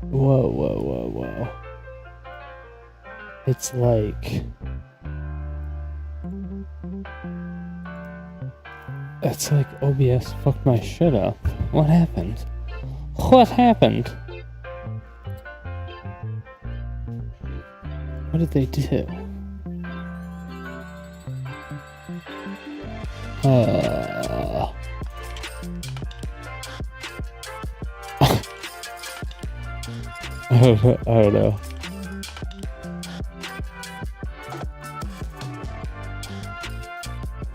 Whoa, whoa, whoa, whoa. It's like... It's like OBS fucked my shit up. What happened? What happened? What did they do? I don't know.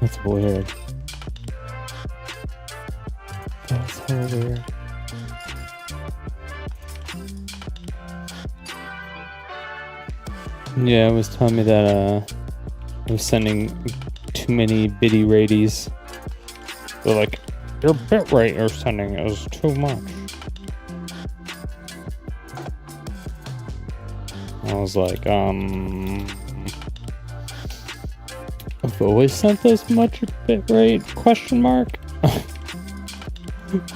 That's weird. That's so weird. Yeah, it was telling me that I was sending too many bitty radies. They're like, your bit rate you're sending is too much. I was like, I've always sent this much bit rate? Question mark?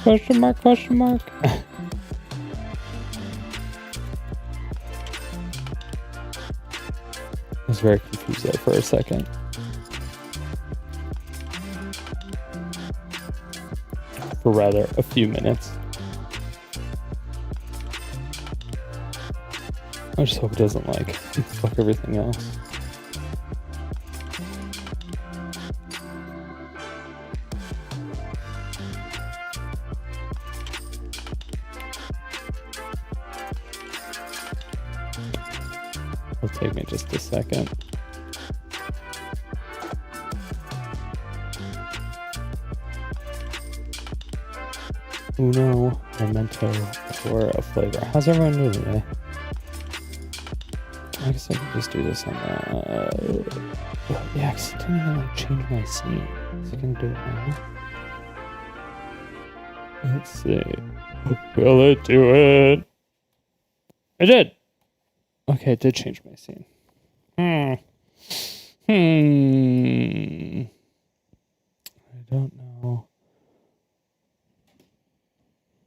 Question mark, question mark? I was very confused there for a second. For rather, a few minutes. I just hope it doesn't, like, fuck everything else. It'll take me just a second. Uno memento for a flavor. How's everyone doing today? I guess I can just do this on yeah, because I didn't like change my scene. So I can do it now. Let's see. Will it do it? I did! Okay, it did change my scene. I don't know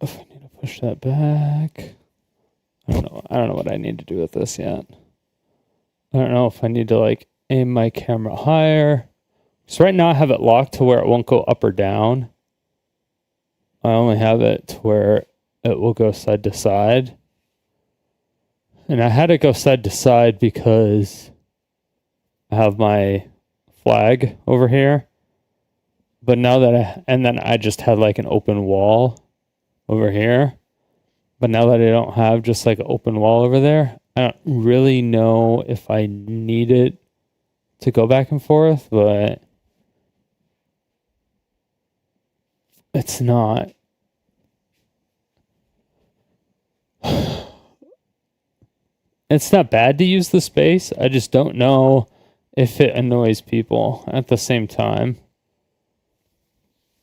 if I need to push that back. I don't know what I need to do with this yet. I don't know if I need to like aim my camera higher. So right now I have it locked to where it won't go up or down. I only have it to where it will go side to side. And I had it go side to side because I have my flag over here. But now that and then I just had like an open wall over here. But now that I don't have just like an open wall over there, I don't really know if I need it to go back and forth, but it's not. It's not bad to use the space. I just don't know if it annoys people at the same time.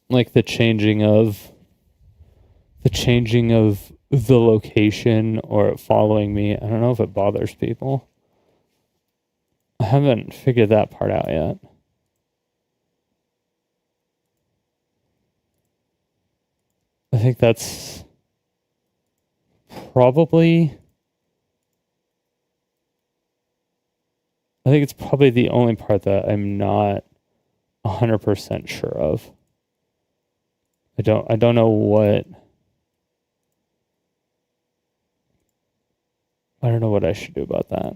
Like the changing of the location or it following me. I don't know if it bothers people. I haven't figured that part out yet. I think that's probably... I think it's probably the only part that I'm not 100% sure of. I don't know what... I don't know what I should do about that.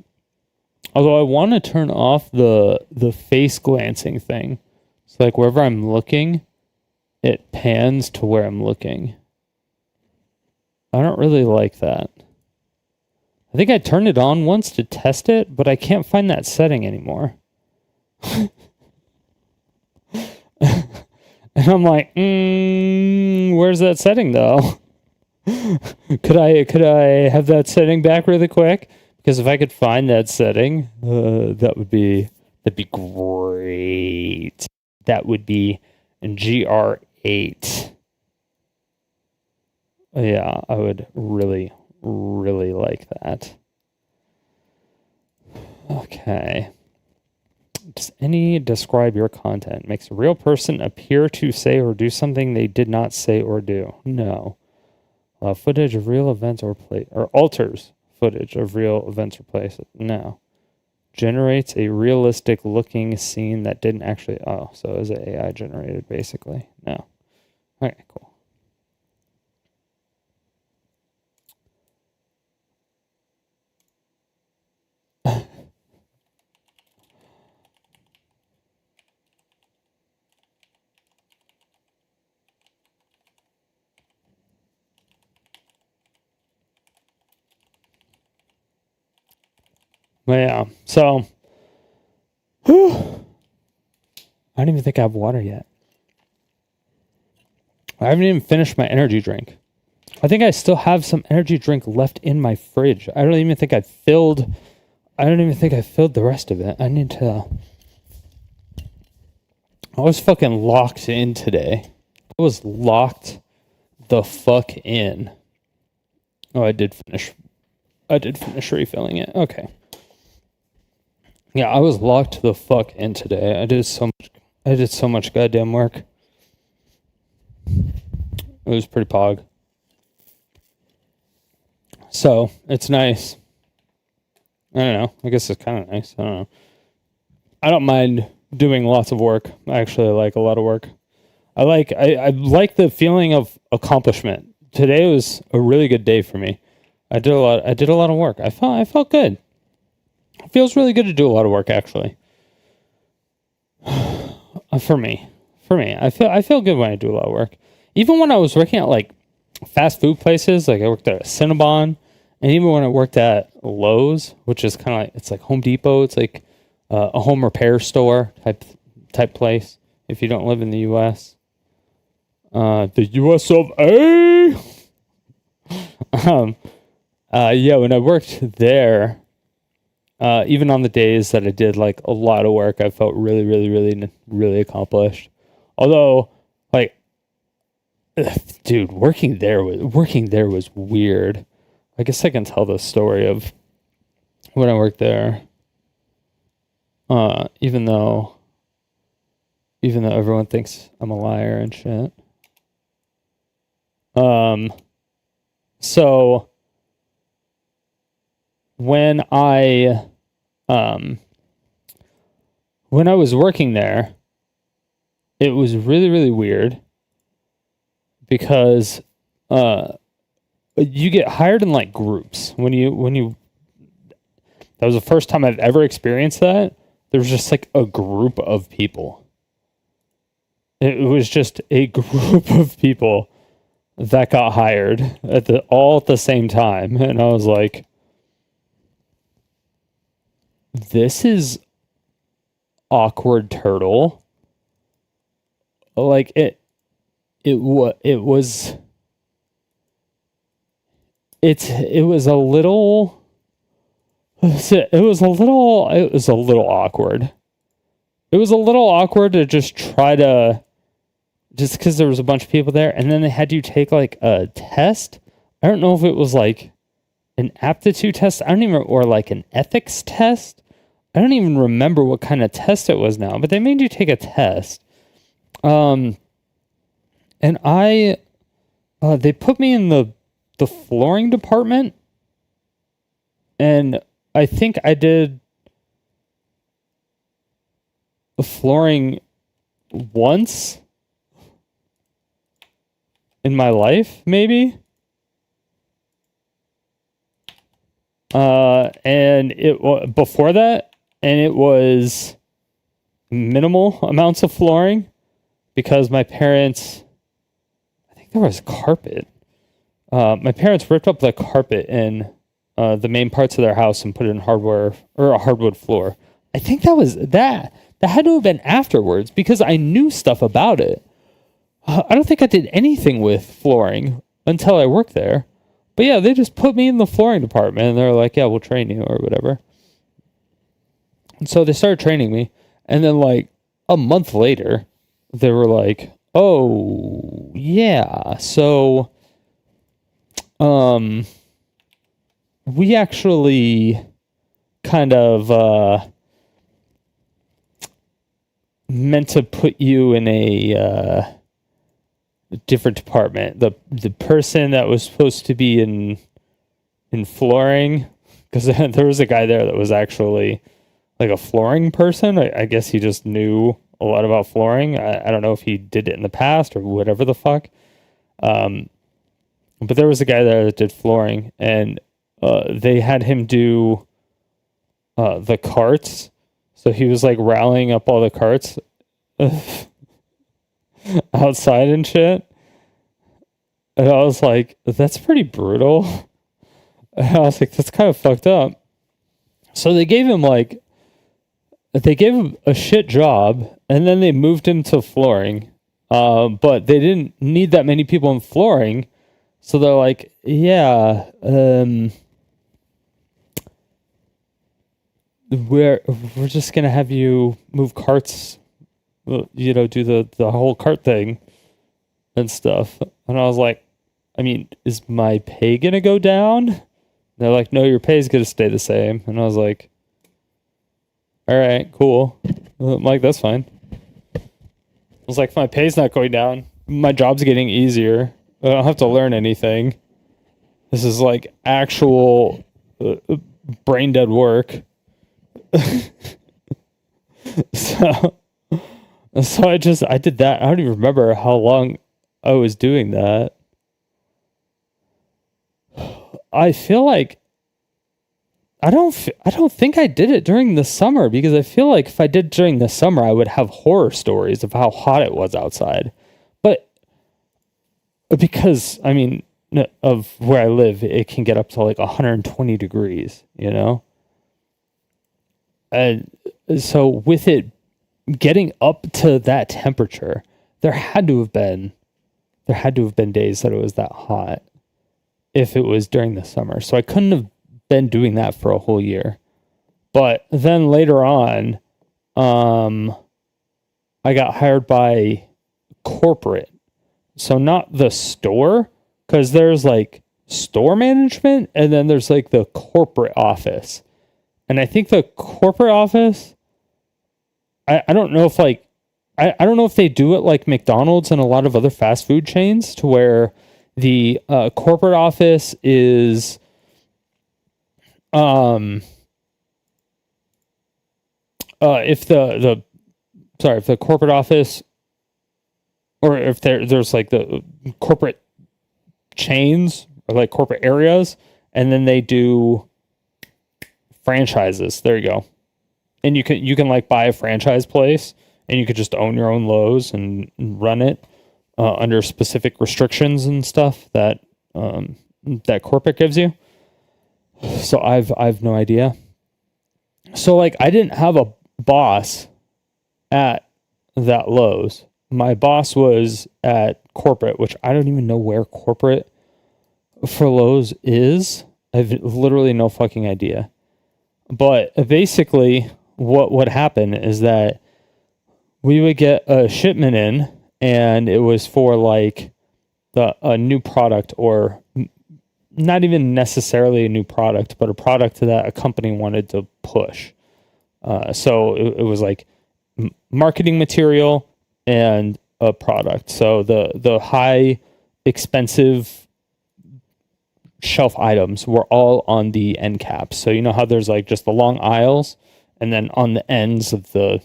Although I want to turn off the face glancing thing. So like wherever I'm looking, it pans to where I'm looking. I don't really like that. I think I turned it on once to test it, but I can't find that setting anymore. And I'm like, where's that setting though? Could I have that setting back really quick? Because if I could find that setting, that'd be great. That would be GR8. Yeah, I would really like that. Okay. Does any describe your content? Makes a real person appear to say or do something they did not say or do. No. Footage of real events or alters footage of real events or places. No. Generates a realistic looking scene that didn't actually. Oh, so is it AI generated basically? No. Okay, cool. But yeah, so I don't even think I have water yet. I haven't even finished my energy drink. I think I still have some energy drink left in my fridge. I don't even think I filled the rest of it. I need to. I was fucking locked in today. I was locked the fuck in. Oh, I did finish refilling it. Okay. Yeah, I was locked the fuck in today. I did so much goddamn work. It was pretty pog. So, it's nice. I don't know. I guess it's kind of nice. I don't know. I don't mind doing lots of work. I actually like a lot of work. I like the feeling of accomplishment. Today was a really good day for me. I did a lot of work. I felt good. It feels really good to do a lot of work, actually. For me, I feel good when I do a lot of work. Even when I was working at like fast food places, like I worked at a Cinnabon, and even when I worked at Lowe's, which is kind of like, it's like Home Depot, it's like a home repair store type place. If you don't live in the U.S., the U.S. of A. Yeah, when I worked there. Even on the days that I did like a lot of work, I felt really, really, really, really accomplished. Although, like, dude, working there was weird. I guess I can tell the story of when I worked there. Even though everyone thinks I'm a liar and shit. So when I was working there, it was really, really weird because you get hired in like groups. When you that was the first time I've ever experienced that. There was just like a group of people. It was just a group of people that got hired all at the same time, and I was like, this is awkward, turtle. Like it was a little awkward. It was a little awkward to just try to, just because there was a bunch of people there, and then they had you take like a test. I don't know if it was like an aptitude test. Or like an ethics test. I don't even remember what kind of test it was now, but they made you take a test. And they put me in the flooring department, and I think I did flooring once in my life, maybe. And it before that, and it was minimal amounts of flooring because my parents, I think there was carpet. My parents ripped up the carpet in the main parts of their house and put it in hardware or a hardwood floor. I think that was that. That had to have been afterwards because I knew stuff about it. I don't think I did anything with flooring until I worked there. But yeah, they just put me in the flooring department and they're like, yeah, we'll train you or whatever. And so they started training me. And then like a month later, they were like, oh, yeah, so we actually kind of meant to put you in a different department. The person that was supposed to be in flooring, because there was a guy there that was actually like a flooring person. I guess he just knew a lot about flooring. I don't know if he did it in the past or whatever the fuck. But there was a guy there that did flooring, and they had him do the carts. So he was like rallying up all the carts outside and shit. And I was like, that's pretty brutal. And I was like, that's kind of fucked up. So they gave him a shit job, and then they moved him to flooring. But they didn't need that many people in flooring. So they're like, yeah, we're just gonna have you move carts, do the whole cart thing and stuff. And I was like, I mean, is my pay gonna go down? And they're like, no, your pay is gonna stay the same. And I was like, all right, cool. I'm like, that's fine. I was like, if my pay's not going down, my job's getting easier. I don't have to learn anything. This is like actual brain dead work. So I did that. I don't even remember how long I was doing that. I feel like I don't think I did it during the summer, because I feel like if I did during the summer, I would have horror stories of how hot it was outside. But because, I mean, of where I live, it can get up to like 120 degrees, And so with it getting up to that temperature, there had to have been days that it was that hot if it was during the summer. So I couldn't have been doing that for a whole year. But then later on, I got hired by corporate. So not the store, because there's like store management, and then there's like the corporate office. And I think the corporate office, I don't know if like, I don't know if they do it like McDonald's and a lot of other fast food chains, to where the corporate office is if the corporate office, or if there's like the corporate chains or like corporate areas, and then they do franchises. There you go. And you can like buy a franchise place, and you could just own your own Lowe's and run it under specific restrictions and stuff that that corporate gives you. So I've no idea. So like, I didn't have a boss at that Lowe's. My boss was at corporate, which I don't even know where corporate for Lowe's is. I've literally no fucking idea. But basically what would happen is that we would get a shipment in, and it was for like a new product, or not even necessarily a new product, but a product that a company wanted to push. So it was like marketing material and a product. So the high expensive shelf items were all on the end caps. So you know how there's like just the long aisles, and then on the ends of the,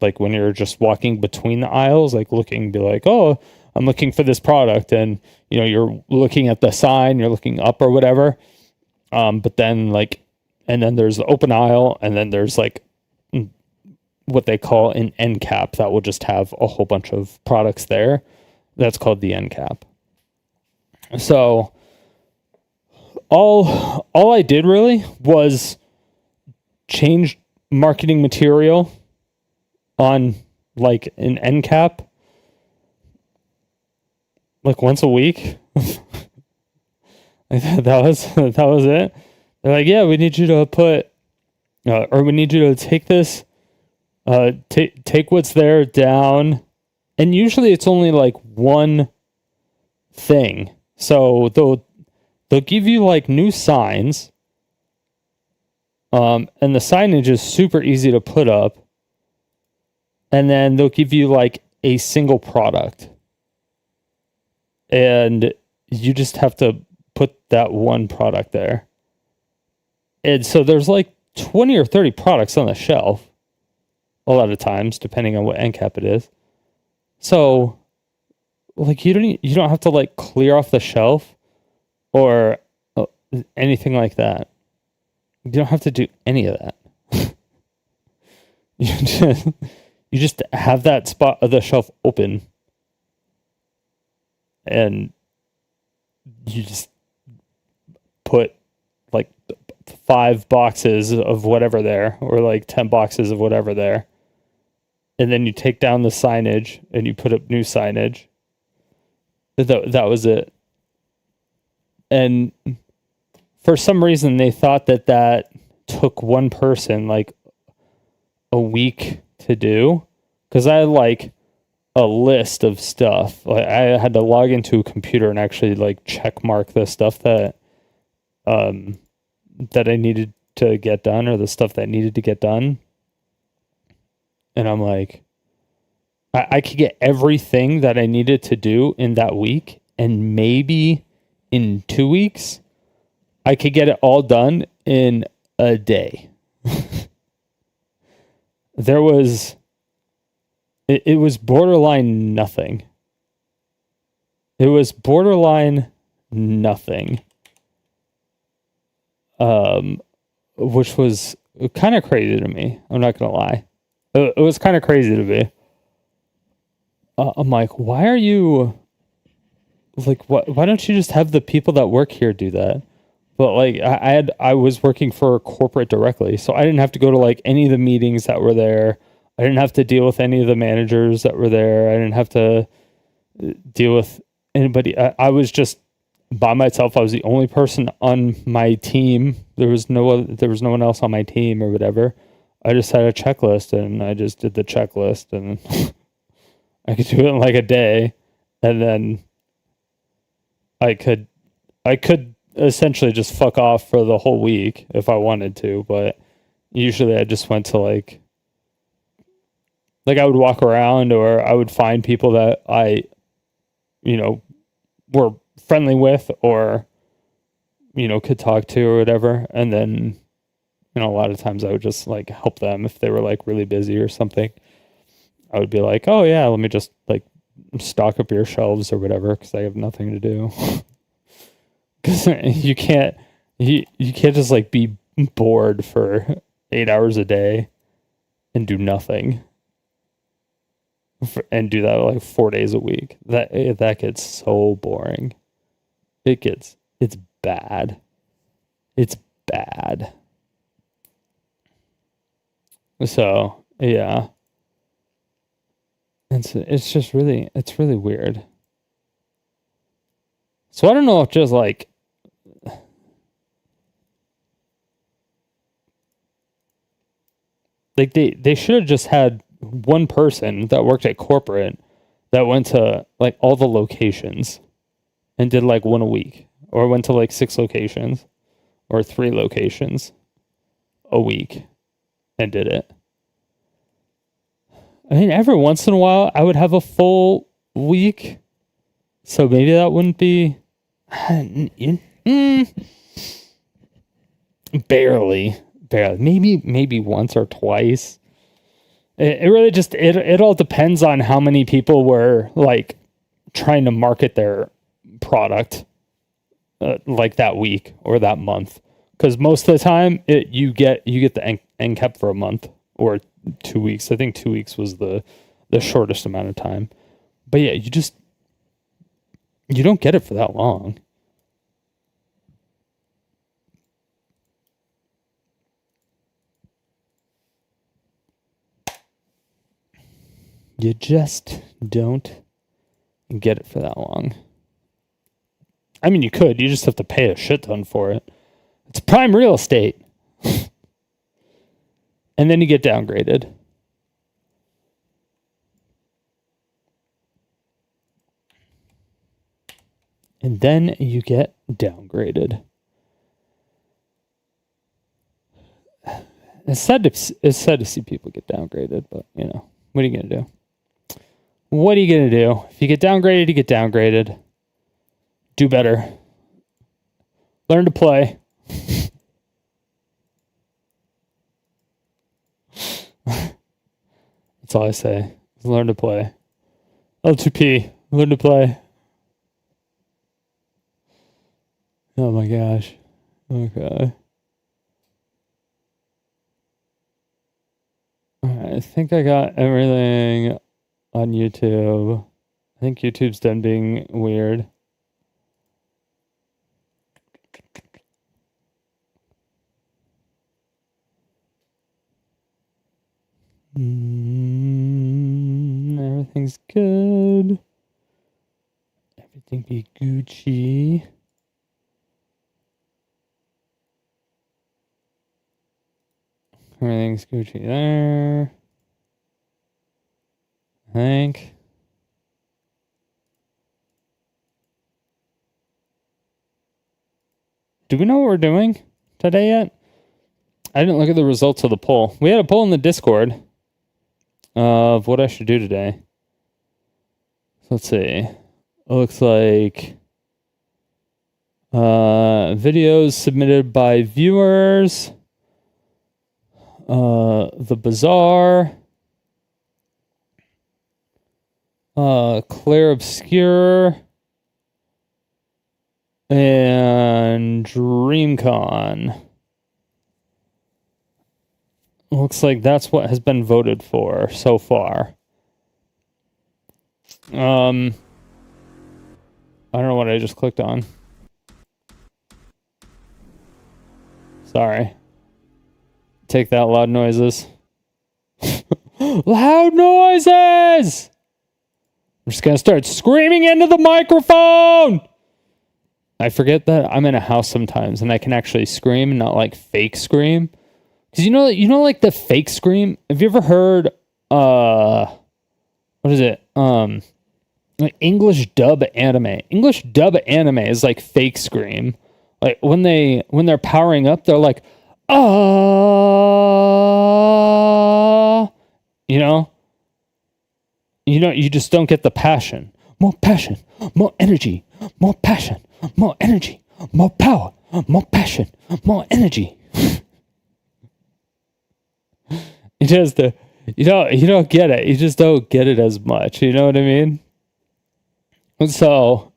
like when you're just walking between the aisles, like looking, be like, oh, I'm looking for this product, and you're looking at the sign, you're looking up or whatever. But then like, and then there's the open aisle, and then there's like what they call an end cap that will just have a whole bunch of products there. That's called the end cap. So all I did really was change marketing material on like an end cap like once a week. that was it. They're like, yeah, we need you to put or we need you to take this take what's there down. And usually it's only like one thing. So they'll give you like new signs. And the signage is super easy to put up. and then they'll give you like a single product, and you just have to put that one product there. And so there's like 20 or 30 products on the shelf a lot of times, depending on what end cap it is. So like you don't have to like clear off the shelf or anything like that. You don't have to do any of that. You just have that spot of the shelf open, and you just put like 5 boxes of whatever there, or like 10 boxes of whatever there. And then you take down the signage and you put up new signage. That was it. And for some reason they thought that took one person like a week to do, because I had like a list of stuff. Like I had to log into a computer and actually like check mark the stuff that I needed to get done, or the stuff that needed to get done. And I'm like, I could get everything that I needed to do in that week, and maybe in 2 weeks I could get it all done in a day. It was borderline nothing. It was borderline nothing. Which was kind of crazy to me. I'm not going to lie. It was kind of crazy to me. I'm like, why are you like, why don't you just have the people that work here do that? But like I was working for corporate directly, so I didn't have to go to like any of the meetings that were there. I didn't have to deal with any of the managers that were there. I didn't have to deal with anybody. I was just by myself. I was the only person on my team. There was no one else on my team or whatever. I just had a checklist, and I just did the checklist, and I could do it in like a day, and then I could essentially just fuck off for the whole week if I wanted to. But usually I just went to like I would walk around, or I would find people that I, were friendly with, or, could talk to or whatever. And then, a lot of times I would just like help them if they were like really busy or something. I would be like, oh yeah, let me just like stock up your shelves or whatever, because I have nothing to do. Because you can't just like be bored for 8 hours a day and do nothing. And do that like 4 days a week. That gets so boring. It's bad. It's bad. So yeah, it's just really weird. So I don't know if just like they should have just had one person that worked at corporate that went to like all the locations and did like one a week, or went to like 6 locations or 3 locations a week and did it. I mean, every once in a while I would have a full week, so maybe that wouldn't be barely maybe once or twice. It really just it all depends on how many people were like trying to market their product like that week or that month, because most of the time you get the end cap for a month or 2 weeks. I think 2 weeks was the shortest amount of time. But yeah, you don't get it for that long. You just don't get it for that long. I mean, you could. You just have to pay a shit ton for it. It's prime real estate. And then you get downgraded. And then you get downgraded. It's sad to see people get downgraded, but What are you going to do? What are you going to do? If you get downgraded, you get downgraded. Do better. Learn to play. That's all I say. Learn to play. L2P. Learn to play. Oh my gosh. Okay. Alright, I think I got everything on YouTube. I think YouTube's done being weird. Everything's good. Everything be Gucci. Everything's Gucci there. I think. Do we know what we're doing today yet? I didn't look at the results of the poll. We had a poll in the Discord of what I should do today. Let's see. It looks like videos submitted by viewers. The BAZAAR. Claire Obscure. And DREAMCON. Looks like that's what has been voted for so far. I don't know what I just clicked on. Sorry. Take that, loud noises. Loud noises! I'm just gonna start screaming into the microphone! I forget that I'm in a house sometimes and I can actually scream and not like fake scream. Cause you know like the fake scream? Have you ever heard what is it? Like English dub anime. English dub anime is like fake scream. Like when they're powering up, they're like, you know, you just don't get the passion. More passion, more energy, more passion, more energy, more power, more passion, more energy. You just you don't get it. You just don't get it as much. You know what I mean? So,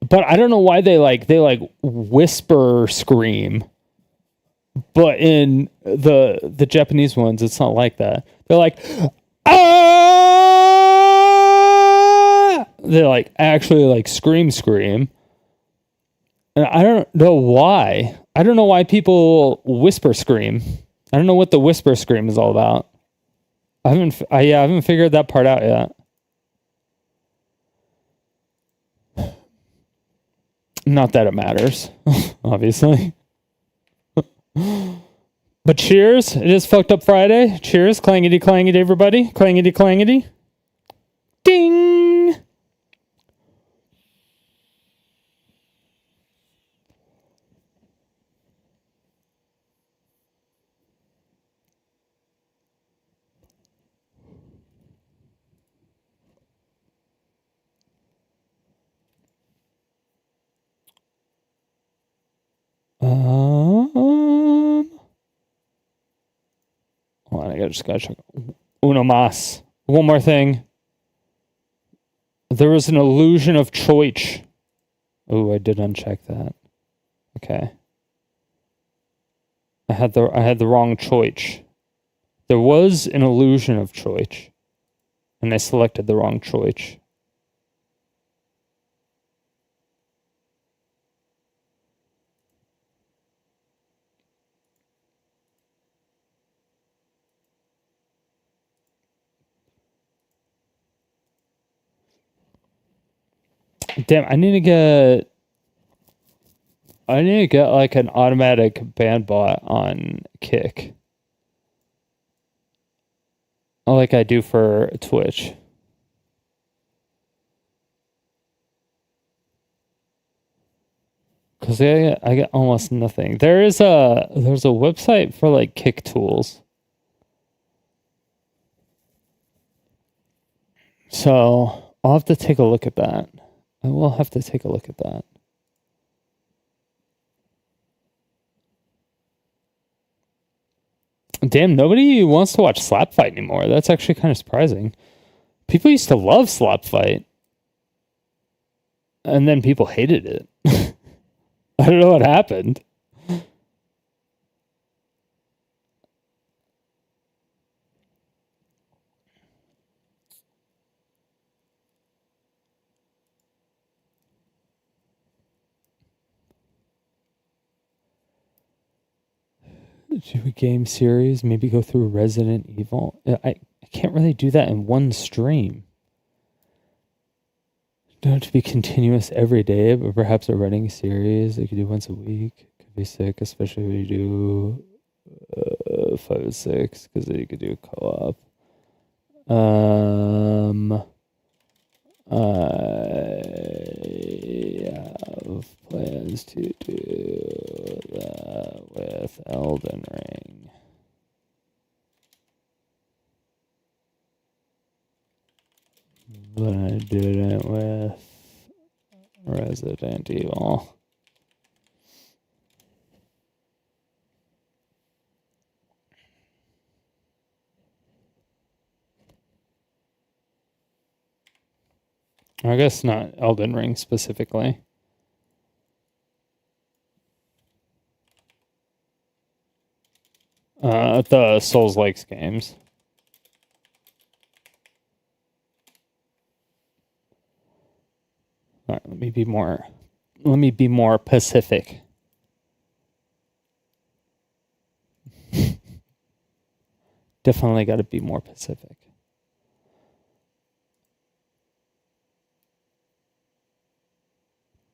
but I don't know why they whisper scream. But in the Japanese ones, it's not like that. They're like, ah! They're like actually like scream. And I don't know why. I don't know why people whisper scream. I don't know what the whisper scream is all about. I haven't figured that part out yet. Not that it matters, obviously. But cheers. It is Fucked Up Friday. Cheers. Clangity clangity, everybody. Clangity clangity. Ding! Hold on, I just gotta check. Uno mas. One more thing. There was an illusion of choice. Oh, I did uncheck that. Okay. I had the wrong choice. There was an illusion of choice, and I selected the wrong choice. Damn, I need to get like an automatic ban bot on Kick. Like I do for Twitch. Cause I get almost nothing. There's a website for like Kick tools. So I'll have to take a look at that. I will have to take a look at that. Damn, nobody wants to watch Slap Fight anymore. That's actually kind of surprising. People used to love Slap Fight. And then people hated it. I don't know what happened. Do a game series, maybe go through Resident Evil. I can't really do that in one stream. Don't have to be continuous every day, but perhaps a running series I could do once a week. Could be sick, especially when you do 5 and 6, because then you could do co-op. I have plans to do that with Elden Ring. But I did it with Resident Evil. I guess not Elden Ring specifically. The Souls-likes games. All right, let me be more Pacific. Definitely got to be more Pacific.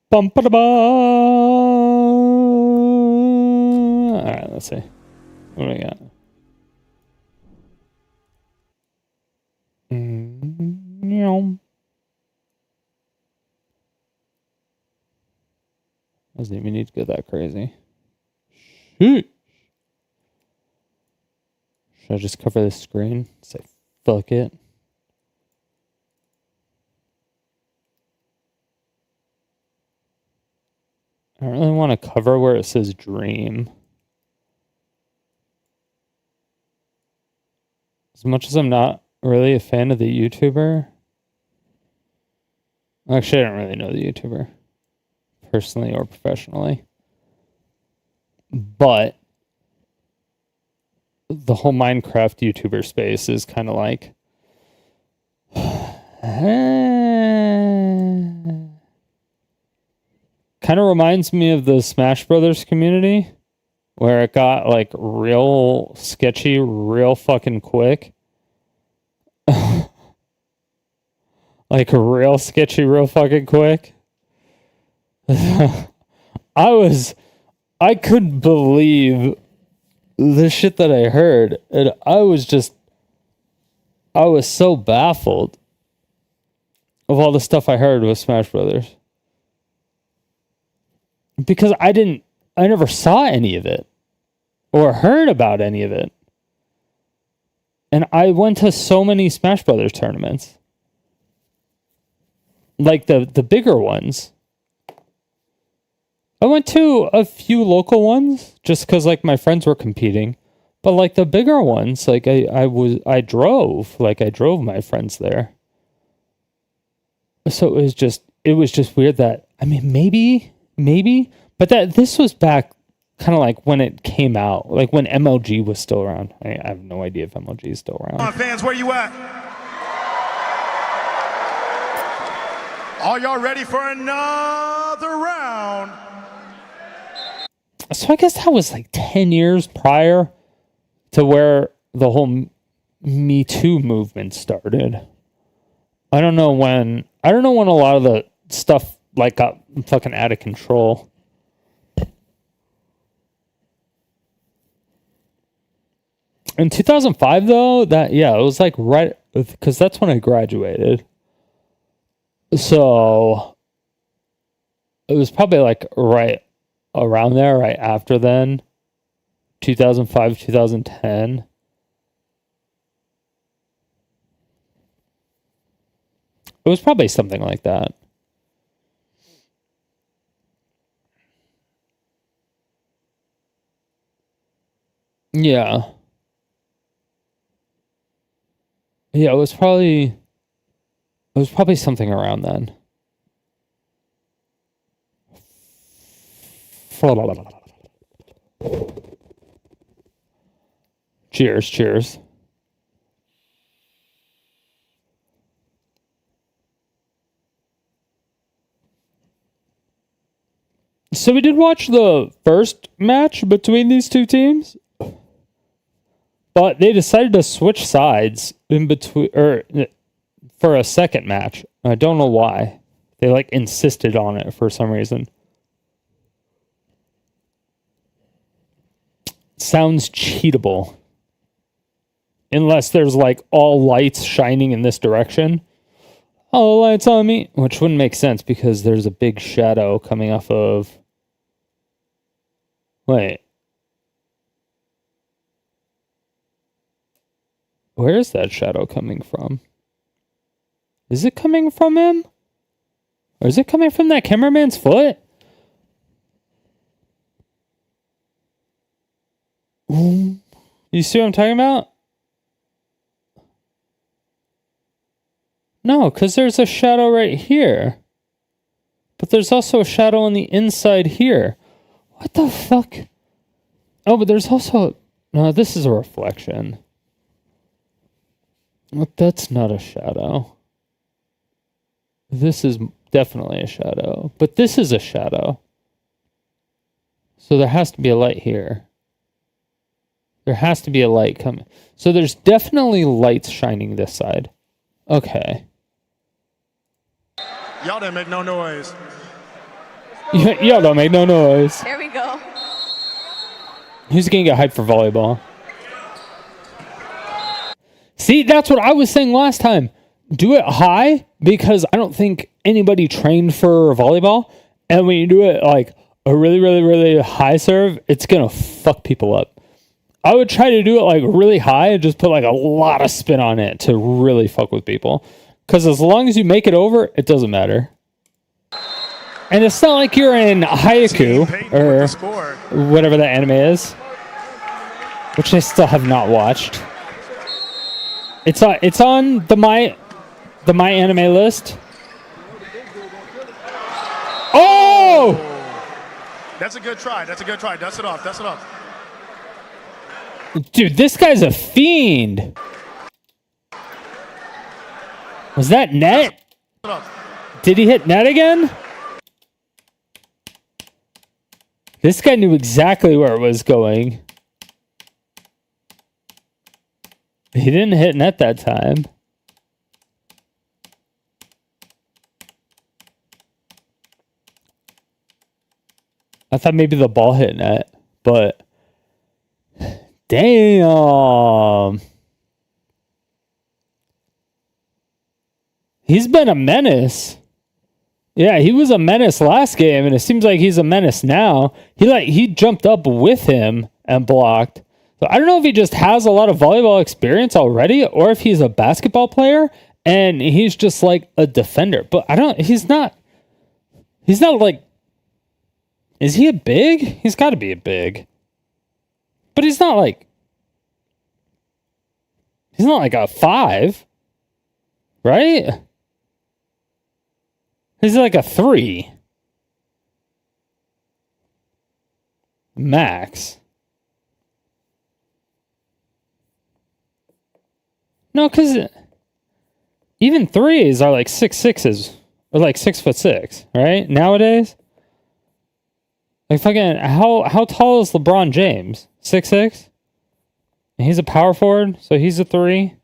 Bum ba da ba. All right, let's see. What do we got? Doesn't even need to go that crazy. Shoot. Should I just cover this screen? Say fuck it. I don't really want to cover where it says dream. As much as I'm not really a fan of the YouTuber. Actually, I don't really know the YouTuber. Personally or professionally. But the whole Minecraft YouTuber space is kind of like... kind of reminds me of the Smash Brothers community, where it got like real sketchy, real fucking quick. Like real sketchy, real fucking quick. I couldn't believe the shit that I heard. And I was so baffled of all the stuff I heard with Smash Brothers. Because I never saw any of it or heard about any of it. And I went to so many Smash Brothers tournaments. Like the bigger ones. I went to a few local ones just because like my friends were competing. But like the bigger ones, like I drove my friends there. So it was just weird that, I mean, maybe, but this was back kind of like when it came out, like when MLG was still around. I have no idea if MLG is still around. Fans, where you at? Are y'all ready for another round? So I guess that was like 10 years prior to where the whole Me Too movement started. I don't know when a lot of the stuff like got fucking out of control. In 2005 though, it was like right, because that's when I graduated. So it was probably like right around there, right after then, 2005, 2010. It was probably something like that. Yeah. Yeah, it was probably something around then. Cheers, cheers. So we did watch the first match between these two teams, but they decided to switch sides in between, or for a second match. I don't know why. They like insisted on it for some reason. Sounds cheatable. Unless there's like all lights shining in this direction. All lights on me, which wouldn't make sense because there's a big shadow coming off of... Wait. Where is that shadow coming from? Is it coming from him? Or is it coming from that cameraman's foot? You see what I'm talking about? No, because there's a shadow right here. But there's also a shadow on the inside here. What the fuck? Oh, but there's also... No, this is a reflection. But that's not a shadow. This is definitely a shadow. But this is a shadow. So there has to be a light here. There has to be a light coming. So there's definitely lights shining this side. Okay. Y'all didn't make no noise. Y'all don't make no noise. There we go. Who's gonna get hyped for volleyball? See, that's what I was saying last time. Do it high, because I don't think anybody trained for volleyball. And when you do it like a really, really, really high serve, it's gonna fuck people up. I would try to do it like really high and just put like a lot of spin on it to really fuck with people. Because as long as you make it over, it doesn't matter. And it's not like you're in Haiku or whatever that anime is, which I still have not watched. It's on the my anime list. Oh! That's a good try. That's a good try. Dust it off. Dust it off. Dude, this guy's a fiend. Was that net? Did he hit net again? This guy knew exactly where it was going. He didn't hit net that time. I thought maybe the ball hit net, but damn. He's been a menace. Yeah, he was a menace last game, and it seems like he's a menace now. He jumped up with him and blocked. So I don't know if he just has a lot of volleyball experience already, or if he's a basketball player and he's just like a defender. But he's not like, is he a big? He's got to be a big. But he's not like a 5, right? He's like a 3. Max. No, because even 3s are like 6'6", or like 6'6", right? Nowadays. Like fucking, how tall is LeBron James? 6'6"? And he's a power forward, so he's a 3.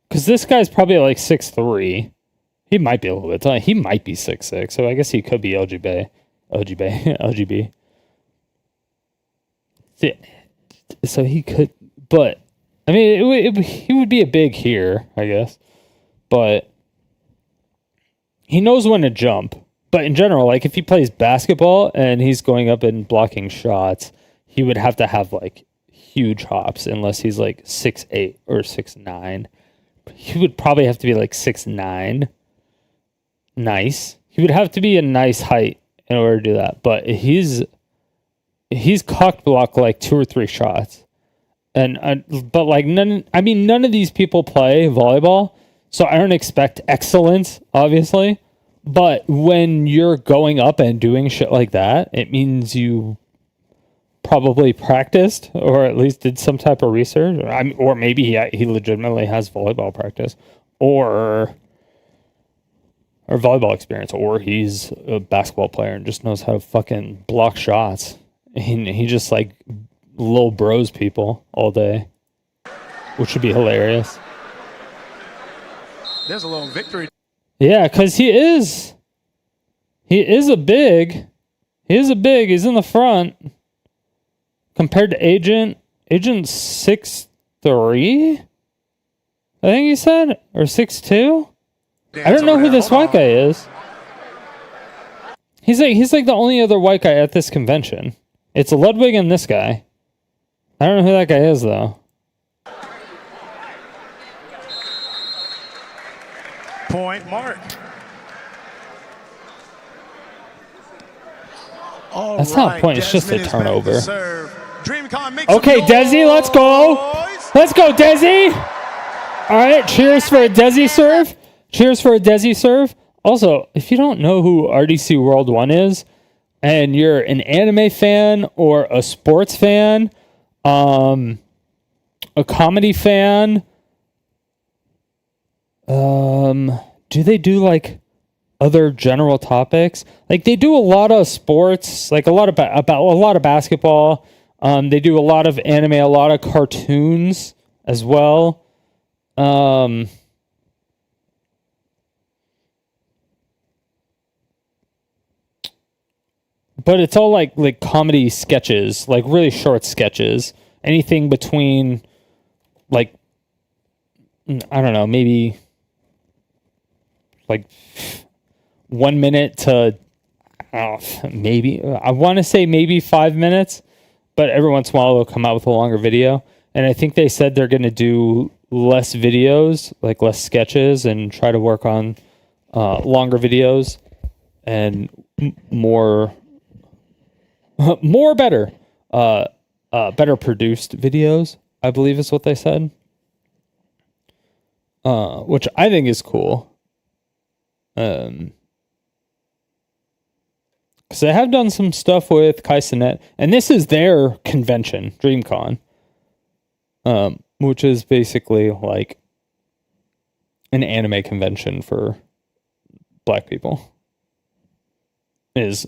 Because this guy's probably like 6'3". He might be a little bit tall. He might be 6'6", so I guess he could be LGB. So he could, but I mean, he would be a big here, I guess. But he knows when to jump. But in general, like if he plays basketball and he's going up and blocking shots, he would have to have like huge hops unless he's like 6'8" or 6'9". He would probably have to be like 6'9". Nice. He would have to be a nice height in order to do that. But he's cock blocked like 2 or 3 shots. But like none of these people play volleyball, so I don't expect excellence, obviously. But when you're going up and doing shit like that, it means you probably practiced or at least did some type of research. Or maybe he legitimately has volleyball practice or volleyball experience, or he's a basketball player and just knows how to fucking block shots. He just like little bros people all day, which would be hilarious. There's a little victory. Yeah, because he is a big. He's in the front compared to Agent 6'3", I think he said, or 6'2". I don't know who this white guy is. He's like the only other white guy at this convention. It's Ludwig and this guy. I don't know who that guy is though. Point mark. That's not a point. It's just a turnover. DREAMCON makes okay, Desi, let's go. Let's go, Desi. All right, cheers for a Desi serve. Cheers for a Desi serve. Also, if you don't know who RDC World 1 is, and you're an anime fan or a sports fan, a comedy fan, do they do like other general topics? Like they do a lot of sports, like a lot of basketball. They do a lot of anime, a lot of cartoons as well. But it's all like comedy sketches, like really short sketches. Anything between like, I don't know, maybe like 1 minute to maybe, I want to say maybe 5 minutes, but every once in a while they'll come out with a longer video. And I think they said they're going to do less videos, like less sketches, and try to work on longer videos and more better produced videos, I believe is what they said. Which I think is cool. Because I have done some stuff with Kaisenet, and this is their convention, DreamCon, which is basically like an anime convention for black people. Is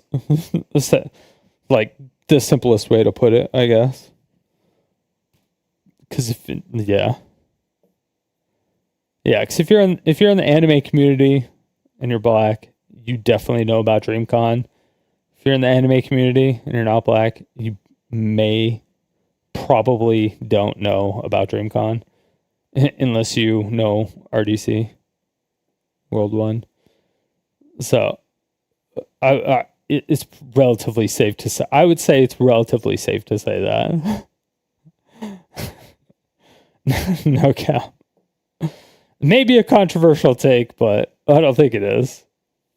like the simplest way to put it, I guess. Because because if you're in the anime community and you're black, you definitely know about DreamCon. If you're in the anime community and you're not black, you probably don't know about DreamCon unless you know RDC World 1. So it's relatively safe to say. I would say it's relatively safe to say that. No cap. Maybe a controversial take, but I don't think it is.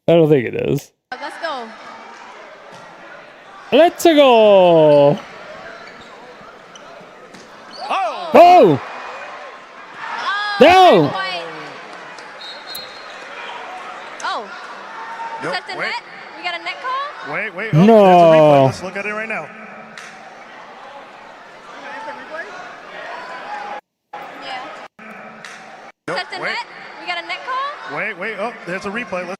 Let's go. Let's go. Oh! No! Oh. Is that the net? We got a net call? Wait. No. There's a replay. Let's look at it right now. Yeah. Is that the net? We got a net call? Wait. Oh, there's a replay.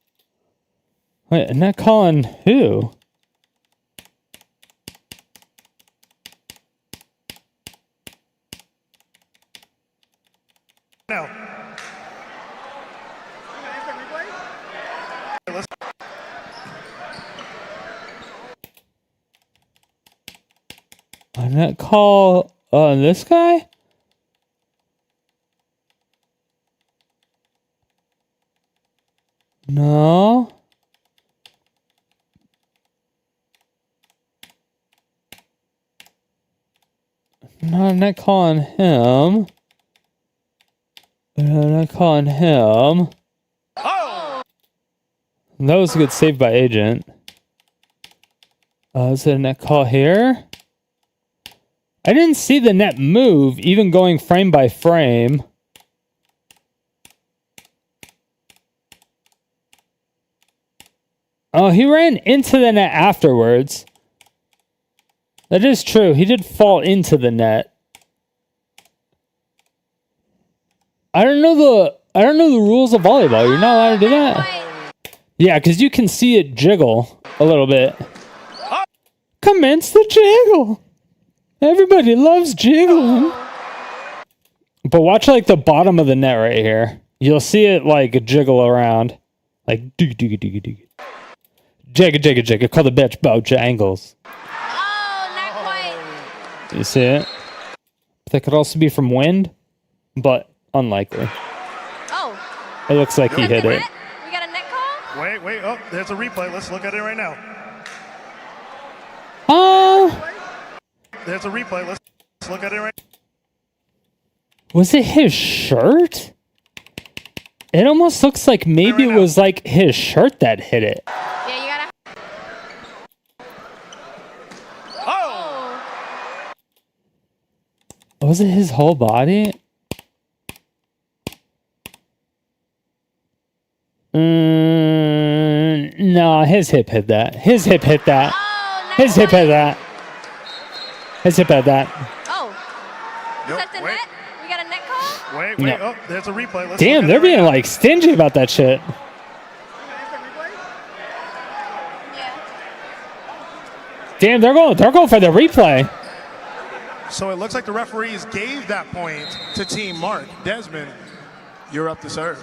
Wait, a net call on who? Now. A net call on this guy? No. Not a net call on him. Not a net call on him. Oh! That was a good save by Agent. Is it a net call here? I didn't see the net move, even going frame by frame. Oh, he ran into the net afterwards. That is true. He did fall into the net. I don't know the rules of volleyball. You're not allowed to do that. Yeah, because you can see it jiggle a little bit. Commence the jiggle. Everybody loves jiggling. But watch like the bottom of the net right here. You'll see it like jiggle around. Like digga digga digga digga. Jigga jigga jigga. Call the bitch Bojangles. Oh, not quite. You see it? That could also be from wind, but unlikely. Oh. It looks like he hit it. We got a net call? Wait. Oh, there's a replay. Let's look at it right now. There's a replay. Let's look at it right now. Was it his shirt? It almost looks like maybe it was like his shirt that hit it. Yeah, you gotta. Oh! Was it his whole body? No, his hip hit that. His hip hit that. Oh, not His hip quite. hit that. His hip hit that. Oh. Yep, Is that the wait. net? We got a net call? Wait. No. Oh, there's a replay. Let's Damn, look they're at it being right like stingy about that shit. Yeah. Damn, they're going for the replay. now. So it looks like the referees gave that point to Team Mark. Desmond, you're up to serve.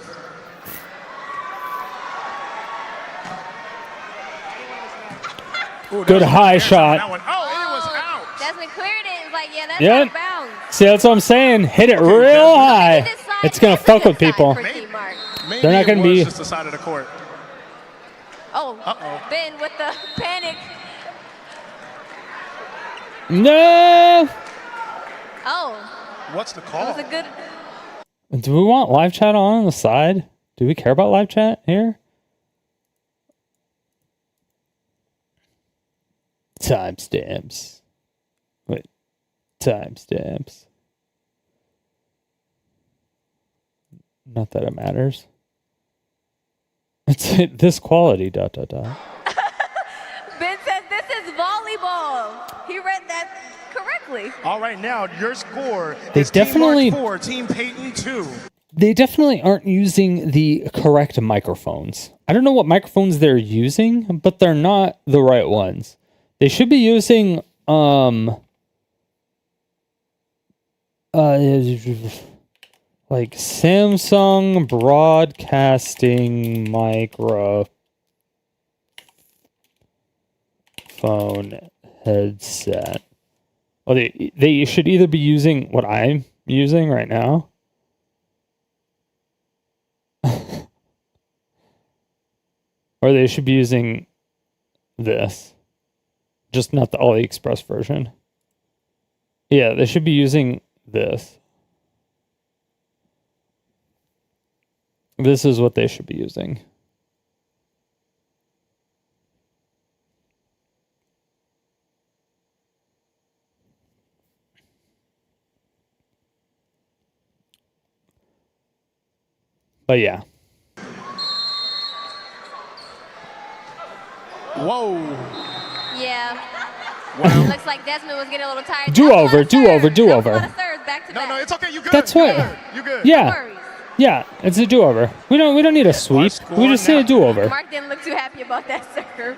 Ooh, Good there's high an air shot. on that one. Oh, it was out. Desmond cleared it. It was like, yeah, that's Yep. out of bounds. See, that's what I'm saying. Hit it Okay, real Desmond. high. This side It's gonna is a fuck good with people. side for Team Mark. Maybe They're not gonna it was be- just the side of the court. Oh, Uh-oh. Ben with the panic. No. Oh, What's the it call? was a good. Do we want live chat on the side? Do we care about live chat here? Timestamps. Wait. Timestamps. Not that it matters. It's this quality, dot, dot, dot. Ben says this is volleyball. He read that correctly. All right, now your score They is definitely- Team Mark 4, Team Peyton 2. They definitely aren't using the correct microphones. I don't know what microphones they're using, but they're not the right ones. They should be using like Samsung Broadcasting microphone headset. Well, they should either be using what I'm using right now. Or they should be using this. Just not the AliExpress version. Yeah, they should be using this. This is what they should be using. But yeah. Whoa. Yeah. Wow. Looks like Desmond was getting a little tired. Do-over, That's a lot of do-over, serves. do-over. That's a lot of serves back to No, back. it's okay. You good. That's you what- good. You good. No Yeah. worries. Yeah, it's a do-over. We don't need a sweep. score We just need now. a do-over. Mark didn't look too happy about that serve.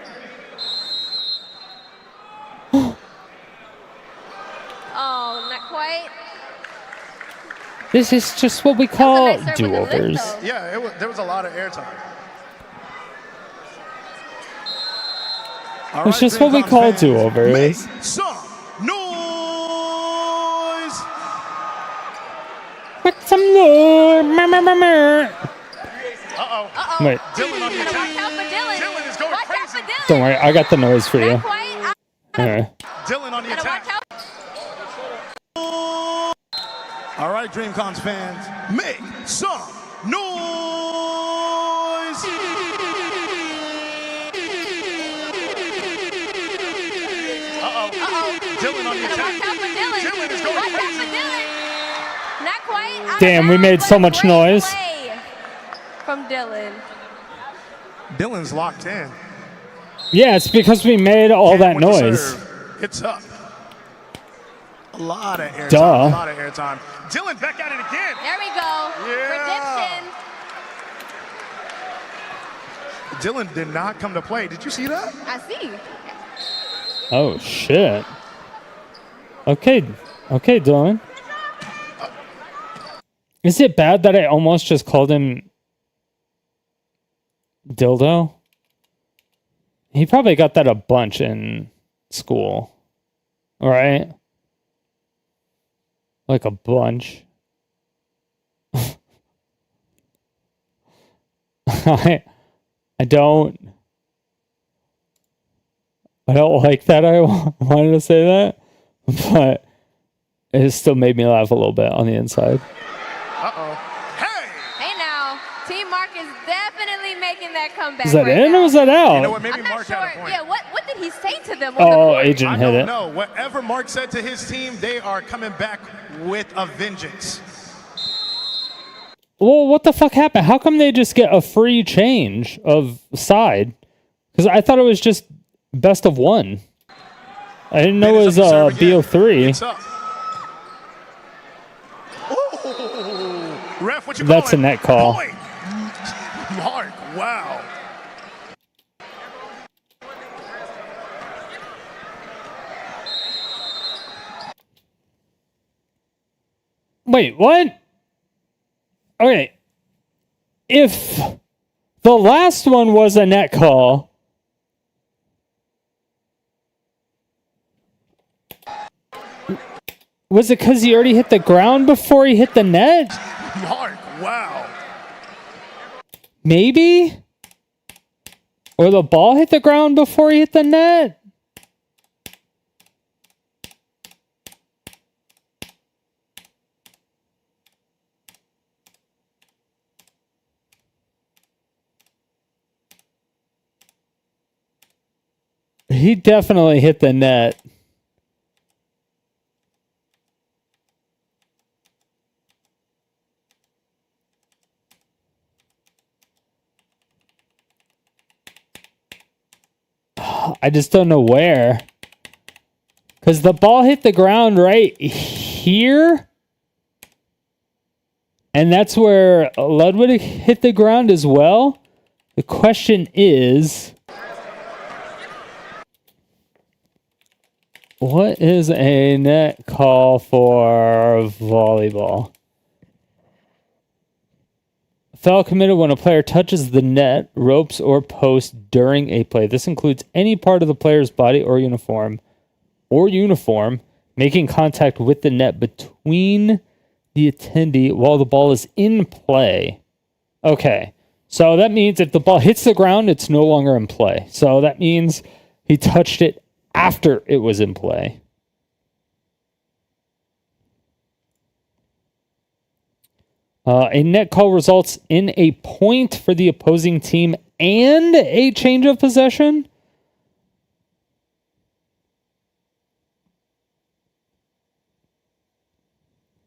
Oh, not quite. This is just what we call That was a nice serve with the lift, do-overs. though. Yeah, there was a lot of airtime. All It's right, just what we DreamCon call fans, do-overs. Make some noise. Make some noise. Uh-oh. Uh-oh. Wait, Dylan on the Gotta attack. watch out for Dylan. Dylan is going Watch out crazy. for Dylan. don't worry. I got the noise for you. Not quite. All right. Dylan on the Gotta watch attack. out. All right, DreamCon's fans, make some noise! Uh-oh. Dylan on the attack. Watch out for Dylan. Dylan is going Watch out crazy. for Dylan. Not quite. Out of Damn, we bounds, made but so a much great noise. play from Dylan. Dylan's locked in. Yeah, it's because we made all that With the noise. serve. It's up. A lot of airtime. Duh. A lot of airtime. Dylan back at it again. There we go. Yeah. Redemption. Dylan did not come to play. Did you see that? I see. Oh, shit. Okay, Dylan. Is it bad that I almost just called him Dildo? He probably got that a bunch in school, right? Like a bunch. I don't like that I wanted to say that, but it still made me laugh a little bit on the inside. Uh-oh. Hey! Hey now, Team Mark is definitely making that comeback. Is that right in now. or was that out? You know what? Maybe I'm not Mark sure. had a point. Yeah, what did he say to them? On Oh, the court? Agent I hit don't it. know. Whatever Mark said to his team, they are coming back with a vengeance. Well, what the fuck happened? How come they just get a free change of side? Because I thought it was just best of one. I didn't know it was BO3. It's up. Ooh. Ref, what you That's calling? a net call. Point. Mark, wow. Wait, what? Okay. If the last one was a net call, was it because he already hit the ground before he hit the net? Mark, wow. Maybe? Or the ball hit the ground before he hit the net? He definitely hit the net. I just don't know where. Because the ball hit the ground right here. And that's where Ludwig hit the ground as well. The question is, what is a net call for volleyball? Foul committed when a player touches the net, ropes, or post during a play. This includes any part of the player's body or uniform making contact with the net between the attendee while the ball is in play. Okay, so that means if the ball hits the ground, it's no longer in play. So that means he touched it after it was in play. A net call results in a point for the opposing team and a change of possession.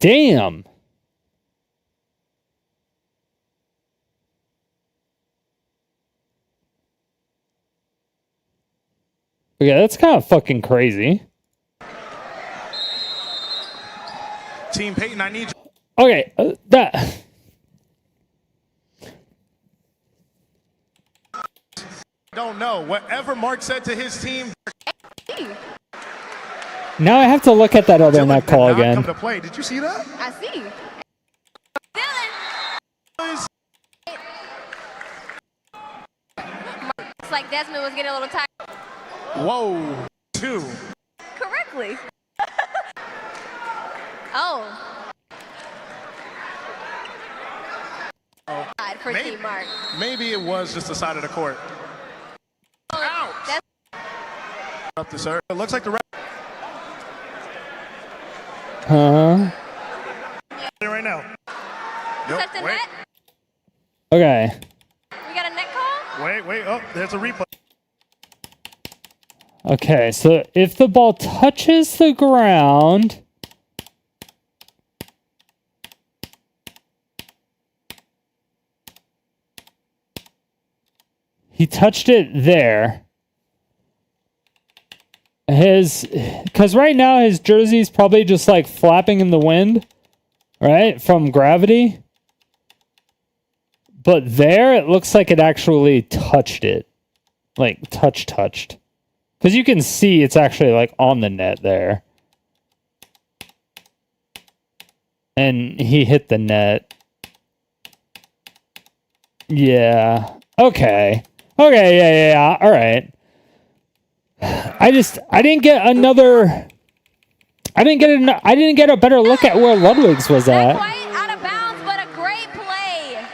Damn. Okay, that's kind of fucking crazy. Team Peyton, I need you. Okay, that... Don't know. Whatever Mark said to his team. Now I have to look at that other net call again. Come to play. Did you see that? I see. Dylan. Looks like Desmond was getting a little tired. Whoa. 2. Correctly. Oh. For Team Mark. Maybe it was just the side of the court. Out. Up to serve. It looks like the ref. Huh? the Wait. net. Okay. We got a net call. Wait. Oh, there's a replay. Okay, so if the ball touches the ground, he touched it there. Because right now his jersey's probably just like flapping in the wind, right? From gravity. But there, it looks like it actually touched it. Like, touched. Because you can see it's actually like on the net there. And he hit the net. Yeah. Okay. Yeah. All right. I didn't get a better look at where Ludwig's was Not at. quite out of bounds, but a great play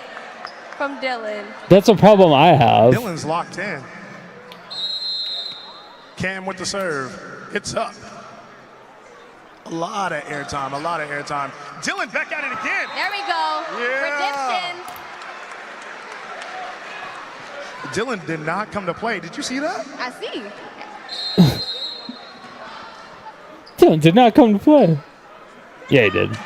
from Dylan. That's a problem I have. Dylan's locked in. Cam with the serve. It's up. A lot of airtime. Dylan back at it again. There we go. Yeah. Redemption. Dylan did not come to play. Did you see that? I see. Dylan did not come to play. Yeah, he did.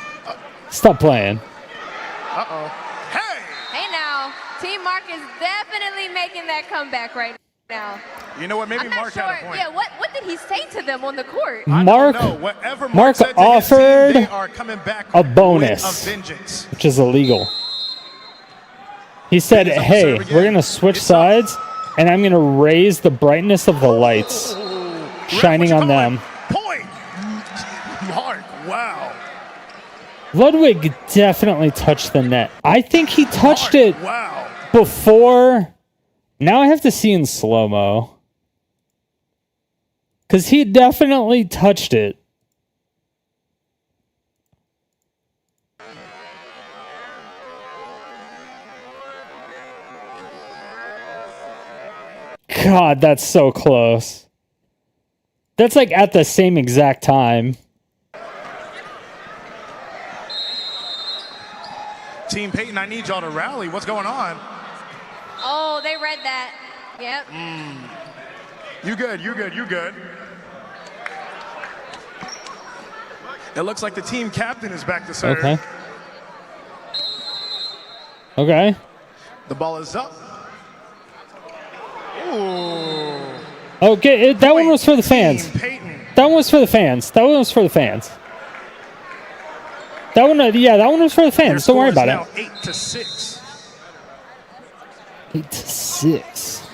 Stop playing. Uh-oh. Hey! Hey now, Team Mark is definitely making that comeback right now. You know what? Maybe I'm not Mark sure. had a point. Yeah, what did he say to them on the court? Mark Whatever Mark said to his offered team, they are coming back a bonus. with a vengeance. Which is illegal. He said, He's up to hey, serve again. we're going to switch It's up. sides, and I'm going to raise the brightness of the lights shining on them. Point. Mark, wow. Ludwig definitely touched the net. I think he touched Mark, it wow. before. Now I have to see in slow-mo. Because he definitely touched it. God, that's so close. That's like at the same exact time. Team Peyton, I need y'all to rally. What's going on? Oh, they read that. Yep. You good. It looks like the team captain is back to serve. Okay. The ball is up. Ooh. Okay, that one was for the fans. Team Peyton. That one was for the fans. That one was for the fans. That one was for the fans. Don't worry about it. Now 8-6. 8-6.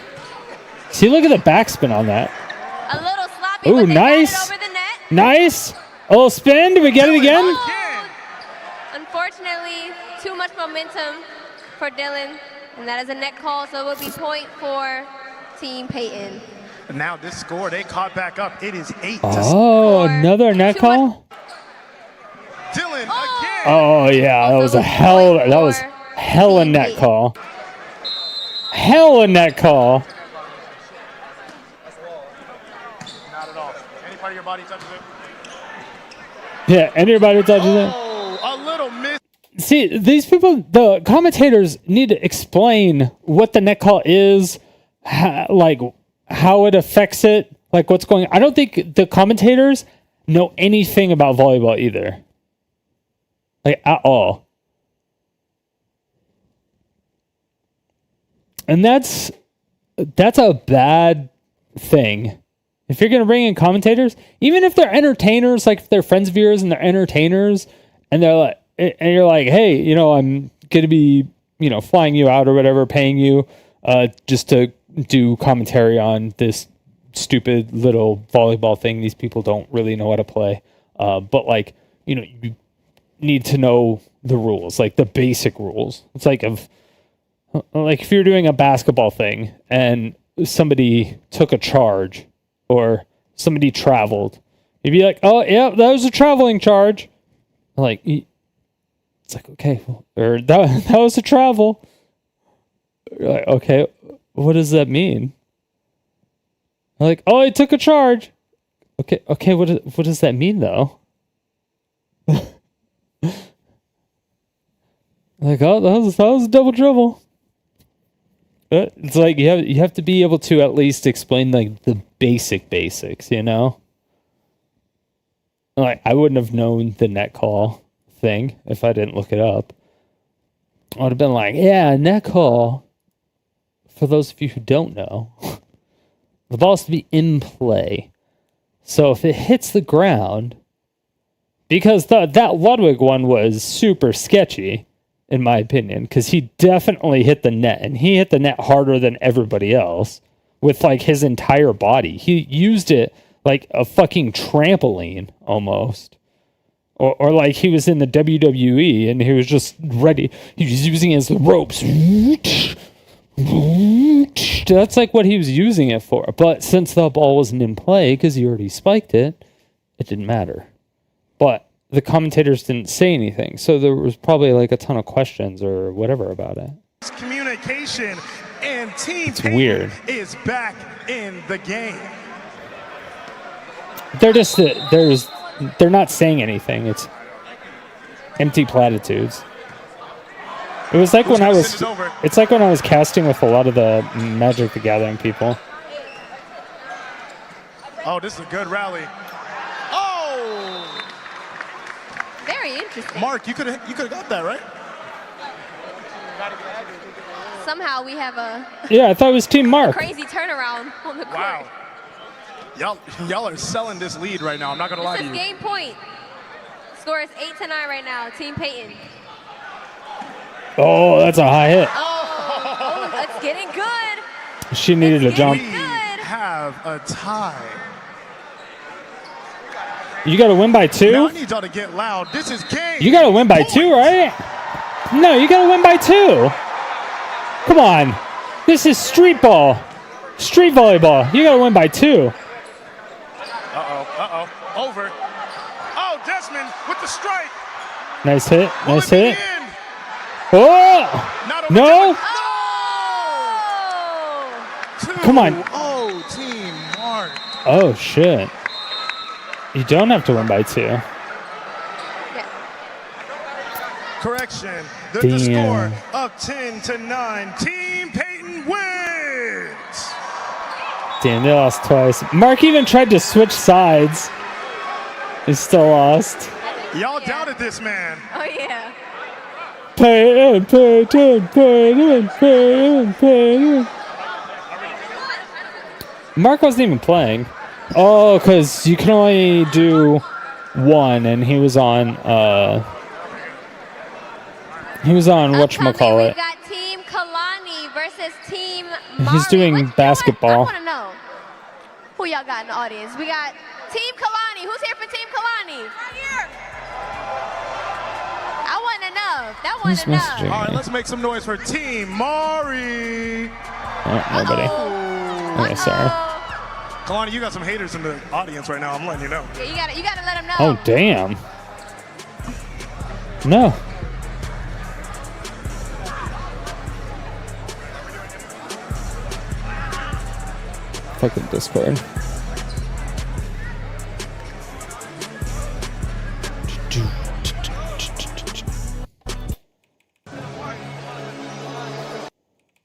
See, look at the backspin on that. A little sloppy, Ooh, but they nice. got it over the net. Nice. A little spin. Do we get it again? Oh, unfortunately, too much momentum for Dylan, and that is a net call, so it will be point for Team Peyton. Now this score, they caught back up. It is 8-6. Oh, another net call? Dylan again. Oh, yeah. That was a hella net call. Hella net call. Not at all. Any part of your body touches it? Yeah, anybody touches it. Oh, a little miss. See, these people, the commentators need to explain what the net call is, how it affects it, like what's going on. I don't think the commentators know anything about volleyball either. Like, at all. And that's a bad thing. If you're going to bring in commentators, even if they're entertainers, like if they're friends of yours and they're entertainers, and they're like, and you're like, hey, I'm going to be, flying you out or whatever, paying you just to do commentary on this stupid little volleyball thing. These people don't really know how to play. But you need to know the rules, like the basic rules. It's like if you're doing a basketball thing and somebody took a charge or somebody traveled, you'd be like, oh yeah, that was a traveling charge. It's like, okay, or that was a travel. You're like, okay, what does that mean? Like, oh, I took a charge. Okay, what does that mean though? Like, oh, that was double trouble. It's like you have to be able to at least explain like the basics, you know? Like, I wouldn't have known the net call thing if I didn't look it up. I would have been like, yeah, net call. For those of you who don't know, the ball has to be in play. So if it hits the ground, because that Ludwig one was super sketchy, in my opinion, because he definitely hit the net, and he hit the net harder than everybody else with like his entire body. He used it like a fucking trampoline almost. Or like he was in the WWE and he was just ready. He was using his ropes. That's like what he was using it for. But since the ball wasn't in play because he already spiked it, it didn't matter. But the commentators didn't say anything. So there was probably like a ton of questions or whatever about it. Communication and Team It's weird. is back in the game. They're not saying anything. It's empty platitudes. It was like it's like when I was casting with a lot of the Magic the Gathering people. Oh, this is a good rally. Oh! Very interesting. Mark, you could have got that, right? Somehow we have a Yeah, I thought it was Team Mark. crazy turnaround on the court. Wow. Y'all are selling this lead right now. I'm not going to lie to This you. is game point. Score is 8-9 right now. Team Peyton. Oh, that's a high hit. Oh, that's getting good. She needed a jump. We have a tie. You got to win by 2? Now I need y'all to get loud. This is game. You got to win by 2, right? No, you got to win by 2. Come on. This is street ball. Street volleyball. You got to win by 2. Over. Oh, Desmond with the strike. Nice hit. Will Nice it be hit. the end? Oh! Not over No! Desmond. Come on. 2-0 Team Mark. Oh, shit. You don't have to win by 2. Yeah. Correction. The Damn. score of 10-9. Team Peyton wins. Damn, they lost twice. Mark even tried to switch sides. He still lost. Y'all doubted this man. Oh, yeah. Peyton. Mark wasn't even playing. Oh, because you can only do 1, and he was on whatchamacallit. We got Team Kalani versus Team Mari. He's doing basketball. I want to know who y'all got in the audience. We got Team Kalani. Who's here for Team Kalani? Right here. I want to know. That Who's want to know. messaging? All right, let's make some noise for Team Mari. Oh, nobody. Okay, sorry. Kalani, you got some haters in the audience right now. I'm letting you know. Yeah, you gotta let them know. Oh, damn. No. Fucking Discord.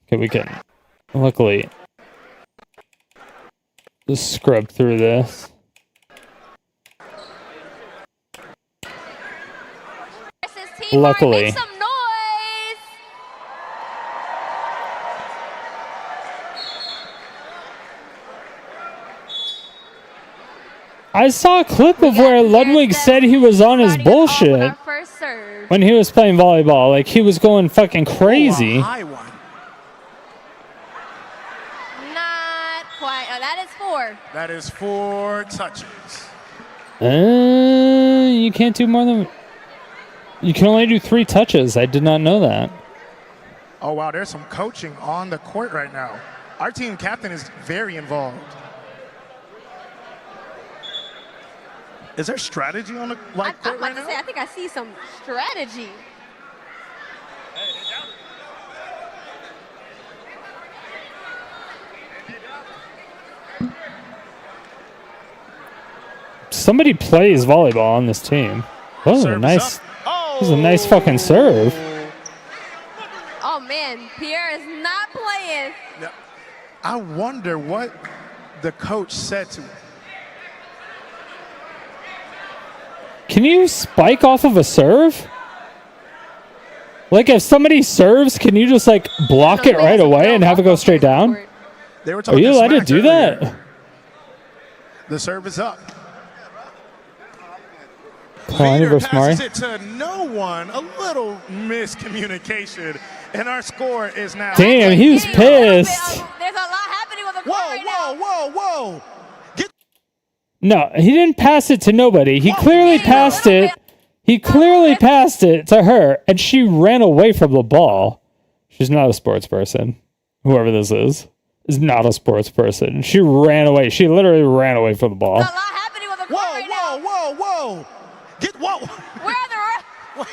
Okay, we can luckily just scrub through this. Versus Team Luckily. Mari. Make some noise. I saw a clip of where Ludwig said he was on his bullshit First serve. when he was playing volleyball. Like, he was going fucking crazy. Oh, a high one. Not quite. Oh, that is 4. That is 4 touches. You can't do more than... You can only do 3 touches. I did not know that. Oh, wow, there's some coaching on the court right now. Our team captain is very involved. Is there strategy on the I'm court about right to now? say, I think I see some strategy. Somebody plays volleyball on this team. That was a Serve is nice... up. Oh! That was a nice fucking serve. again. Pierre is not playing. Yeah. I wonder what the coach said to him. Can you spike off of a serve? Like if somebody serves, can you just like block it right away and have it go straight down? They were Are talking you allowed to smack do earlier. that? The serve is up. Kalani Vader versus Mari. passes it to no one. A little miscommunication. And our score is now. Damn, he was pissed. There's a lot happening with the court Whoa, right now. whoa, whoa, whoa. Get No, he didn't pass it to nobody. He clearly passed it. He clearly passed it to her, and she ran away from the ball. She's not a sports person. Whoever this is not a sports person. She ran away. She literally ran away from the ball. There's a lot happening with the court whoa, right now. whoa, whoa, whoa. Get whoa. Where are the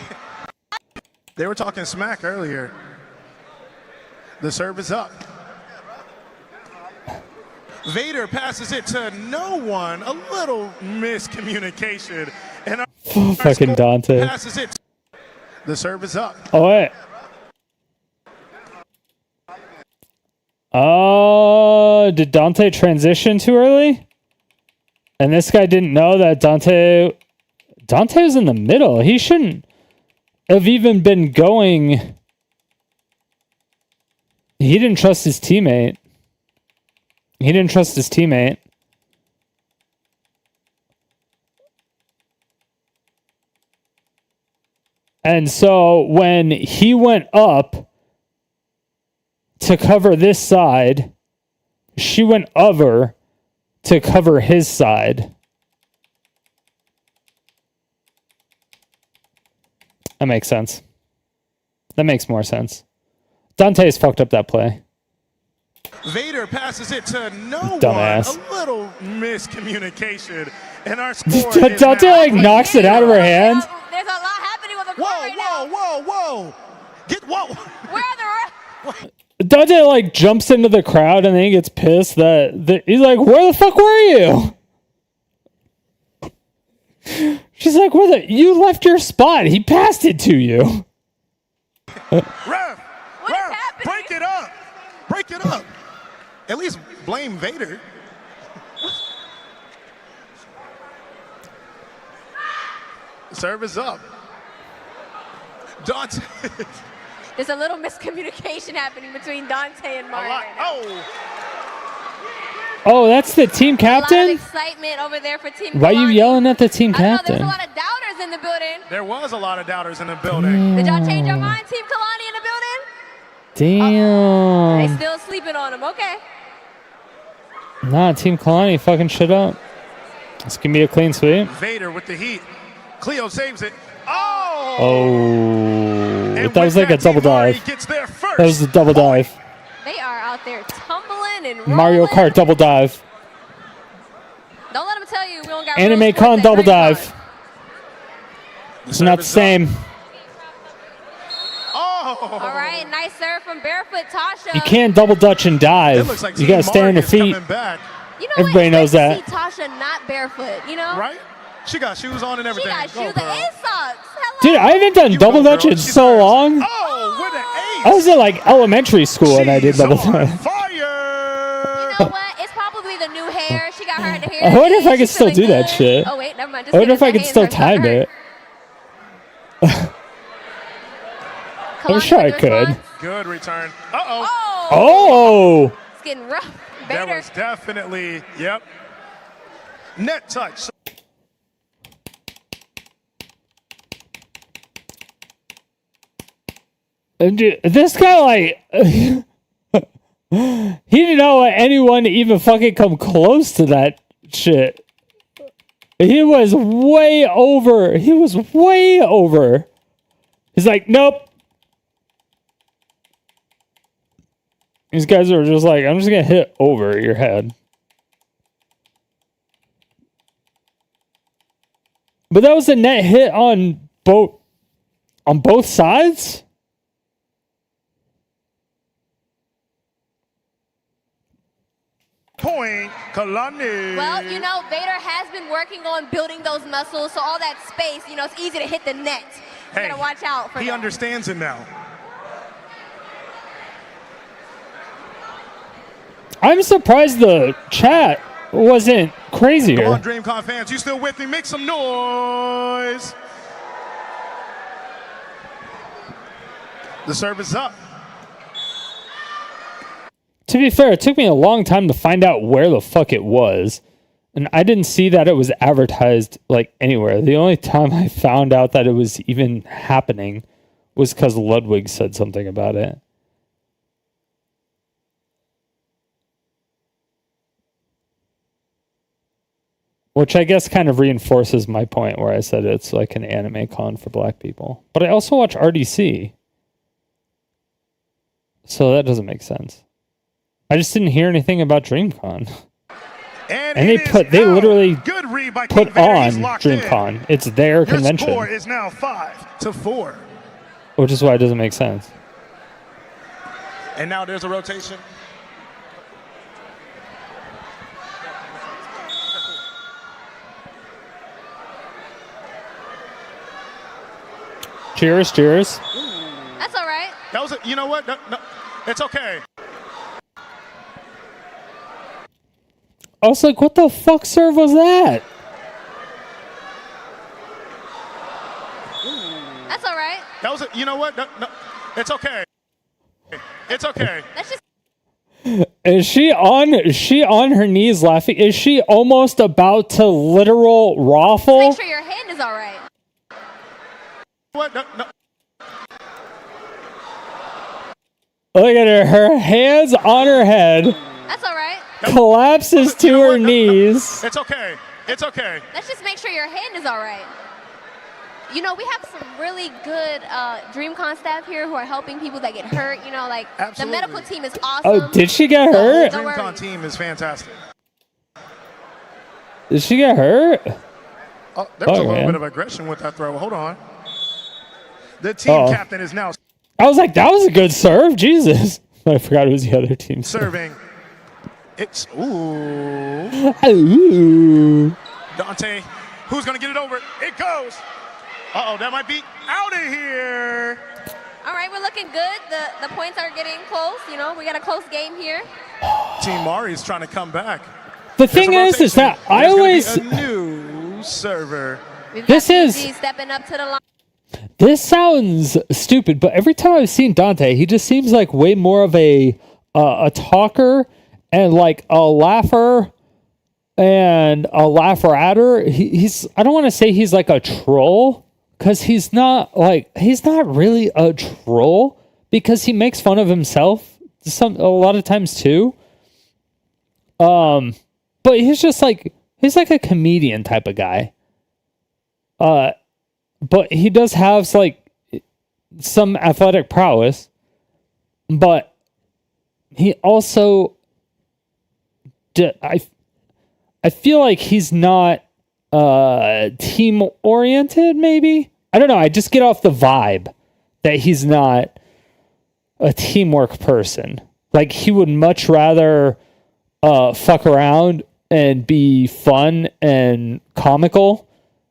They were talking smack earlier. The serve is up. Vader passes it to no one. A little miscommunication. And our Fucking score Dante. passes it. The serve is up. Oh, wait. Oh, did Dante transition too early? And this guy didn't know that Dante was in the middle. He shouldn't have even been going. He didn't trust his teammate. He didn't trust his teammate. And so when he went up to cover this side, she went over to cover his side. That makes sense. That makes more sense. Dante's fucked up that play. Vader passes it to no Dumbass. one. A little miscommunication. And our score is Dante now. like knocks it out of her hands. There's a lot happening with the court Whoa, right now. whoa, whoa, whoa. Get whoa. Where are the Dante like jumps into the crowd and then he gets pissed that he's like, "Where the fuck were you?" She's like, you left your spot. He passed it to you." Ref, What is happening? break it up. Break it up. At least blame Vader. Serve is up. Dante. There's a little miscommunication happening between Dante and Mari right now. Oh, that's the team A lot of captain? excitement over there for Team Why you Kalani. yelling at the team I don't know, captain? there's a lot of doubters in the building. There was a lot of doubters in the building. Did y'all change your mind, Team Kalani in the building? They Damn. still sleeping on him. Okay. Nah, Team Kalani fucking shit up. This can be a clean sweep. Vader with the heat. Cleo saves it. Oh! Oh. And That was with like a double Team Mari dive. gets there first. That was a double dive. They are out there tumbling and rolling. Mario Kart double dive. Don't let them tell you we don't got Anime rules for Con that double DreamCon. dive. It's not the Service up. same. Oh! All right, nice serve from Barefoot Tasha. You can't double dutch and It dive. looks like You Team gotta stay on Mari your is feet. coming back, You know Everybody what? knows It's that. nice to see Tasha not barefoot, you know? right? She got shoes on and She everything. got Go, shoes girl. and socks. Hello. Dude, I haven't done You double go, dutch girl. in She so serves. long. Oh, with an ace. I was in like elementary school and I did She's double on dutch. fire. You know what? It's probably the new hair. She got her hair. I wonder if I She's can still feeling do that good. shit. Oh wait, never mind. Just I wonder if kidding. I can Her still hands are starting time to it. hurt. I'm Kalani sure I with the could. response. Good return. Uh-oh. Oh, Oh! it's getting rough. That Vader. was definitely, yep. Net touch. And dude, this guy, like, he didn't know anyone even fucking come close to that shit. He was way over. He was way over. He's like, nope. These guys are just like, I'm just gonna hit over your head. But that was a net hit on both sides? Point, Kalani. Well, you know, Vader has been working on building those muscles, so all that space, you know, it's easy to hit the net. You Hey, gotta watch out for he that. understands it now. I'm surprised the chat wasn't crazier. Come on, DreamCon fans, you still with me? Make some noise. The serve is up. To be fair, it took me a long time to find out where the fuck it was. And I didn't see that it was advertised like anywhere. The only time I found out that it was even happening was because Ludwig said something about it. Which I guess kind of reinforces my point where I said it's like an anime con for black people. But I also watch RDC. So that doesn't make sense. I just didn't hear anything about DreamCon. And they literally put on DreamCon. It's their convention. Your score is now 5-4. Which is why it doesn't make sense. And now there's a rotation. Cheers, cheers. That's all right. That was you know what? No, it's okay. I was like, what the fuck serve was that? That's all right. That was you know what? No, it's okay. It's okay. That's just. Is she on her knees laughing? Is she almost about to literal raffle? Make sure your hand is all right. What? No. Look at her. Her hands on her head. That's all right. Collapses to her knees. It's okay. It's okay. Let's just make sure your hand is all right. You know, we have some really good DreamCon staff here who are helping people that get hurt. You know, like Absolutely. the medical team is awesome. Oh, did she get hurt? Don't worry. DreamCon team is fantastic. Did she get hurt? Oh, there was a little man. bit of aggression with that throw. Hold on. The team captain is now I was like, that was a good serve. Jesus. I forgot it was the other team. serving. It's Ooh. Dante. Who's gonna get it over? It goes. Uh-oh, that might be out of here. All right, we're looking good. The points are getting close. You know, we got a close game here. Team Mari's trying to come back. The thing is that I There's always. gonna be a new server. We've got This is- PG stepping up to the line. This sounds stupid, but every time I've seen Dante, he just seems like way more of a talker and like a laugher and a laugher-atter. He's I don't want to say he's like a troll because he's not really a troll because he makes fun of himself a lot of times too. But he's like a comedian type of guy. But he does have like some athletic prowess, but he also, I feel like he's not team oriented. Maybe I don't know. I just get off the vibe that he's not a teamwork person. Like he would much rather fuck around and be fun and comical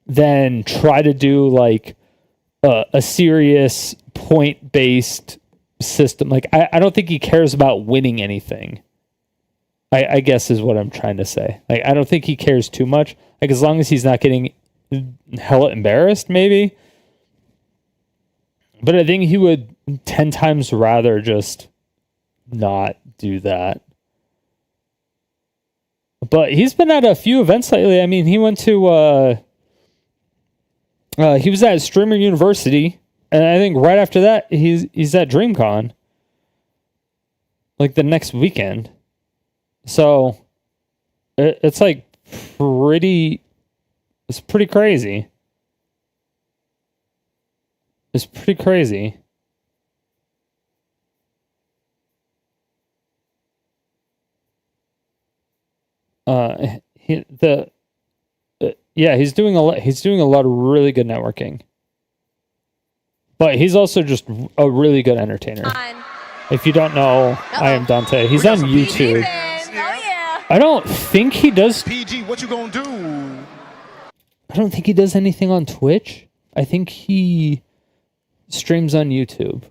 than try to do like a serious point-based system. Like I don't think he cares about winning anything. I guess is what I'm trying to say. Like I don't think he cares too much. Like as long as he's not getting hella embarrassed, maybe. But I think he would 10 times rather just not do that. But he's been at a few events lately. I mean, he went to he was at Streamer University, and I think right after that, he's at DreamCon, like the next weekend. So it's like it's pretty crazy. It's pretty crazy. He's doing a lot. He's doing a lot of really good networking, but he's also just a really good entertainer. If you don't know, I am Dante. He's on YouTube. Oh yeah. I don't think he does. PG, what you gonna do? I don't think he does anything on Twitch. I think he streams on YouTube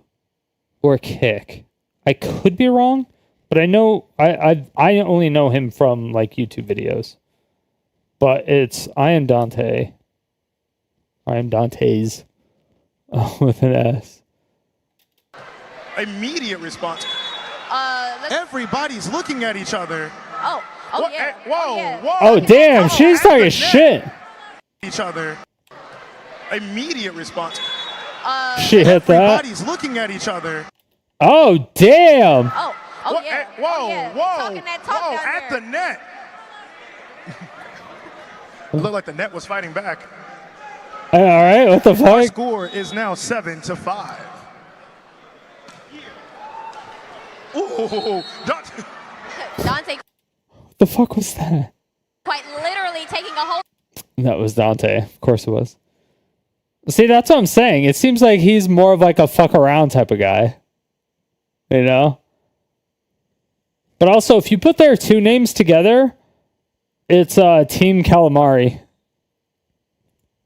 or Kick. I could be wrong, But I know I only know him from like YouTube videos. But it's I am Dante. I am Dante's with an S. Immediate response. Everybody's looking at each other. Oh yeah. Whoa. Oh damn, she's talking shit. Each other. Immediate response. She hit that. Everybody's looking at each other. Oh damn. Oh yeah. Whoa. Talking that talk down At there. the net. It looked like the net was fighting back. All right, what the Our fuck? score is now 7-5. Ooh, Dante What the fuck was that? quite literally taking a whole. That was Dante. Of course it was. See, that's what I'm saying. It seems like he's more of like a fuck around type of guy. You know? But also, if you put their two names together, it's Team Calamari.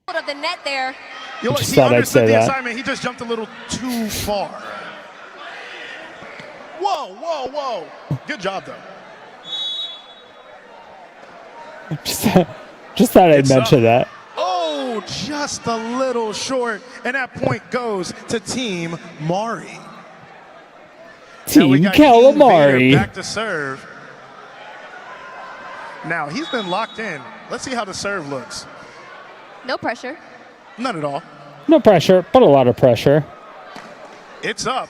Of the net there. You know, just he thought I'd understood say the that. assignment. He just jumped a little too far. Whoa. Good job, though. Just thought I'd It's mention up. that. Oh, just a little short. And that point goes to Team Mari. Now we Team got King Vader Calamari. back to serve. Now, he's been locked in. Let's see how the serve looks. No pressure. None at all. No pressure, but a lot of pressure. It's up.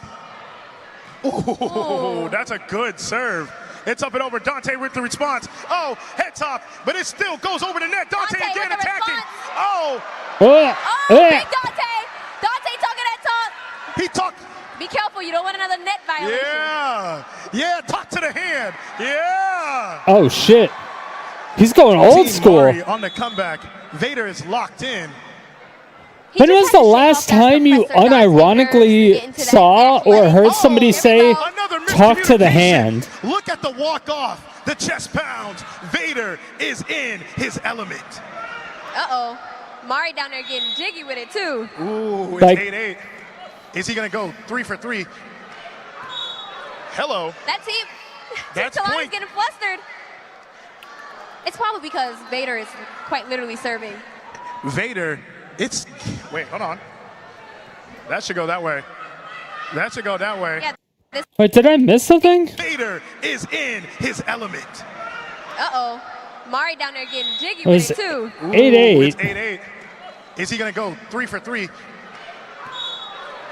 Ooh, that's a good serve. It's up and over. Dante with the response. Oh, head top, but it still goes over the net. Dante Dante again with the attacking. response. Oh, Big Dante. Dante talking that talk. he talked. Be careful, you don't want another net violation. Yeah, talk to the hand. Yeah. Oh shit. He's going old Team school. Mari on the comeback. Vader is locked in. He When just was had the to show last off that time you Professor Darth Vader to unironically get into that saw or athletic- heard Oh, somebody here we say, go. Another talk to the miscommunication. hand? Look at the walk-off, the chest pounds. Vader is in his element. Uh-oh. Mari down there getting jiggy with it, too. Ooh, it's Like- 8-8. Is he going to go 3 for 3? Hello. That team, That's Talani's point. getting flustered. It's probably because Vader is quite literally serving. Vader, it's... Wait, hold on. That should go that way. That should go that way. Yeah, this, Wait, did I miss something? Vader is in his element. uh-oh. Mari down there getting jiggy Was with it, too. Ooh, 8-8. It's 8-8. Is he going to go 3 for 3?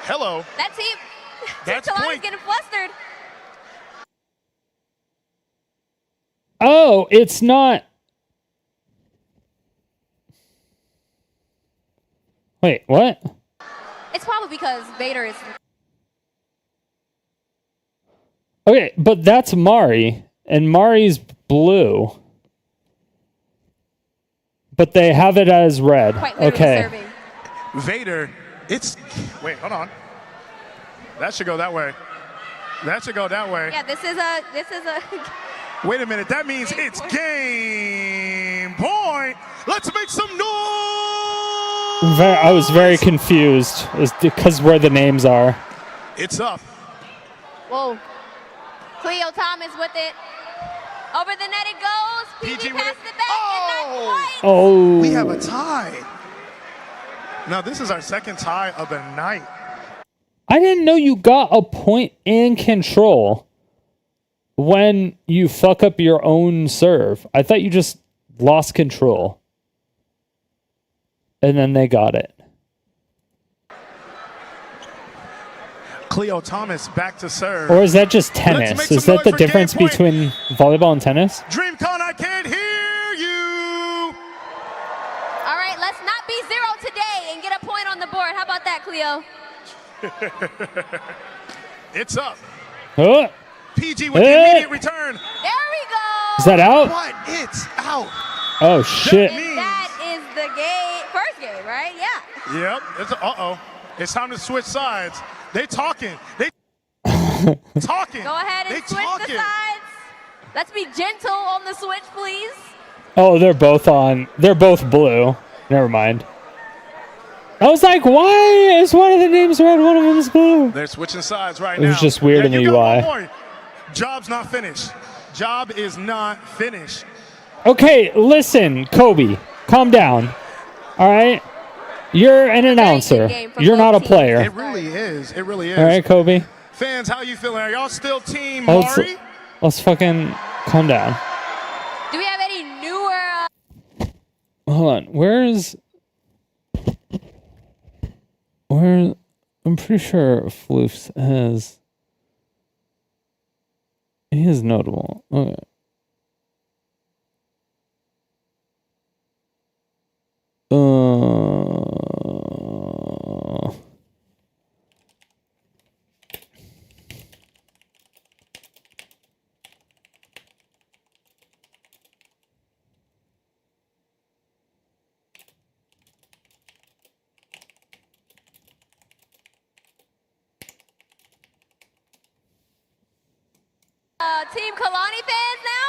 Hello. That team, That's Talani's point. getting flustered. Oh, it's not. Wait, what? It's probably because Vader is... Okay, but that's Mari, and Mari's blue. But they have it as red. quite literally Okay. serving. Vader, it's... Wait, hold on. That should go that way. That should go that way. Yeah, this is a... Wait a minute. That means it's game point. Let's make some noise. I was very confused. It's because where the names are. It's up. Whoa. Cleo Thomas with it. Over the net it goes. PG with passed it. it back, and Oh! not quite. Oh. We have a tie. Now, this is our second tie of the night. I didn't know you got a point in control when you fuck up your own serve. I thought you just lost control. And then they got it. Cleo Thomas back to serve. Or is that just make tennis? some Is that noise the for game difference point. between volleyball and tennis? DREAMCON, I can't hear you. All right, let's not be 0 today and get a point on the board. How about that, Cleo? It's up. Oh, PG with the immediate return. There we go. is that out? But it's out. Oh, shit. And that is the game, first game, right? Yeah. Yep. It's uh-oh. It's time to switch sides. They talking. They talking. Go ahead and they switch talking. the sides. Let's be gentle on the switch, please. Oh, they're both on. They're both blue. Never mind. I was like, why is one of the names red, one of them is blue? They're switching sides right It now. was just weird in the you got UI. one more. Job's not finished. Job is not finished. Okay, listen, Kobe, calm down. All right? You're an announcer. You're not a player. It really is. It really is. All right, Kobe? Fans, how you feeling? Are y'all still team Let's, Mari? let's fucking calm down. Do we have any newer? Hold on. I'm pretty sure Floofs has... He is notable. Okay. Team Kalani fans now?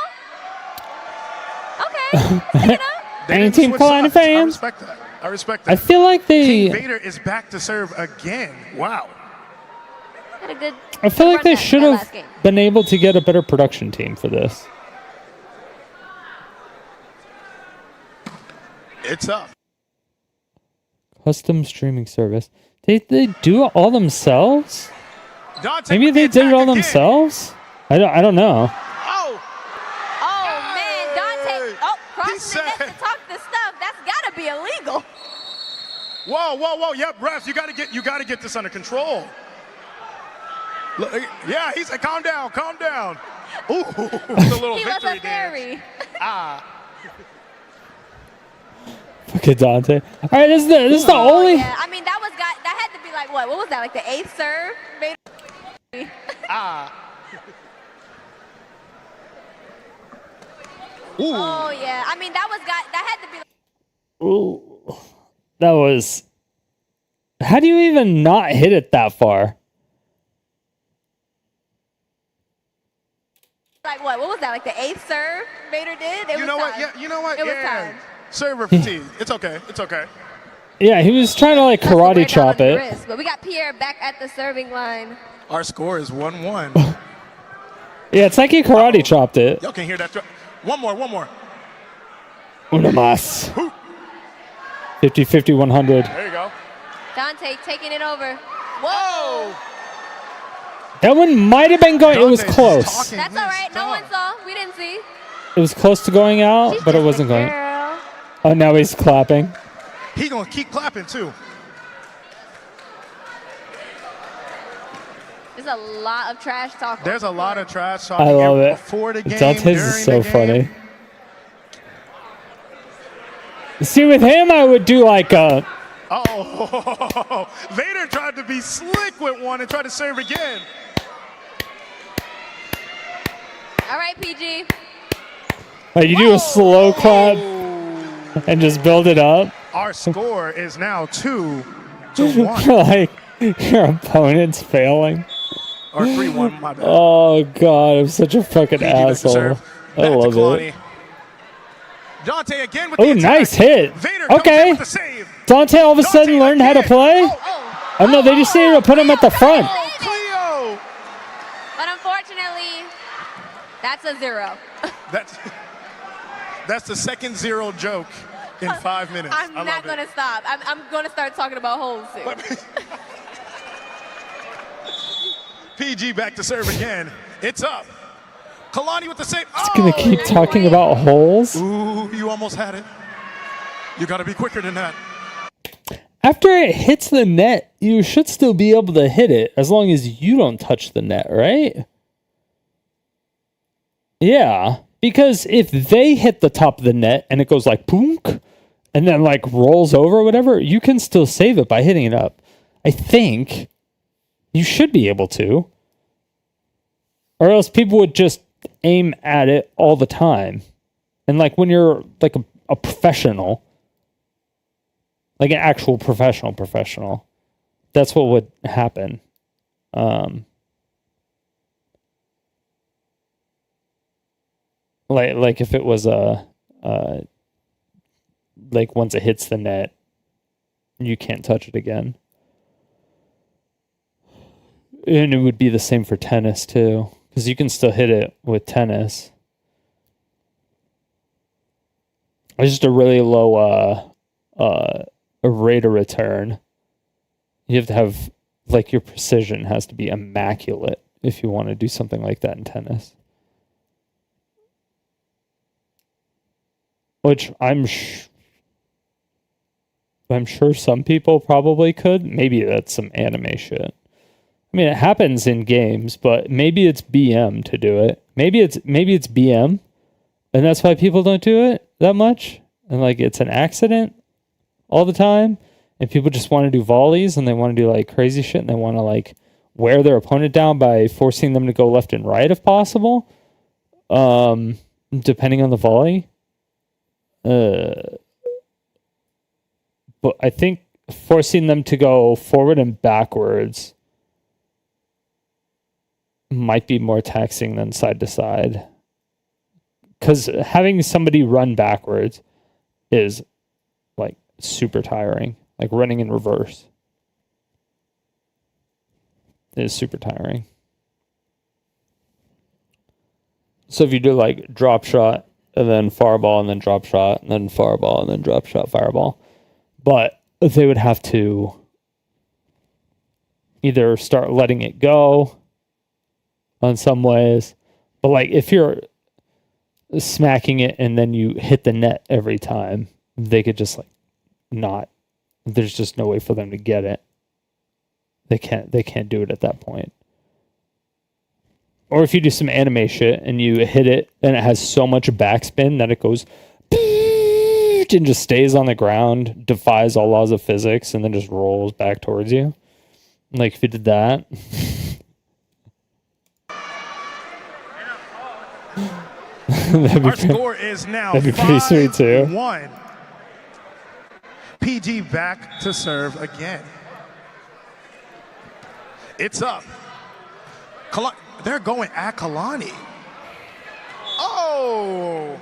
Okay. Pick it up. Any Team Kalani fans? I respect that. I respect that. I feel like King Vader is back to serve again. Wow. Had a good. I feel like they run should that have last game. been able to get a better production team for this. It's up. Custom streaming service. They do it all themselves? Dante Maybe with the they did it attack all again. themselves? I don't know. Oh, Oh man, Dante! Oh, He crossing the net said- to talk the stuff. That's gotta be illegal. whoa. Yep, refs, you gotta get this under control. Look, yeah, he said, calm down. Ooh, it's a little He was victory a dance. fairy. Okay, Dante. All right, this is the Oh, only... yeah. I mean, that had to be like what? What was that? Like the 8th serve? Maybe? Ooh. Oh yeah. I mean, that had to be. Like, Ooh, that was... How do you even not hit it that far? like what? What was that? Like the 8th serve Vader did? You know what? Yeah, you know what? It was Yeah. time. Server fatigue. It's okay. Yeah, he was trying to like That's the karate break out chop on the it. wrist, but we got Pierre back at the serving line. Our score is 1-1. Yeah, it's like he karate chopped it. Y'all can hear that. One more. Una más. 50-50, 100. There you go. Dante taking it over. Whoa! That one might have been going... It was Dante's close. talking That's all his right. No one talk. saw. We didn't see. It was close to going out, She's but it just a wasn't going... girl. Oh, now he's clapping. He gonna keep clapping too. There's a lot of trash talk. There's a lot of trash talk I love it. before the game. Dante's during is so the game. funny. See, with him, I would do like a... Oh, Vader tried to be slick with one and tried to serve again. All right, PG. Like you do a slow clap and just build it up. Our score is now 2-1 Like your opponent's failing. or 3-1. My bad. Oh god, I'm such a fucking PG back to asshole. serve. I Back to love Kalani. it. Dante again with the Oh, attack. nice hit. Vader comes Okay. in with the save. Dante all of a Dante sudden learned how to again. play. Oh no, they just needed to put him at the front. Oh, Cleo. But unfortunately, that's a 0. That's the second 0 joke in 5 minutes. I'm I not love going it. to stop. I'm going to start talking about holes soon. PG back to serve again. It's up. Kalani with the save. It's gonna keep talking about holes. Ooh, you almost had it. You got to be quicker than that. After it hits the net, you should still be able to hit it as long as you don't touch the net, right? Yeah, because if they hit the top of the net and it goes like poonk and then like rolls over or whatever, you can still save it by hitting it up. I think you should be able to. Or else people would just aim at it all the time. And like when you're like a professional, like an actual professional, that's what would happen. Like if it was like once it hits the net, you can't touch it again. And it would be the same for tennis too, because you can still hit it with tennis. It's just a really low rate of return. You have to have, like, your precision has to be immaculate if you want to do something like that in tennis. Which I'm sure some people probably could. Maybe that's some anime shit. I mean, it happens in games, but maybe it's BM to do it. Maybe it's BM, and that's why people don't do it that much. And like, it's an accident all the time, and people just want to do volleys, and they want to do like crazy shit, and they want to like wear their opponent down by forcing them to go left and right if possible, depending on the volley. But I think forcing them to go forward and backwards might be more taxing than side to side. Because having somebody run backwards is like super tiring. Like running in reverse is super tiring. So if you do like drop shot and then fireball and then drop shot and then fireball and then drop shot fireball, but they would have to either start letting it go on some ways, but like if you're smacking it and then you hit the net every time, they could just like not, there's just no way for them to get it. They can't do it at that point. Or if you do some anime shit and you hit it and it has so much backspin that it goes and just stays on the ground, defies all laws of physics, and then just rolls back towards you. Like if you did that. Our score is now that'd be pretty sweet too. 5-1. PG back to serve again. It's up. They're going at Kalani. Oh!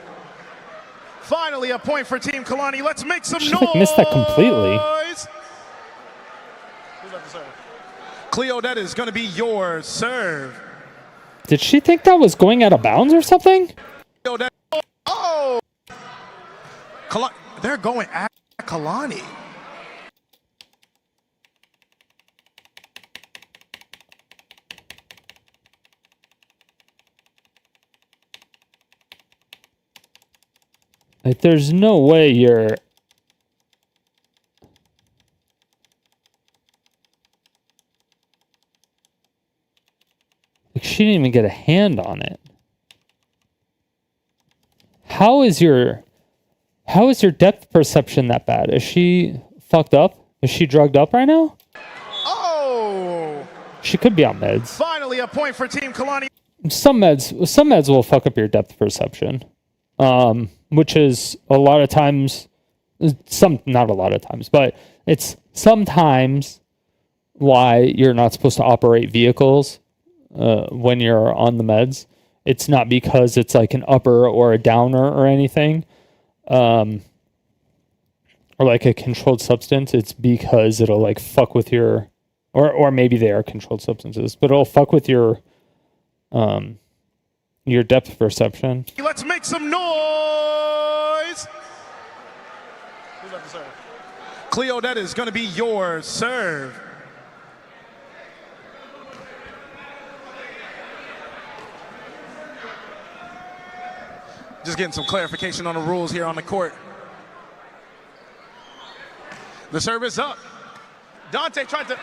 Finally, a point for Team Kalani. Let's make some noise. Like missed that completely. Who's up to serve? Cleo, that is going to be your serve. Did she think that was going out of bounds or something? Oh! They're going at Kalani. Like, there's no way you're... Like, she didn't even get a hand on it. How is your depth perception that bad? Is she fucked up? Is she drugged up right now? Oh! She could be on meds. Finally, a point for Team Kalani. Some meds will fuck up your depth perception. Which is a lot of times, not a lot of times, but it's sometimes why you're not supposed to operate vehicles when you're on the meds. It's not because it's like an upper or a downer or anything, or like a controlled substance. It's because it'll like fuck with your, or maybe they are controlled substances, but it'll fuck with your depth perception. Let's make some noise. Who's up to serve? Cleo, that is going to be your serve. Just getting some clarification on the rules here on the court. The serve is up. Dante tried to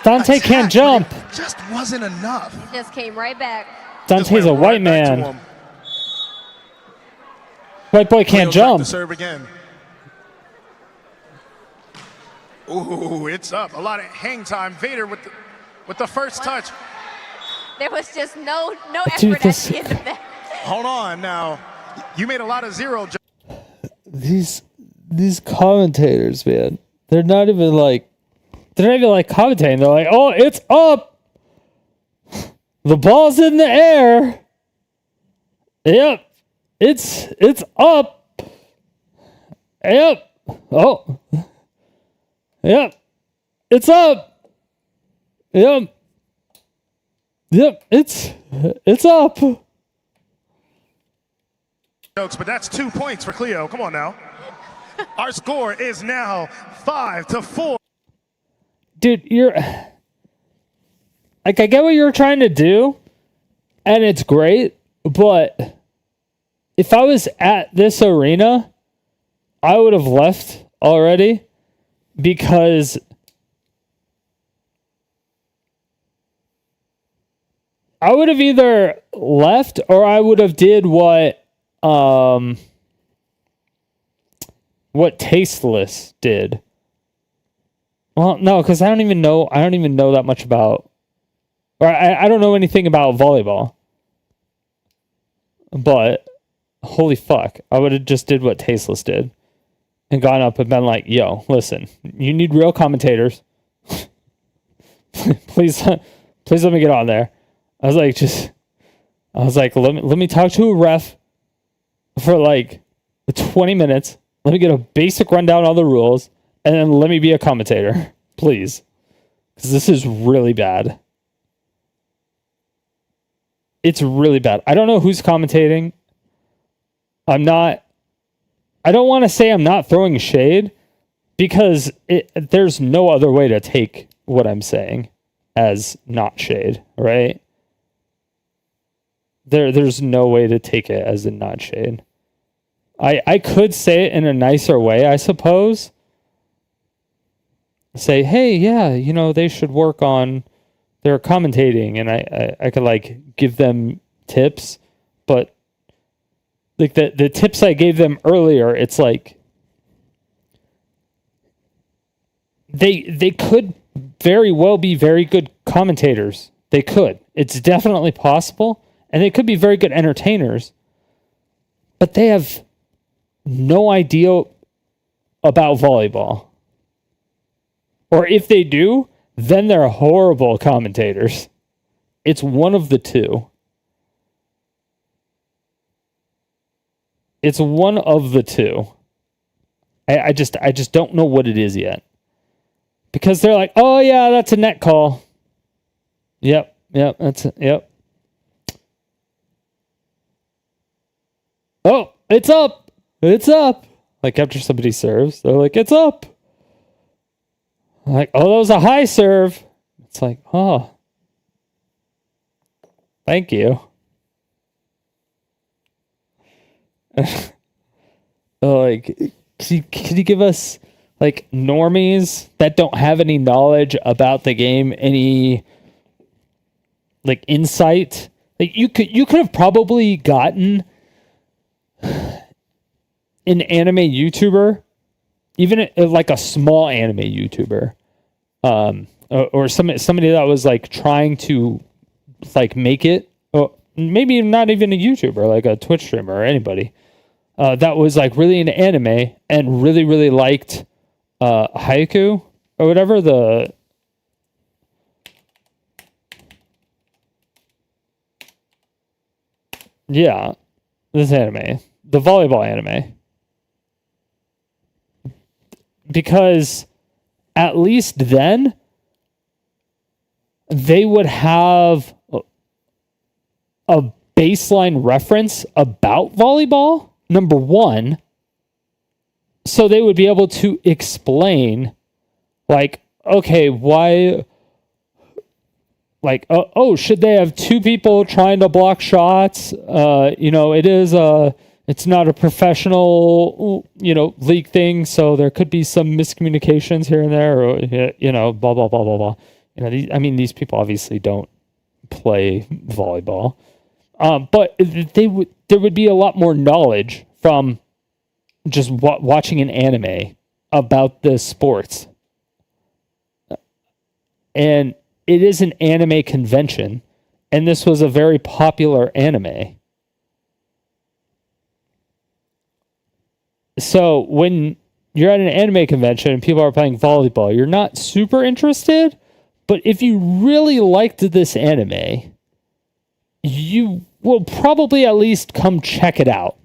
Dante can't jump. Just wasn't enough. It just came right back. Dante's a white man. White boy can't jump. To serve again. Ooh, it's up. A lot of hang time. Vader with the first touch. There was just no Dude, effort at the end of that. Hold on now. You made a lot of zero. These commentators, man, they're not even like commentating. They're like, oh, it's up. The ball's in the air. Yep. It's up. Yep. Oh. Yep. It's up. Yep. Yep, it's up. Jokes, but that's 2 points for Cleo. Come on now. Our score is now 5-4. Dude, you're like, I get what you're trying to do, and it's great, but if I was at this arena, I would have left already, because I would have either left or I would have did what Tasteless did. Well, no, because I don't even know that much about, or I don't know anything about volleyball. But holy fuck, I would have just did what Tasteless did and gone up and been like, yo, listen, you need real commentators. please let me get on there. I was like, let me talk to a ref for like 20 minutes. Let me get a basic rundown on the rules, and then let me be a commentator, please. Because this is really bad. It's really bad. I don't know who's commentating. I don't want to say I'm not throwing shade, because there's no other way to take what I'm saying as not shade, right? There's no way to take it as a not shade. I could say it in a nicer way, I suppose. Say, hey, yeah, they should work on their commentating, and I could like give them tips, but like the tips I gave them earlier, it's like they could very well be very good commentators. They could. It's definitely possible, and they could be very good entertainers, but they have no idea about volleyball. Or if they do, then they're horrible commentators. It's one of the two. It's one of the two. I just don't know what it is yet. Because they're like, oh yeah, that's a net call. Yep, yep. Oh, it's up. It's up. Like after somebody serves, they're like, it's up. Like, oh, that was a high serve. It's like, oh, thank you. Like, could you give us like normies that don't have any knowledge about the game, any like insight? Like you could have probably gotten an anime YouTuber, even like a small anime YouTuber, or somebody that was like trying to like make it, or maybe not even a YouTuber, like a Twitch streamer or anybody, that was like really into anime and really, really liked haiku or whatever, this anime, the volleyball anime. Because at least then they would have a baseline reference about volleyball, number one. So they would be able to explain, like, okay, why, like, should they have two people trying to block shots? It's not a professional, league thing, so there could be some miscommunications here and there, or, blah, blah, blah, blah, blah. These people obviously don't play volleyball. But there would be a lot more knowledge from just watching an anime about the sports. And it is an anime convention, and this was a very popular anime. So when you're at an anime convention and people are playing volleyball, you're not super interested, but if you really liked this anime, you will probably at least come check it out,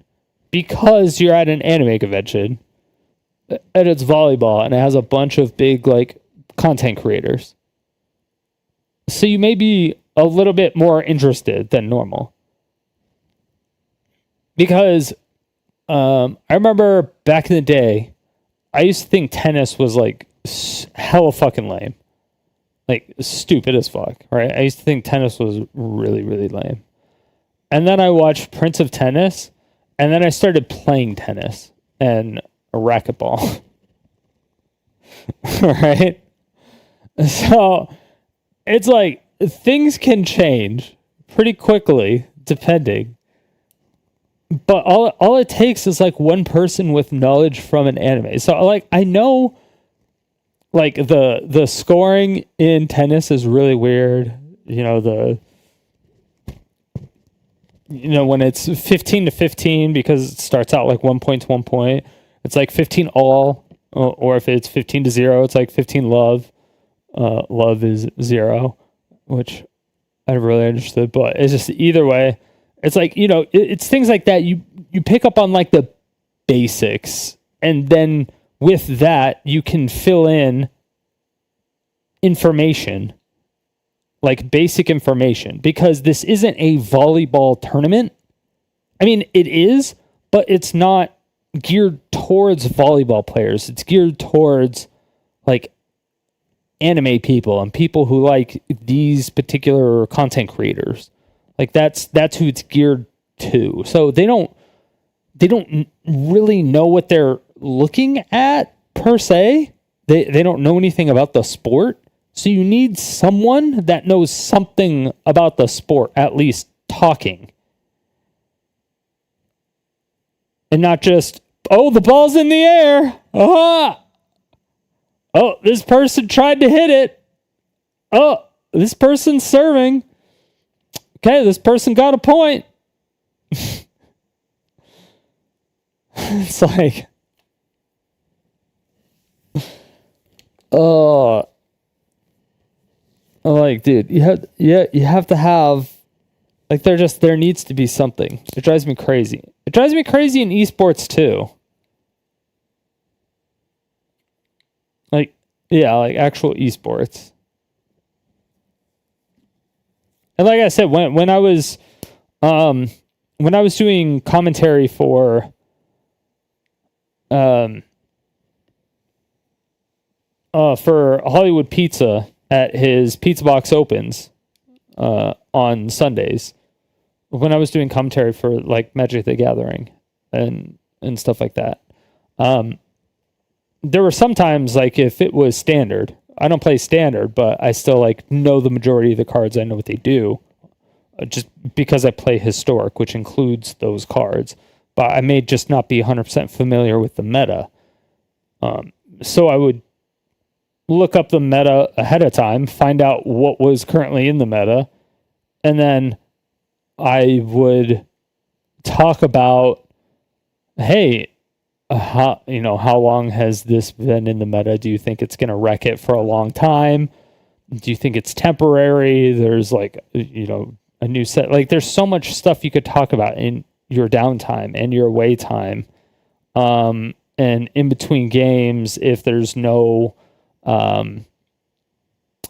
because you're at an anime convention and it's volleyball and it has a bunch of big like content creators. So you may be a little bit more interested than normal. Because I remember back in the day, I used to think tennis was like hella fucking lame. Like stupid as fuck, right? I used to think tennis was really, really lame. And then I watched Prince of Tennis, and then I started playing tennis and a racquetball. Right? So it's like things can change pretty quickly depending. But all it takes is like one person with knowledge from an anime. So like I know like the scoring in tennis is really weird. When it's 15-15 because it starts out like 1 point to 1 point, it's like 15 all, or if it's 15-0, it's like 15 love. Love is 0, which I never really understood, but it's just either way. It's like, it's things like that. You pick up on like the basics, and then with that, you can fill in information, like basic information, because this isn't a volleyball tournament. I mean, it is, but it's not geared towards volleyball players. It's geared towards like anime people and people who like these particular content creators. Like that's who it's geared to. So they don't really know what they're looking at per se. They don't know anything about the sport. So you need someone that knows something about the sport, at least talking. And not just, oh, the ball's in the air. Ah! Oh, this person tried to hit it. Oh, this person's serving. Okay, this person got a point. It's like, oh, like, dude, you have to have, like, there needs to be something. It drives me crazy. It drives me crazy in esports too. Like, yeah, like actual esports. And like I said, when I was doing commentary for Hollywood Pizza at his Pizza Box Opens on Sundays, when I was doing commentary for like Magic the Gathering and stuff like that, there were sometimes like if it was standard. I don't play standard, but I still like know the majority of the cards. I know what they do, just because I play historic, which includes those cards. But I may just not be 100% familiar with the meta. So I would look up the meta ahead of time, find out what was currently in the meta, and then I would talk about, hey, how long has this been in the meta? Do you think it's going to wreck it for a long time? Do you think it's temporary? There's like, a new set. Like there's so much stuff you could talk about in your downtime and your away time. And in between games, if there's no, like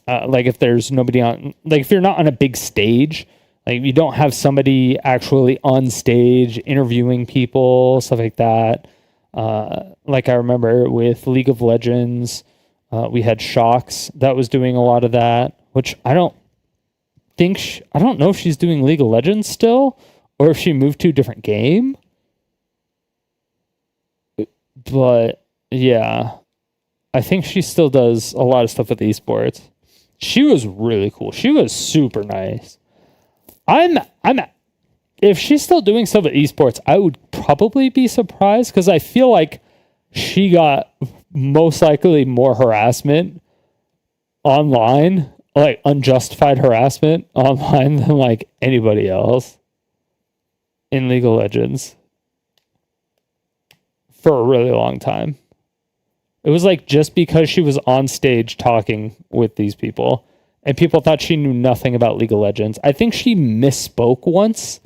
if there's nobody on, like if you're not on a big stage, like you don't have somebody actually on stage interviewing people, stuff like that. Like I remember with League of Legends, we had Shocks that was doing a lot of that, which I don't know if she's doing League of Legends still or if she moved to a different game. But yeah, I think she still does a lot of stuff with esports. She was really cool. She was super nice. If she's still doing stuff with esports, I would probably be surprised because I feel like she got most likely more harassment online, like unjustified harassment online than like anybody else in League of Legends for a really long time. It was like just because she was on stage talking with these people and people thought she knew nothing about League of Legends. I think she misspoke once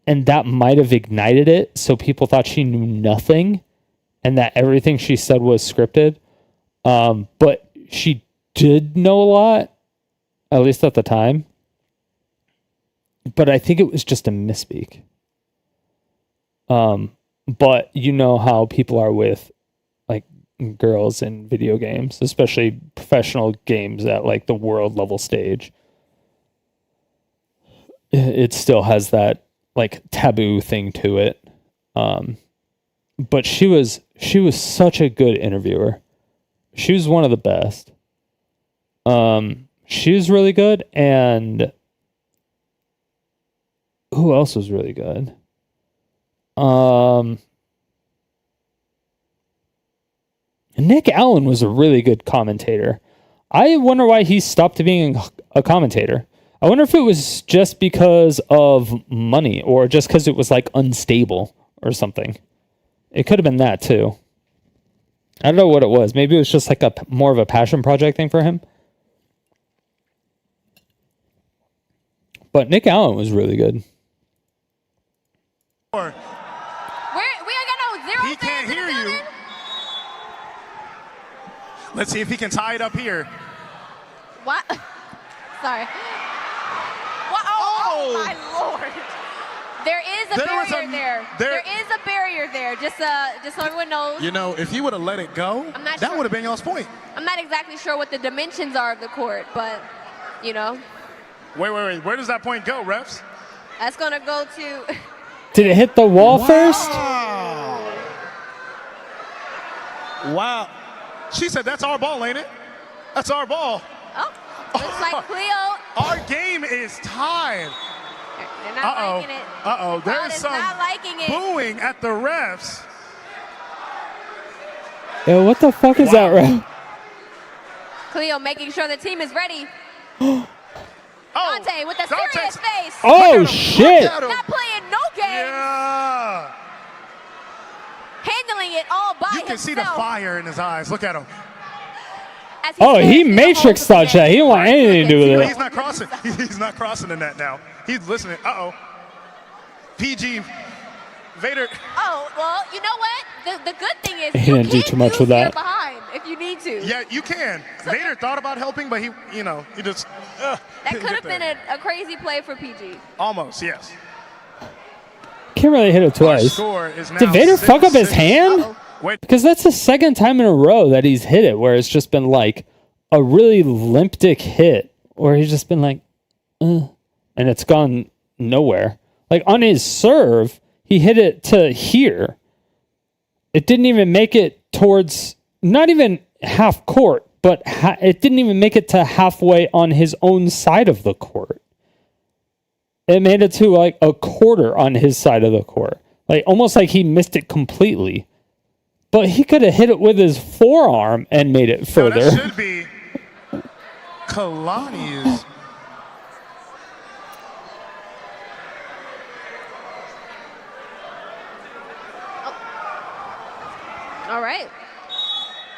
and that might have ignited it. So people thought she knew nothing and that everything she said was scripted. But she did know a lot, at least at the time. but I think it was just a misspeak. But you know how people are with like girls in video games, especially professional games at like the world level stage. It still has that like taboo thing to it. But she was such a good interviewer. She was one of the best. She was really good, and who else was really good? Nick Allen was a really good commentator. I wonder why he stopped being a commentator. I wonder if it was just because of money or just because it was like unstable or something. It could have been that too. I don't know what it was. Maybe it was just like a more of a passion project thing for him. But Nick Allen was really good. We are gonna 0 He can't hear you. Let's see if he can tie it up here. What? Sorry. What? Oh my Lord. There is a barrier there. There is a barrier there. Just so everyone knows. You know, if you would have let it go, that would have been y'all's point. I'm not exactly sure what the dimensions are of the court, but, you know. Wait. Where does that point go, refs? That's going to go to... Did it hit the wall first? Wow. She said, that's our ball, ain't it? That's our ball. Oh, looks like Cleo. Our game is tied. They're not liking it. Uh-oh. The crowd There's is some not liking it. booing at the refs. Yo, what the fuck is that, ref? Cleo making sure the team is ready. Dante with a serious face. Oh, shit. Not playing no games. Yeah. Handling it all by himself. You can see the fire in his eyes. Look at him. Oh, he Matrix touched that. He didn't want anything to do with it. He's not crossing. He's not crossing the net now. He's listening. Uh-oh. PG. Vader. Oh, well, you know what? The good thing is he didn't do too much with that. Behind if you need to. Yeah, you can. So Vader thought about helping, but he just. That could have been a crazy play for PG. Almost, yes. Can't really hit it twice. Did Vader fuck up his hand? Wait. Because that's the second time in a row that he's hit it where it's just been like a really limptic hit where he's just been like, and it's gone nowhere. Like on his serve, he hit it to here. It didn't even make it towards, not even half court, but it didn't even make it to halfway on his own side of the court. It made it to like a quarter on his side of the court. Like almost like he missed it completely. But he could have hit it with his forearm and made it further. No, that should be Kalani's. All right.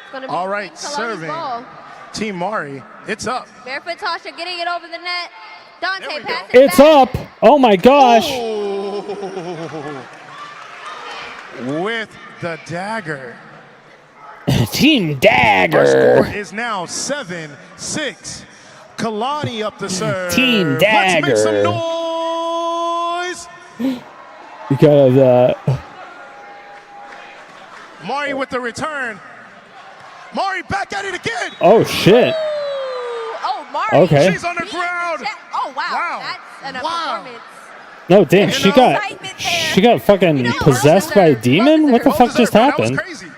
It's gonna be all right, Kalani's serving. ball. Team Mari, it's up. Barefoot Tasha getting it over the net. Dante passes It's back. up. Oh my gosh. Oh. With the dagger. Team Dagger. Our score is now 7-6. Kalani up the serve. Team Dagger. Let's make some noise. You gotta have that. Mari with the return. Mari back at it again. Oh shit. Oh, Mari. Okay. She's on the ground. Oh, wow. Wow. That's an Wow. performance. No, damn, she got fucking possessed by a demon? What the fuck just happened? That was crazy.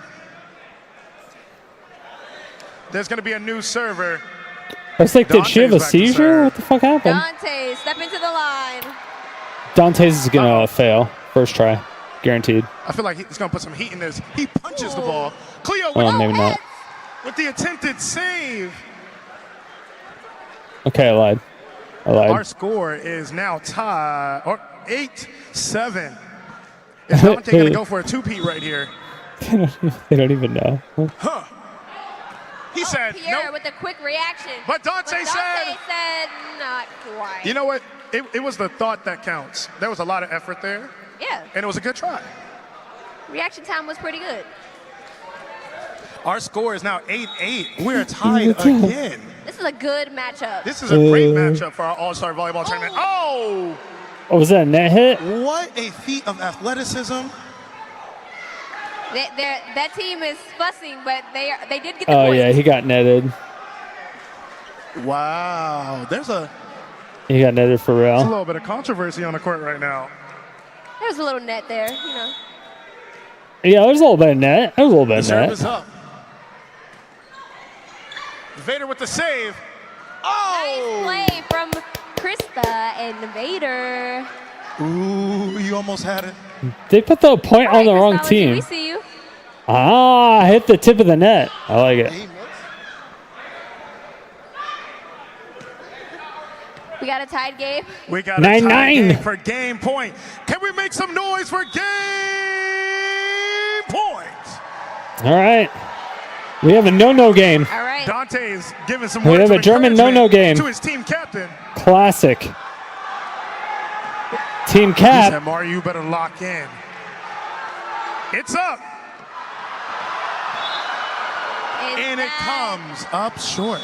There's going to be a new server. I was like, did she have a seizure? What the fuck happened? Dante, step into the line. Dante's is gonna fail. First try. Guaranteed. I feel like he's going to put some heat in this. He punches the ball. Cleo Maybe not. with the attempted save. Okay, I lied. Our score is now tied, or 8-7. Is Dante going to go for a two-peat right here? They don't even know. Huh. He said Pierre nope. with a quick reaction. But Dante said not quite. You know what? It was the thought that counts. There was a lot of effort there. Yeah. And it was a good try. Reaction time was pretty good. Our score is now 8-8. We're tied again. This is a good matchup. This is a great matchup for our All-Star Volleyball tournament. Oh! Oh, was that a net hit? What a feat of athleticism. That team is fussing, but they did get the Oh point. yeah, he got netted. Wow. He got netted for There's a real. little bit of controversy on the court right now. There's a little net there, you know. Yeah, there's a little bit of net. There's a little bit The of serve net. is up. Vader with the save. Oh! Nice play from Krista and Vader. Ooh, you almost had it. They put the point on the All right, wrong Christology, team. We see you. Ah, hit the tip of the net. I like it. We got a tied game. We got 9-9. a tie game for game point. Can we make some noise for game point? All right. We have a no-no game. All right. Dante is giving some We words have of a German encouragement no-no game. to his team captain. Classic. Team He Cap. said, Mario, you better lock in. It's up. And it comes up short.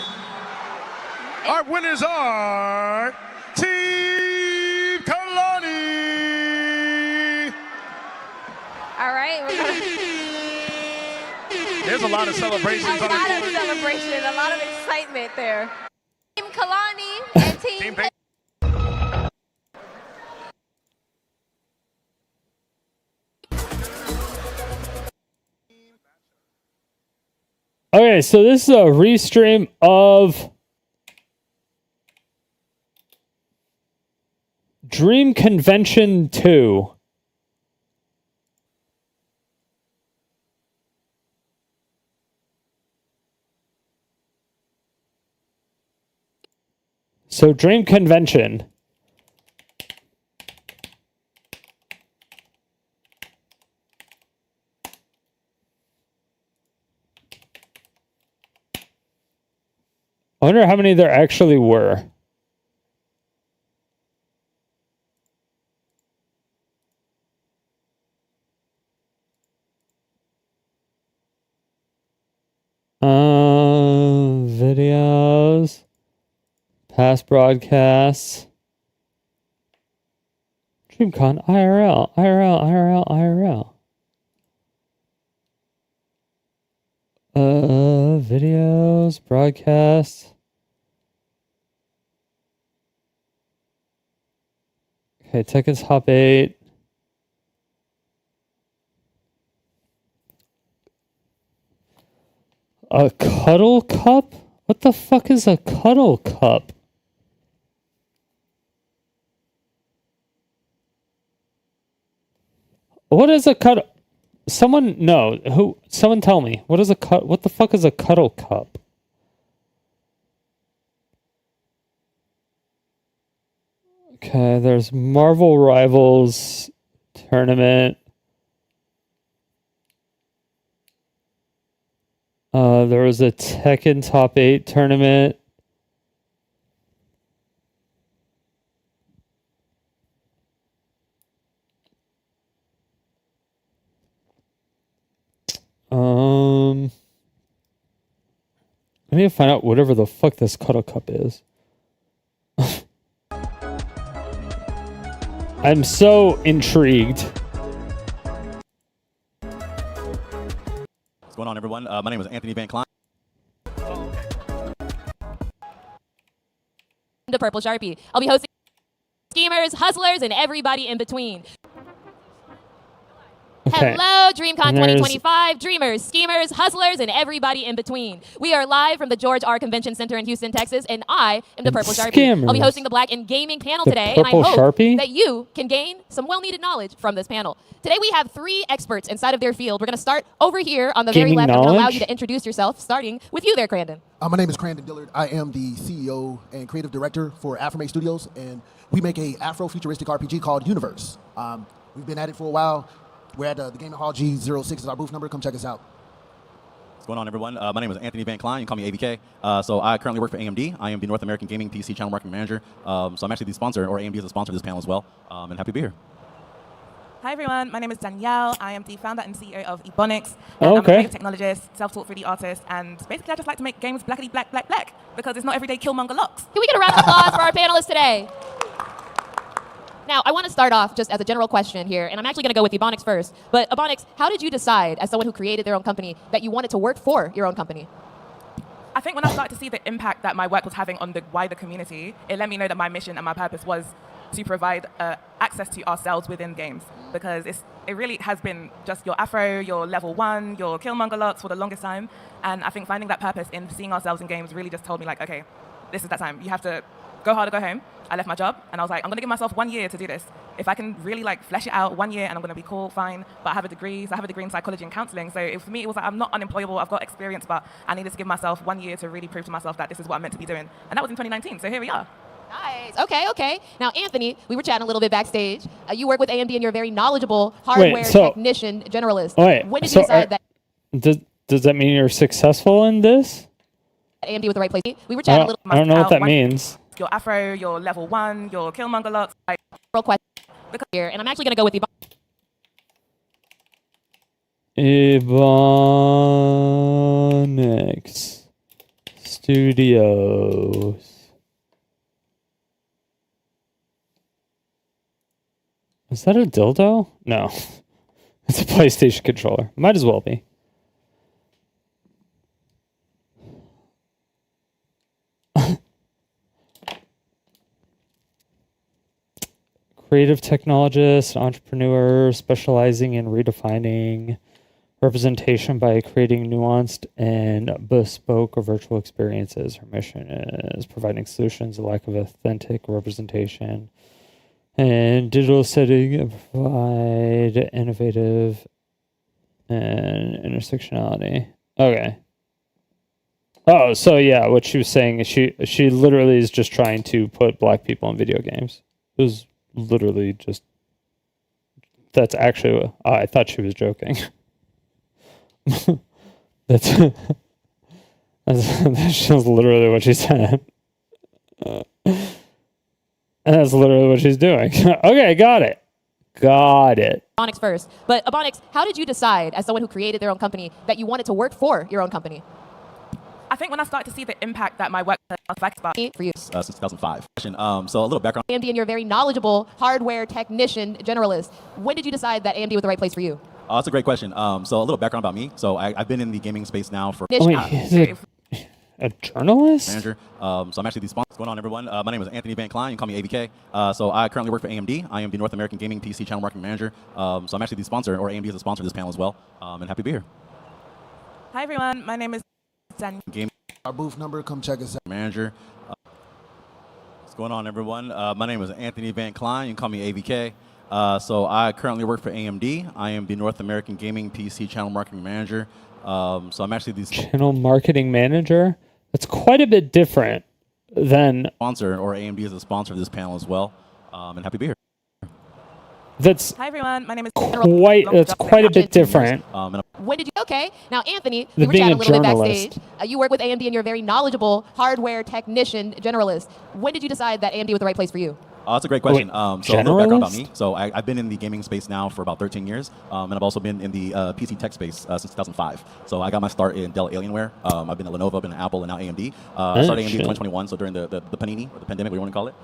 Our winners are Team Kalani. All right. There's a lot of celebrations A on the lot of court. celebration, a lot of excitement there. Team Kalani and Team Okay, so this is a restream of Dream Convention 2. So Dream Convention. I wonder how many there actually were. Videos, past broadcasts, DreamCon, IRL, videos, broadcasts. Okay, Tekken's Hop 8. A cuddle cup? What the fuck is a cuddle cup? What is a cuddle? Someone tell me. What is what the fuck is a cuddle cup? Okay, there's Marvel Rivals tournament. There was a Tekken Top 8 tournament. I need to find out whatever the fuck this cuddle cup is. I'm so intrigued. What's going on, everyone? My name is Anthony Van Klein. The Purple Sharpie. I'll be hosting schemers, hustlers, and everybody in between. Okay. Hello, DreamCon And there's- 2025, dreamers, schemers, hustlers, and everybody in between. We are live from the George R. Convention Center in Houston, Texas, and I am the Purple Sharpie. I'll be Scammers. hosting the Black and Gaming panel The today, and I Purple hope Sharpie? that you can gain some well-needed knowledge from this panel. Today we have 3 experts inside of their field. We're going to start over here on the very Gaming left. I'm going to allow knowledge? you to introduce yourself, starting with you there, Crandon. My name is Crandon Dillard. I am the CEO and creative director for Affirmate Studios, and we make a Afro-futuristic RPG called Universe. We've been at it for a while. We're at the Gaming Hall G06 is our booth number. Come check us out. What's going on, everyone? My name is Anthony Van Klein. You can call me ABK. So I currently work for AMD. I am the North American Gaming PC Channel Marketing Manager. So I'm actually the sponsor, or AMD is the sponsor of this panel as well. And happy to be here. Hi everyone, my name is Danielle. I am the founder and CEO of Ebonics. Oh, I'm a okay. creative technologist, self-taught 3D artist, and basically I just like to make games blackety black, black, black, because it's not everyday Killmonger locks. Can we get a round of applause for our panelists today? Now, I want to start off just as a general question here, and I'm actually going to go with Ebonics first. But Ebonics, how did you decide, as someone who created their own company, that you wanted to work for your own company? I think when I started to see the impact that my work was having on the wider community, it let me know that my mission and my purpose was to provide access to ourselves within games. Because it really has been just your Afro, your level 1, your Killmonger locks for the longest time. And I think finding that purpose in seeing ourselves in games really just told me, like, okay, this is that time. You have to go hard or go home. I left my job, and I was like, I'm going to give myself 1 year to do this. If I can really, like, flesh it out 1 year, and I'm going to be cool, fine. But I have a degree, so I have a degree in psychology and counseling. So for me, it was like, I'm not unemployable. I've got experience, but I needed to give myself 1 year to really prove to myself that this is what I'm meant to be doing. And that was in 2019, so here we are. Nice. Okay. Now, Anthony, we were chatting a little bit backstage. You work with AMD, and you're a very knowledgeable hardware technician generalist. When did you decide that? Does that mean you're successful in this? AMD with the right place? We were chatting a little. I don't know what that means. Your Afro, your level 1, your Killmonger locks. Real question here, and I'm actually going to go with Ebonics Studios. Is that a dildo? No. It's a PlayStation controller. Might as well be. Creative technologist, entrepreneur, specializing in redefining representation by creating nuanced and bespoke virtual experiences. Her mission is providing solutions to lack of authentic representation and digital setting and provide innovative and intersectionality. Okay. Oh, so yeah, what she was saying is she literally is just trying to put black people in video games. It was literally just, that's actually, I thought she was joking. that's literally what she said. And that's literally what she's doing. Okay, got it. Ebonics first. But Ebonics, how did you decide, as someone who created their own company, that you wanted to work for your own company? I think when I started to see the impact that my work affects for you. Since 2005. So a little background. AMD, and you're a very knowledgeable hardware technician generalist. When did you decide that AMD was the right place for you? That's a great question. So a little background about me. So I've been in the gaming space now for... Wait, is it a journalist? Manager. So I'm actually the sponsor. What's going on, everyone? My name is Anthony Van Klein. You can call me ABK. So I currently work for AMD. I am the North American Gaming PC Channel Marketing Manager. So I'm actually the sponsor, or AMD is a sponsor of this panel as well. And happy to be here. Hi, everyone. My name is Danielle. Our booth number, come check us out. Manager. What's going on, everyone? My name is Anthony Van Klein. You can call me AVK. So I currently work for AMD. I am the North American Gaming PC Channel Marketing Manager. So I'm actually the Channel Marketing Manager? That's quite a bit different than... sponsor, or AMD is a sponsor of this panel as well. And happy to be here. That's Hi, everyone. My name is quite a bit different. When did you? Okay. Now, Anthony, The we were being chatting a a little bit journalist. backstage. You work with AMD, and you're a very knowledgeable hardware technician generalist. When did you decide that AMD was the right place for you? That's a great question. Wait, So a little background about generalist? me. So I've been in the gaming space now for about 13 years. And I've also been in the PC tech space since 2005. So I got my start in Dell Alienware. I've been at Lenovo, I've been at Apple, and now AMD. I started AMD in 2021, so during the panini, or the pandemic, what you want to call it.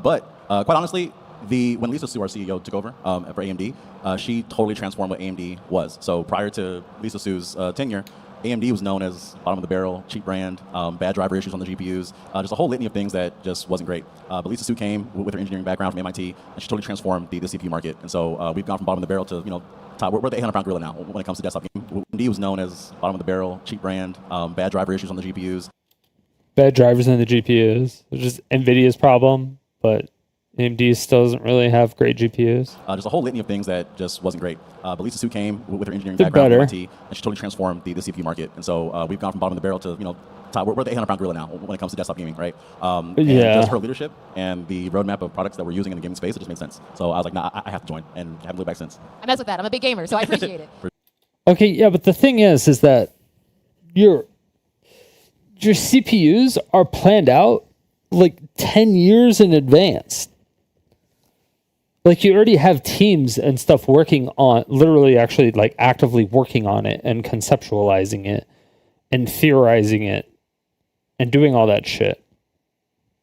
But quite honestly, when Lisa Su, our CEO, took over for AMD, she totally transformed what AMD was. So prior to Lisa Su's tenure, AMD was known as bottom of the barrel, cheap brand, bad driver issues on the GPUs, just a whole litany of things that just wasn't great. But Lisa Su came with her engineering background from MIT, and she totally transformed the CPU market. And so we've gone from bottom of the barrel to, top. We're the 800-pound gorilla now when it comes to desktop gaming. AMD was known as bottom of the barrel, cheap brand, bad driver issues on the GPUs. Bad drivers on the GPUs. It's just NVIDIA's problem, but AMD still doesn't really have great GPUs. Just a whole litany of things that just wasn't great. But Lisa Su came with her engineering They're background from better. MIT, and she totally transformed the CPU market. And so we've gone from bottom of the barrel to, top. We're the 800-pound gorilla now when it comes to desktop gaming, right? And just her leadership and the roadmap of products that we're using in the gaming space, it just made sense. So I was like, nah, I have to join, and haven't looked back since. I mess with that. I'm a big gamer, so I appreciate it. Okay, yeah, but the thing is that your CPUs are planned out like 10 years in advance. Like you already have teams and stuff working on, literally actually like actively working on it and conceptualizing it and theorizing it and doing all that shit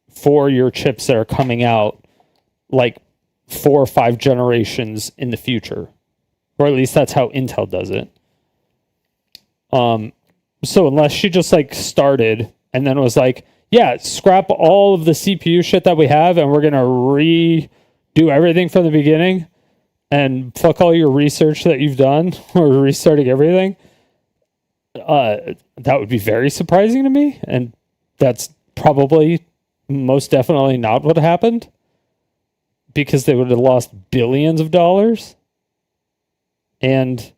for your chips that are coming out like 4 or 5 generations in the future, or at least that's how Intel does it. So unless she just like started and then was like, yeah, scrap all of the CPU shit that we have and we're gonna redo everything from the beginning and fuck all your research that you've done, or restarting everything, that would be very surprising to me, and that's probably most definitely not what happened, because they would have lost billions of dollars, and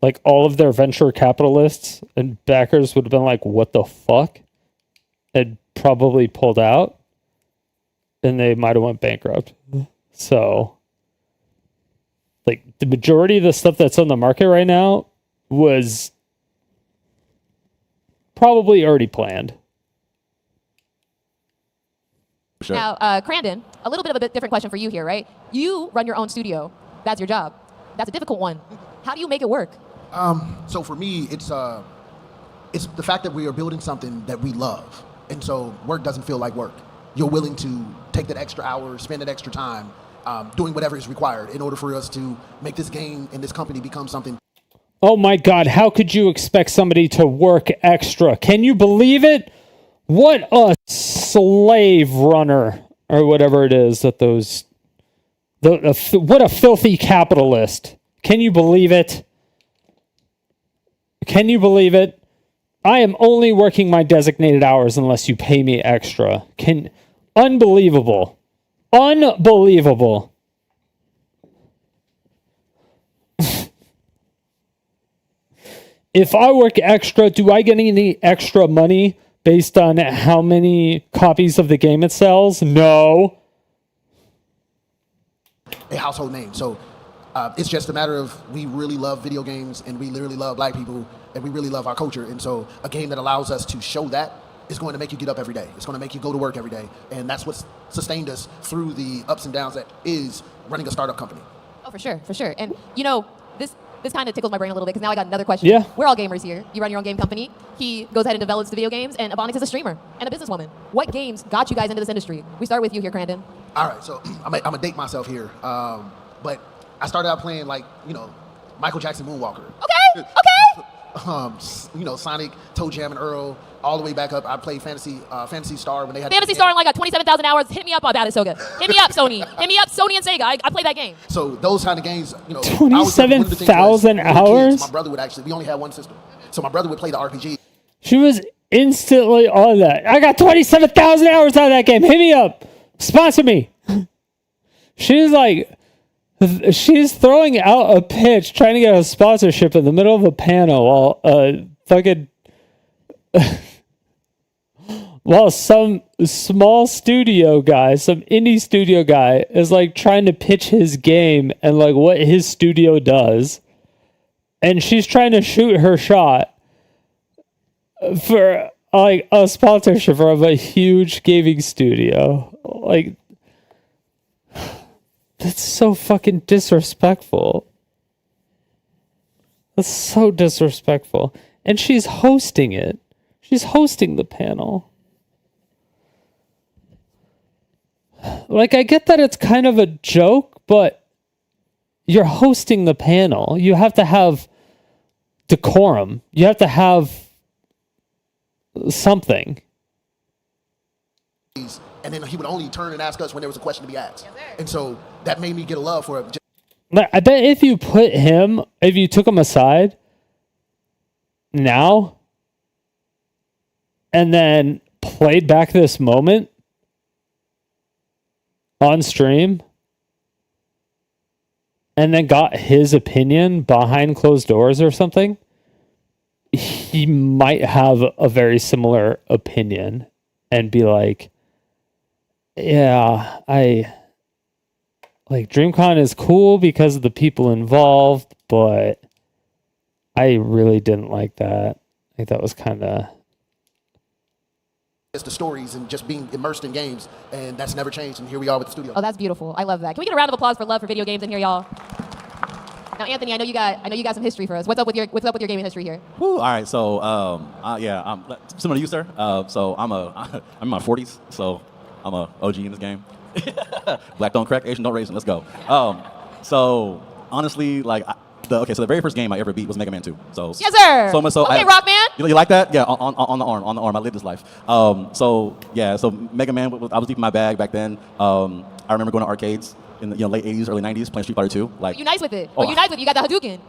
like all of their venture capitalists and backers would have been like, what the fuck? And probably pulled out, and they might have went bankrupt. So like the majority of the stuff that's on the market right now was probably already planned. Sure. Now, Crandon, a little bit of a different question for you here, right? You run your own studio. That's your job. That's a difficult one. How do you make it work? So for me, it's the fact that we are building something that we love. And so work doesn't feel like work. You're willing to take that extra hour, spend that extra time, doing whatever is required in order for us to make this game and this company become something. Oh my God, how could you expect somebody to work extra? Can you believe it? What a slave runner, or whatever it is that what a filthy capitalist. Can you believe it? Can you believe it? I am only working my designated hours unless you pay me extra. Unbelievable. Unbelievable. If I work extra, do I get any extra money based on how many copies of the game it sells? No. A household name. So it's just a matter of, we really love video games, and we literally love black people, and we really love our culture. And so a game that allows us to show that is going to make you get up every day. It's going to make you go to work every day. And that's what's sustained us through the ups and downs that is running a startup company. Oh, for sure, for sure. And you know, this kind of tickles my brain a little bit, because now I got another question. Yeah. We're all gamers here. You run your own game company. He goes ahead and develops the video games, and Ebonics is a streamer and a businesswoman. What games got you guys into this industry? We start with you here, Crandon. All right, so I'm gonna date myself here, but I started out playing Michael Jackson Moonwalker. Okay. Sonic, Toe Jam and Earl, all the way back up. I played Fantasy Star when they had Fantasy Star in 27,000 hours. Hit me up on that. It's so good. Hit me up, Sony. Hit me up, Sony and Sega. I played that game. So those kind of games, 27,000 hours. My brother would we only had one sister, so my brother would play the RPG. She was instantly on that. I got 27,000 hours out of that game. Hit me up. Sponsor me. She's throwing out a pitch, trying to get a sponsorship in the middle of a panel while some small studio guy, some indie studio guy is trying to pitch his game and what his studio does. And she's trying to shoot her shot for a sponsorship from a huge gaming studio. That's so fucking disrespectful. That's so disrespectful. And she's hosting it. She's hosting the panel. I get that it's kind of a joke, but you're hosting the panel. You have to have decorum. You have to have something. And then he would only turn and ask us when there was a question to be asked. And so that made me get a love for it. I bet if you took him aside now and then played back this moment on stream and then got his opinion behind closed doors or something, he might have a very similar opinion and be like, yeah, DreamCon is cool because of the people involved, but I really didn't like that. I think that was kind of... It's the stories and just being immersed in games, and that's never changed, and here we are with the studio. Oh, that's beautiful. I love that. Can we get a round of applause for love for video games in here, y'all? Now, Anthony, I know you got some history for us. What's up with your gaming history here? Woo, all right, so I'm similar to you, sir. So I'm in my 40s, so I'm a OG in this game. Black don't crack, Asian don't raisin. Let's go. So honestly, like, so the very first game I ever beat was Mega Man 2. So yes, sir. So much so. Okay, Rockman. You like that? Yeah, on the arm. I lived this life. So Mega Man, I was deep in my bag back then. I remember going to arcades in the late 80s, early 90s, playing Street Fighter 2. Like, you nice with it. You nice with it. You got the Hadouken.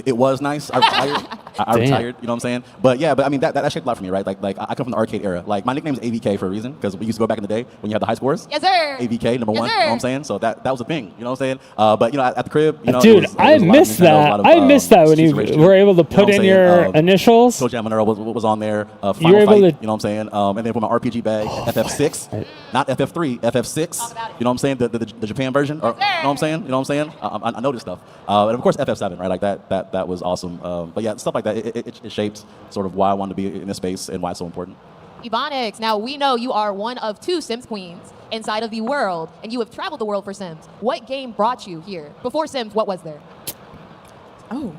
It was nice. I retired. I retired. You know what I'm saying? But yeah, I mean that shaped a lot for me, right? Like I come from the arcade era. Like my nickname is AVK for a reason because we used to go back in the day when you had the high scores. Yes, sir. AVK number one. Sir. You know what I'm saying? So that was a thing. You know what I'm saying? But at the crib, dude, I missed that. I missed that when you were able to put in your initials. Toe Jam Monero was on there. Final you were able Fight, to. you know what I'm saying? And then for my RPG bag, FF6, not FF3, FF6. You know what I'm saying? The Japan version. Or, you know what I'm saying? You know what I'm saying? I know this stuff. And of course FF7, right? Like that was awesome. But yeah, stuff like that. It shaped sort of why I wanted to be in this space and why it's so important. Ebonics, now we know you are one of 2 Sims queens inside of the world, and you have traveled the world for Sims. What game brought you here? Before Sims, what was there? Oh,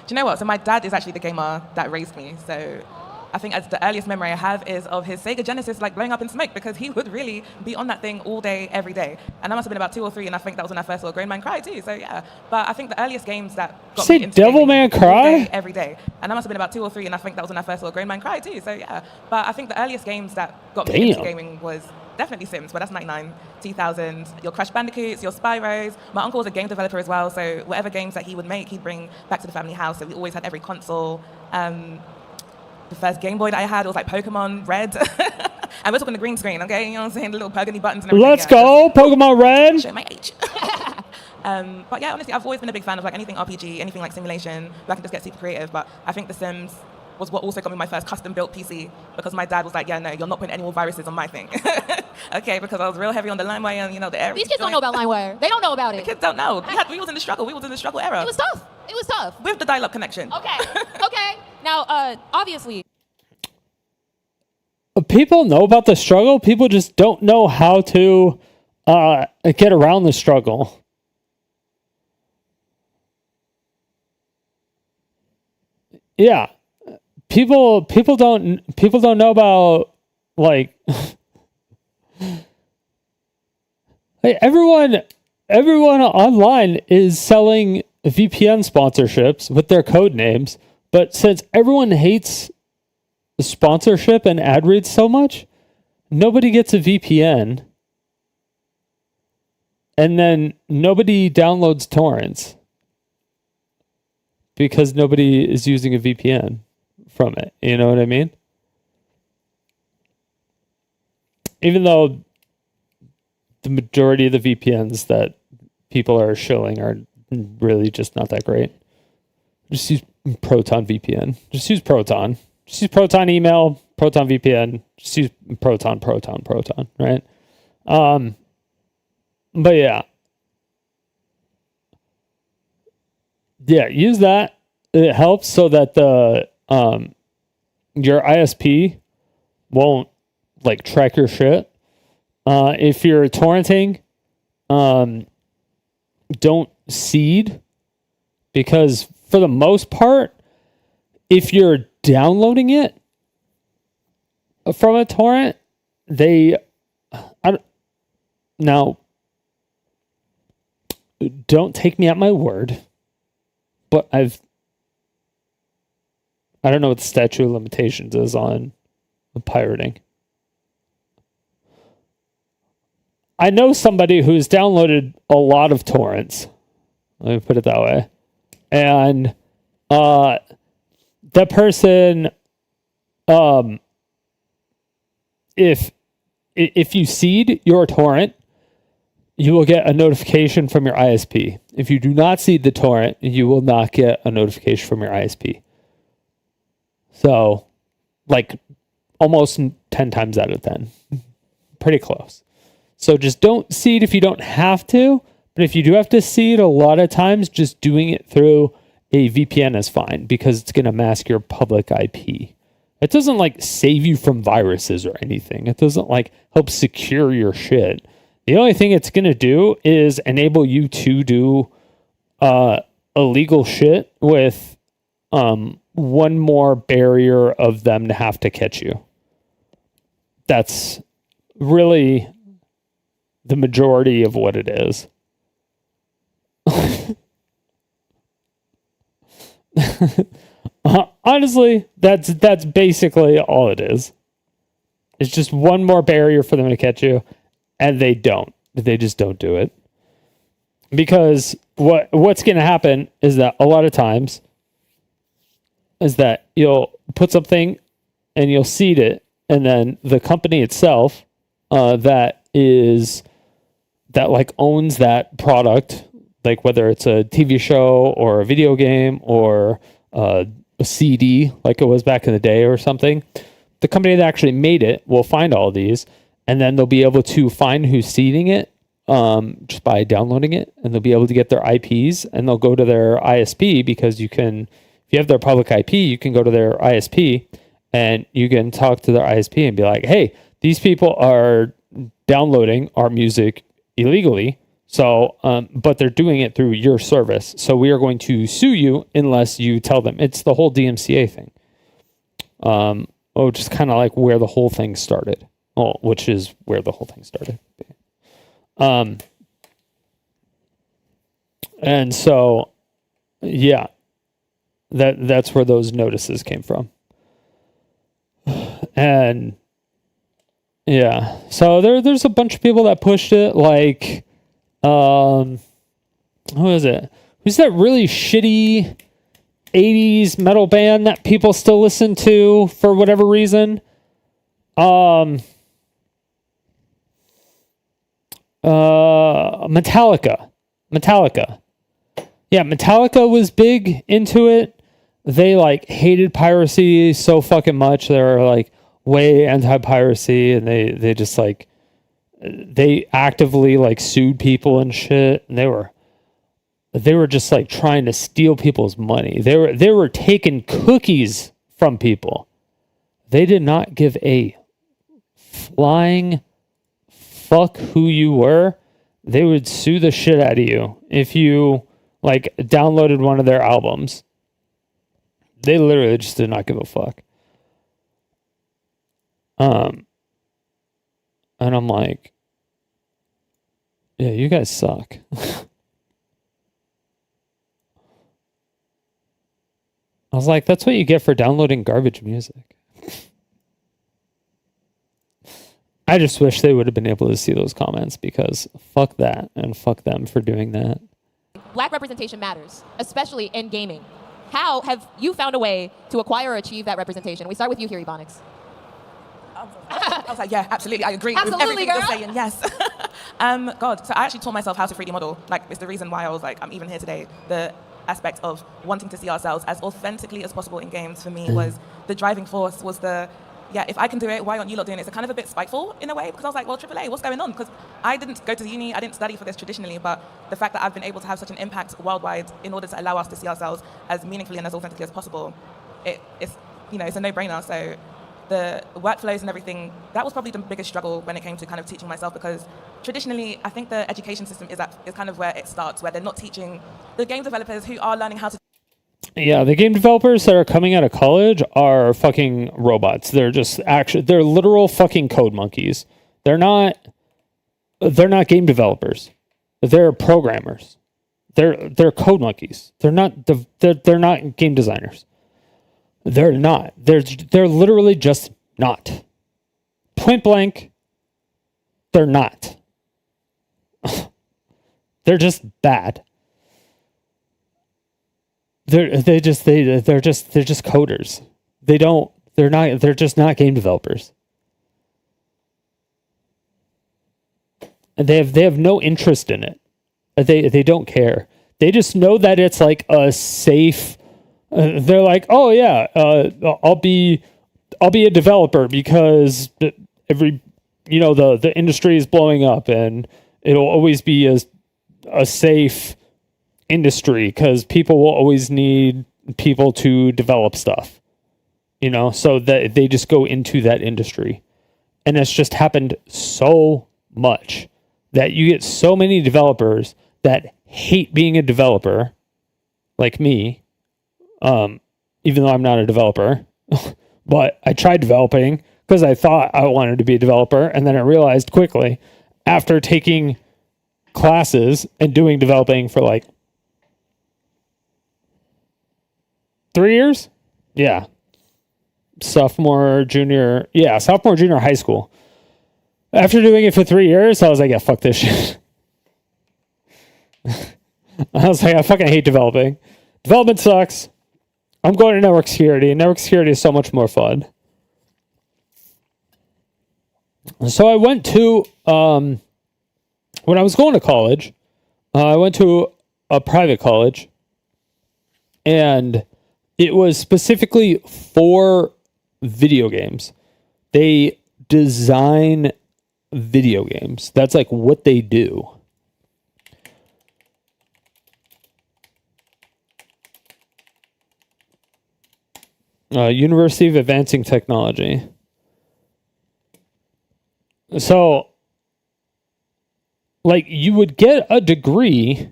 do you know what? So my dad is actually the gamer that raised me. So I think as the earliest memory I have is of his Sega Genesis like blowing up in smoke because he would really be on that thing all day, every day. And I must have been about 2 or 3, and I think that was when I first saw Grain Man Cry too. So yeah, but I think the earliest games that got me into Devil Man Cry all day, every day. And I must have been about 2 or 3, and I think that was when I first saw Grain Man Cry too. So yeah, but I think the earliest games that got me into gaming was definitely Sims, but that's 99, 2000, your Crash Bandicoots, your Spyros. My uncle was a game developer as well, so whatever games that he would make, he'd bring back to the family house. So we always had every console. The first Game Boy that I had was like Pokemon Red. And we're talking the green screen, okay? You know what I'm saying? The little burgundy buttons and everything. Let's go, Pokemon Red. Show my age. But yeah, honestly, I've always been a big fan of like anything RPG, anything like simulation, where I can just get super creative. But I think The Sims was what also got me my first custom-built PC because my dad was like, yeah, no, you're not putting any more viruses on my thing. Okay, because I was real heavy on the LimeWire and, the area. These kids don't know about LimeWire. They don't know about it. The kids don't know. We was in the struggle. We was in the struggle era. It was tough. It was tough. With the dial-up connection. Okay. Okay. Now, obviously. People know about the struggle. People just don't know how to get around the struggle. Yeah. People don't know about like everyone online is selling VPN sponsorships with their code names, but since everyone hates sponsorship and ad reads so much, nobody gets a VPN, and then nobody downloads torrents because nobody is using a VPN from it. You know what I mean? Even though the majority of the VPNs that people are shilling are really just not that great. Just use Proton VPN. Just use Proton. Just use Proton email, Proton VPN. Just use Proton, right? But yeah. Yeah, use that. It helps so that the your ISP won't like track your shit. If you're torrenting, don't seed, because for the most part, if you're downloading it from a torrent, now don't take me at my word, but I don't know what the statute of limitations is on pirating. I know somebody who's downloaded a lot of torrents. Let me put it that way. And that person, if you seed your torrent, you will get a notification from your ISP. If you do not seed the torrent, you will not get a notification from your ISP. So, like, almost 10 times out of 10. Pretty close. So just don't seed if you don't have to. But if you do have to seed, a lot of times just doing it through a VPN is fine because it's going to mask your public IP. It doesn't like save you from viruses or anything. It doesn't like help secure your shit. The only thing it's going to do is enable you to do illegal shit with one more barrier of them to have to catch you. That's really the majority of what it is. Honestly, that's basically all it is. It's just one more barrier for them to catch you, and they don't. They just don't do it. Because what's going to happen is that a lot of times is that you'll put something and you'll seed it, and then the company itself that like owns that product, like whether it's a TV show or a video game or a CD, like it was back in the day or something, the company that actually made it will find all these, and then they'll be able to find who's seeding it just by downloading it, and they'll be able to get their IPs, and they'll go to their ISP, because you can, if you have their public IP, you can go to their ISP and you can talk to their ISP and be like, hey, these people are downloading our music illegally. So, but they're doing it through your service. So we are going to sue you unless you tell them. It's the whole DMCA thing. Just kind of like where the whole thing started. Which is where the whole thing started. And so, yeah, that's where those notices came from. And yeah, so there's a bunch of people that pushed it, like, who is it? Who's that really shitty 80s metal band that people still listen to for whatever reason? Metallica. Yeah, Metallica was big into it. They like hated piracy so fucking much. They were like way anti-piracy, and they just like, they actively like sued people and shit. And they were just like trying to steal people's money. They were taking cookies from people. They did not give a flying fuck who you were. They would sue the shit out of you if you like downloaded one of their albums. They literally just did not give a fuck. And I'm like, yeah, you guys suck. I was like, that's what you get for downloading garbage music. I just wish they would have been able to see those comments, because fuck that and fuck them for doing that. Black representation matters, especially in gaming. How have you found a way to acquire or achieve that representation? We start with you here, Ebonics. I was like, yeah, absolutely. I agree Absolutely, with everything girl. you're saying. Yes. God, so I actually taught myself how to 3D model. Like, it's the reason why I was like, I'm even here today. The aspect of wanting to see ourselves as authentically as possible in games for me was the driving force, was the, yeah, if I can do it, why aren't you lot doing it? It's kind of a bit spiteful in a way, because I was like, well, AAA, what's going on? Because I didn't go to uni, I didn't study for this traditionally, but the fact that I've been able to have such an impact worldwide in order to allow us to see ourselves as meaningfully and as authentically as possible, it's, you know, it's a no-brainer. So the workflows and everything, that was probably the biggest struggle when it came to kind of teaching myself, because traditionally, I think the education system is kind of where it starts, where they're not teaching the game developers who are learning how to. Yeah, the game developers that are coming out of college are fucking robots. They're just they're literal fucking code monkeys. They're not game developers. They're programmers. They're code monkeys. They're not game designers. They're not. They're literally just not. Point blank, they're not. They're just bad. They're just coders. They're just not game developers. And they have no interest in it. They don't care. They just know that it's like a safe. They're like, oh yeah, I'll be a developer because the industry is blowing up, and it'll always be a safe industry because people will always need people to develop stuff, so that they just go into that industry. And it's just happened so much that you get so many developers that hate being a developer, like me, even though I'm not a developer, but I tried developing because I thought I wanted to be a developer, and then I realized quickly after taking classes and doing developing for like 3 years. Yeah. Sophomore, junior high school. After doing it for 3 years, I was like, yeah, fuck this shit. I was like, I fucking hate developing. Development sucks. I'm going to network security. Network security is so much more fun. So I went to, when I was going to college, I went to a private college, and it was specifically for video games. They design video games. That's like what they do. University of Advancing Technology. So, like, you would get a degree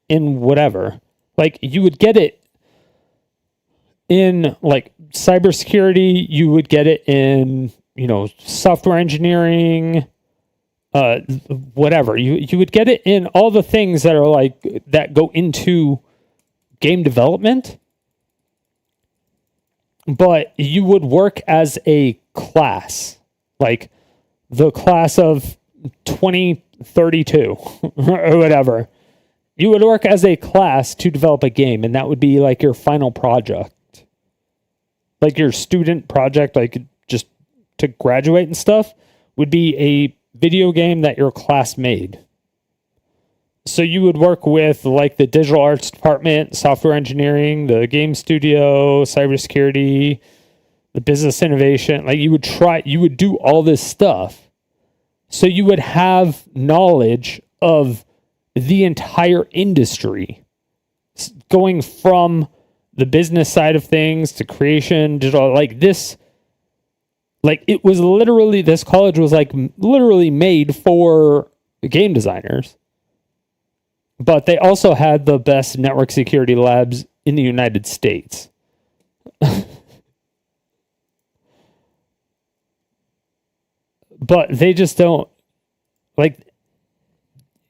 in whatever. Like, you would get it in, like, cybersecurity. You would get it in, software engineering, whatever. You would get it in all the things that are, like, that go into game development. But you would work as a class, like the class of 2032 or whatever. You would work as a class to develop a game, and that would be like your final project. Like your student project, like just to graduate and stuff, would be a video game that your class made. So you would work with like the digital arts department, software engineering, the game studio, cybersecurity, the business innovation. Like you would do all this stuff. So you would have knowledge of the entire industry, going from the business side of things to creation, digital, like this. Like it was literally, this college was like literally made for game designers. But they also had the best network security labs in the United States. But they just don't, like,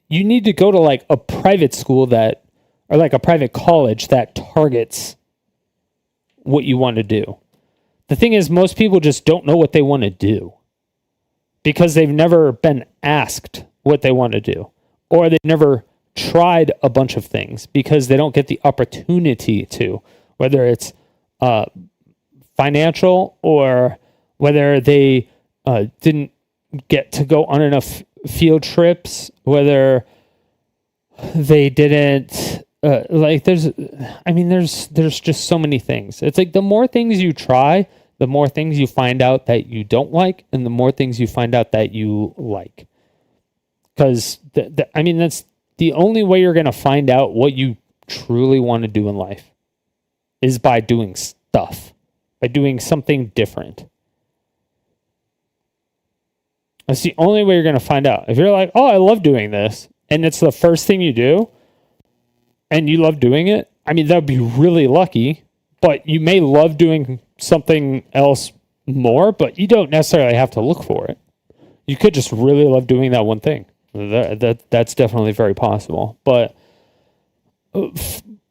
you need to go to like a private school that, or like a private college that targets what you want to do. The thing is, most people just don't know what they want to do because they've never been asked what they want to do, or they've never tried a bunch of things because they don't get the opportunity to, whether it's financial or whether they didn't get to go on enough field trips, whether they didn't there's just so many things. It's like the more things you try, the more things you find out that you don't like, and the more things you find out that you like. Because that's the only way you're going to find out what you truly want to do in life is by doing stuff, by doing something different. That's the only way you're going to find out. If you're like, oh, I love doing this, and it's the first thing you do, and you love doing it, that would be really lucky, but you may love doing something else more, but you don't necessarily have to look for it. You could just really love doing that one thing. That's definitely very possible. But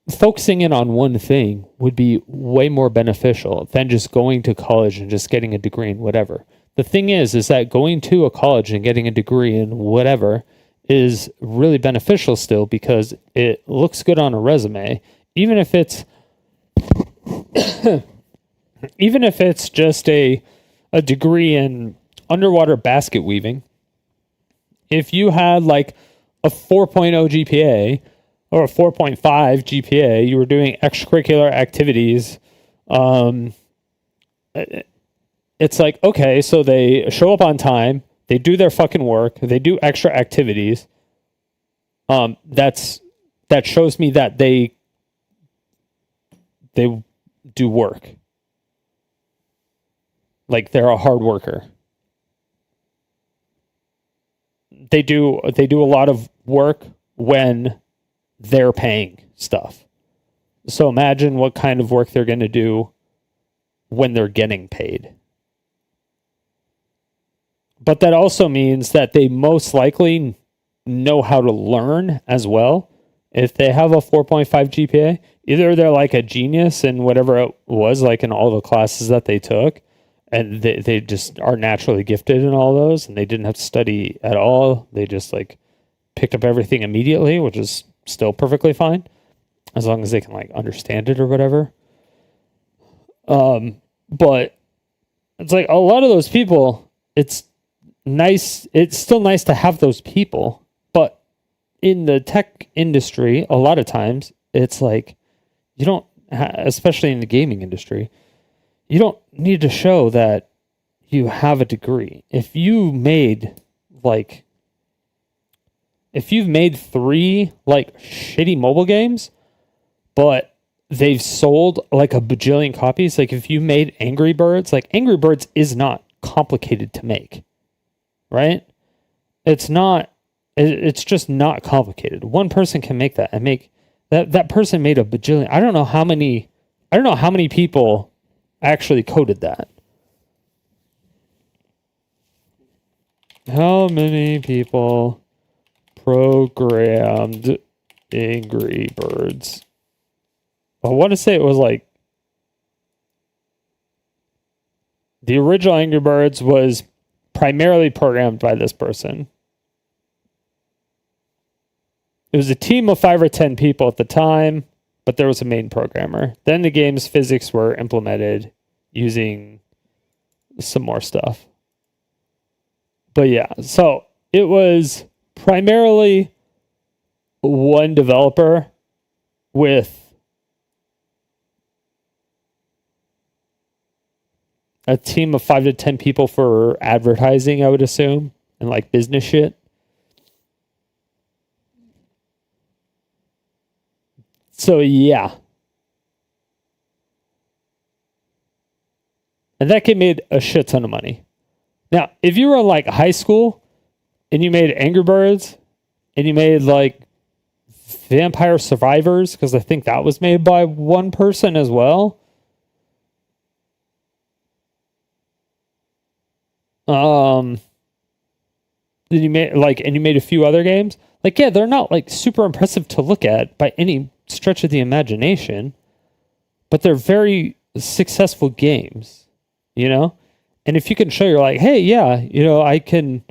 focusing in on one thing would be way more beneficial than just going to college and just getting a degree in whatever. The thing is that going to a college and getting a degree in whatever is really beneficial still because it looks good on a resume, even if it's just a degree in underwater basket weaving. If you had like a 4.0 GPA or a 4.5 GPA, you were doing extracurricular activities. It's like, okay, so they show up on time, they do their fucking work, they do extra activities. That shows me that they do work. Like they're a hard worker. They do a lot of work when they're paying stuff. So imagine what kind of work they're going to do when they're getting paid. But that also means that they most likely know how to learn as well. If they have a 4.5 GPA, either they're like a genius in whatever it was, like in all the classes that they took, and they just are naturally gifted in all those, and they didn't have to study at all. They just like picked up everything immediately, which is still perfectly fine, as long as they can like understand it or whatever. But it's like a lot of those people, it's nice. It's still nice to have those people, but in the tech industry, a lot of times it's like you don't, especially in the gaming industry, you don't need to show that you have a degree. If you've made 3 like shitty mobile games, but they've sold like a bajillion copies. Like if you made Angry Birds, like Angry Birds is not complicated to make, right? It's not, it's just not complicated. One person can make that and make that person made a bajillion. I don't know how many people actually coded that. How many people programmed Angry Birds? I want to say it was like the original Angry Birds was primarily programmed by this person. It was a team of 5 or 10 people at the time, but there was a main programmer. Then the game's physics were implemented using some more stuff. But yeah, so it was primarily one developer with a team of 5 to 10 people for advertising, I would assume, and like business shit. So yeah. And that kid made a shit ton of money. Now, if you were in like high school and you made Angry Birds and you made like Vampire Survivors, because I think that was made by one person as well. Then you made a few other games. Like, yeah, they're not like super impressive to look at by any stretch of the imagination, but they're very successful games, you know? And if you can show you're like, hey, yeah, you know, I can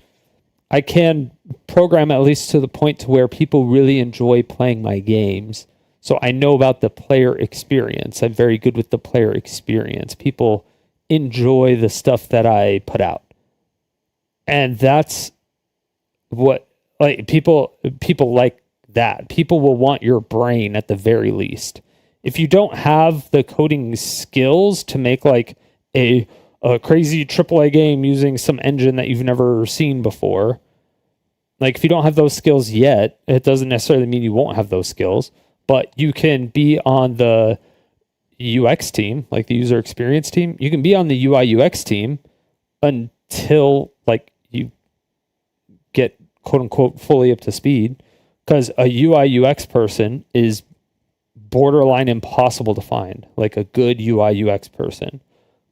program at least to the point to where people really enjoy playing my games. So I know about the player experience. I'm very good with the player experience. People enjoy the stuff that I put out. And that's what, like, people like that. People will want your brain at the very least. If you don't have the coding skills to make like a crazy AAA game using some engine that you've never seen before, like if you don't have those skills yet, it doesn't necessarily mean you won't have those skills, but you can be on the UX team, like the user experience team. You can be on the UI UX team until like you get quote unquote fully up to speed, because a UI UX person is borderline impossible to find, like a good UI UX person.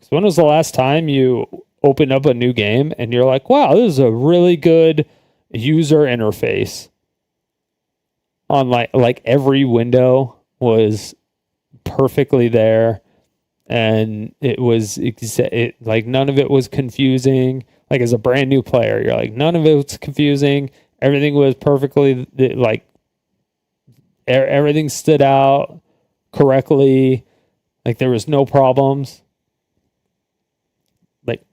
So when was the last time you opened up a new game and you're like, wow, this is a really good user interface? On like every window was perfectly there, and it was like none of it was confusing. Like as a brand new player, you're like, none of it was confusing. Everything was perfectly like everything stood out correctly. Like there was no problems. Like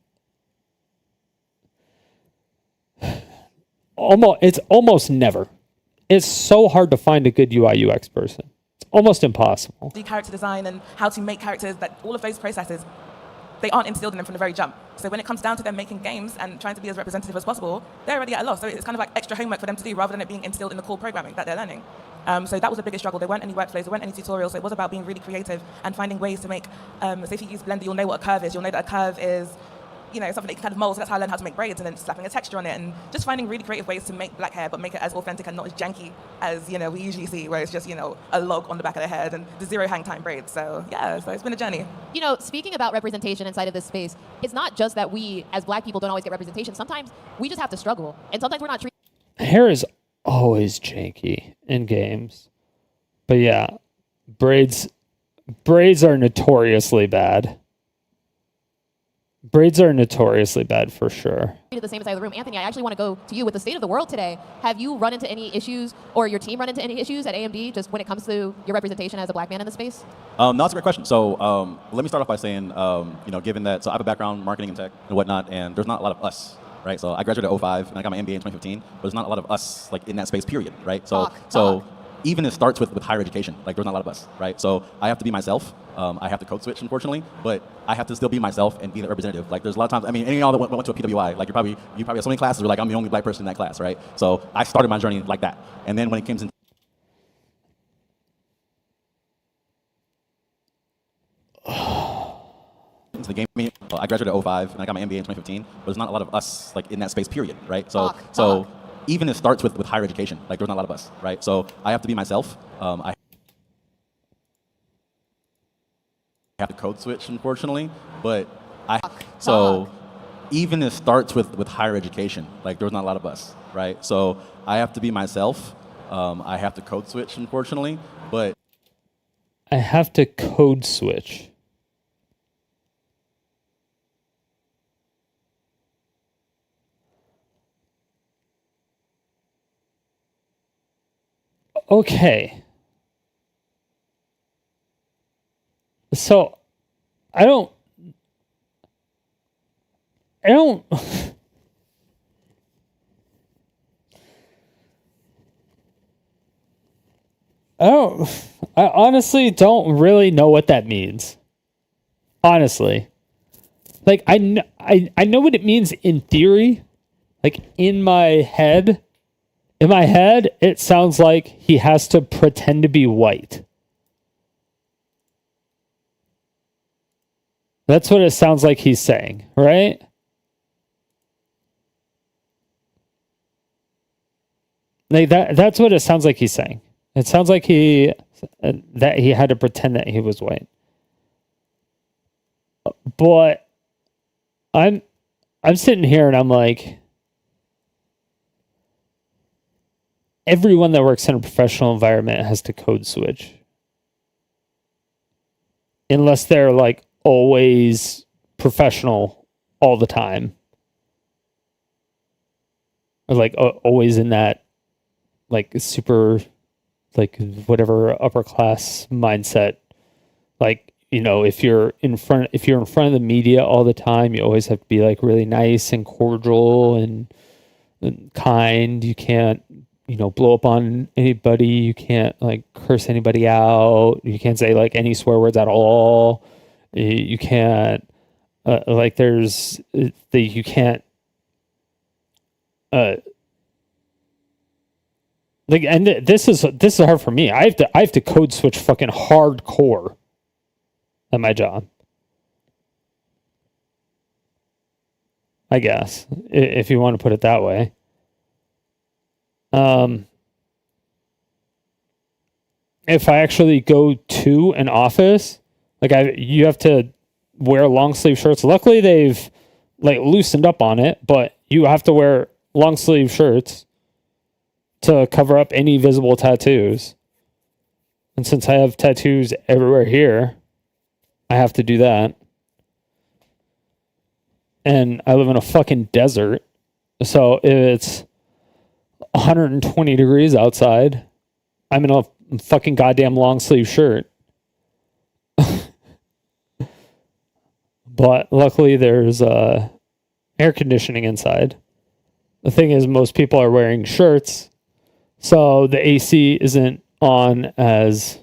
it's almost never. It's so hard to find a good UI UX person. It's almost impossible. Do character design and how to make characters, that all of those processes, they aren't instilled in them from the very jump. So when it comes down to them making games and trying to be as representative as possible, they're already at a loss. So it's kind of like extra homework for them to do rather than it being instilled in the core programming that they're learning. So that was the biggest struggle. There weren't any workflows, there weren't any tutorials. So it was about being really creative and finding ways to make, so if you use Blender, you'll know what a curve is. You'll know that a curve is something that you can kind of mold. So that's how I learned how to make braids, and then slapping a texture on it, and just finding really creative ways to make black hair, but make it as authentic and not as janky as we usually see, where it's just a log on the back of the head and the zero hang time braids. So yeah, so it's been a journey. Speaking about representation inside of this space, it's not just that we as black people don't always get representation. Sometimes we just have to struggle, and sometimes we're not treated. Hair is always janky in games, but yeah, braids are notoriously bad. Braids are notoriously bad for sure. The same side of the room. Anthony, I actually want to go to you with the state of the world today. Have you run into any issues, or your team run into any issues at AMD just when it comes to your representation as a black man in the space? No, that's a great question. So let me start off by saying, given that, so I have a background in marketing and tech and whatnot, and there's not a lot of us, right? So I graduated in 2005, and I got my MBA in 2015, but there's not a lot of us like in that space, period, right? So even it starts with higher education. Like, there's not a lot of us, right? So I have to be myself. I have to code switch, unfortunately, but I have to still be myself and be the representative. Like, there's a lot of times, any of y'all that went to a PWI, like, you probably have so many classes where, like, I'm the only black person in that class, right? So I started my journey like that. And then when it came into the game, I graduated in 2005, and I got my MBA in 2015, but there's not a lot of us, like, in that space, period, right? So even it starts with higher education. Like, there's not a lot of us, right? So I have to be myself. I have to code switch, unfortunately, but even it starts with higher education. Like, there's not a lot of us, right? So I have to be myself. I have to code switch, unfortunately, but I have to code switch. Okay. So I don't I honestly don't really know what that means. Honestly. Like, I know what it means in theory. Like, in my head, it sounds like he has to pretend to be white. That's what it sounds like he's saying, right? Like that's what it sounds like he's saying. It sounds like that he had to pretend that he was white. But I'm sitting here and I'm like, everyone that works in a professional environment has to code switch. Unless they're like always professional all the time. Or like always in that like super like whatever upper class mindset. Like, if you're in front of the media all the time, you always have to be like really nice and cordial and kind. You can't blow up on anybody. You can't like curse anybody out. You can't say like any swear words at all. You can't you can't and this is hard for me. I have to code switch fucking hardcore at my job. I guess, if you want to put it that way. If I actually go to an office, you have to wear long sleeve shirts. Luckily, they've like loosened up on it, but you have to wear long sleeve shirts to cover up any visible tattoos. And since I have tattoos everywhere here, I have to do that. And I live in a fucking desert, so if it's 120 degrees outside, I'm in a fucking goddamn long sleeve shirt. But luckily there's air conditioning inside. The thing is, most people are wearing shirts, so the AC isn't on as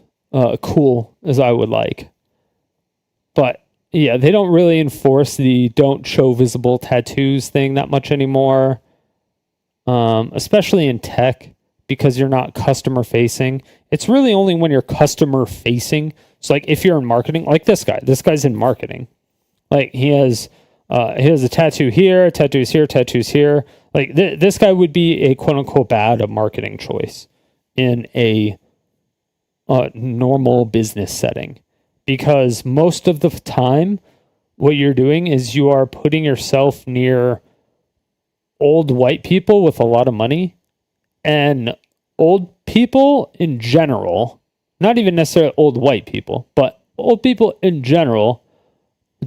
cool as I would like. But yeah, they don't really enforce the don't show visible tattoos thing that much anymore. Especially in tech, because you're not customer facing. It's really only when you're customer facing. So like if you're in marketing, like this guy's in marketing. Like he has He has a tattoo here, tattoos here, tattoos here. Like this guy would be a quote unquote bad marketing choice in a normal business setting, because most of the time what you're doing is you are putting yourself near old white people with a lot of money, and old people in general, not even necessarily old white people, but old people in general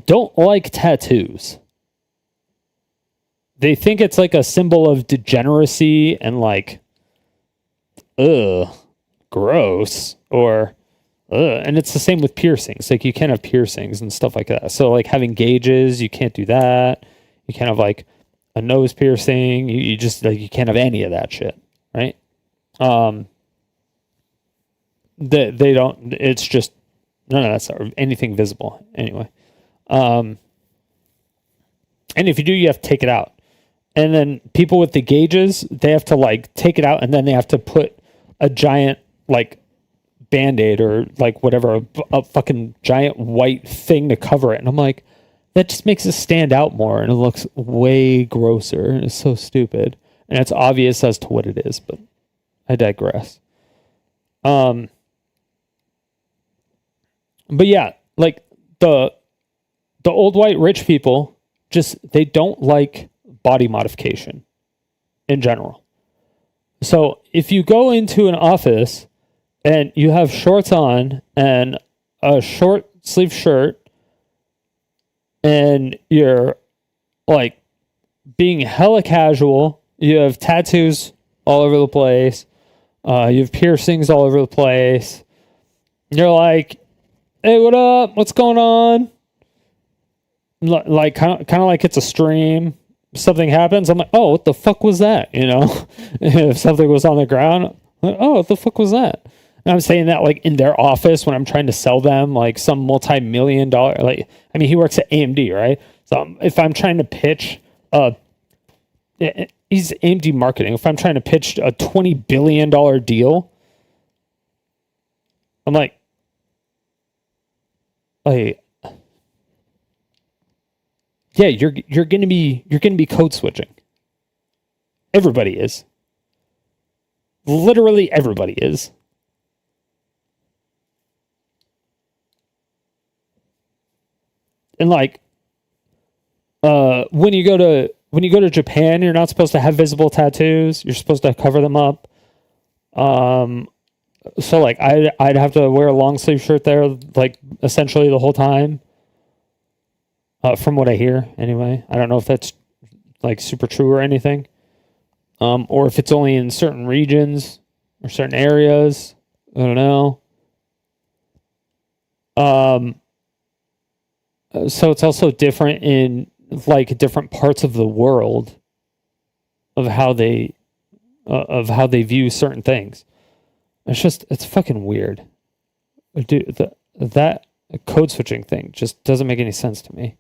don't like tattoos. They think it's like a symbol of degeneracy and like, gross, or, and it's the same with piercings. Like you can't have piercings and stuff like that. So like having gauges, you can't do that. You can't have like a nose piercing. You just like, you can't have any of that shit, right? They don't, it's just none of that stuff, anything visible anyway. And if you do, you have to take it out. And then people with the gauges, they have to like take it out, and then they have to put a giant like Band-Aid or like whatever, a fucking giant white thing to cover it. And I'm like, that just makes it stand out more, and it looks way grosser, and it's so stupid. And it's obvious as to what it is, but I digress. But yeah, like the old white rich people, just, they don't like body modification in general. So if you go into an office and you have shorts on and a short sleeve shirt, and you're like being hella casual, you have tattoos all over the place, you have piercings all over the place, you're like, hey, what up? What's going on? Like kind of like it's a stream. Something happens, I'm like, oh, what the fuck was that? You know, if something was on the ground, I'm like, oh, what the fuck was that? And I'm saying that like in their office when I'm trying to sell them like some multi-million-dollar, like, I mean, he works at AMD, right? So if I'm trying to pitch, he's AMD marketing. If I'm trying to pitch a $20 billion deal, I'm like, yeah, you're gonna be code switching. Everybody is. Literally everybody is. And like, when you go to Japan, you're not supposed to have visible tattoos. You're supposed to cover them up. So like I'd have to wear a long sleeve shirt there, like essentially the whole time. From what I hear, anyway. I don't know if that's like super true or anything, or if it's only in certain regions or certain areas. I don't know. So it's also different in like different parts of the world of how they view certain things. It's fucking weird. Dude, that code switching thing just doesn't make any sense to me.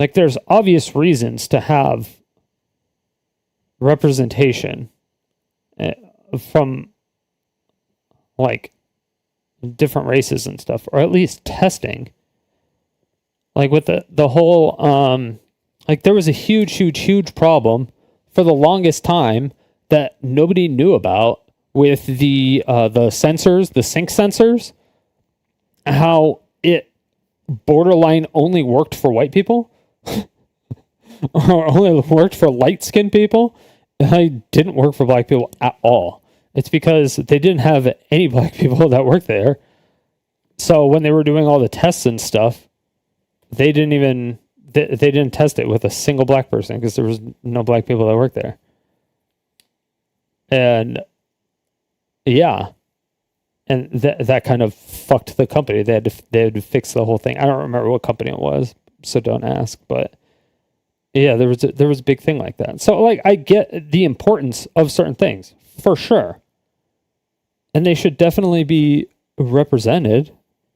Like, there's obvious reasons to have representation from, like, different races and stuff, or at least testing. Like, with the whole, like, there was a huge problem for the longest time that nobody knew about with the sensors, the sync sensors, how it borderline only worked for white people. Or only worked for light-skinned people. It didn't work for black people at all. It's because they didn't have any black people that worked there. So when they were doing all the tests and stuff, they didn't test it with a single black person because there was no black people that worked there. And yeah, and that kind of fucked the company. They had to fix the whole thing. I don't remember what company it was, so don't ask. But yeah, there was a big thing like that. So like, I get the importance of certain things for sure, and they should definitely be represented.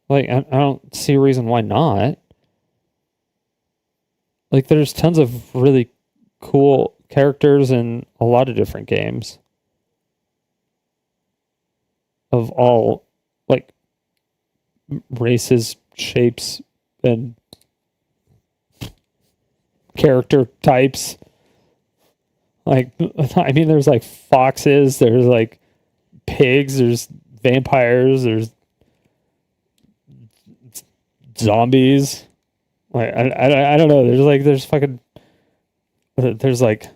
Like, I don't see a reason why not. Like, there's tons of really cool characters in a lot of different games of all, like, races, shapes, and character types. Like, I mean, there's like foxes, there's like pigs, there's vampires, there's zombies. Like, I don't know. There's like,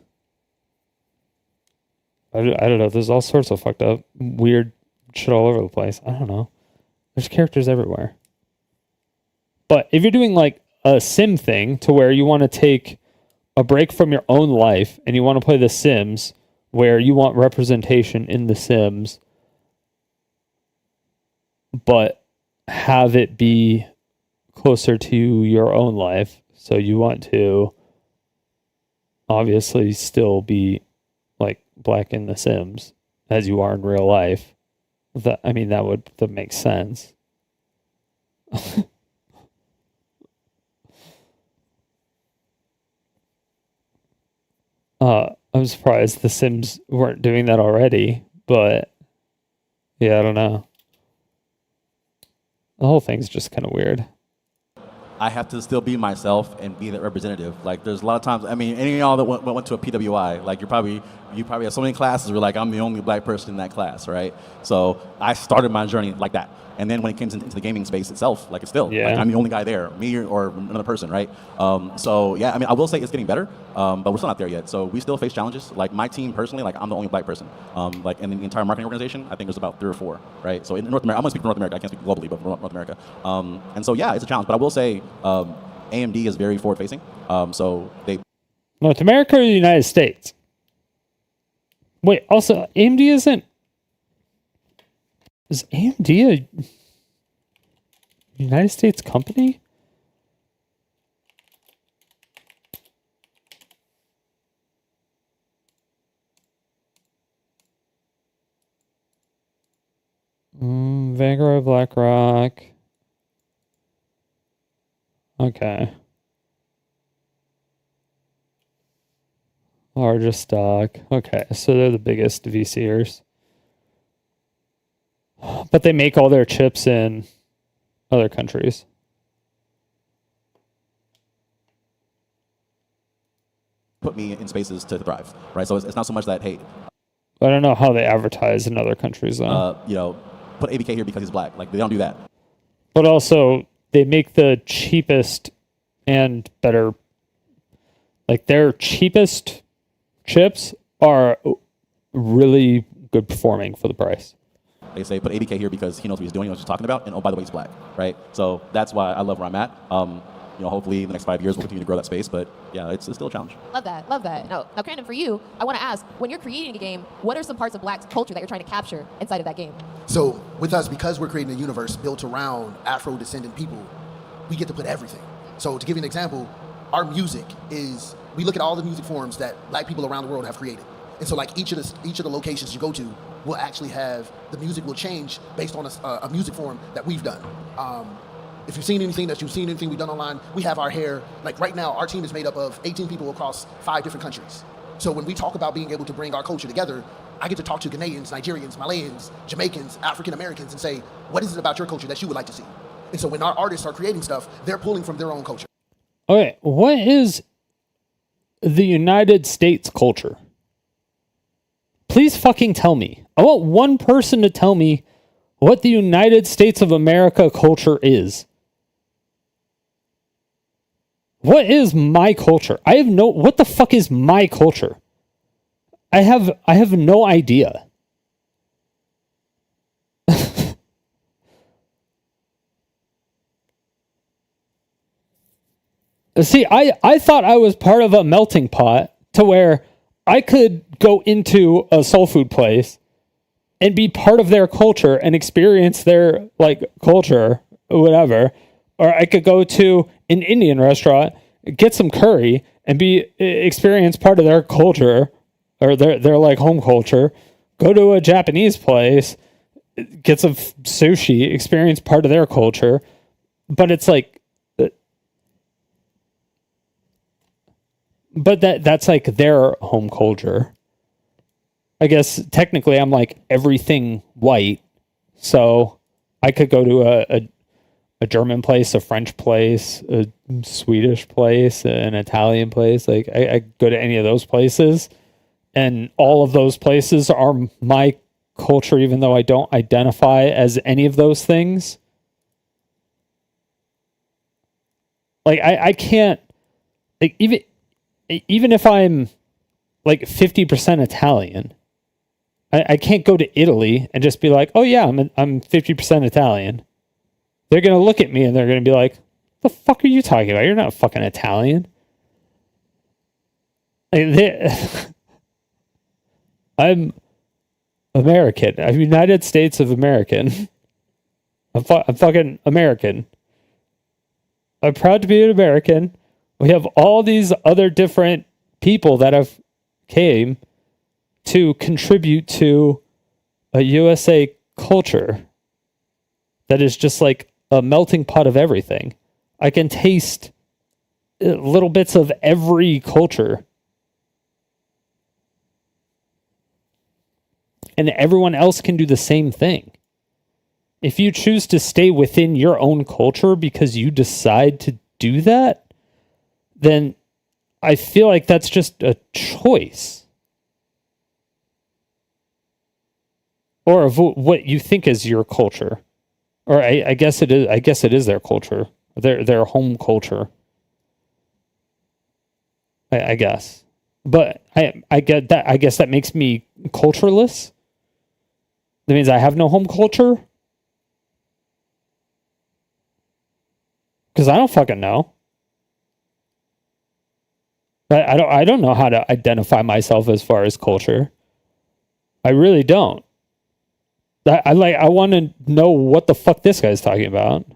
I don't know. There's all sorts of fucked up, weird shit all over the place. I don't know. There's characters everywhere. But if you're doing like a sim thing to where you want to take a break from your own life and you want to play The Sims, where you want representation in The Sims, but have it be closer to your own life. So you want to obviously still be like black in The Sims as you are in real life. That makes sense. I'm surprised The Sims weren't doing that already, but yeah, I don't know. The whole thing's just kind of weird. I have to still be myself and be that representative. Like, there's a lot of times, I mean, any of y'all that went to a PWI, like, you probably have so many classes where, like, I'm the only black person in that class, right? So I started my journey like that. And then when it came into the gaming space itself, like, it's still, like, I'm the only guy there, me or another person, right? So, yeah, I mean, I will say it's getting better, but we're still not there yet. So we still face challenges. Like, my team personally, like, I'm the only black person. Like, in the entire marketing organization, I think there's about 3 or 4, right? So in North America, I'm going to speak for North America. I can't speak globally, but for North America. And so, yeah, it's a challenge. But I will say AMD is very forward-facing. So they... North America or the United States? Wait, also, AMD isn't... Is AMD a United States company? Vanguard, BlackRock. Okay. Largest stock. Okay, so they're the biggest VCers. But they make all their chips in other countries. Put me in spaces to thrive, right? So it's not so much that, hey... I don't know how they advertise in other countries, though. Put ABK here because he's black. Like, they don't do that. But also, they make the cheapest and better... Like, their cheapest chips are really good performing for the price. They say, put ABK here because he knows what he's doing, he knows what he's talking about, and oh, by the way, he's black, right? So that's why I love where I'm at. Hopefully in the next 5 years, we'll continue to grow that space, but yeah, it's still a challenge. Love that. Now, Brandon, for you, I want to ask, when you're creating a game, what are some parts of black culture that you're trying to capture inside of that game? So with us, because we're creating a universe built around Afro-descendant people, we get to put everything. So to give you an example, our music is, we look at all the music forms that black people around the world have created. And so like each of the locations you go to will actually have, the music will change based on a music form that we've done. If you've seen anything we've done online, we have our hair, like right now, our team is made up of 18 people across 5 different countries. So when we talk about being able to bring our culture together, I get to talk to Ghanaians, Nigerians, Malayans, Jamaicans, African Americans, and say, what is it about your culture that you would like to see? And so when our artists are creating stuff, they're pulling from their own culture. Okay, what is the United States culture? Please fucking tell me. I want one person to tell me what the United States of America culture is. What is my culture? What the fuck is my culture? I have no idea. See, I thought I was part of a melting pot to where I could go into a soul food place and be part of their culture and experience their like culture or whatever. Or I could go to an Indian restaurant, get some curry, and experience part of their culture or their like home culture. Go to a Japanese place, get some sushi, experience part of their culture. But it's like, but that's like their home culture. I guess technically I'm like everything white, so I could go to a German place, a French place, a Swedish place, an Italian place. Like I go to any of those places, and all of those places are my culture, even though I don't identify as any of those things. Like I can't, like even if I'm like 50% Italian, I can't go to Italy and just be like, oh yeah, I'm 50% Italian. They're going to look at me and they're going to be like, the fuck are you talking about? You're not fucking Italian. Like, I'm American. I'm United States of American. I'm fucking American. I'm proud to be an American. We have all these other different people that have came to contribute to a USA culture that is just like a melting pot of everything. I can taste little bits of every culture. And everyone else can do the same thing. If you choose to stay within your own culture because you decide to do that, then I feel like that's just a choice. Or of what you think is your culture. Or I guess it is. I guess it is their culture, their home culture. I guess, but I get that. I guess that makes me cultureless. That means I have no home culture. Because I don't fucking know. I don't know how to identify myself as far as culture. I really don't. I want to know what the fuck this guy's talking about.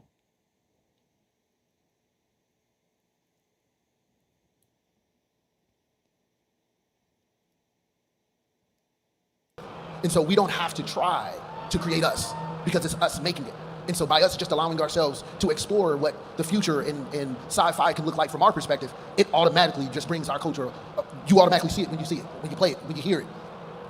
And so we don't have to try to create us because it's us making it. And so by us just allowing ourselves to explore what the future in sci-fi can look like from our perspective, it automatically just brings our culture. You automatically see it when you see it, when you play it, when you hear it.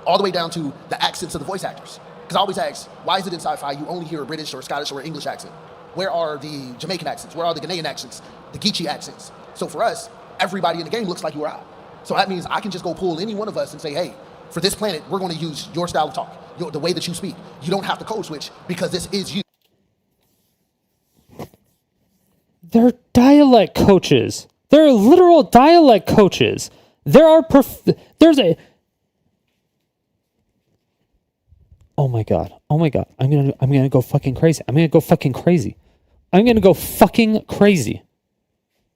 All the way down to the accents of the voice actors. Because I always ask, why is it in sci-fi you only hear a British or Scottish or English accent? Where are the Jamaican accents? Where are the Ghanaian accents? The Geechee accents? So for us, everybody in the game looks like you or I. So that means I can just go pull any one of us and say, hey, for this planet, we're going to use your style of talk, the way that you speak. You don't have to code switch because this is you. They're dialect coaches. They're literal dialect coaches. There's a... Oh my god. I'm gonna go fucking crazy. I'm gonna go fucking crazy.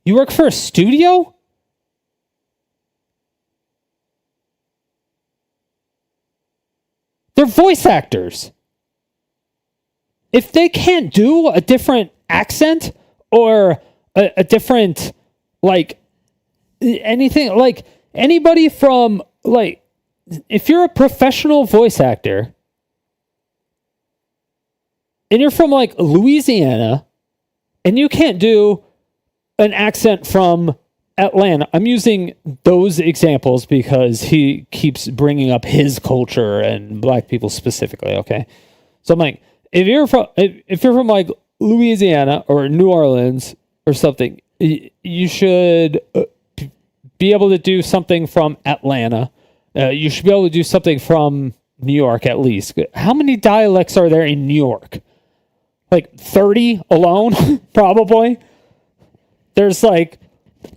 You work for a studio? They're voice actors. If they can't do a different accent or a different, like, anything, like, anybody from, like, if you're a professional voice actor and you're from, like, Louisiana and you can't do an accent from Atlanta. I'm using those examples because he keeps bringing up his culture and black people specifically, okay? So I'm like, if you're from like Louisiana or New Orleans or something, you should be able to do something from Atlanta. You should be able to do something from New York at least. How many dialects are there in New York? Like 30 alone, probably. There's like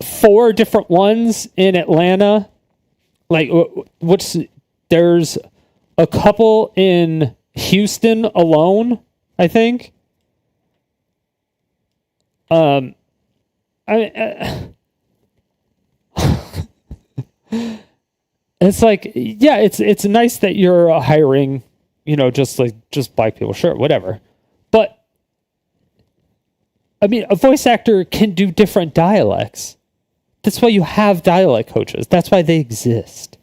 4 different ones in Atlanta. Like, there's a couple in Houston alone, I think. It's like, yeah, it's nice that you're hiring, just black people, sure, whatever. But I mean, a voice actor can do different dialects. That's why you have dialect coaches. That's why they exist.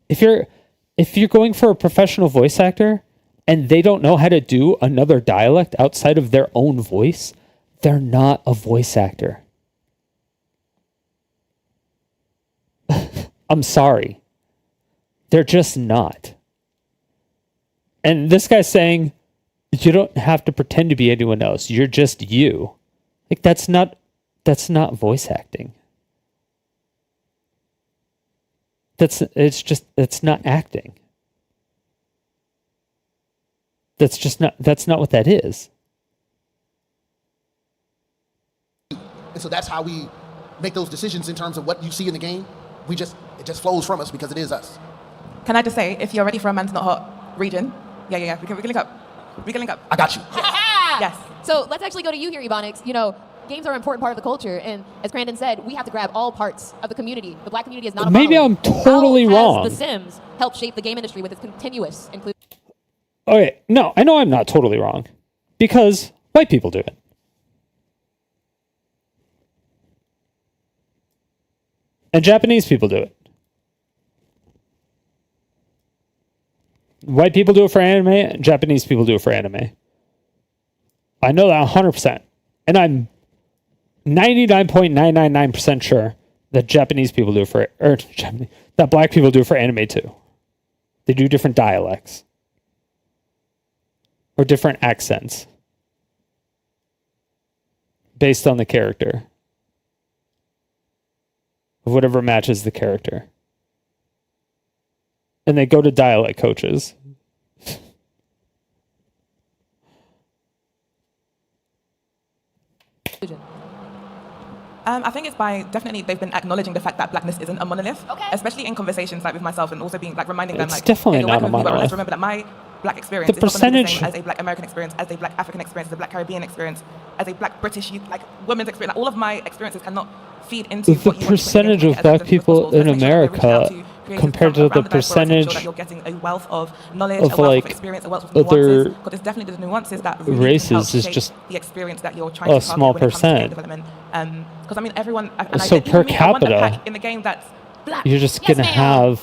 If you're going for a professional voice actor and they don't know how to do another dialect outside of their own voice, they're not a voice actor. I'm sorry. They're just not. And this guy's saying, you don't have to pretend to be anyone else. You're just you. Like that's not voice acting. It's not acting. That's not what that is. And so that's how we make those decisions in terms of what you see in the game. It just flows from us because it is us. Can I just say, if you're ready for a Man's Not Hot region, yeah, we can link up. We can link up. I got you. Yes. So let's actually go to you here, Ebonics. You know, games are an important part of the culture, and as Crandon said, we have to grab all parts of the community. The black community is not a Maybe I'm totally wrong. How has The Sims helped shape the game industry with its continuous inclusion? Okay, no, I know I'm not totally wrong. Because white people do it. And Japanese people do it. White people do it for anime, and Japanese people do it for anime. I know that 100%. And I'm 99.999% sure that Japanese people do it for, that black people do it for anime too. They do different dialects. Or different accents. Based on the character. Of whatever matches the character. And they go to dialect coaches. I think it's by definitely they've been acknowledging the fact that blackness isn't a monolith, especially in conversations like with myself, and also being like reminding them It's like definitely hey, not a monolith. let's remember that my black experience is not going to be the same as a black American experience, as a black African experience, as a black Caribbean experience, as a black British like women's experience. Like, all of my experiences cannot feed into the percentage of black people in America compared to the percentage that you're getting a wealth of knowledge, of a wealth like of experience, a wealth of nuances. Because it's definitely the nuances that really races help is shape just the experience that you're trying to a small target when it comes to game percent. development. Because I mean, everyone. And So I per I want a capita, pack in the game that's black. you're just Yes, gonna ma'am. have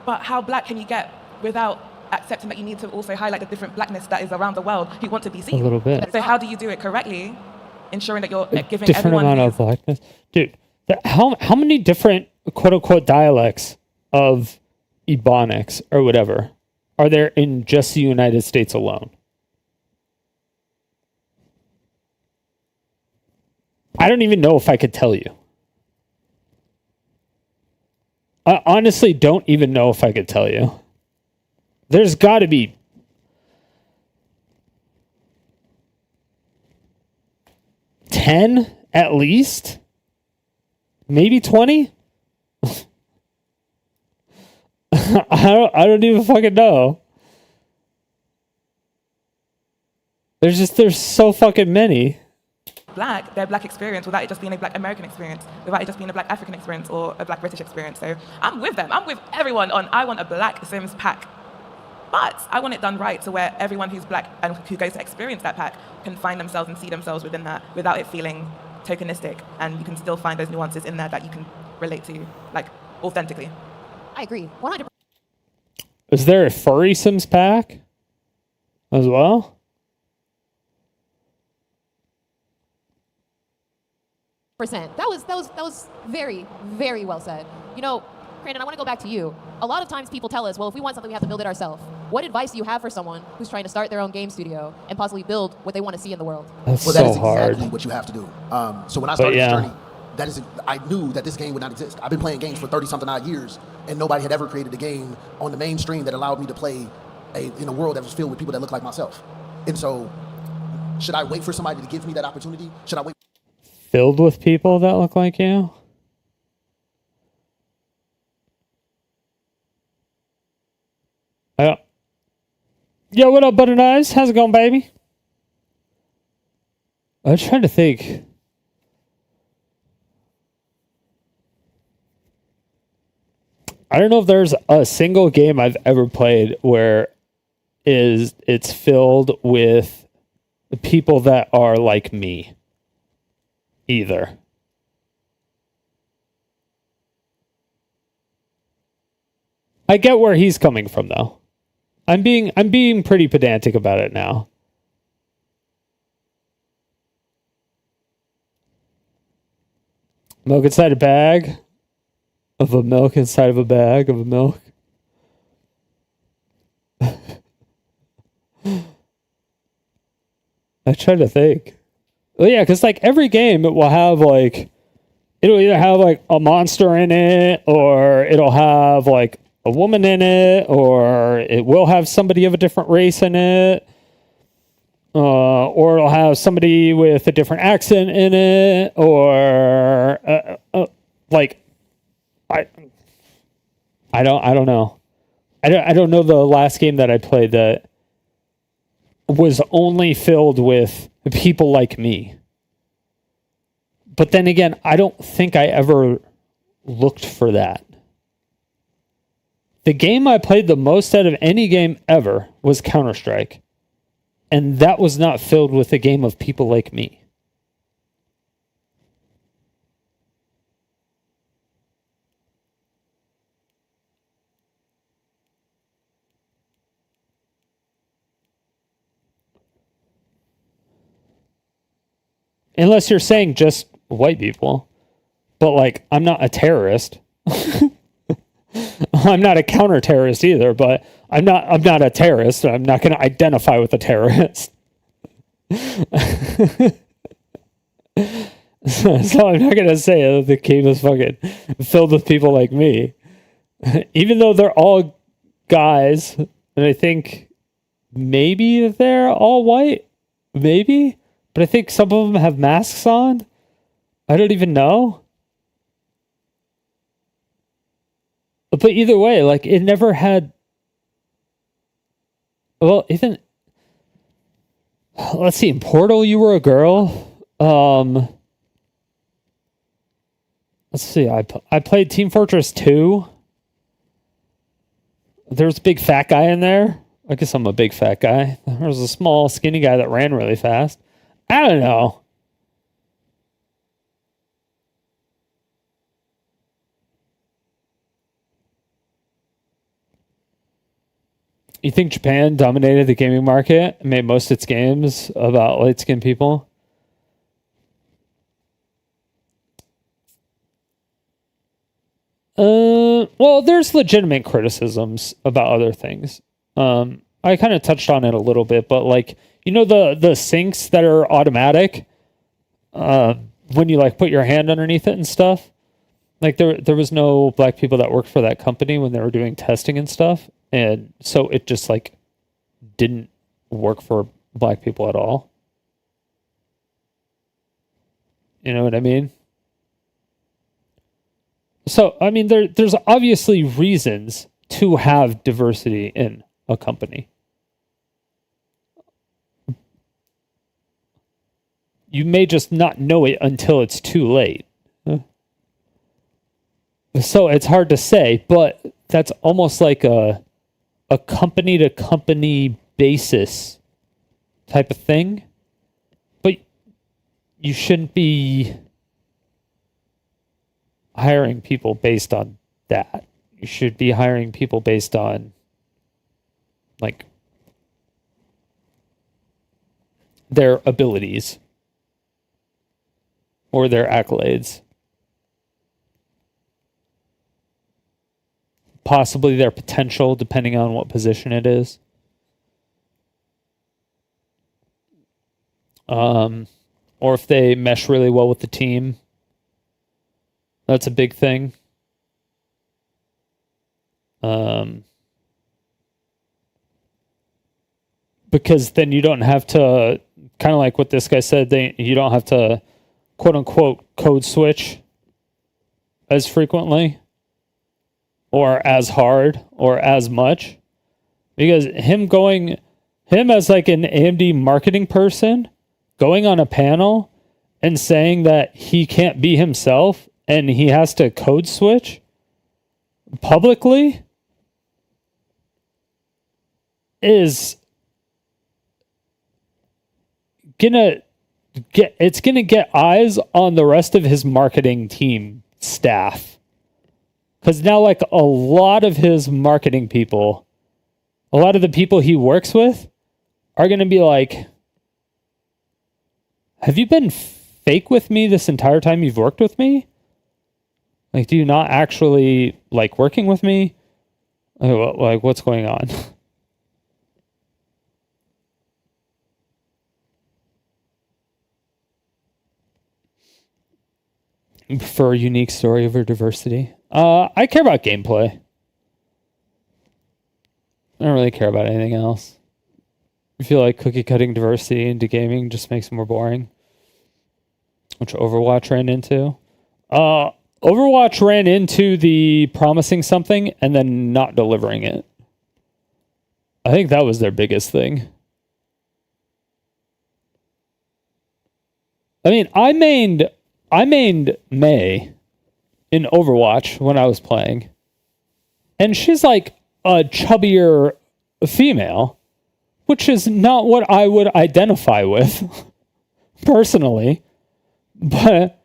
But how black can you get without accepting that you need to also highlight the different blackness that is around the world who want to be seen? a little bit. So how do you do it correctly, ensuring that you're giving different everyone amount of blackness, dude. How many different quote unquote dialects of Ebonics or whatever are there in just the United States alone? I don't even know if I could tell you. I honestly don't even know if I could tell you. There's got to be 10 at least. Maybe 20? I don't even fucking know. There's so fucking many. black, their black experience, without it just being a black American experience, without it just being a black African experience or a black British experience. So I'm with them. I'm with everyone on I want a black Sims pack. But I want it done right to where everyone who's black and who goes to experience that pack can find themselves and see themselves within that without it feeling tokenistic. And you can still find those nuances in there that you can relate to, like, authentically. I agree. 100%. Is there a furry Sims pack as well? That was very, very well said. You know, Brandon, I want to go back to you. A lot of times people tell us, well, if we want something, we have to build it ourselves. What advice do you have for someone who's trying to start their own game studio and possibly build what they want to see in the world? That's well, so that is hard. exactly what you have to do. So when I started this journey, I knew that this game would not exist. I've been playing games for 30-something odd years, and nobody had ever created a game on the mainstream that allowed me to play in a world that was filled with people that look like myself. And so, should I wait for somebody to give me that opportunity? Should I wait? Filled with people that look like you? Yo, what up, Butter Knives? How's it going, baby? I was trying to think. I don't know if there's a single game I've ever played where it's filled with people that are like me. Either. I get where he's coming from, though. I'm being pretty pedantic about it now. Milk inside a bag of a milk inside of a bag of a milk. I try to think. Well, yeah, because like every game, it will have like, it'll either have like a monster in it, or it'll have like a woman in it, or it will have somebody of a different race in it, or it'll have somebody with a different accent in it, or like I don't know. I don't know the last game that I played that was only filled with people like me. But then again, I don't think I ever looked for that. The game I played the most out of any game ever was Counter-Strike. And that was not filled with a game of people like me. Unless you're saying just white people. But like, I'm not a terrorist. I'm not a counter-terrorist either, but I'm not a terrorist. I'm not going to identify with a terrorist. So I'm not going to say that the game is fucking filled with people like me. Even though they're all guys, and I think maybe they're all white. Maybe. But I think some of them have masks on. I don't even know. But either way, like, it never had... Well, even... Let's see, in Portal, you were a girl. Let's see, I played Team Fortress 2. There was a big fat guy in there. I guess I'm a big fat guy. There was a small, skinny guy that ran really fast. I don't know. You think Japan dominated the gaming market and made most of its games about light-skinned people? Well, there's legitimate criticisms about other things. I kind of touched on it a little bit, but like, you know, the sinks that are automatic, when you like put your hand underneath it and stuff, like there was no black people that worked for that company when they were doing testing and stuff. And so it just like didn't work for black people at all. You know what I mean? So, I mean, there's obviously reasons to have diversity in a company. You may just not know it until it's too late. So it's hard to say, but that's almost like a company to company basis type of thing. But you shouldn't be hiring people based on that. You should be hiring people based on like their abilities or their accolades. Possibly their potential, depending on what position it is. Or if they mesh really well with the team. That's a big thing. Because then you don't have to, kind of like what this guy said, you don't have to, quote unquote, code switch as frequently. Or as hard, or as much. Because him as like an AMD marketing person, going on a panel and saying that he can't be himself and he has to code switch publicly is gonna get eyes on the rest of his marketing team staff. Because now, like, a lot of his marketing people, a lot of the people he works with are going to be like, have you been fake with me this entire time you've worked with me? Like, do you not actually like working with me? Like, what's going on? You prefer a unique story over diversity? I care about gameplay. I don't really care about anything else. I feel like cookie cutting diversity into gaming just makes it more boring. Which Overwatch ran into. Overwatch ran into the promising something and then not delivering it. I think that was their biggest thing. I mean, I mained Mei in Overwatch when I was playing. And she's like a chubbier female, which is not what I would identify with personally. But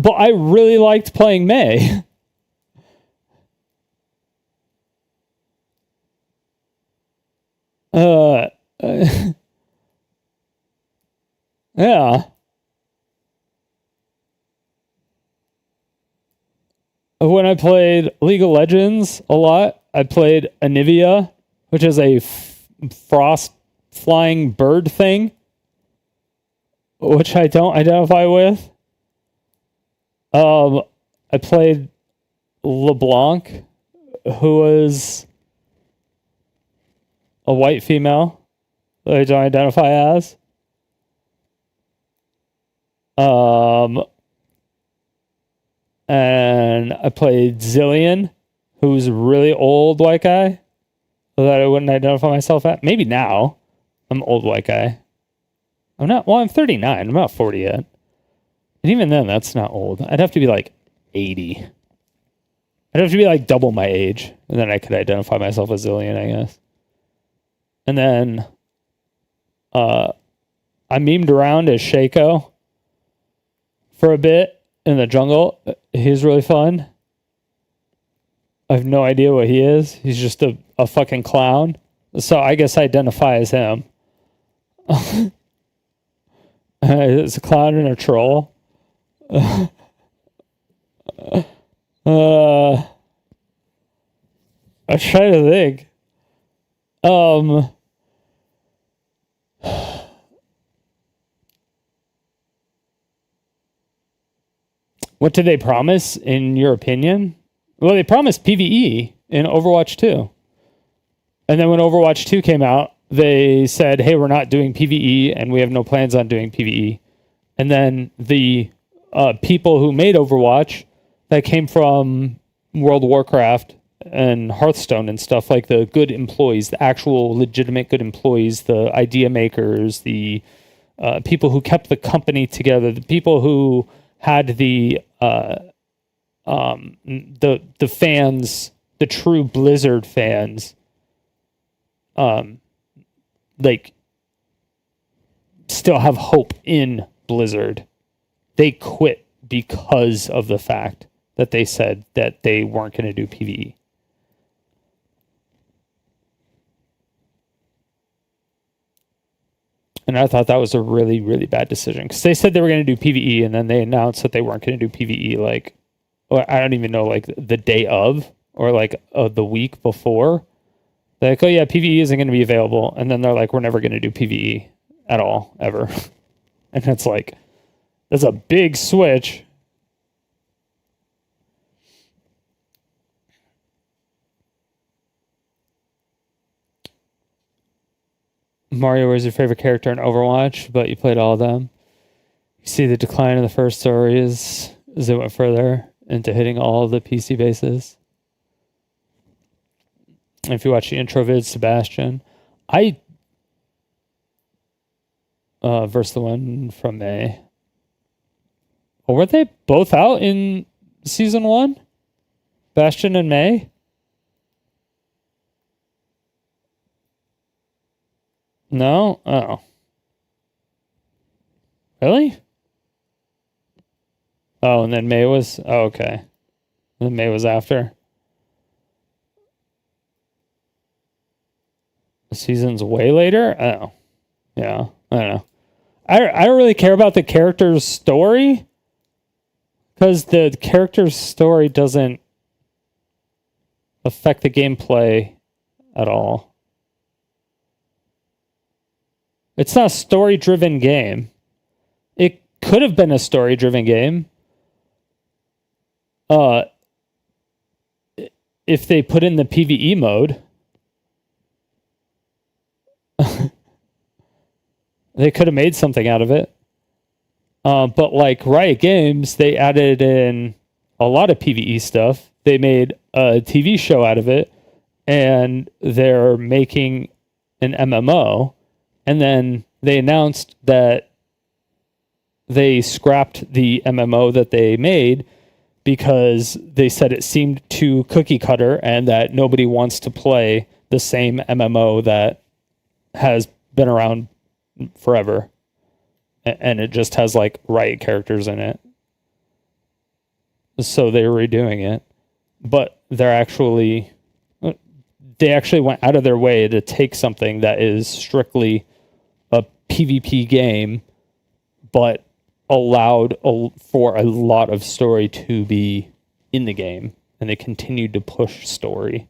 I really liked playing Mei. Yeah. When I played League of Legends a lot, I played Anivia, which is a frost flying bird thing, which I don't identify with. I played LeBlanc, who was a white female that I don't identify as. And I played Zillion, who's a really old white guy that I wouldn't identify myself at. Maybe now. I'm an old white guy. I'm 39. I'm not 40 yet. And even then, that's not old. I'd have to be like 80. I'd have to be like double my age. And then I could identify myself as Zillion, I guess. And then I memed around as Shaco for a bit in the jungle. He's really fun. I have no idea what he is. He's just a fucking clown. So I guess I identify as him. It's a clown and a troll. I was trying to think. What did they promise, in your opinion? Well, they promised PvE in Overwatch 2. And then when Overwatch 2 came out, they said, hey, we're not doing PvE, and we have no plans on doing PvE. And then the people who made Overwatch that came from World of Warcraft and Hearthstone and stuff, like the good employees, the actual legitimate good employees, the idea makers, the people who kept the company together, the people who had the fans, the true Blizzard fans, like still have hope in Blizzard. They quit because of the fact that they said that they weren't going to do PvE. And I thought that was a really, really bad decision, because they said they were going to do PvE, and then they announced that they weren't going to do PvE, like, I don't even know, like the day of, or like the week before. They're like, oh yeah, PvE isn't going to be available. And then they're like, we're never going to do PvE at all, ever. And it's like, that's a big switch. Mario was your favorite character in Overwatch, but you played all of them. You see the decline in the first story as they went further into hitting all of the PC bases. And if you watch the intro vid, Sebastian, versus the one from May. Or were they both out in season 1? Bastion and May? No? Oh. Really? Oh, and then May was... Oh, okay. And then May was after. The season's way later? Oh. Yeah, I don't know. I don't really care about the character's story, because the character's story doesn't affect the gameplay at all. It's not a story-driven game. It could have been a story-driven game, if they put in the PvE mode, they could have made something out of it. But like Riot Games, they added in a lot of PvE stuff. They made a TV show out of it, and they're making an MMO. And then they announced that they scrapped the MMO that they made because they said it seemed too cookie cutter and that nobody wants to play the same MMO that has been around forever. And it just has like Riot characters in it. So they're redoing it. But they actually went out of their way to take something that is strictly a PvP game, but allowed for a lot of story to be in the game. And they continued to push story.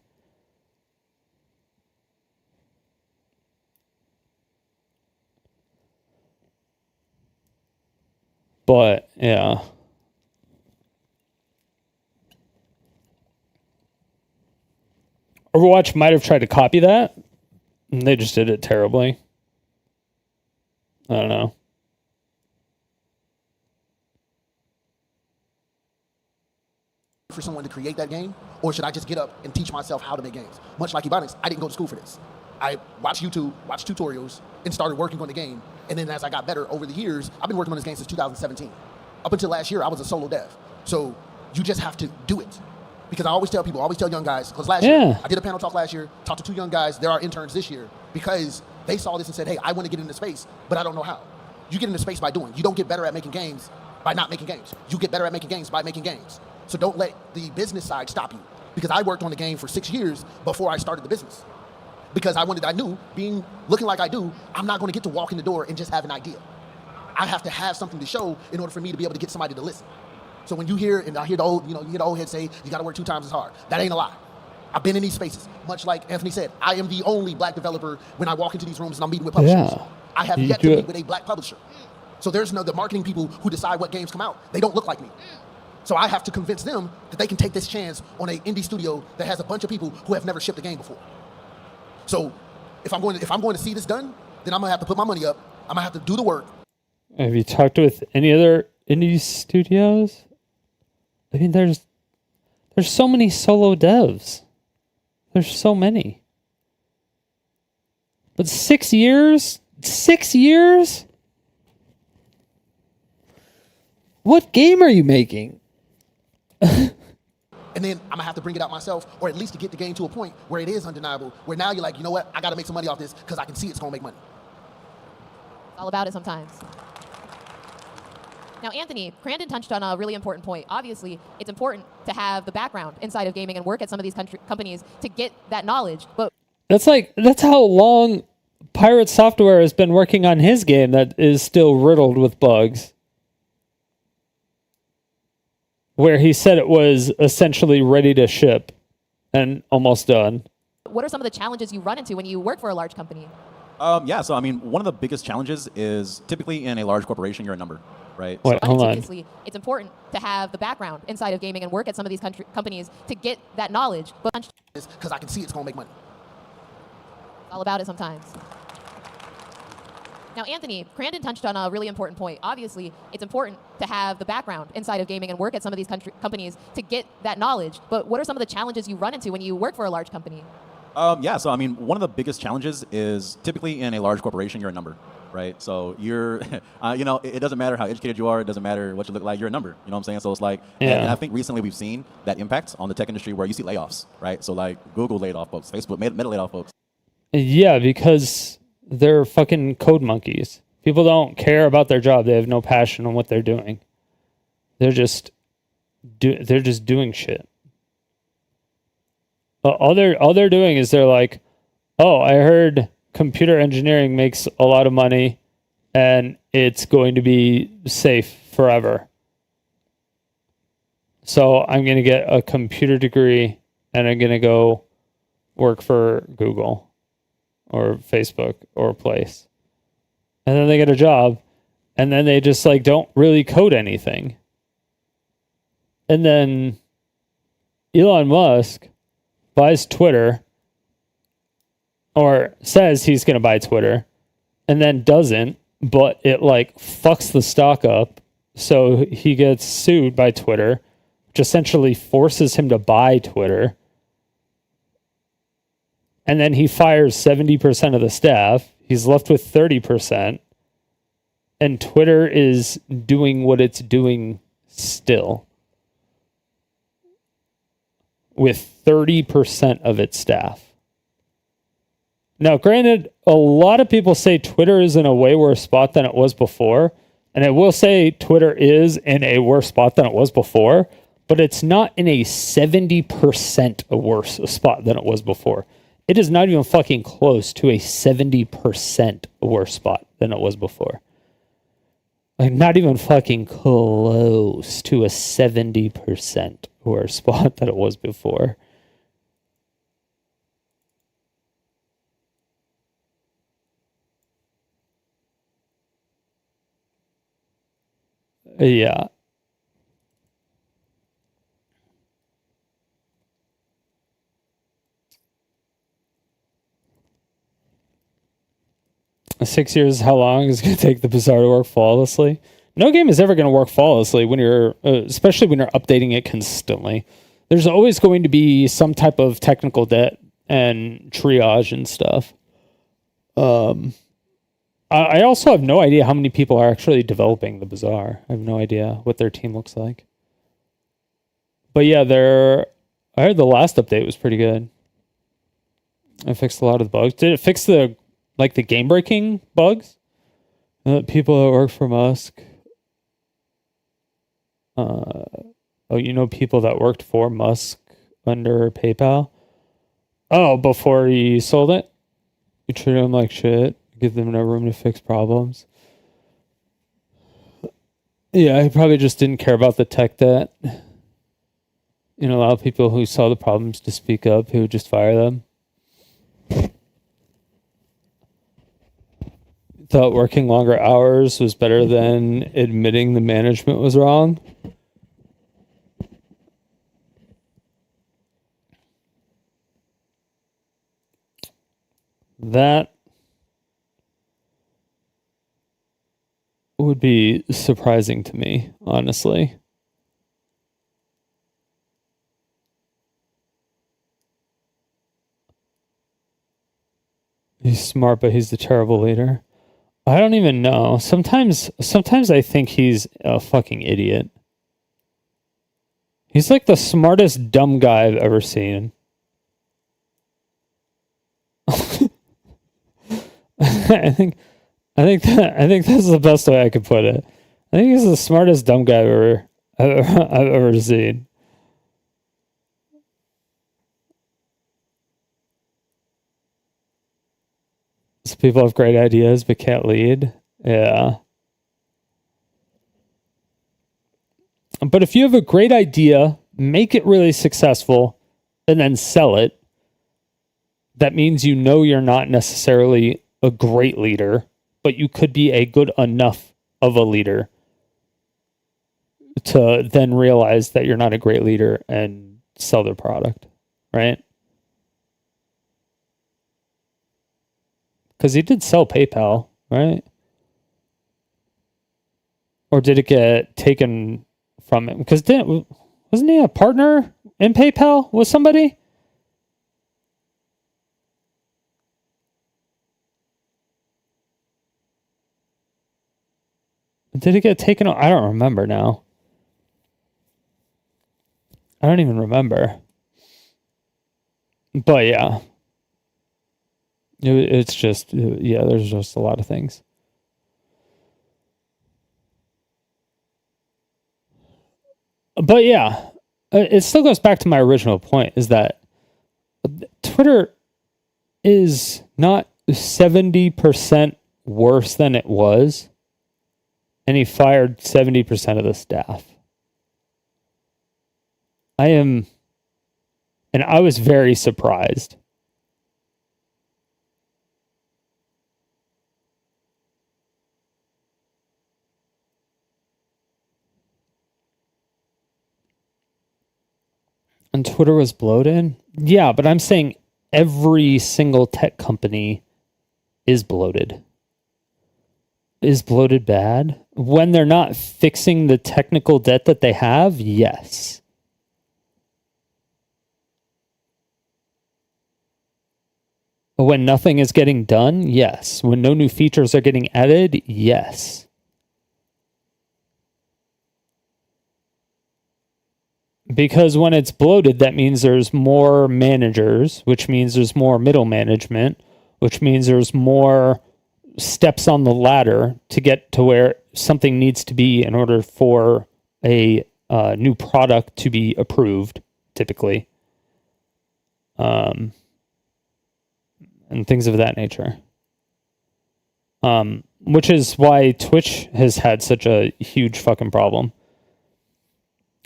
But, yeah. Overwatch might have tried to copy that, and they just did it terribly. I don't know. For someone to create that game, or should I just get up and teach myself how to make games? Much like Ebonics, I didn't go to school for this. I watched YouTube, watched tutorials, and started working on the game. And then as I got better over the years, I've been working on this game since 2017. Up until last year, I was a solo dev. So you just have to do it. Because I always tell people, I always tell young guys, because last year, I did a panel talk last year, talked to 2 young guys, they're our interns this year, because they saw this and said, hey, I want to get into space, but I don't know how. You get into space by doing. You don't get better at making games by not making games. You get better at making games by making games. So don't let the business side stop you. Because I worked on the game for 6 years before I started the business. Because I knew, looking like I do, I'm not going to get to walk in the door and just have an idea. I have to have something to show in order for me to be able to get somebody to listen. So when you hear, and I hear the old, you hear the old head say, you got to work 2 times as hard. That ain't a lie. I've been in these spaces. Much like Anthony said, I am the only black developer when I walk into these rooms and I'm meeting with publishers. Yeah. I have yet to meet with a black publisher. So there's the marketing people who decide what games come out. They don't look like me. So I have to convince them that they can take this chance on an indie studio that has a bunch of people who have never shipped a game before. So if I'm going to see this done, then I'm going to have to put my money up. I'm going to have to do the work. Have you talked with any other indie studios? I mean, there's so many solo devs. There's so many. But 6 years? 6 years? What game are you making? And then I'm going to have to bring it out myself, or at least to get the game to a point where it is undeniable, where now you're like, you know what? I got to make some money off this because I can see it's going to make money. It's all about it sometimes. Now, Anthony, Crandon touched on a really important point. Obviously, it's important to have the background inside of gaming and work at some of these companies to get that knowledge. But that's how long Pirate Software has been working on his game that is still riddled with bugs. Where he said it was essentially ready to ship and almost done. What are some of the challenges you run into when you work for a large company? So I mean, one of the biggest challenges is typically in a large corporation, you're a number, right? Wait, hold on. Obviously, it's important to have the background inside of gaming and work at some of these companies to get that knowledge. But because I can see it's going to make money. It's all about it sometimes. Now, Anthony, Crandon touched on a really important point. Obviously, it's important to have the background inside of gaming and work at some of these companies to get that knowledge. But what are some of the challenges you run into when you work for a large company? So I mean, one of the biggest challenges is typically in a large corporation, you're a number, right? So you're, it doesn't matter how educated you are, it doesn't matter what you look like, you're a number. You know what I'm saying? So it's like, and I think recently we've seen that impact on the tech industry where you see layoffs, right? So like Google laid off folks, Facebook, Meta laid off folks. Yeah, because they're fucking code monkeys. People don't care about their job. They have no passion on what they're doing. They're just doing shit. All they're doing is they're like, oh, I heard computer engineering makes a lot of money and it's going to be safe forever. So I'm going to get a computer degree and I'm going to go work for Google or Facebook or a place. And then they get a job and then they just like don't really code anything. And then Elon Musk buys Twitter, or says he's going to buy Twitter, and then doesn't, but it like fucks the stock up, so he gets sued by Twitter, which essentially forces him to buy Twitter. And then he fires 70% of the staff. He's left with 30%. And Twitter is doing what it's doing still, with 30% of its staff. Now, granted, a lot of people say Twitter is in a way worse spot than it was before. And I will say Twitter is in a worse spot than it was before, but it's not in a 70% worse spot than it was before. It is not even fucking close to a 70% worse spot than it was before. Like, not even fucking close to a 70% worse spot than it was before. Yeah. $6 years is how long it's going to take the BAZAAR to work flawlessly. No game is ever going to work flawlessly when you're, especially when you're updating it consistently. There's always going to be some type of technical debt and triage and stuff. I also have no idea how many people are actually developing the BAZAAR. I have no idea what their team looks like. But yeah, I heard the last update was pretty good. I fixed a lot of the bugs. Did it fix the game breaking bugs? People that work for Musk. People that worked for Musk under PayPal. Oh, before he sold it? You treat them like shit. Give them no room to fix problems. Yeah, he probably just didn't care about the tech debt. A lot of people who saw the problems to speak up, he would just fire them. Thought working longer hours was better than admitting the management was wrong. That would be surprising to me, honestly. He's smart, but he's the terrible leader. I don't even know. Sometimes I think he's a fucking idiot. He's like the smartest dumb guy I've ever seen. I think that's the best way I could put it. I think he's the smartest dumb guy I've ever seen. Some people have great ideas but can't lead. Yeah. But if you have a great idea, make it really successful, and then sell it, that means you're not necessarily a great leader, but you could be a good enough of a leader to then realize that you're not a great leader and sell their product, right? Because he did sell PayPal, right? Or did it get taken from him? Because wasn't he a partner in PayPal with somebody? Did it get taken? I don't remember now. I don't even remember. But yeah. It's just, there's just a lot of things. But yeah, it still goes back to my original point, is that Twitter is not 70% worse than it was, and he fired 70% of the staff. And I was very surprised. And Twitter was bloated? Yeah, but I'm saying every single tech company is bloated. Is bloated bad? When they're not fixing the technical debt that they have, yes. When nothing is getting done, yes. When no new features are getting added, yes. Because when it's bloated, that means there's more managers, which means there's more middle management, which means there's more steps on the ladder to get to where something needs to be in order for a new product to be approved, typically. And things of that nature. Which is why Twitch has had such a huge fucking problem.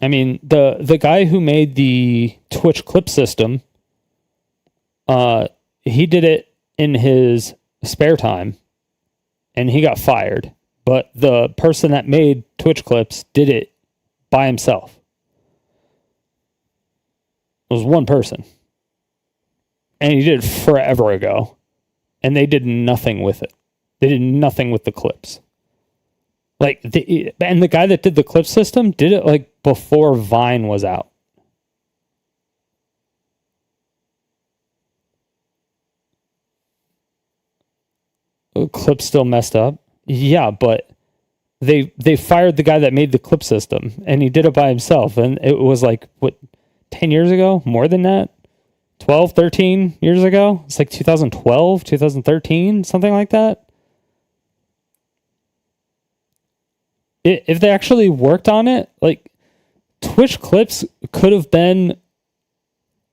I mean, the guy who made the Twitch clip system, he did it in his spare time, and he got fired. But the person that made Twitch clips did it by himself. It was one person. And he did it forever ago. And they did nothing with it. They did nothing with the clips. Like, and the guy that did the clip system did it like before Vine was out. The clip still messed up. Yeah, but they fired the guy that made the clip system, and he did it by himself. And it was like, what, 10 years ago? More than that? 12, 13 years ago? It's like 2012, 2013, something like that. If they actually worked on it, like, Twitch clips could have been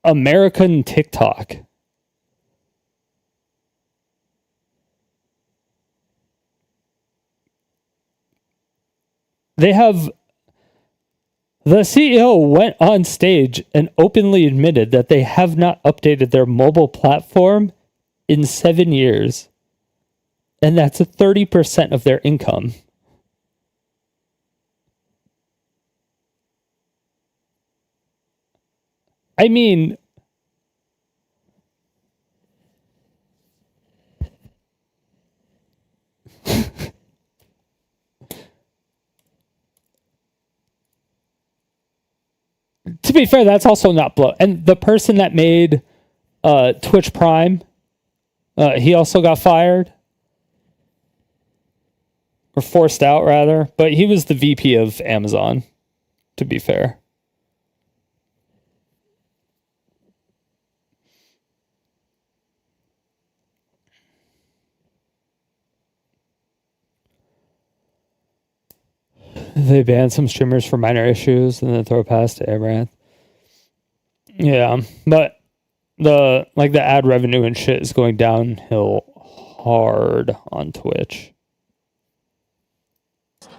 American TikTok. They have... The CEO went on stage and openly admitted that they have not updated their mobile platform in 7 years. And that's 30% of their income. I mean, to be fair, that's also not blow. And the person that made Twitch Prime, he also got fired. Or forced out, rather. But he was the VP of Amazon, to be fair. They banned some streamers for minor issues and then throw a pass to Amaranth. Yeah, but the ad revenue and shit is going downhill hard on Twitch.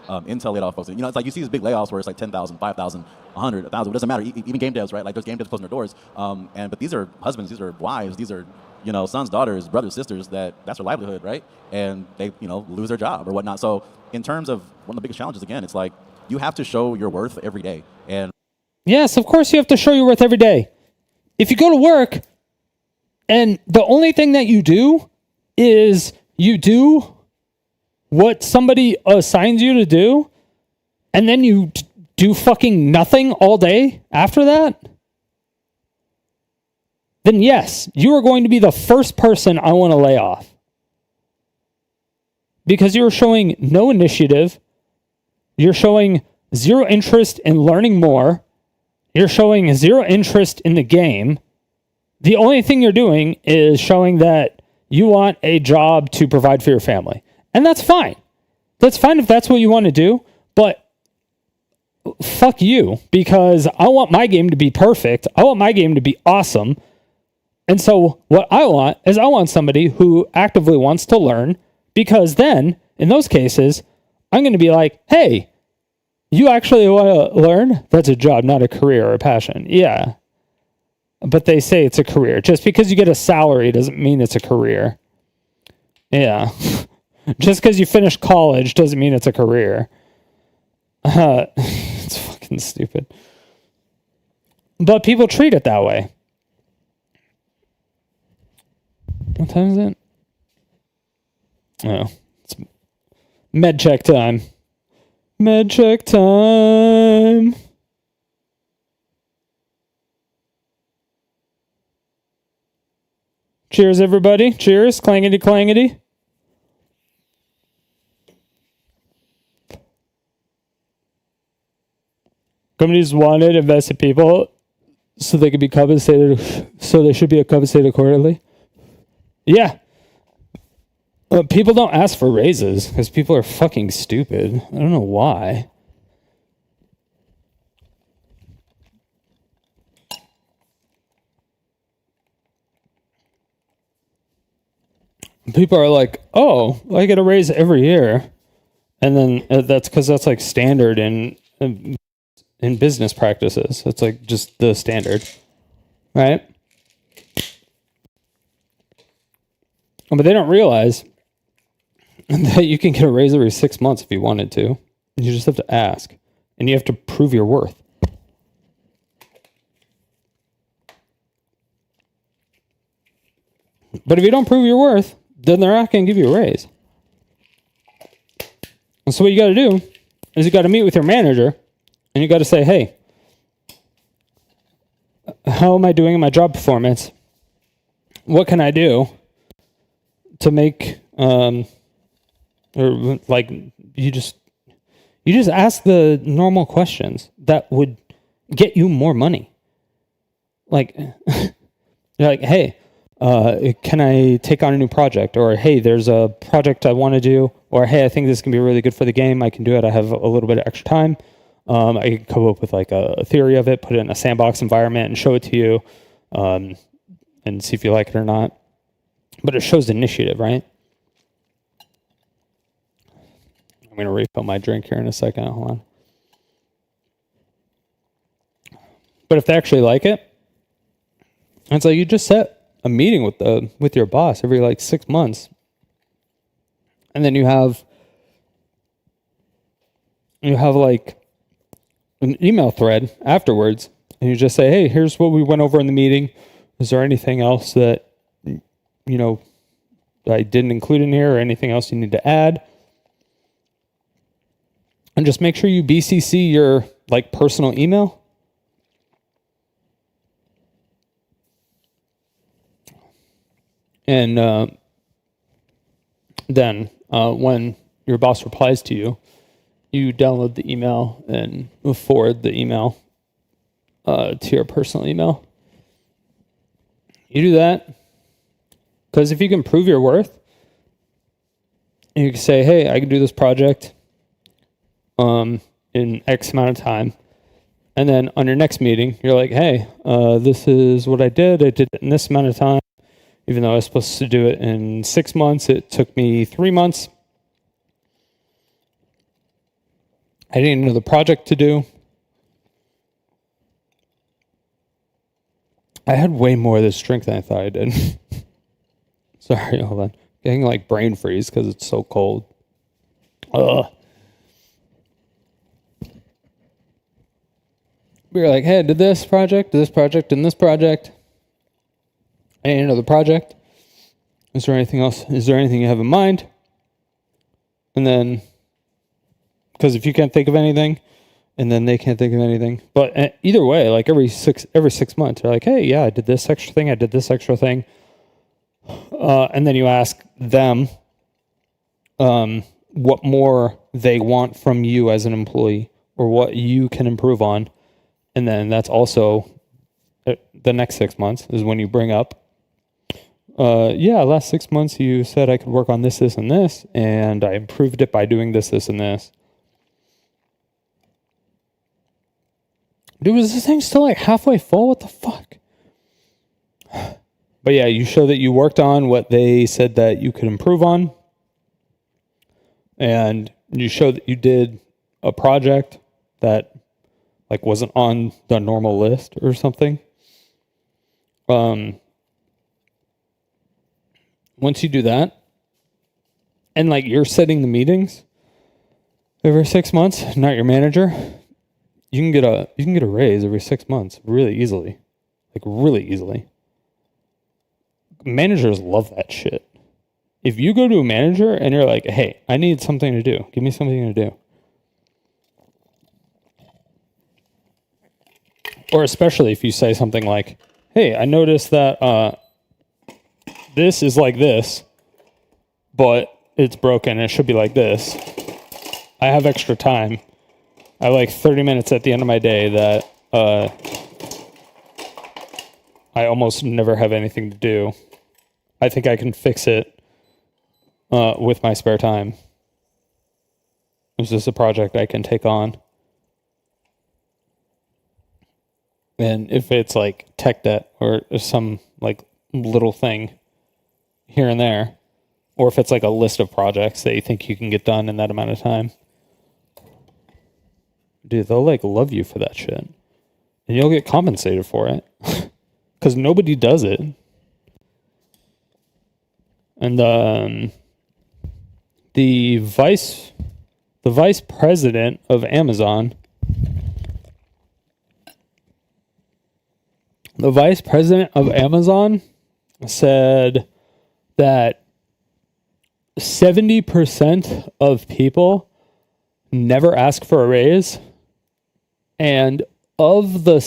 Intel laid off folks. You know, it's like you see these big layoffs where it's like 10,000, 5,000, 100, 1,000. It doesn't matter. Even game devs, right? Like there's game devs closing their doors. But these are husbands, these are wives, these are, you know, sons, daughters, brothers, sisters. That's their livelihood, right? And they, you know, lose their job or whatnot. So in terms of one of the biggest challenges, again, it's like you have to show your worth every day. And yes, of course you have to show your worth every day. If you go to work and the only thing that you do is you do what somebody assigns you to do, and then you do fucking nothing all day after that, then yes, you are going to be the first person I want to lay off. Because you're showing no initiative, you're showing zero interest in learning more, you're showing zero interest in the game. The only thing you're doing is showing that you want a job to provide for your family. And that's fine. That's fine if that's what you want to do, but fuck you, because I want my game to be perfect. I want my game to be awesome. And so what I want somebody who actively wants to learn, because then, in those cases, I'm going to be like, hey, you actually want to learn? That's a job, not a career or a passion. Yeah. But they say it's a career. Just because you get a salary doesn't mean it's a career. Yeah. Just because you finish college doesn't mean it's a career. It's fucking stupid. But people treat it that way. What time is it? Oh, it's med check time. Med check time. Cheers, everybody. Cheers. Clangety, clangety. Companies wanted invested people so they could be compensated, so they should be compensated accordingly. Yeah. People don't ask for raises because people are fucking stupid. I don't know why. People are like, oh, I get a raise every year. And then that's because that's like standard in business practices. It's like just the standard, right? But they don't realize that you can get a raise every 6 months if you wanted to. You just have to ask. And you have to prove your worth. But if you don't prove your worth, then they're not going to give you a raise. And so what you got to do is you got to meet with your manager and you got to say, hey, how am I doing in my job performance? What can I do to make, or like, you just ask the normal questions that would get you more money. Like, you're like, hey, can I take on a new project? Or, hey, there's a project I want to do. Or, hey, I think this can be really good for the game. I can do it. I have a little bit of extra time. I can come up with like a theory of it, put it in a sandbox environment and show it to you, and see if you like it or not. But it shows initiative, right? I'm going to refill my drink here in a second. Hold on. But if they actually like it, it's like you just set a meeting with your boss every like 6 months. And then you have like an email thread afterwards, and you just say, hey, here's what we went over in the meeting. Is there anything else that, I didn't include in here, or anything else you need to add? And just make sure you BCC your like personal email. And then when your boss replies to you, you download the email and forward the email to your personal email. You do that because if you can prove your worth, and you can say, hey, I can do this project in X amount of time. And then on your next meeting, you're like, hey, this is what I did. I did it in this amount of time. Even though I was supposed to do it in 6 months, it took me 3 months. I didn't know the project to do. I had way more of this drink than I thought I did. Sorry, hold on. Getting like brain freeze because it's so cold. Ugh. We were like, hey, I did this project, and this project. I didn't know the project. Is there anything else? Is there anything you have in mind? And then, because if you can't think of anything, and then they can't think of anything, but either way, like every 6 months, they're like, hey, yeah, I did this extra thing. And then you ask them what more they want from you as an employee, or what you can improve on. And then that's also the next 6 months is when you bring up, last 6 months you said I could work on this, and this, and I improved it by doing this, and this. Dude, is this thing still like halfway full? What the fuck? But yeah, you show that you worked on what they said that you could improve on. And you show that you did a project that like wasn't on the normal list or something. Once you do that, and like you're setting the meetings every 6 months, not your manager, you can get a raise every 6 months really easily. Like really easily. Managers love that shit. If you go to a manager and you're like, hey, I need something to do. Give me something to do. Or especially if you say something like, hey, I noticed that this is like this, but it's broken. It should be like this. I have extra time. I have like 30 minutes at the end of my day that I almost never have anything to do. I think I can fix it with my spare time. Is this a project I can take on? And if it's like tech debt or some like little thing here and there, or if it's like a list of projects that you think you can get done in that amount of time, dude, they'll like love you for that shit. And you'll get compensated for it. Because nobody does it. And the vice president of Amazon, said that 70% of people never ask for a raise, and of the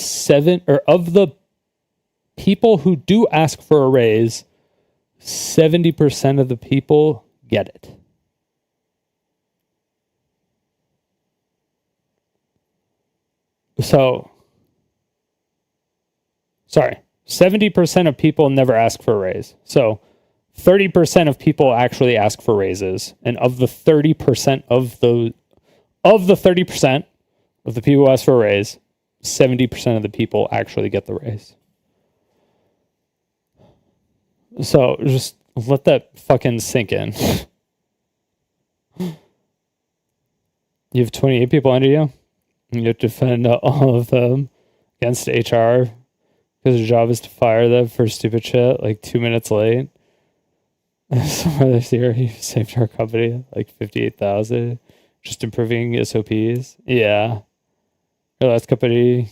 people who do ask for a raise, 70% of the people get it. So, sorry, 70% of people never ask for a raise. So 30% of people actually ask for raises. And of the 30% of the 30% of the people who ask for a raise, 70% of the people actually get the raise. So just let that fucking sink in. You have 28 people under you, and you have to defend all of them against HR because your job is to fire them for stupid shit like 2 minutes late. Somewhere this year, you saved our company like $58,000 just improving SOPs. Yeah. Our last company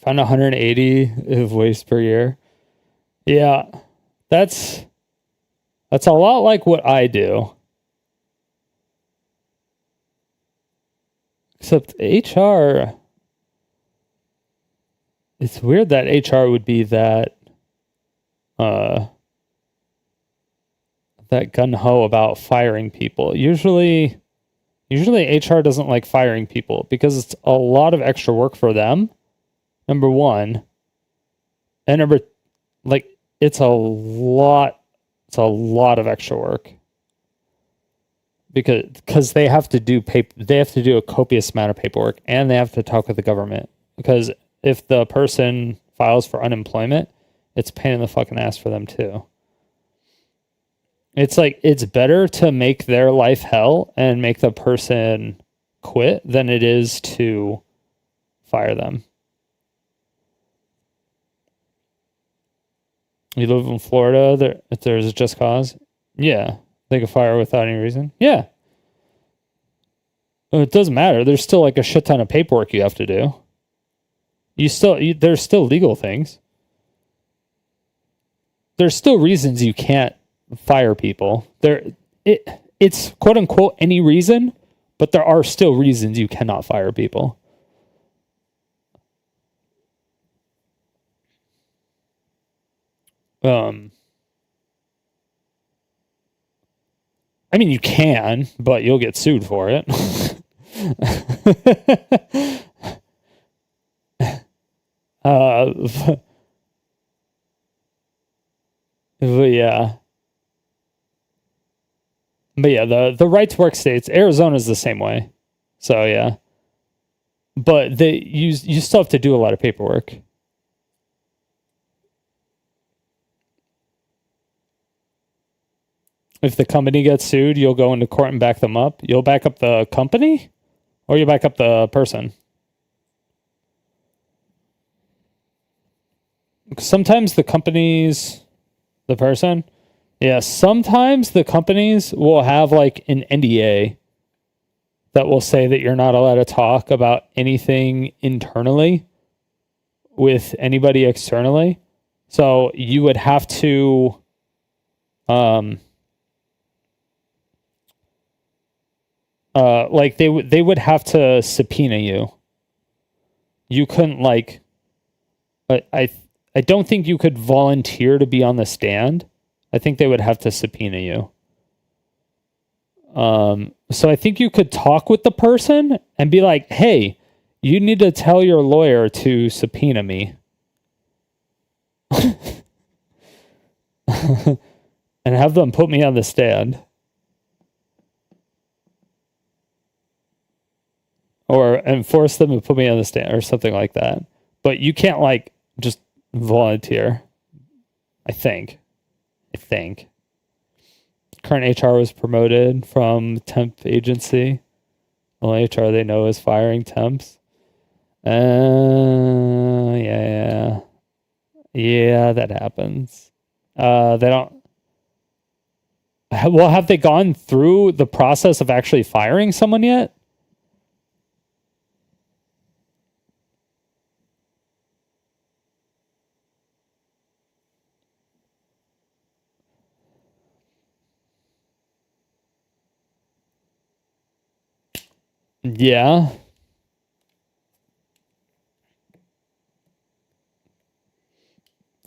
found 180 of waste per year. Yeah. That's a lot like what I do. Except HR, it's weird that HR would be that gung-ho about firing people. Usually HR doesn't like firing people because it's a lot of extra work for them, number one. And it's a lot of extra work. Because they have to do a copious amount of paperwork, and they have to talk with the government. Because if the person files for unemployment, it's a pain in the fucking ass for them too. It's like, it's better to make their life hell and make the person quit than it is to fire them. You live in Florida, if there's a just cause, yeah, they can fire without any reason. Yeah. It doesn't matter. There's still like a shit ton of paperwork you have to do. There's still legal things. There's still reasons you can't fire people. It's quote unquote any reason, but there are still reasons you cannot fire people. I mean, you can, but you'll get sued for it. But yeah. But yeah, the right to work states, Arizona's the same way. So yeah. But you still have to do a lot of paperwork. If the company gets sued, you'll go into court and back them up. You'll back up the company, or you back up the person. Sometimes the person, yeah, sometimes the companies will have like an NDA that will say that you're not allowed to talk about anything internally with anybody externally. So you would have to like they would have to subpoena you. You couldn't like I don't think you could volunteer to be on the stand. I think they would have to subpoena you. So I think you could talk with the person and be like, "Hey, you need to tell your lawyer to subpoena me." And have them put me on the stand. Or enforce them to put me on the stand or something like that. But you can't like just volunteer. I think. Current HR was promoted from temp agency. Only HR they know is firing temps. Yeah, that happens. They don't. Well, have they gone through the process of actually firing someone yet? Yeah.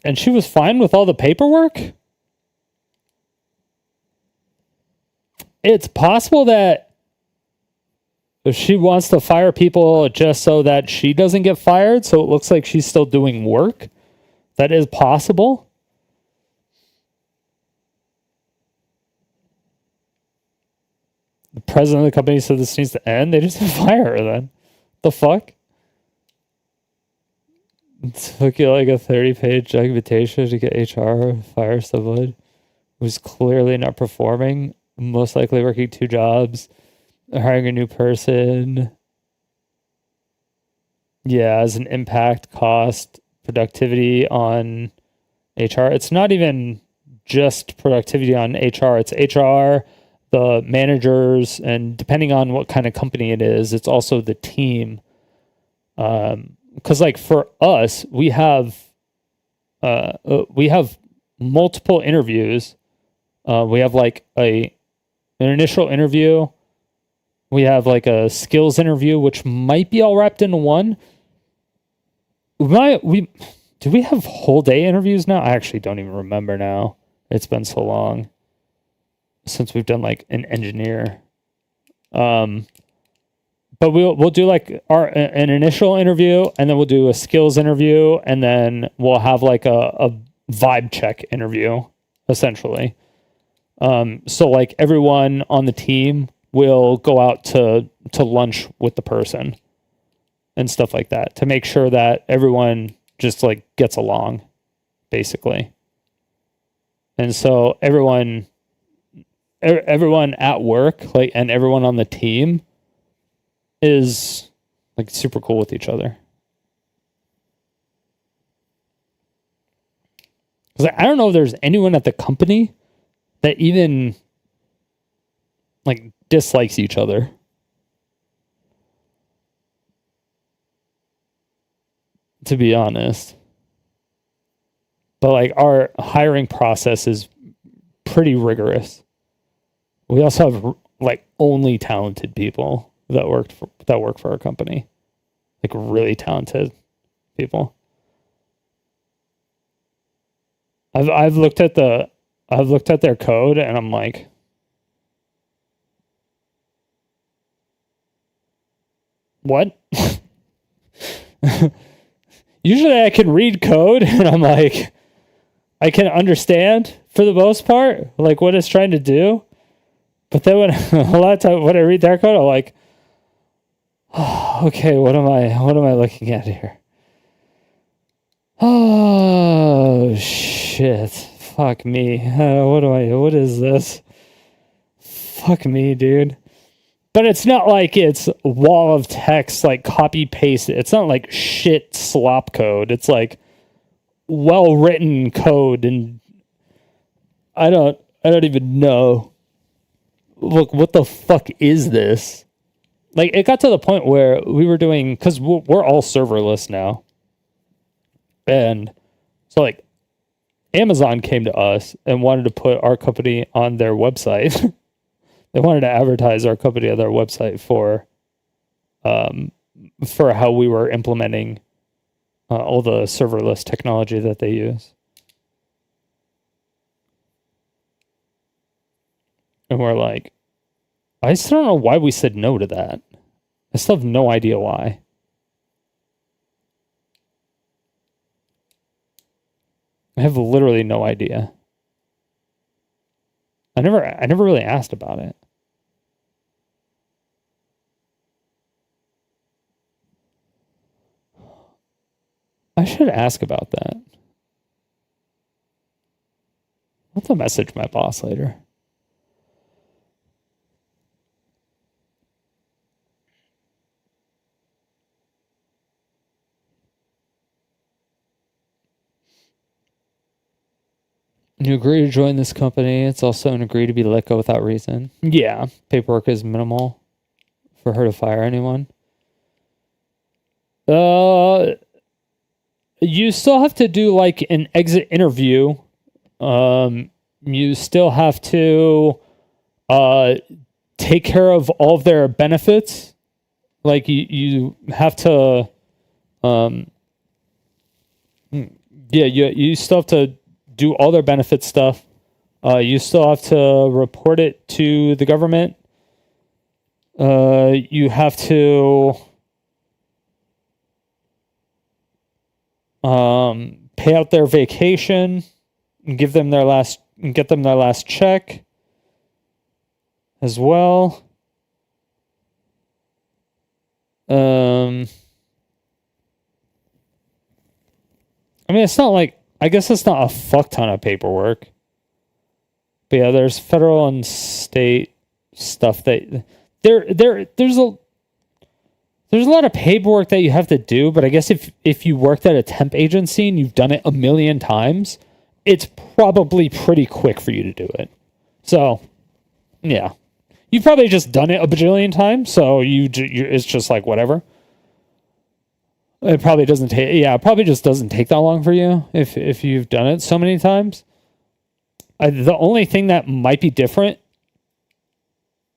And she was fine with all the paperwork? It's possible that she wants to fire people just so that she doesn't get fired, so it looks like she's still doing work. That is possible. The president of the company said this needs to end. They just fire her then. The fuck? It took you like a 30-page documentation to get HR to fire someone who's clearly not performing, most likely working 2 jobs, hiring a new person. Yeah, as an impact, cost, productivity on HR. It's not even just productivity on HR. It's HR, the managers, and depending on what kind of company it is, it's also the team. Because like for us, we have multiple interviews. We have like an initial interview. We have like a skills interview, which might be all wrapped into one. Do we have whole day interviews now? I actually don't even remember now. It's been so long since we've done like an engineer. But we'll do like an initial interview, and then we'll do a skills interview, and then we'll have like a vibe check interview, essentially. So like everyone on the team will go out to lunch with the person and stuff like that to make sure that everyone just like gets along, basically. And so everyone at work, like, and everyone on the team is like super cool with each other. Because I don't know if there's anyone at the company that even like dislikes each other. To be honest. But like our hiring process is pretty rigorous. We also have like only talented people that work for our company. Like really talented people. I've looked at their code and I'm like, what? Usually I can read code and I'm like, I can understand for the most part, like what it's trying to do. But then when a lot of times when I read their code, I'm like, oh, okay, what am I looking at here? Oh shit. Fuck me. What is this? Fuck me, dude. But it's not like it's wall of text, like copy paste. It's not like shit slop code. It's like well written code, and I don't even know. Look, what the fuck is this? like it got to the point where we were doing, because we're all serverless now, and so like Amazon came to us and wanted to put our company on their website. They wanted to advertise our company on their website for how we were implementing all the serverless technology that they use. And we're like, I still don't know why we said no to that. I still have no idea why. I have literally no idea. I never really asked about it. I should ask about that. I'll have to message my boss later. You agree to join this company. It's also an agree to be let go without reason. Yeah, paperwork is minimal for her to fire anyone. You still have to do like an exit interview. You still have to take care of all of their benefits. Like you have to you still have to do all their benefit stuff. You still have to report it to the government. You have to pay out their vacation and get them their last check as well. I mean, it's not like, I guess it's not a fuck ton of paperwork. But yeah, there's federal and state stuff that there's a lot of paperwork that you have to do, but I guess if you worked at a temp agency and you've done it a million times, it's probably pretty quick for you to do it. So, yeah. You've probably just done it a bajillion times, so it's just like whatever. It probably doesn't take, it probably just doesn't take that long for you if you've done it so many times. The only thing that might be different,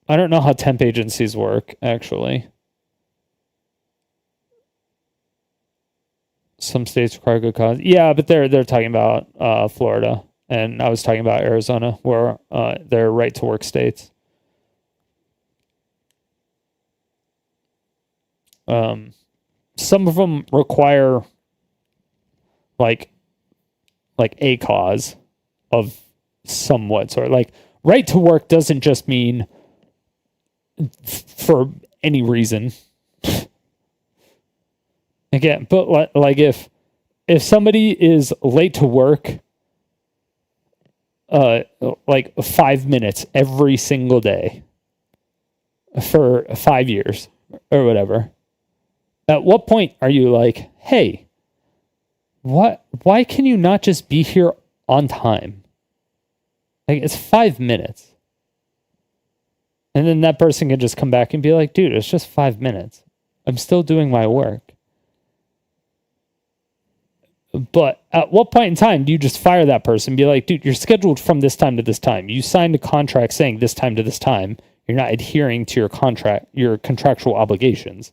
I don't know how temp agencies work, actually. Some states require good cause. Yeah, but they're talking about Florida, and I was talking about Arizona, where they're right to work states. Some of them require like a cause of somewhat sort. Like right to work doesn't just mean for any reason. Again, but like if somebody is late to work like 5 minutes every single day for 5 years or whatever, at what point are you like, hey, why can you not just be here on time? Like, it's 5 minutes. And then that person can just come back and be like, dude, it's just 5 minutes. I'm still doing my work. But at what point in time do you just fire that person and be like, dude, you're scheduled from this time to this time. You signed a contract saying this time to this time. You're not adhering to your contractual obligations.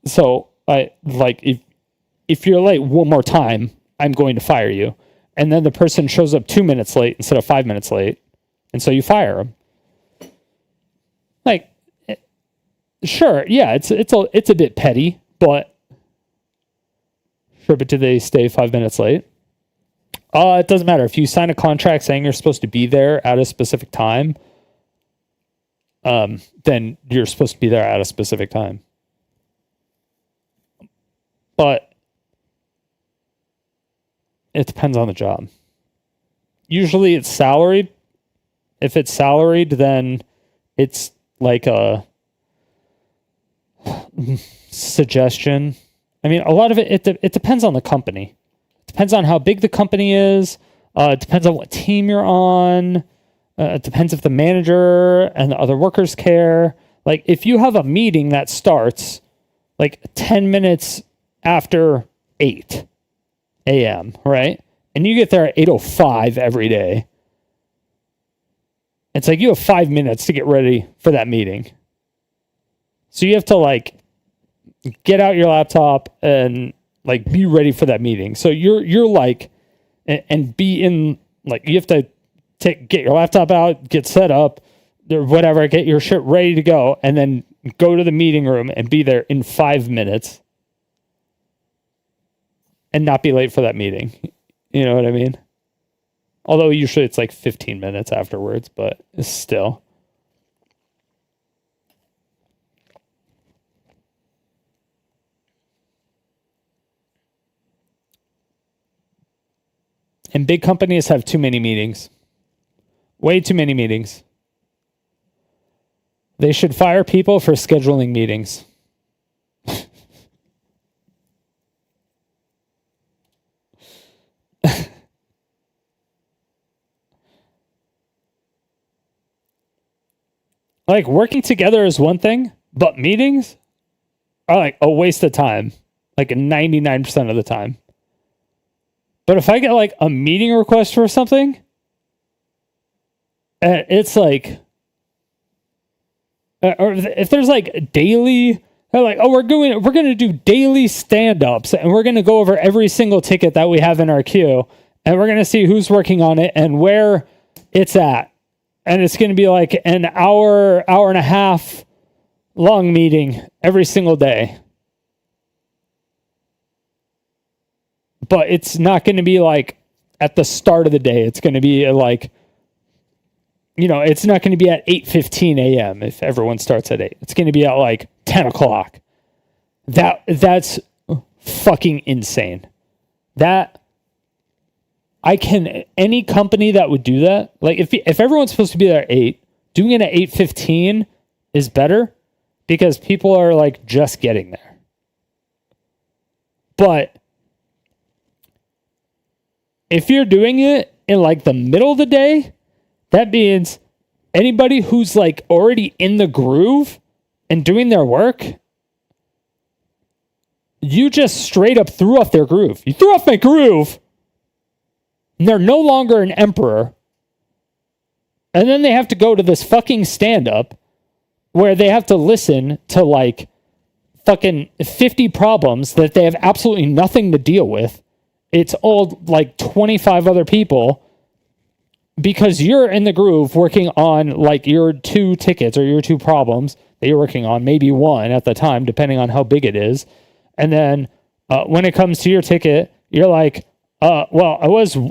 So if you're late one more time, I'm going to fire you. And then the person shows up 2 minutes late instead of 5 minutes late. And so you fire them. Like, sure. Yeah, it's a bit petty, but sure. But do they stay 5 minutes late? It doesn't matter. If you sign a contract saying you're supposed to be there at a specific time, then you're supposed to be there at a specific time. But it depends on the job. Usually it's salaried. If it's salaried, then it's like a suggestion. I mean, a lot of it depends on the company. It depends on how big the company is. It depends on what team you're on. It depends if the manager and the other workers care. Like, if you have a meeting that starts like 10 minutes after 8 a.m., right? And you get there at 8:05 every day. It's like you have 5 minutes to get ready for that meeting. So you have to like get out your laptop and like be ready for that meeting. So you're like, and be in, like, you have to get your laptop out, get set up, or whatever, get your shit ready to go, and then go to the meeting room and be there in 5 minutes and not be late for that meeting. You know what I mean? Although usually it's like 15 minutes afterwards, but still. And big companies have too many meetings. Way too many meetings. They should fire people for scheduling meetings. Like, working together is one thing, but meetings are like a waste of time, like 99% of the time. But if I get like a meeting request for something, and it's like, or if there's like daily, they're like, oh, we're going to do daily stand-ups, and we're going to go over every single ticket that we have in our queue, and we're going to see who's working on it and where it's at. And it's going to be like an hour and a half long meeting every single day. But it's not going to be like at the start of the day. It's going to be like, you know, it's not going to be at 8:15 a.m. if everyone starts at 8. It's going to be at like 10 o'clock. That's fucking insane. Any company that would do that, like if everyone's supposed to be there at 8, doing it at 8:15 is better because people are like just getting there. But if you're doing it in like the middle of the day, that means anybody who's like already in the groove and doing their work, you just straight up threw off their groove. You threw off my groove. And they're no longer an emperor. And then they have to go to this fucking stand-up where they have to listen to like fucking 50 problems that they have absolutely nothing to deal with. It's all like 25 other people because you're in the groove working on like your 2 tickets or your 2 problems that you're working on, maybe 1 at the time, depending on how big it is. And then when it comes to your ticket, you're like, well,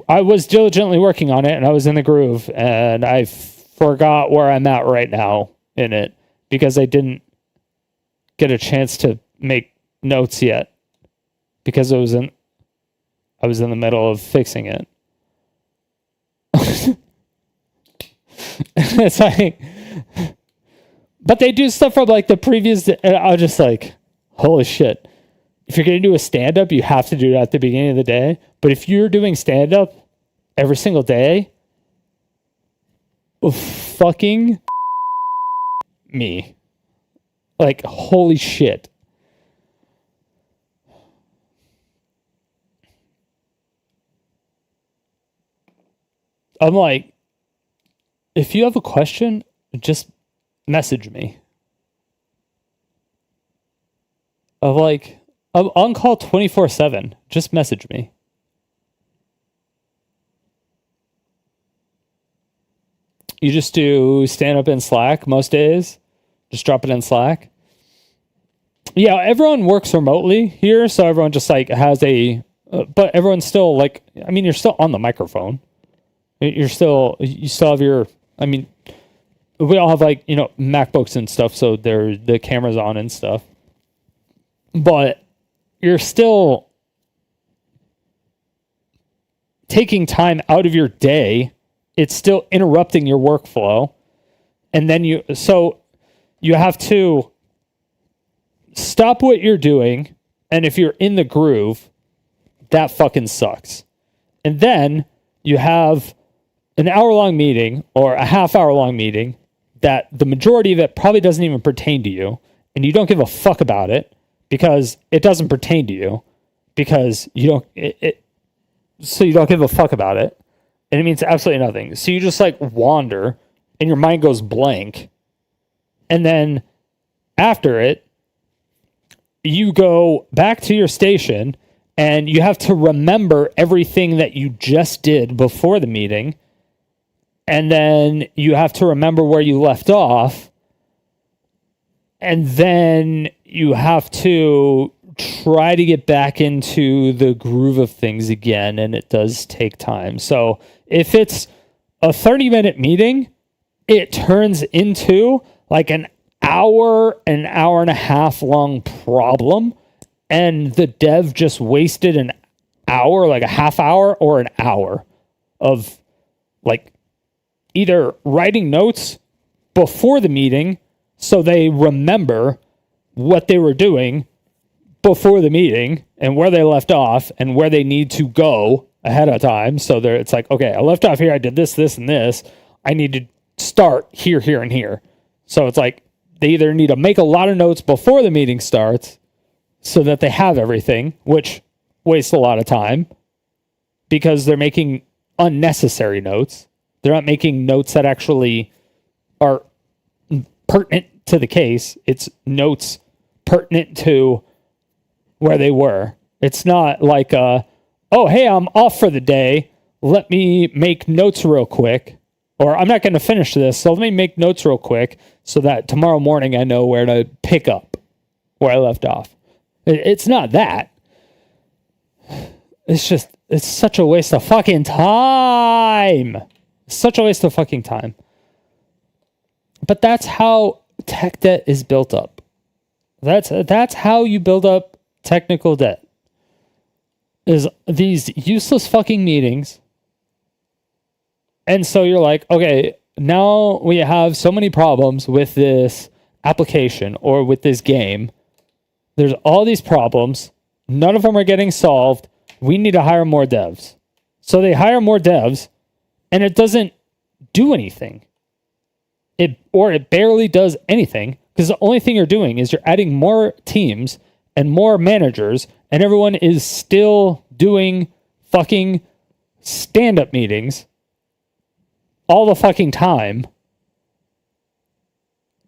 I was diligently working on it and I was in the groove and I forgot where I'm at right now in it because I didn't get a chance to make notes yet because I was in the middle of fixing it. It's like, but they do stuff from like the previous, and I was just like, holy shit. If you're going to do a stand-up, you have to do it at the beginning of the day. But if you're doing stand-up every single day, fucking me. Like, holy shit. I'm like, if you have a question, just message me. I'm on call 24/7. Just message me. You just do stand up in Slack most days. Just drop it in Slack. Yeah, everyone works remotely here, so everyone just like has but everyone's still like, I mean, you're still on the microphone. You still have your, I mean, we all have like, you know, MacBooks and stuff, so the camera's on and stuff. But you're still taking time out of your day. It's still interrupting your workflow. And then you have to stop what you're doing. And if you're in the groove, that fucking sucks. And then you have an hour-long meeting or a half-hour-long meeting that the majority of it probably doesn't even pertain to you, and you don't give a fuck about it because it doesn't pertain to you, because you don't so you don't give a fuck about it, and it means absolutely nothing. So you just like wander and your mind goes blank, and then after it you go back to your station and you have to remember everything that you just did before the meeting, and then you have to remember where you left off, and then you have to try to get back into the groove of things again, and it does take time. So if it's a 30-minute meeting, it turns into like an hour and a half long problem, and the dev just wasted an hour, like a half hour or an hour of like either writing notes before the meeting so they remember what they were doing before the meeting and where they left off and where they need to go ahead of time. So it's like, okay, I left off here. I did this, and this. I need to start here, here, and here. So it's like they either need to make a lot of notes before the meeting starts so that they have everything, which wastes a lot of time because they're making unnecessary notes. They're not making notes that actually are pertinent to the case. It's notes pertinent to where they were. It's not like, oh, hey, I'm off for the day. Let me make notes real quick. Or I'm not going to finish this, so let me make notes real quick so that tomorrow morning I know where to pick up where I left off. It's not that. It's just, it's such a waste of fucking time. Such a waste of fucking time. But that's how tech debt is built up. That's how you build up technical debt. Is these useless fucking meetings. And so you're like, okay, now we have so many problems with this application or with this game. There's all these problems. None of them are getting solved. We need to hire more devs. So they hire more devs, and it doesn't do anything. It barely does anything, because the only thing you're doing is you're adding more teams and more managers, and everyone is still doing fucking stand-up meetings all the fucking time.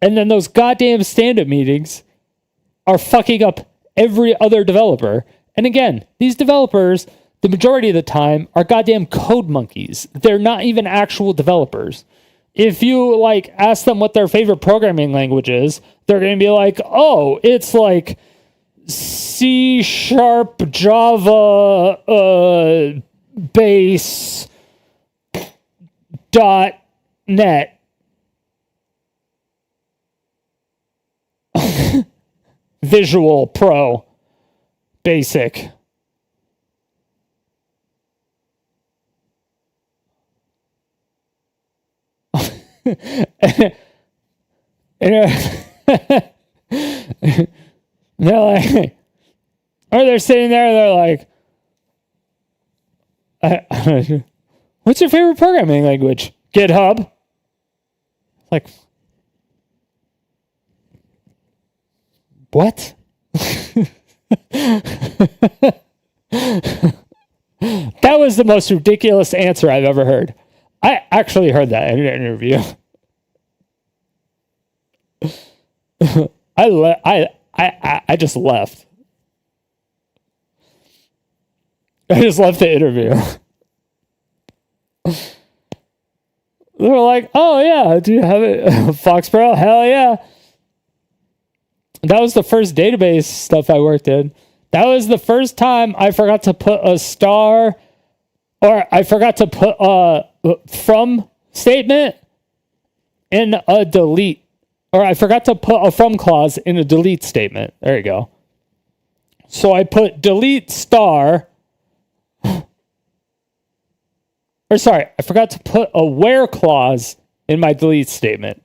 And then those goddamn stand-up meetings are fucking up every other developer. And again, these developers, the majority of the time, are goddamn code monkeys. They're not even actual developers. If you like ask them what their favorite programming language is, they're going to be like, oh, it's like C# Java base .net. Visual Pro Basic. They're like, or they're sitting there and they're like, what's your favorite programming language? GitHub. Like, what? That was the most ridiculous answer I've ever heard. I actually heard that in an interview. I just left. I just left the interview. They were like, oh yeah, do you have it? Foxborough? Hell yeah. That was the first database stuff I worked in. That was the first time I forgot to put a star, or I forgot to put a from statement in a delete, or I forgot to put a from clause in a delete statement. There you go. So I put delete star, or sorry, I forgot to put a where clause in my delete statement.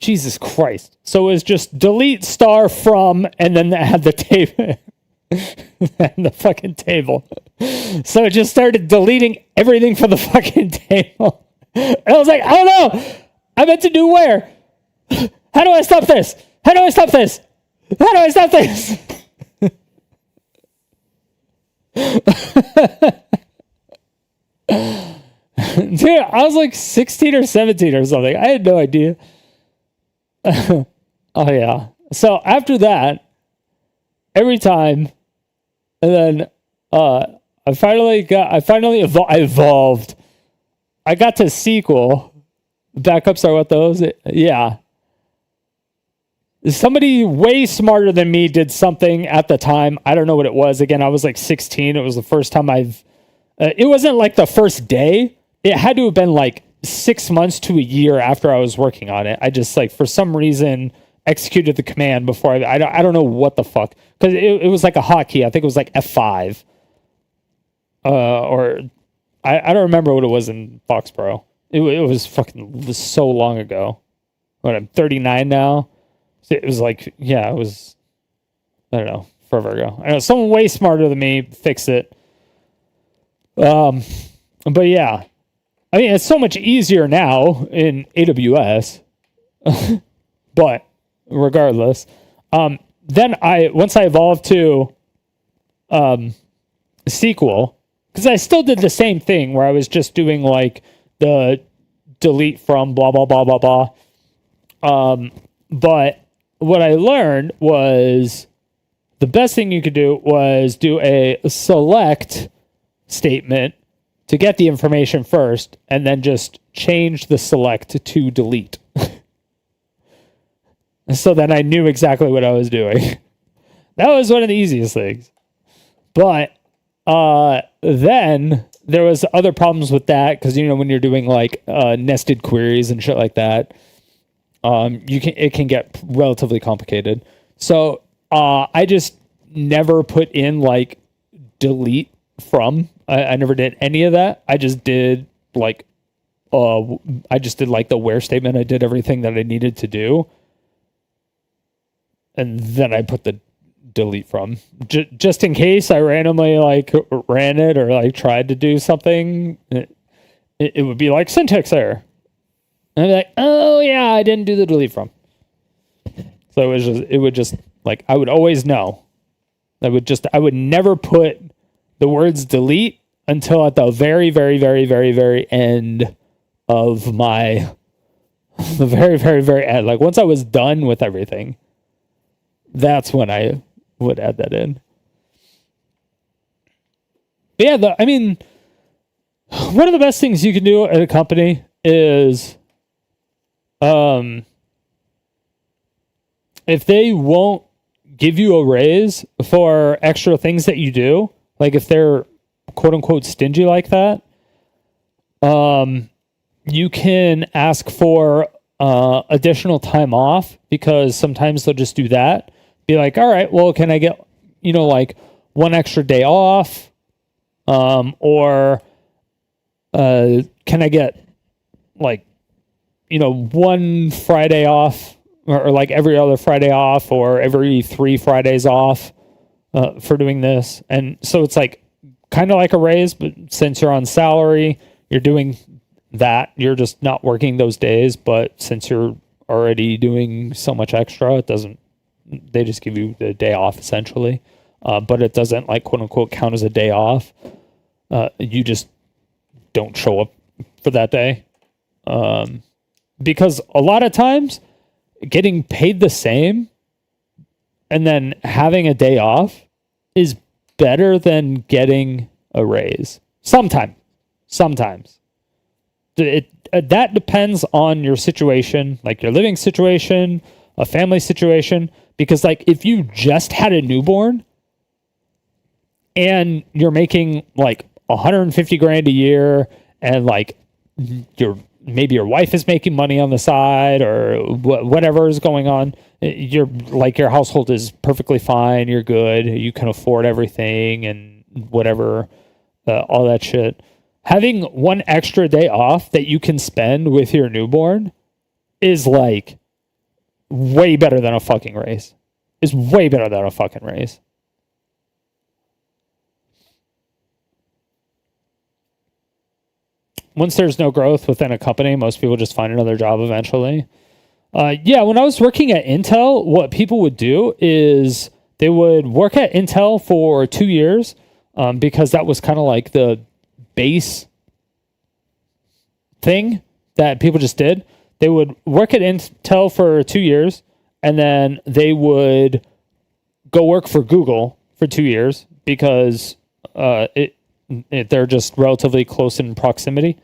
Jesus Christ. So it was just delete star from, and then I had the table. And the fucking table. So it just started deleting everything from the fucking table. And I was like, I don't know. I meant to do where? How do I stop this? How do I stop this? How do I stop this? Dude, I was like 16 or 17 or something. I had no idea. Oh yeah. So after that, every time, and then I evolved. I got to sequel. Backups are what those? Yeah. Somebody way smarter than me did something at the time. I don't know what it was. Again, I was like 16. It was the first time it wasn't like the first day. It had to have been like 6 months to a year after I was working on it. I just like, for some reason, executed the command before I don't know what the fuck. Because it was like a hotkey. I think it was like F5. Or I don't remember what it was in Foxborough. It was so long ago. What, I'm 39 now. So it was like, yeah, it was, I don't know, forever ago. I know someone way smarter than me fixed it. But yeah, I mean, it's so much easier now in AWS. But regardless, then once I evolved to SQL, because I still did the same thing where I was just doing like the delete from blah, blah, blah, blah, blah. But what I learned was the best thing you could do was do a select statement to get the information first, and then just change the select to delete. So then I knew exactly what I was doing. That was one of the easiest things. But then there was other problems with that, because when you're doing like nested queries and shit like that, it can get relatively complicated. So I just never put in like delete from. I never did any of that. I just did like the where statement. I did everything that I needed to do, and then I put the delete from, just in case I randomly like ran it or like tried to do something. It would be like syntax error. And I'd be like, oh yeah, I didn't do the delete from. So it would just like, I would always know. I would never put the words delete until at the very, very, very, very, very end of the very, very, very end. Like once I was done with everything, that's when I would add that in. But yeah, one of the best things you can do at a company is, if they won't give you a raise for extra things that you do, like if they're quote unquote stingy like that, you can ask for additional time off, because sometimes they'll just do that. Be like, all right, well, can I get, like one extra day off? Or can I get like, one Friday off, or like every other Friday off, or every 3 Fridays off for doing this? And so it's like kind of like a raise, but since you're on salary, you're doing that. You're just not working those days, but since you're already doing so much extra, they just give you the day off essentially. But it doesn't like quote unquote count as a day off. You just don't show up for that day. Because a lot of times getting paid the same and then having a day off is better than getting a raise. Sometimes. That depends on your situation, like your living situation, a family situation. Because like if you just had a newborn and you're making like 150 grand a year, and like maybe your wife is making money on the side, or whatever is going on, your household is perfectly fine, you're good, you can afford everything and whatever, all that shit. Having one extra day off that you can spend with your newborn is like way better than a fucking raise. Is way better than a fucking raise. once there's no growth within a company, most people just find another job eventually. Yeah, when I was working at Intel, what people would do is they would work at Intel for 2 years because that was kind of like the base thing that people just did. They would work at Intel for 2 years, and then they would go work for Google for 2 years because they're just relatively close in proximity.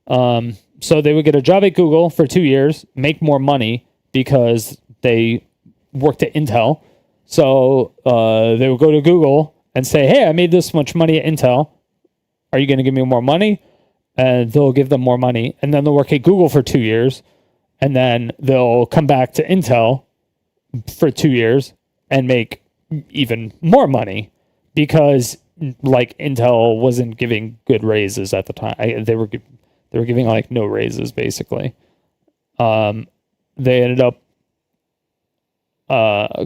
So they would get a job at Google for 2 years, make more money because they worked at Intel. So they would go to Google and say, hey, I made this much money at Intel. Are you going to give me more money? And they'll give them more money. And then they'll work at Google for 2 years. And then they'll come back to Intel for 2 years and make even more money because like Intel wasn't giving good raises at the time. They were giving like no raises basically. They ended up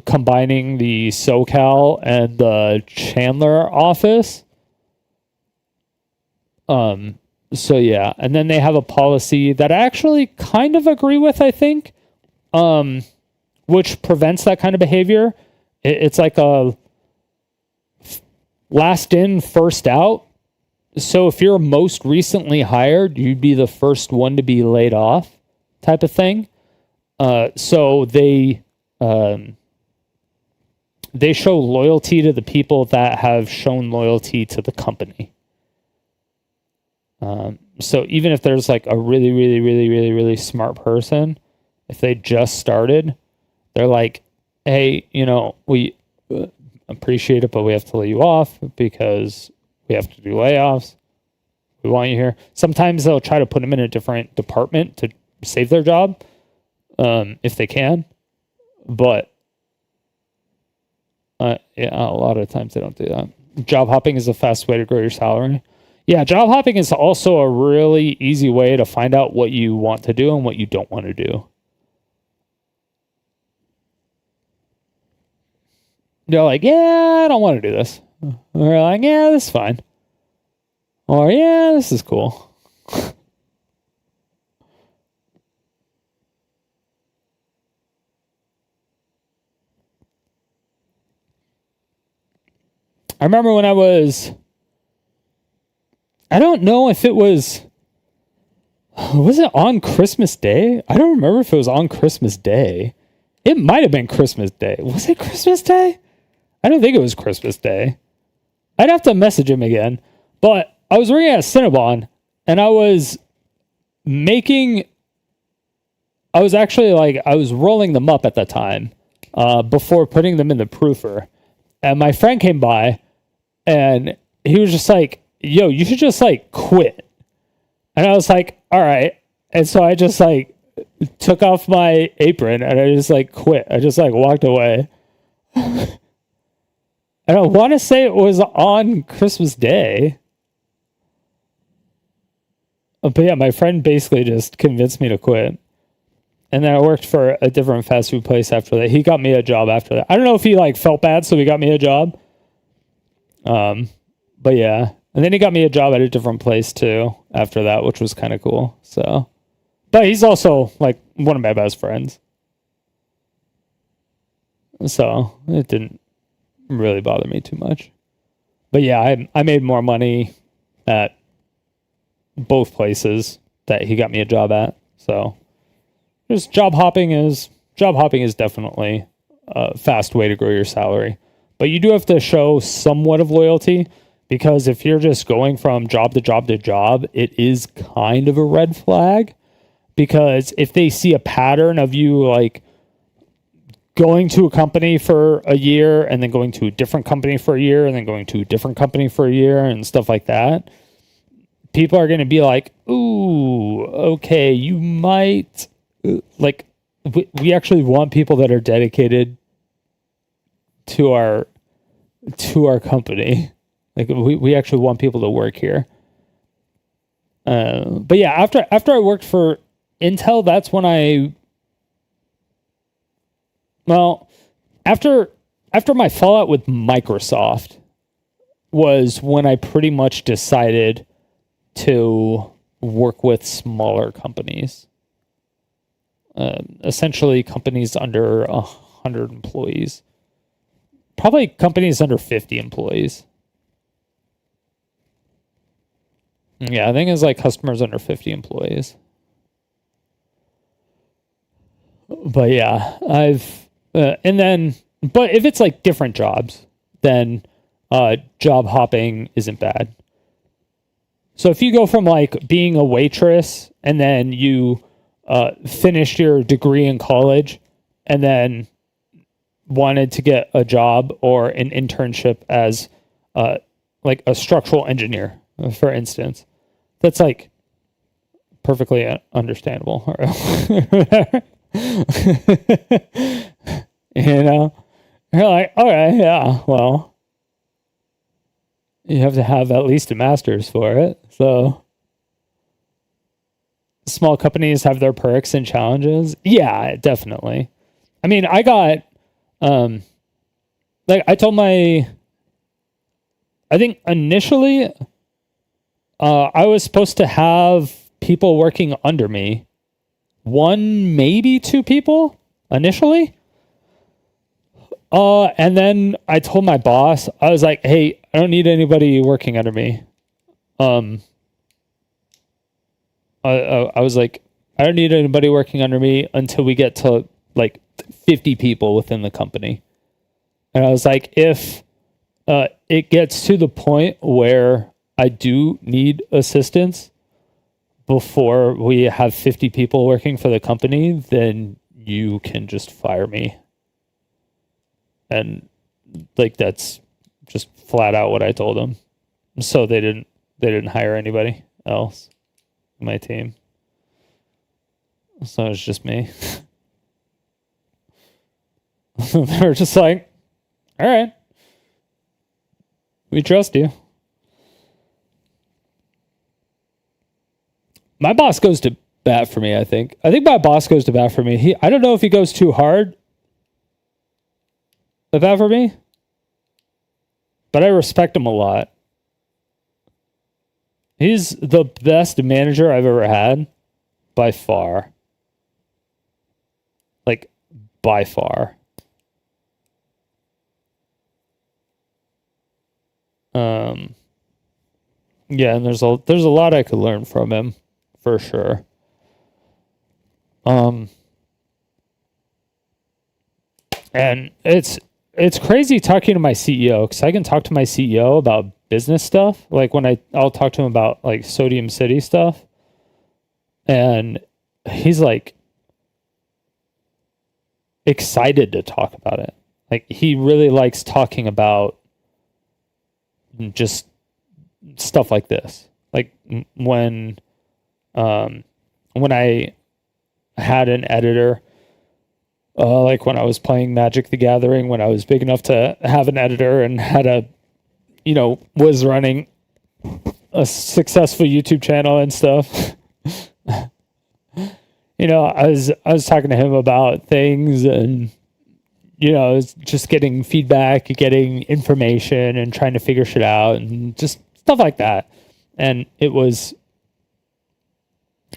combining the SoCal and the Chandler office. So yeah, and then they have a policy that I actually kind of agree with, I think, which prevents that kind of behavior. It's like a last in, first out. So if you're most recently hired, you'd be the first one to be laid off type of thing. So they show loyalty to the people that have shown loyalty to the company. So even if there's like a really, really, really, really, really smart person, if they just started, they're like, hey, we appreciate it, but we have to lay you off because we have to do layoffs. We want you here. Sometimes they'll try to put them in a different department to save their job, if they can. But yeah, a lot of times they don't do that. Job hopping is a fast way to grow your salary. Yeah, job hopping is also a really easy way to find out what you want to do and what you don't want to do. They're like, yeah, I don't want to do this. Or like, yeah, this is fine. Or yeah, this is cool. I remember when I don't know if it was it on Christmas Day? I don't remember if it was on Christmas Day. It might have been Christmas Day. Was it Christmas Day? I don't think it was Christmas Day. I'd have to message him again. But I was working at Cinnabon, and I was rolling them up at the time before putting them in the proofer. And my friend came by, and he was just like, yo, you should just like quit. And I was like, all right. And so I just like took off my apron and I just like quit. I just like walked away. And I want to say it was on Christmas Day. But yeah, my friend basically just convinced me to quit. And then I worked for a different fast food place after that. He got me a job after that. I don't know if he like felt bad, so he got me a job. But yeah. And then he got me a job at a different place too after that, which was kind of cool. So, but he's also like one of my best friends. So it didn't really bother me too much. But yeah, I made more money at both places that he got me a job at. So just job hopping is definitely a fast way to grow your salary. But you do have to show somewhat of loyalty. Because if you're just going from job to job to job, it is kind of a red flag. Because if they see a pattern of you like going to a company for a year and then going to a different company for a year and then going to a different company for a year and stuff like that, people are going to be like, ooh, okay, you might like, we actually want people that are dedicated to our company. Like we actually want people to work here. But yeah, after I worked for Intel, that's when after my fallout with Microsoft was when I pretty much decided to work with smaller companies. Essentially companies under 100 employees. Probably companies under 50 employees. Yeah, I think it's like customers under 50 employees. But yeah, but if it's like different jobs, then job hopping isn't bad. So if you go from like being a waitress and then you finished your degree in college and then wanted to get a job or an internship as like a structural engineer, for instance, that's like perfectly understandable. You know, you're like, all right, yeah, well, you have to have at least a master's for it. So small companies have their perks and challenges. Yeah, definitely. I mean, I got, like I told I think initially, I was supposed to have people working under me. 1, maybe 2 people initially. And then I told my boss, I was like, hey, I don't need anybody working under me. I was like, I don't need anybody working under me until we get to like 50 people within the company. And I was like, if it gets to the point where I do need assistance before we have 50 people working for the company, then you can just fire me. And like, that's just flat out what I told them. So they didn't hire anybody else on my team. So it's just me. They were just like, all right, we trust you. My boss goes to bat for me, I think. I think my boss goes to bat for me. I don't know if he goes too hard to bat for me, but I respect him a lot. He's the best manager I've ever had, by far. Like, by far. Yeah, and there's a lot I could learn from him, for sure. And it's crazy talking to my CEO, because I can talk to my CEO about business stuff. Like when I'll talk to him about like Sodium City stuff, and he's like excited to talk about it. Like he really likes talking about just stuff like this. Like when I had an editor, like when I was playing Magic the Gathering, when I was big enough to have an editor and was running a successful YouTube channel and stuff. I was talking to him about things, and just getting feedback, getting information, and trying to figure shit out, and just stuff like that. And it was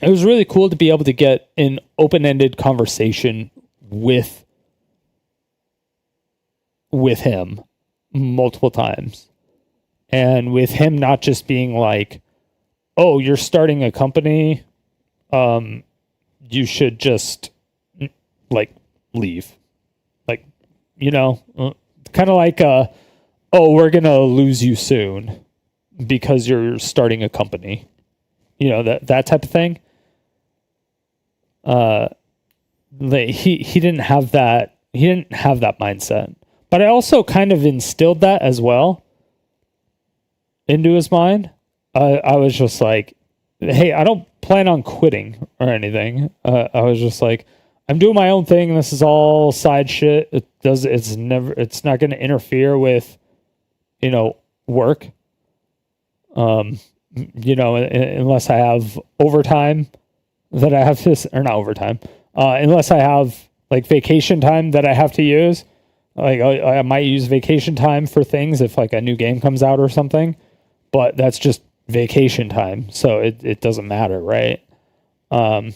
really cool to be able to get an open-ended conversation with him multiple times, and with him not just being like, oh, you're starting a company, you should just like leave, like, kind of like oh, we're gonna lose you soon because you're starting a company, that type of thing. He didn't have that. He didn't have that mindset. But I also kind of instilled that as well into his mind. I was just like, hey, I don't plan on quitting or anything. I was just like, I'm doing my own thing. This is all side shit. It's not going to interfere with, work. Unless I have overtime that I have to, or not overtime, unless I have like vacation time that I have to use. Like I might use vacation time for things if like a new game comes out or something, but that's just vacation time, so it doesn't matter, right? But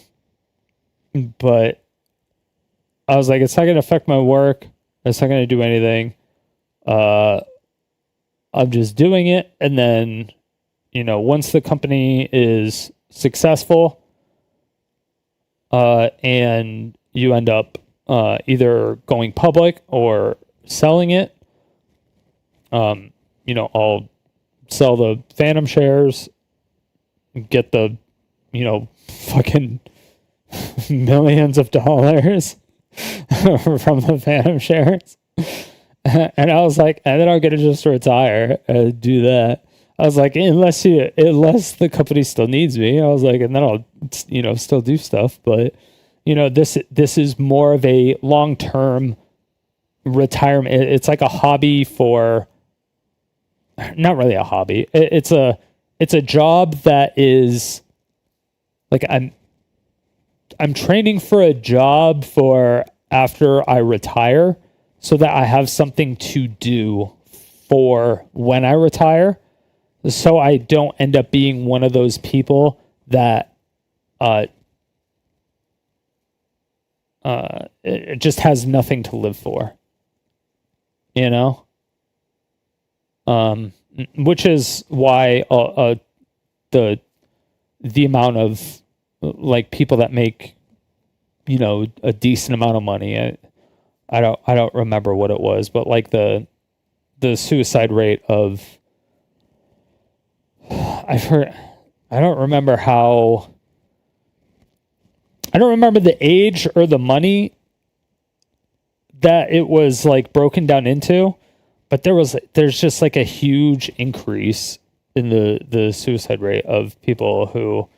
I was like, it's not going to affect my work. It's not going to do anything. I'm just doing it. And then, once the company is successful, and you end up either going public or selling it, I'll sell the phantom shares, get the, fucking millions of dollars from the phantom shares. And I was like, and then I'll get to just retire and do that. I was like, unless the company still needs me, I was like, and then I'll, still do stuff. But, this is more of a long-term retirement. It's like a hobby for, not really a hobby. It's a job that is like, I'm training for a job for after I retire, so that I have something to do for when I retire, so I don't end up being one of those people that it just has nothing to live for, which is why the amount of like people that make a decent amount of money, I don't remember what it was, but like the suicide rate of, I don't remember the age or the money that it was like broken down into, but there's just like a huge increase in the suicide rate of people who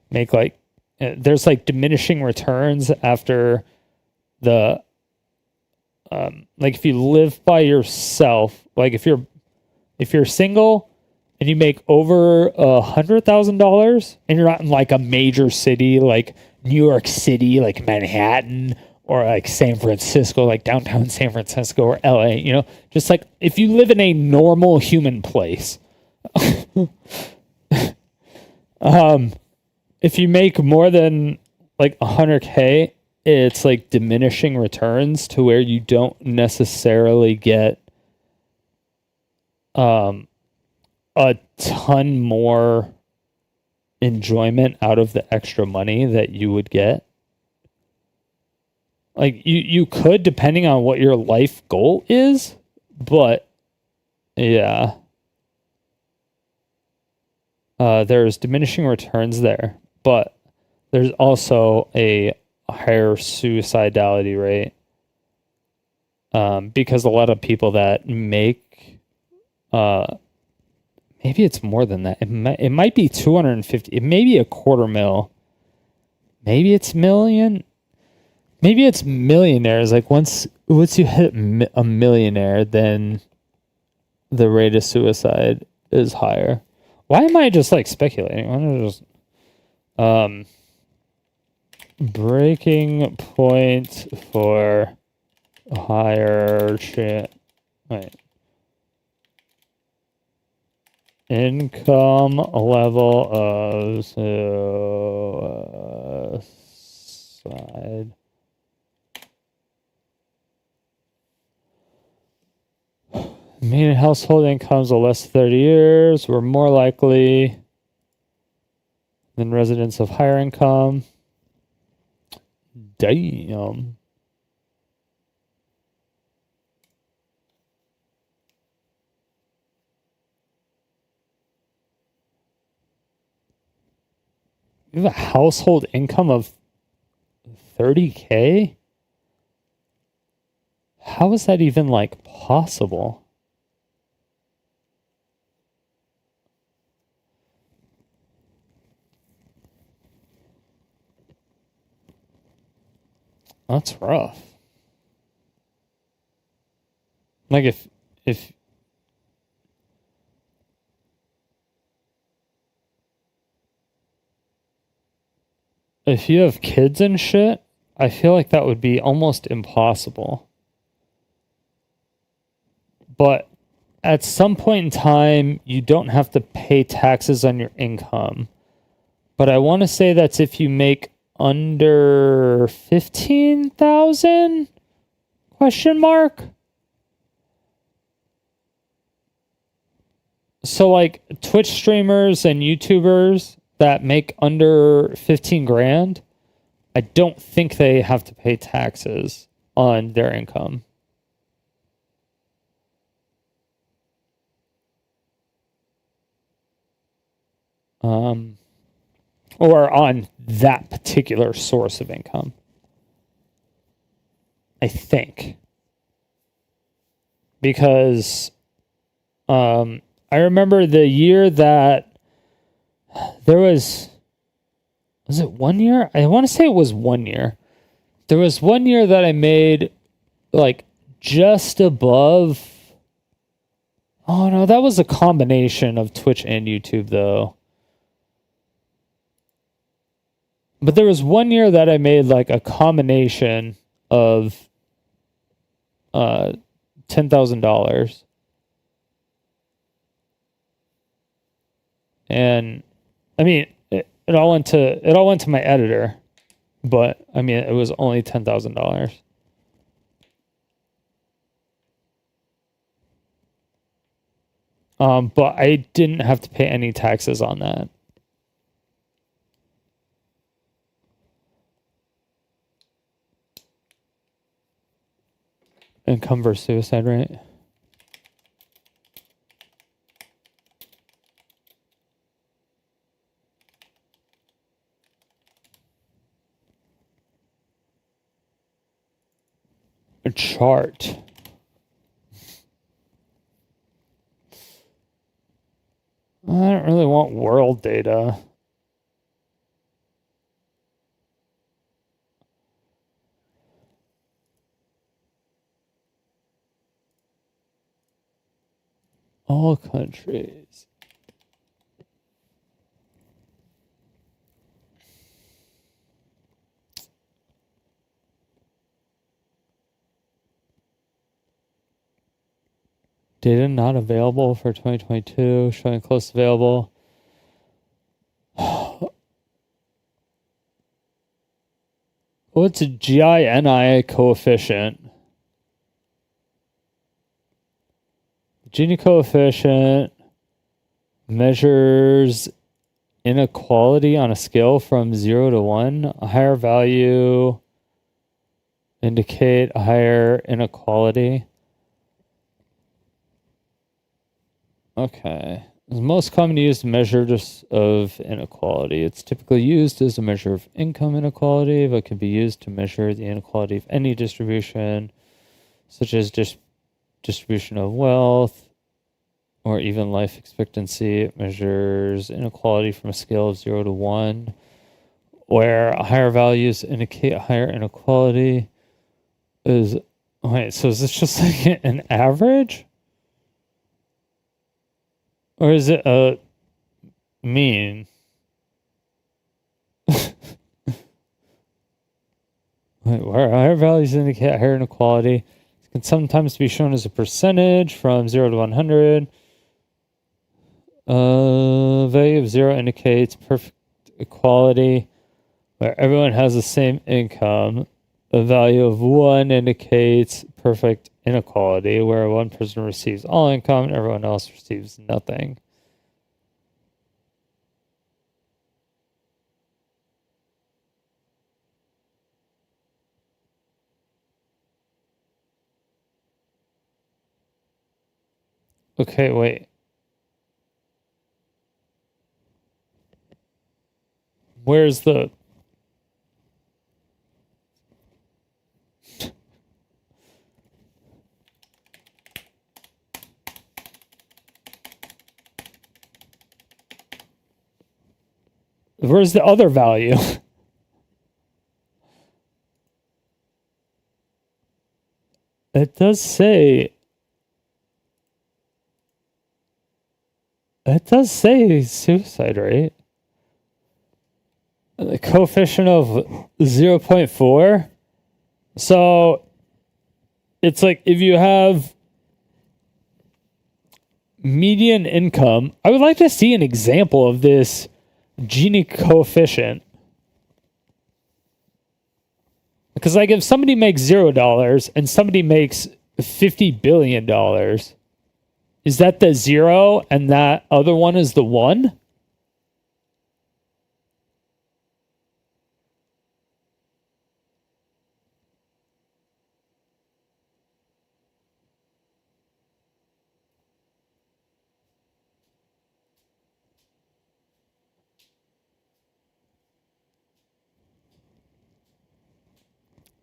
make like, there's like diminishing returns after the, like if you live by yourself, like if you're single and you make over $100,000 and you're not in like a major city like New York City, like Manhattan, or like San Francisco, like downtown San Francisco or LA, just like if you live in a normal human place, if you make more than like 100K, it's like diminishing returns to where you don't necessarily get a ton more enjoyment out of the extra money that you would get. Like you could, depending on what your life goal is, but yeah. There's diminishing returns there, but there's also a higher suicidality rate, because a lot of people that make, maybe it's more than that. It might be 250. It may be a $250,000. Maybe it's million. Maybe it's millionaires. Like once you hit a millionaire, then the rate of suicide is higher. Why am I just like speculating? Why don't I just breaking point for higher shit. Wait. Income level of suicide. Median household incomes of less than 30 years were more likely than residents of higher income. Damn. You have a household income of 30K? How is that even like possible? That's rough. Like if you have kids and shit, I feel like that would be almost impossible. But at some point in time, you don't have to pay taxes on your income. But I want to say that's if you make under 15,000 question mark. So like Twitch streamers and YouTubers that make under 15 grand, I don't think they have to pay taxes on their income. Or on that particular source of income. I think. Because I remember the year that there was it 1 year? I want to say it was 1 year. There was 1 year that I made like just above. Oh no, that was a combination of Twitch and YouTube though. But there was 1 year that I made like a combination of $10,000. And I mean it all went to my editor, but I mean it was only $10,000. But I didn't have to pay any taxes on that. Income versus suicide rate. A chart. I don't really want world data. All countries. Data not available for 2022, showing close available. What's a Gini coefficient? Gini coefficient measures inequality on a scale from 0 to 1. A higher value indicate a higher inequality. Okay. It's most commonly used measure of inequality. It's typically used as a measure of income inequality, but can be used to measure the inequality of any distribution, such as distribution of wealth, or even life expectancy. It measures inequality from a scale of 0 to 1, where higher values indicate higher inequality. Wait, so is this just like an average? Or is it a mean? Wait, where higher values indicate higher inequality. It can sometimes be shown as a percentage from 0 to 100. Value of 0 indicates perfect equality, where everyone has the same income. The value of 1 indicates perfect inequality, where one person receives all income and everyone else receives nothing. Okay, wait. Where's the... Where's the other value? It does say suicide rate. The coefficient of 0.4. So it's like if you have median income. I would like to see an example of this Gini coefficient. Because like if somebody makes $0 and somebody makes $50 billion, is that the 0 and that other one is the 1?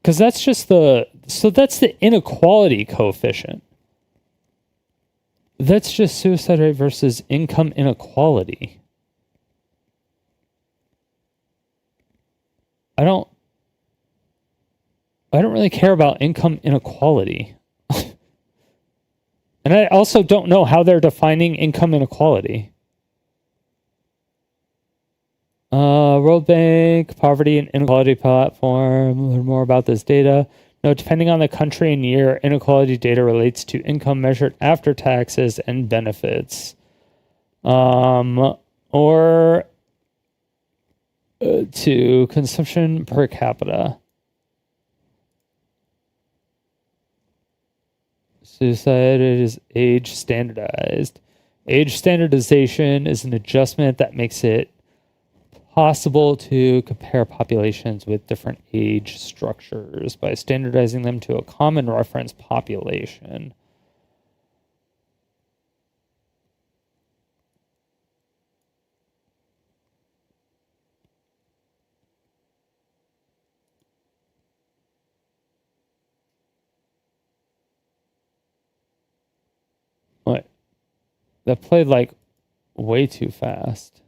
Because that's just that's the inequality coefficient. That's just suicide rate versus income inequality. I don't really care about income inequality. And I also don't know how they're defining income inequality. World Bank, Poverty and Inequality Platform, learn more about this data. No, depending on the country and year, inequality data relates to income measured after taxes and benefits. Or to consumption per capita. Suicide is age standardized. Age standardization is an adjustment that makes it possible to compare populations with different age structures by standardizing them to a common reference population. What? That played like way too fast.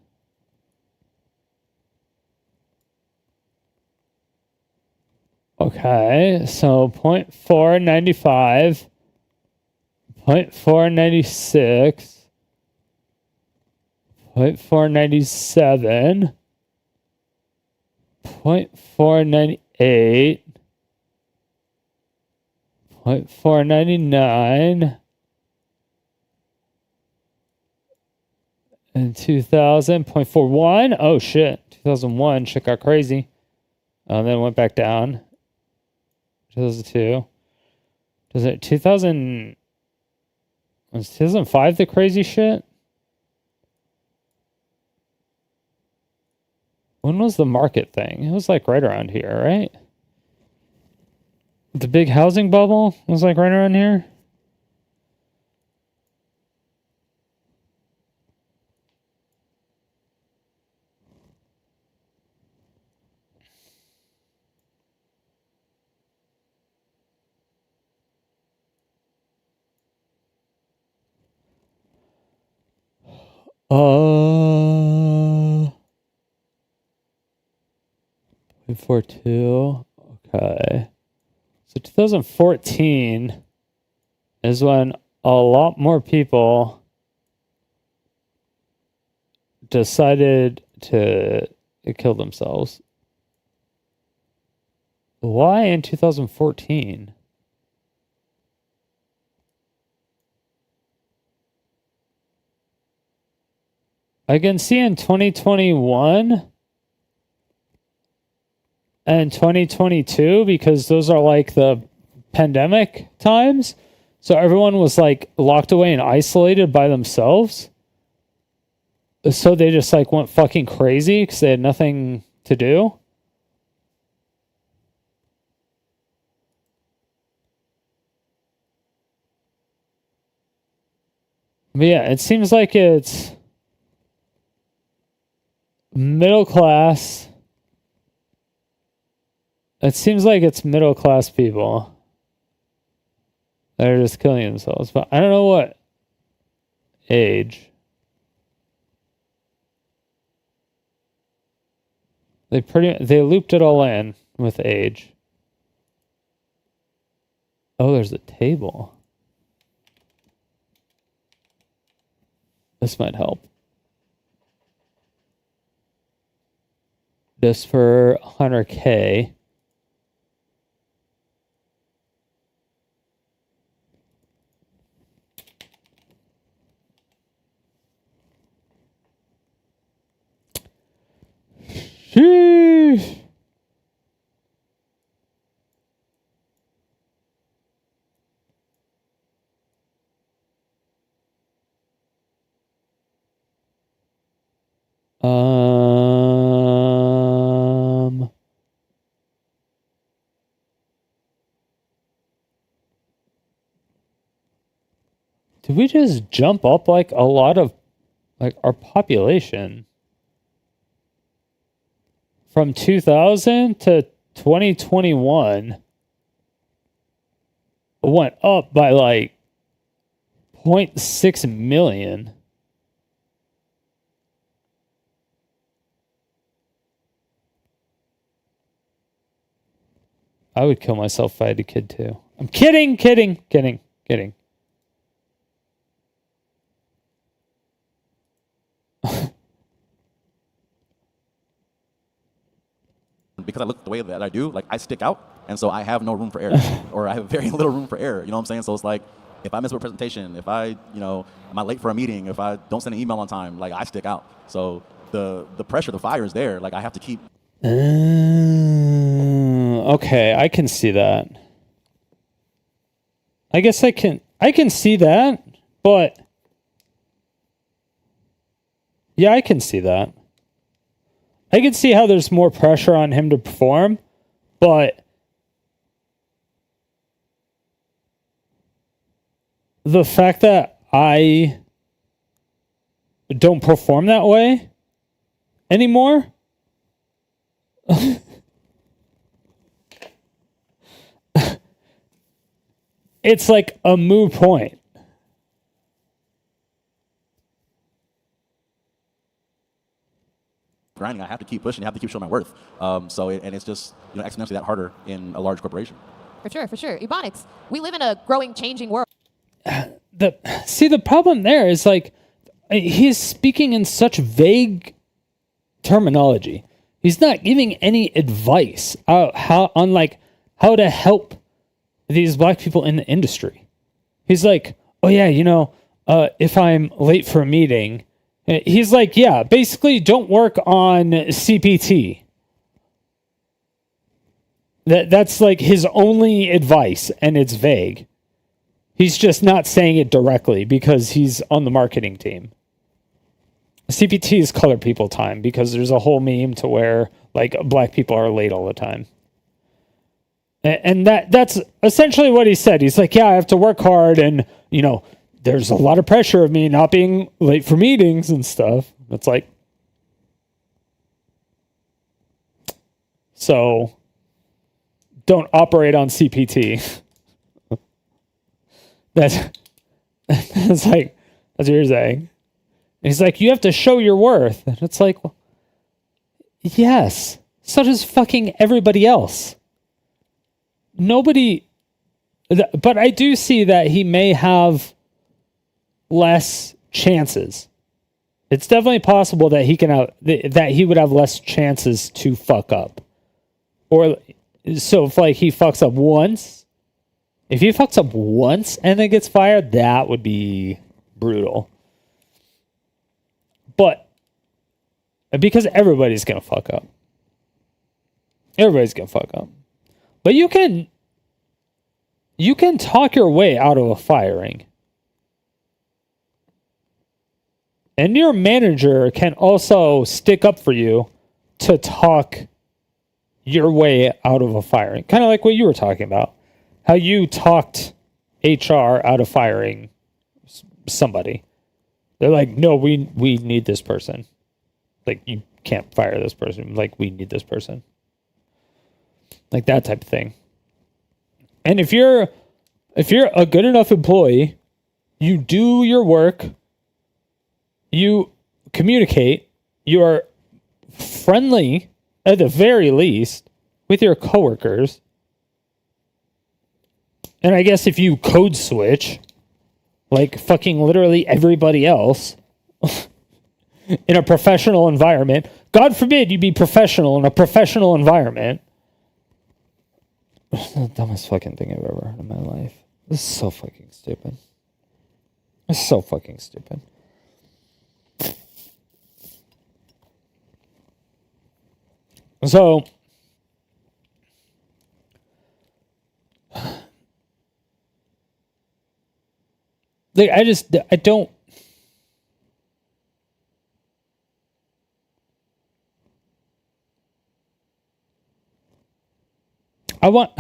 Okay, so 0.495, 0.496, 0.497, 0.498, 0.499, and 2000, 0.41. Oh shit, 2001, shit got crazy. Then it went back down. 2002. Does it 2000? Was 2005 the crazy shit? When was the market thing? It was like right around here, right? The big housing bubble was like right around here. Uh, 0.42. Okay. So 2014 is when a lot more people decided to kill themselves. Why in 2014? I can see in 2021 and 2022 because those are like the pandemic times. So everyone was like locked away and isolated by themselves. So they just like went fucking crazy because they had nothing to do. But yeah, it seems like it's middle class. It seems like it's middle class people that are just killing themselves. But I don't know what age. They looped it all in with age. Oh, there's a table. This might help. Just for 100K. Did we just jump up like a lot of like our population from 2000 to 2021 went up by like 0.6 million. I would kill myself if I had a kid too. I'm kidding. Because I look the way that I do, like I stick out, and so I have no room for error, or I have very little room for error. You know what I'm saying? So it's like, if I miss a presentation, if I, am I late for a meeting, if I don't send an email on time, like I stick out. So the pressure, the fire is there. Like I have to keep. Okay, I can see that. I guess I can see that, but yeah, I can see that. I can see how there's more pressure on him to perform, but the fact that I don't perform that way anymore, it's like a moot point. Grinding, I have to keep pushing, I have to keep showing my worth. And it's just exponentially that harder in a large corporation. For sure. Ebonics, we live in a growing, changing world. The problem there is like he's speaking in such vague terminology. He's not giving any advice on how to help these black people in the industry. He's like, oh yeah, if I'm late for a meeting. He's like, yeah, basically don't work on CPT. That's like his only advice, and it's vague. He's just not saying it directly because he's on the marketing team. CPT is color people time because there's a whole meme to where like black people are late all the time. And that's essentially what he said. He's like, yeah, I have to work hard and, there's a lot of pressure of me not being late for meetings and stuff. It's like, so don't operate on CPT. That's what you're saying. And he's like, you have to show your worth. And it's like, well, yes, so does fucking everybody else. But I do see that he may have less chances. It's definitely possible that he would have less chances to fuck up. Or so if like he fucks up once, if he fucks up once and then gets fired, that would be brutal. But because everybody's gonna fuck up. Everybody's gonna fuck up. But you can talk your way out of a firing. And your manager can also stick up for you to talk your way out of a firing. Kind of like what you were talking about. How you talked HR out of firing somebody. They're like, no, we need this person. Like, you can't fire this person. Like, we need this person. Like that type of thing. And if you're a good enough employee, you do your work, you communicate, you are friendly at the very least with your coworkers. And I guess if you code switch, like fucking literally everybody else in a professional environment, God forbid you be professional in a professional environment. It's the dumbest fucking thing I've ever heard in my life. This is so fucking stupid. It's so fucking stupid. So, like, I don't. want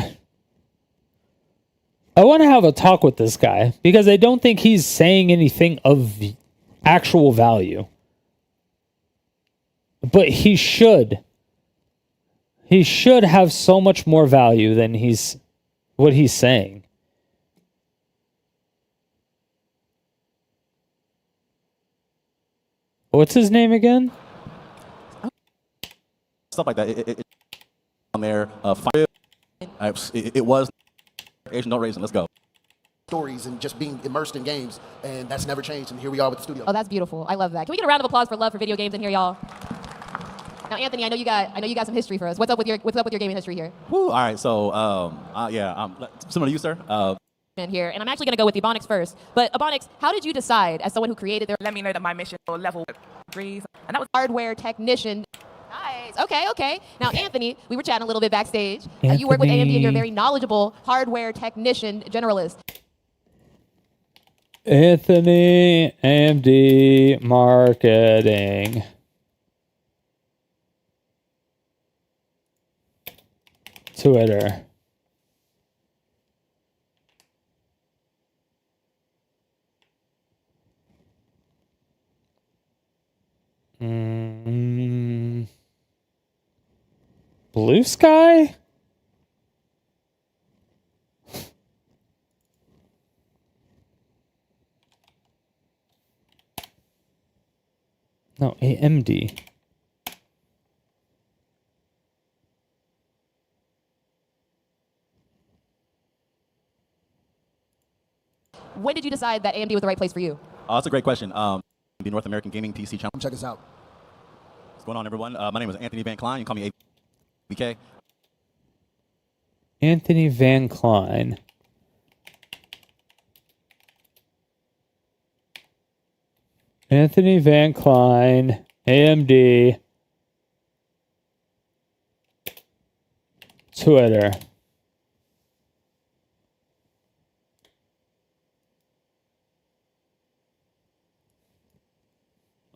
to have a talk with this guy because I don't think he's saying anything of actual value. But he should. He should have so much more value than what he's saying. What's his name again? Stuff like that. It on there. It was Asian, no raisin. Let's go. Stories and just being immersed in games, and that's never changed. And here we are with the studio. Oh, that's beautiful. I love that. Can we get a round of applause for love for video games in here, y'all? Now, Anthony, I know you got some history for us. What's up with your gaming history here? Woo, all right, so similar to you, sir. Here, and I'm actually going to go with Ebonics first. But Ebonics, how did you decide, as someone who created their Let me know that my mission or level degrees, and that was hardware technician? Nice. Okay. Now, Anthony, we were chatting a little bit backstage. You work with AMD, and you're a very knowledgeable hardware technician generalist. Anthony, AMD marketing. Twitter. Blue Sky? No, AMD. When did you decide that AMD was the right place for you? That's a great question. The North American Gaming PC Channel. Check us out. What's going on, everyone? My name is Anthony Van Klein. You can call me ABK. Anthony Van Klein. Anthony Van Klein, AMD, Twitter.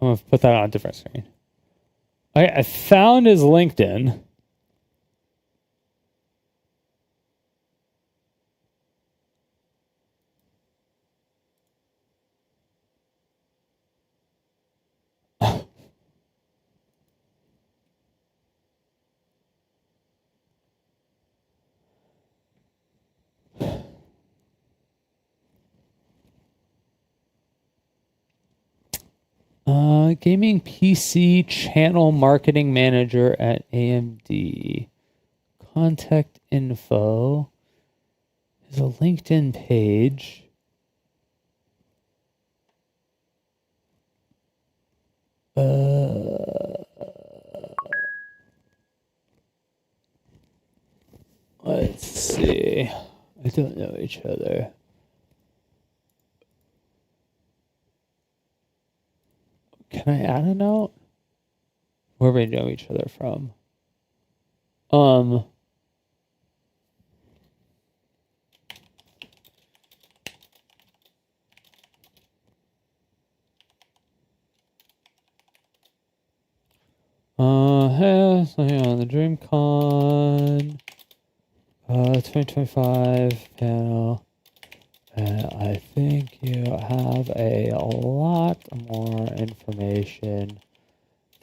I'm going to put that on a different screen. I found his LinkedIn. Gaming PC channel marketing manager at AMD. Contact info. There's a LinkedIn page. Let's see. I don't know each other. Can I add a note? Where we know each other from? Hey, something on the DREAMCon 2025 panel. I think you have a lot more information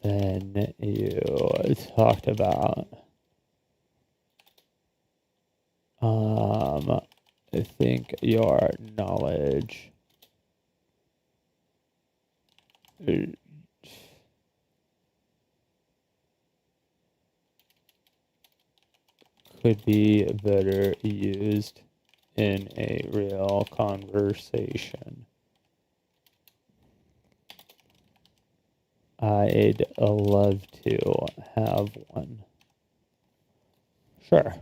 than you talked about. I think your knowledge could be better used in a real conversation. I'd love to have one. Sure.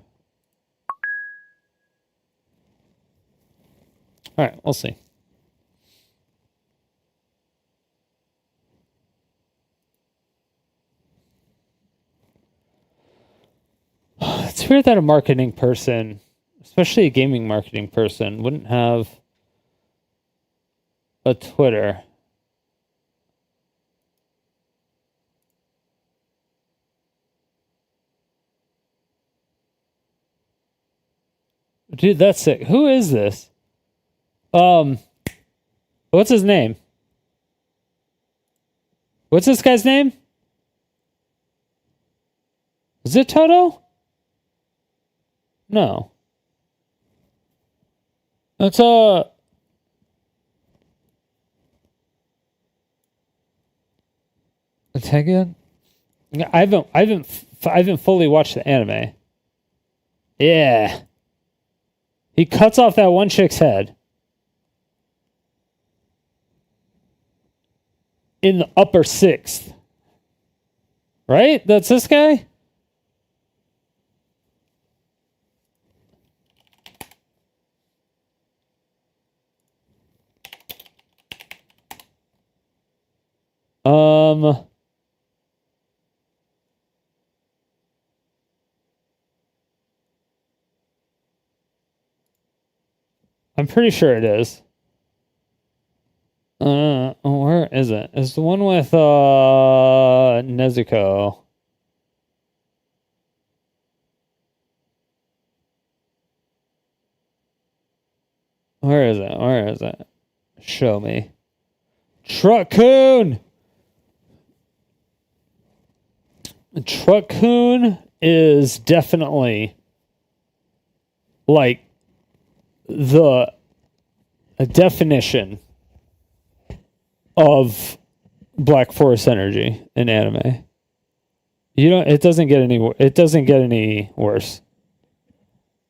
All right, we'll see. It's weird that a marketing person, especially a gaming marketing person, wouldn't have a Twitter. Dude, that's sick. Who is this? What's his name? What's this guy's name? Is it Toto? No. That's Tekken? I haven't fully watched the anime. Yeah. He cuts off that one chick's head. In the upper sixth. Right? That's this guy? I'm pretty sure it is. Where is it? It's the one with Nezuko. Where is it? Where is it? Show me. Truck-kun! Truck-kun is definitely like the definition of Black Forest energy in anime. You don't. It doesn't get any worse.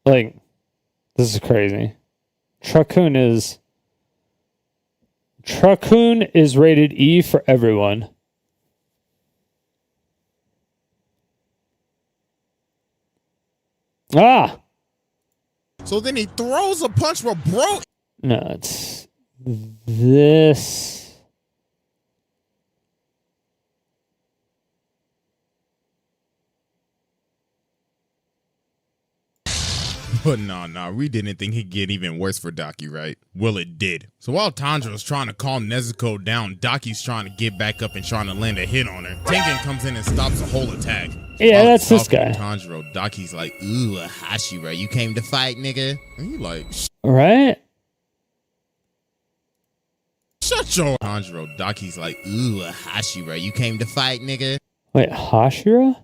Like, this is crazy. Truck-kun is rated E for everyone. Ah. So then he throws a punch for bro. No, it's this. But nah, we didn't think he'd get even worse for Daki, right? Well, it did. So while Tanjiro's trying to calm Nezuko down, Daki's trying to get back up and trying to land a hit on her. Tengen comes in and stops the whole attack. Yeah, that's this guy. Tanjiro, Daki's like, ooh, Hashira, you came to fight, nigga? And you like, right? Shut your Tanjiro, Daki's like, ooh, Hashira, you came to fight, nigga? Wait, Hashira?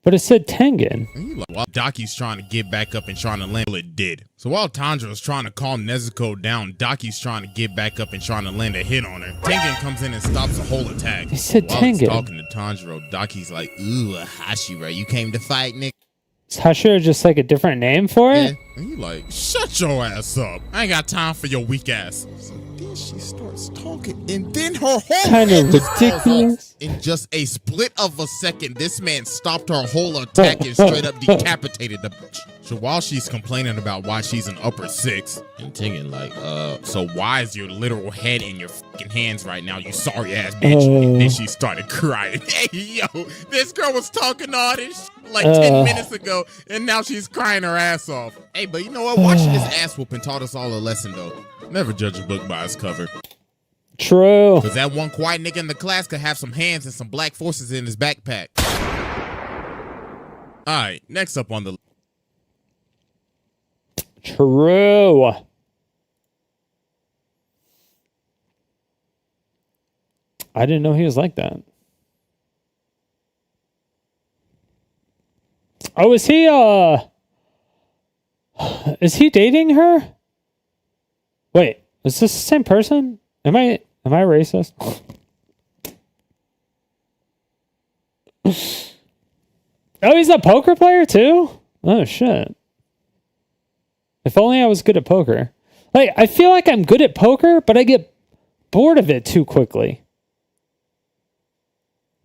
But it said Tengen. And you like, while Daki's trying to get back up and trying to land, well, it did. So while Tanjiro's trying to calm Nezuko down, Daki's trying to get back up and trying to land a hit on her. Tengen comes in and stops the whole attack. He said while Tengen. He's talking to Tanjiro, Daki's like, ooh, Hashira, you came to fight, nigga? Is Hashira just like a different name for it? Yeah. And you like, shut your ass up. I ain't got time for your weak ass. So then she starts talking, and then her whole Kind of head just falls off. ridiculous. In just a split of a second, this man stopped her whole attack and straight up decapitated the bitch. So while she's complaining about why she's an upper six, and Tengen like, so why is your literal head in your fucking hands right now, you sorry ass bitch? And then she started crying. Hey, yo, this girl was talking all this like 10 minutes ago, and now she's crying her ass off. Hey, but you know what? Watching this ass whooping taught us all a lesson, though. Never judge a book by its cover. True. Because that one quiet nigga in the class could have some hands and some black forces in his backpack. All right, next up on the... True. I didn't know he was like that. Oh, is he dating her? Wait, is this the same person? Am I racist? Oh, he's a poker player too? Oh shit. If only I was good at poker. Like, I feel like I'm good at poker, but I get bored of it too quickly.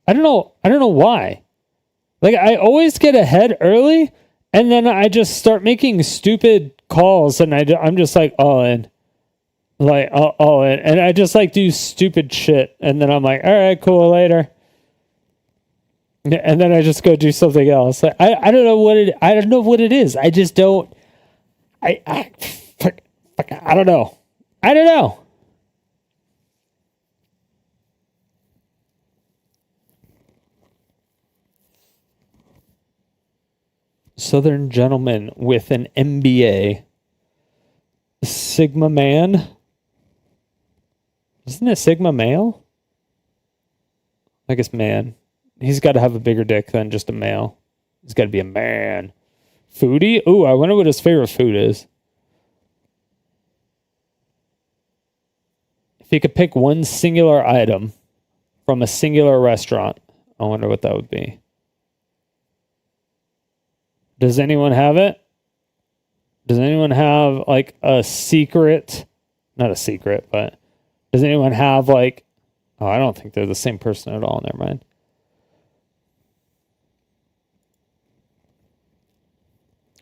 I don't know why. Like, I always get ahead early, and then I just start making stupid calls, and I'm just like, all in. Like, all in. And I just, like, do stupid shit, and then I'm like, all right, cool, later. And then I just go do something else. Like, I don't know what it is. I just don't. I don't know. I don't know. Southern gentleman with an MBA. Sigma man. Isn't it Sigma male? I guess man. He's got to have a bigger dick than just a male. He's got to be a man. Foodie? Ooh, I wonder what his favorite food is. If he could pick one singular item from a singular restaurant, I wonder what that would be. Does anyone have it? Does anyone have like a secret? Not a secret, but does anyone have like... Oh, I don't think they're the same person at all. Never mind.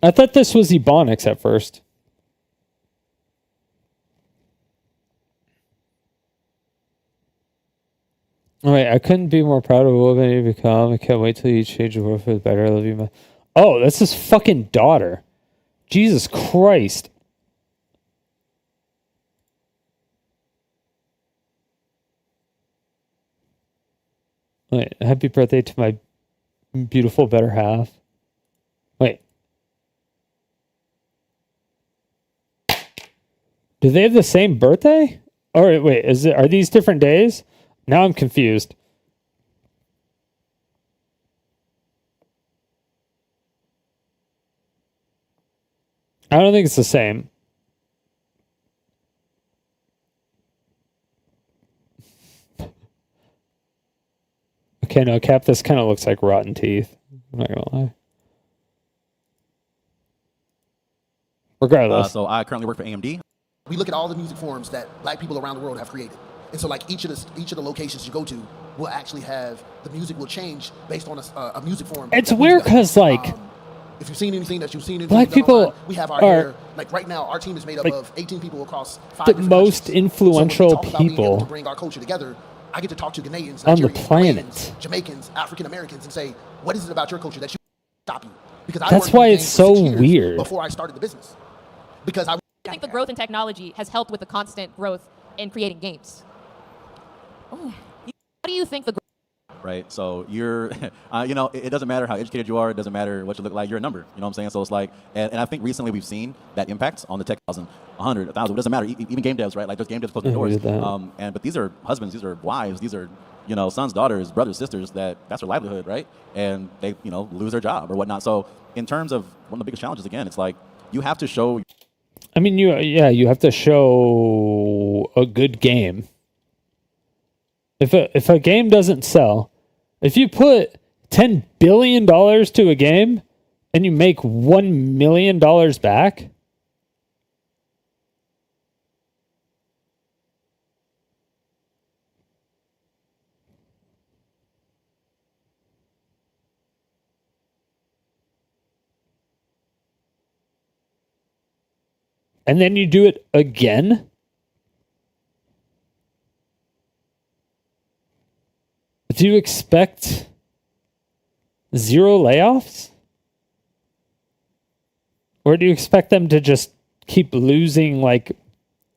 I thought this was Ebonics at first. All right, I couldn't be more proud of what you become. I can't wait till you change the world for the better. I love you, man. Oh, that's his fucking daughter. Jesus Christ. Wait, happy birthday to my beautiful better half. Wait. Do they have the same birthday? Or wait, are these different days? Now I'm confused. I don't think it's the same. Okay, no, Cap, this kind of looks like rotten teeth. I'm not gonna lie. Regardless. So I currently work for AMD. We look at all the music forms that black people around the world have created. And so like each of the locations you go to will actually have, the music will change based on a music form. It's weird because like, if you've seen anything that you've seen, black people online, we have our hair. Like right now, our team is made up of 18 people across 5 the different most countries. influential so when we talk about being able people to bring our culture together. I get to talk to Ghanaians, on the Nigerians, planet, Koreans, Jamaicans, African Americans, and say, what is it about your culture that you stop you? Because that's why it's so weird. Before I started the business, because I think the growth in technology has helped with the constant growth in creating games. Oh, what do you think the Right, so you're, you know, it doesn't matter how educated you are, it doesn't matter what you look like, you're a number, you know what I'm saying? So it's like, and I think recently we've seen that impact on the tech 1,000, 100, 1,000, it doesn't matter, even game devs, right? Like there's game devs closing doors, but these are husbands, these are wives, these are, you know, sons, daughters, brothers, sisters, that's their livelihood, right? And they, you know, lose their job or whatnot. So in terms of one of the biggest challenges, again, it's like, you have to show. I mean, you have to show a good game. If a game doesn't sell, if you put $10 billion to a game and you make $1 million back, and then you do it again, do you expect 0 layoffs? Or do you expect them to just keep losing like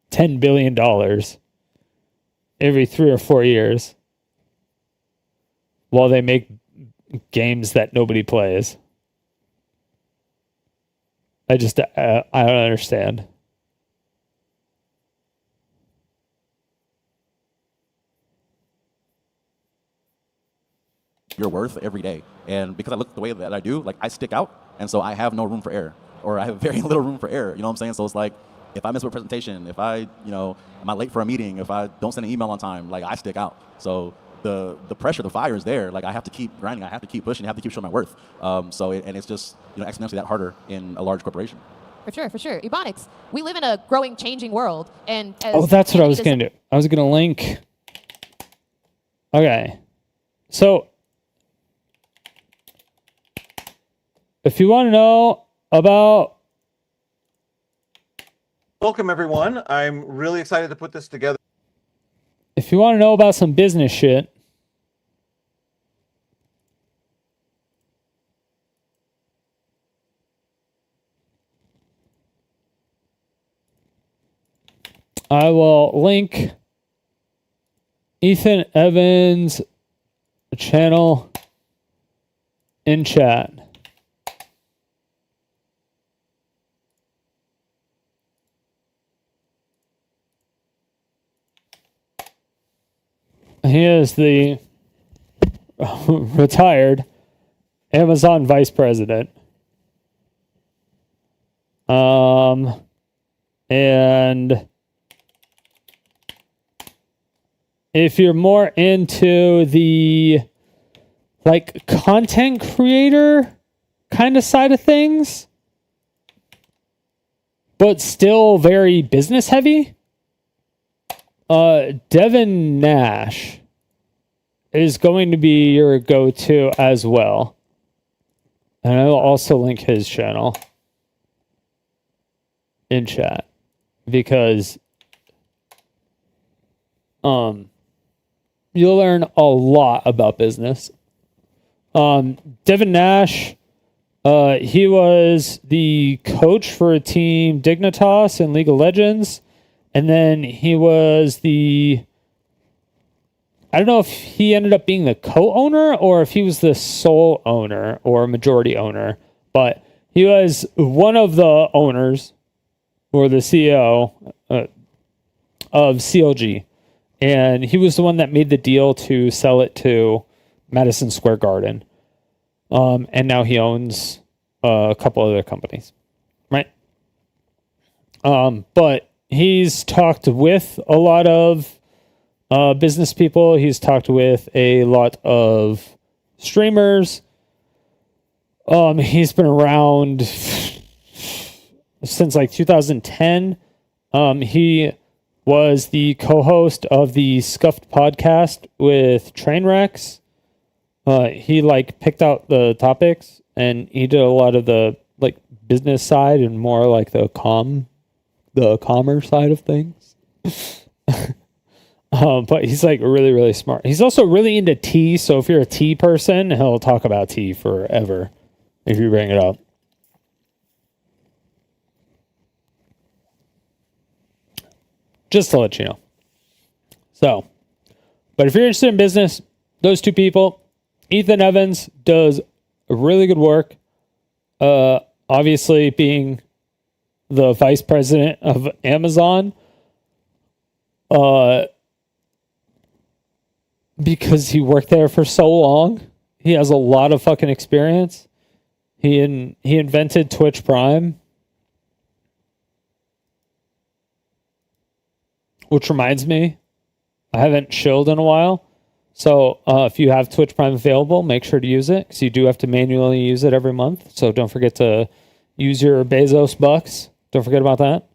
$10 billion every 3 or 4 years while they make games that nobody plays? I don't understand. Your worth every day. And because I look the way that I do, like I stick out, and so I have no room for error, or I have very little room for error, you know what I'm saying? So it's like, if I miss a presentation, if I, you know, am I late for a meeting, if I don't send an email on time, like I stick out. So the pressure, the fire is there. Like I have to keep grinding, I have to keep pushing, I have to keep showing my worth. And it's just, you know, exponentially that harder in a large corporation. For sure, for sure. Ebonics, we live in a growing, changing world. And that's what I was going to do. I was going to link. Okay. So, if you want to know about... Welcome, everyone. I'm really excited to put this together. If you want to know about some business shit, I will link Ethan Evans' channel in chat. He is the retired Amazon vice president. And if you're more into the like content creator kind of side of things, but still very business heavy, Devin Nash is going to be your go-to as well. And I will also link his channel in chat because you'll learn a lot about business. Devin Nash, he was the coach for Team Dignitas in League of Legends, and then he was I don't know if he ended up being the co-owner or if he was the sole owner or majority owner, but he was one of the owners or the CEO of CLG. And he was the one that made the deal to sell it to Madison Square Garden. And now he owns a couple other companies, right? But he's talked with a lot of business people. He's talked with a lot of streamers. He's been around since like 2010. He was the co-host of the Scuffed podcast with Trainwrecks. He like picked out the topics and he did a lot of the like business side and more like the commerce side of things. But he's like really, really smart. He's also really into tea. So if you're a tea person, he'll talk about tea forever if you bring it up. Just to let you know. So, but if you're interested in business, those two people, Ethan Evans does really good work. Obviously being the vice president of Amazon, because he worked there for so long. He has a lot of fucking experience. He invented Twitch Prime. Which reminds me, I haven't chilled in a while. So if you have Twitch Prime available, make sure to use it because you do have to manually use it every month. So don't forget to use your Bezos bucks. Don't forget about that.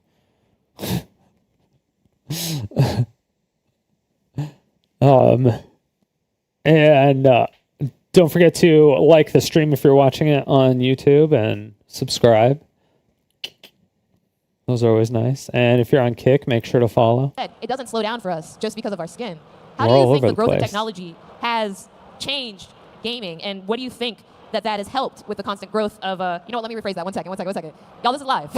And don't forget to like the stream if you're watching it on YouTube and subscribe. Those are always nice. And if you're on Kick, make sure to follow. It doesn't slow down for us just because of our skin. How We're do all you think over the the growth of place. technology has changed gaming? And what do you think that has helped with the constant growth of, you know what, let me rephrase that. One second. Y'all, this is live.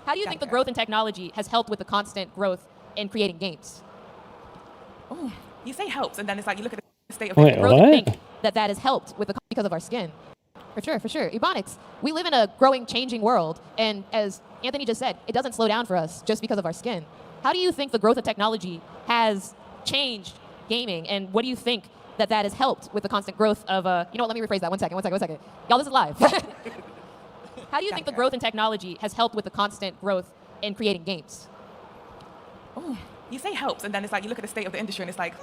How do you think the growth in technology has helped with the constant growth in creating games? Oh, you say helps, and then it's like you look at the state of Wait, the Growth, what? you think that has helped with because of our skin? For sure. Ebonics, we live in a growing, changing world. And as Anthony just said, it doesn't slow down for us just because of our skin. How do you think the growth of technology has changed gaming? And what do you think that has helped with the constant growth of, you know what, let me rephrase that. One second. Y'all, this is live. How do you think the growth in technology has helped with the constant growth in creating games? Oh, you say helps, and then it's like you look at the state of the industry, and it's like,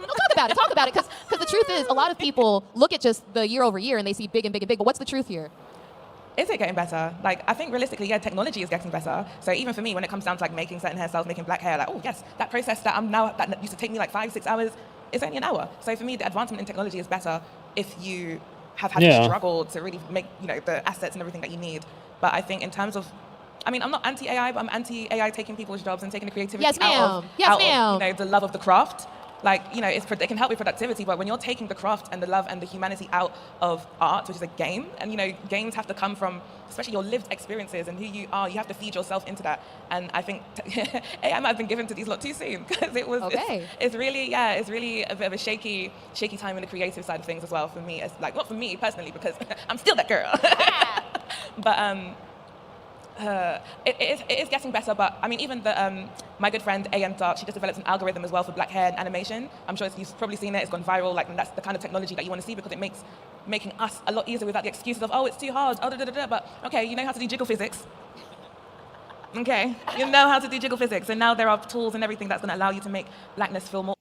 No, talk about it, because the truth is, a lot of people look at just the year over year and they see big and big and big. But what's the truth here? is it getting better? Like, I think realistically, yeah, technology is getting better. So even for me, when it comes down to like making certain hairstyles, making black hair, like, oh yes, that process that used to take me like 5-6 hours, it's only an hour. So for me, the advancement in technology is better if you have had to struggle to really make, the assets and everything that you need. But I think in terms of, I mean, I'm not anti-AI, but I'm anti-AI taking people's jobs and taking the creativity out of the love of the craft. Like, it can help with productivity, but when you're taking the craft and the love and the humanity out of art, which is a game, and, games have to come from, especially your lived experiences and who you are, you have to feed yourself into that. And I think AI might have been given to these lot too soon, because it's really a bit of a shaky time in the creative side of things as well for me. It's like, not for me personally, because I'm still that girl. But it is getting better, but I mean, even my good friend AM Dark, she just developed an algorithm as well for black hair and animation. I'm sure you've probably seen it. It's gone viral. Like, and that's the kind of technology that you want to see because it makes making us a lot easier without the excuses of, oh, it's too hard. Oh, da, da, da, da. But okay, you know how to do jiggle physics. Okay, you know how to do jiggle physics, and now there are tools and everything that's going to allow you to make blackness feel more.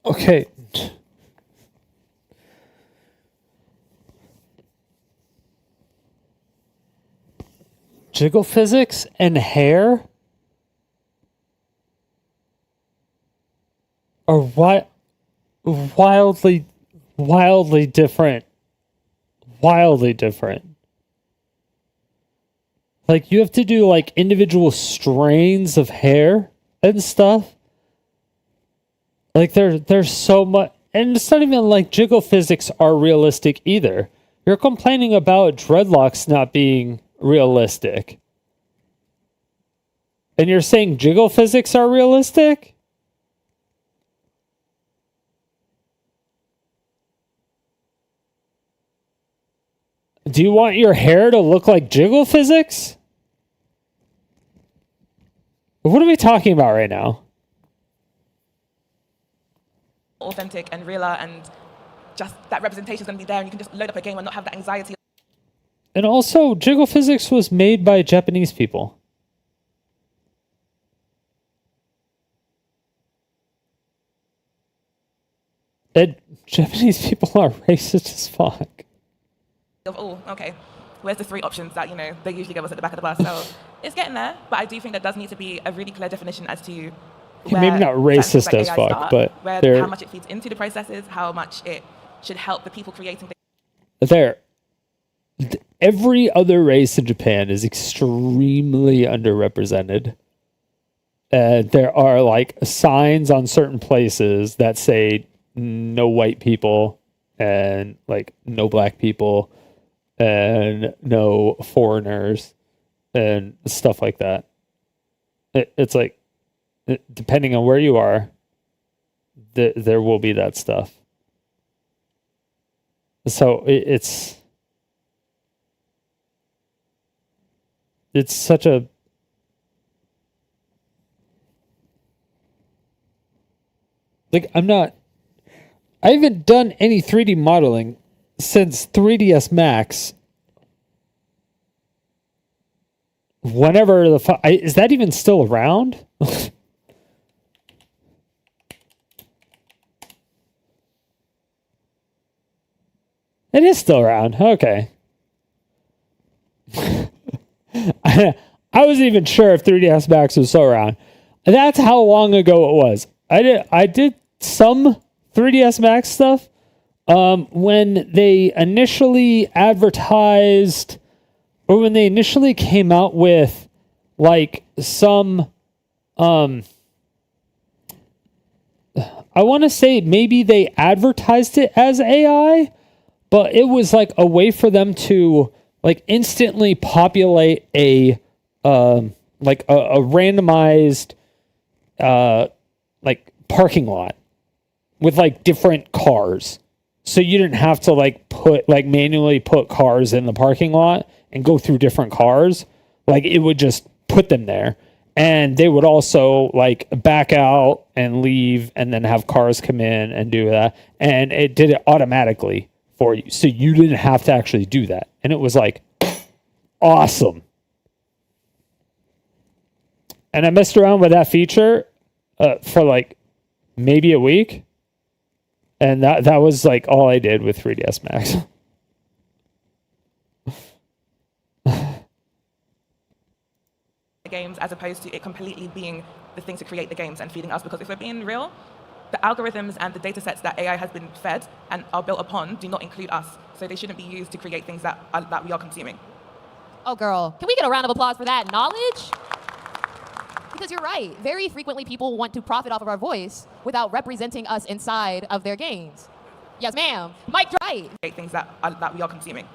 Okay. Jiggle physics and hair are wildly different. Wildly different. Like, you have to do like individual strains of hair and stuff. Like, there's so much, and it's not even like jiggle physics are realistic either. You're complaining about dreadlocks not being realistic. And you're saying jiggle physics are realistic? Do you want your hair to look like jiggle physics? What are we talking about right now? Authentic and realer, and just that representation is going to be there, and you can just load up a game and not have that anxiety. And also, jiggle physics was made by Japanese people. And Japanese people are racist as fuck. Oh, okay. Where's the 3 options that, you know, they usually give us at the back of the bus? So it's getting there, but I do think there does need to be a really clear definition as to Maybe not racist as fuck, but how much it feeds into the processes, how much it should help the people creating things. Every other race in Japan is extremely underrepresented. There are like signs on certain places that say no white people and like no black people and no foreigners and stuff like that. It's like, depending on where you are, there will be that stuff. So it's such a like I haven't done any 3D modeling since 3ds Max. Whenever is that even still around? It is still around. Okay. I wasn't even sure if 3ds Max was still around. That's how long ago it was. I did some 3ds Max stuff when they initially advertised, or when they initially came out with like some I want to say maybe they advertised it as AI, but it was like a way for them to like instantly populate a randomized like parking lot with like different cars. So you didn't have to like manually put cars in the parking lot and go through different cars. Like, it would just put them there. And they would also like back out and leave and then have cars come in and do that. And it did it automatically for you. So you didn't have to actually do that. And it was like awesome. And I messed around with that feature for like maybe a week. And that was like all I did with 3ds Max. Games, as opposed to it completely being the thing to create the games and feeding us. Because if we're being real, the algorithms and the data sets that AI has been fed and are built upon do not include us. So they shouldn't be used to create things that we are consuming. Oh, girl, can we get a round of applause for that knowledge? Because you're right. Very frequently, people want to profit off of our voice without representing us inside of their games. Yes, ma'am. Mike, right. Create things that we are consuming.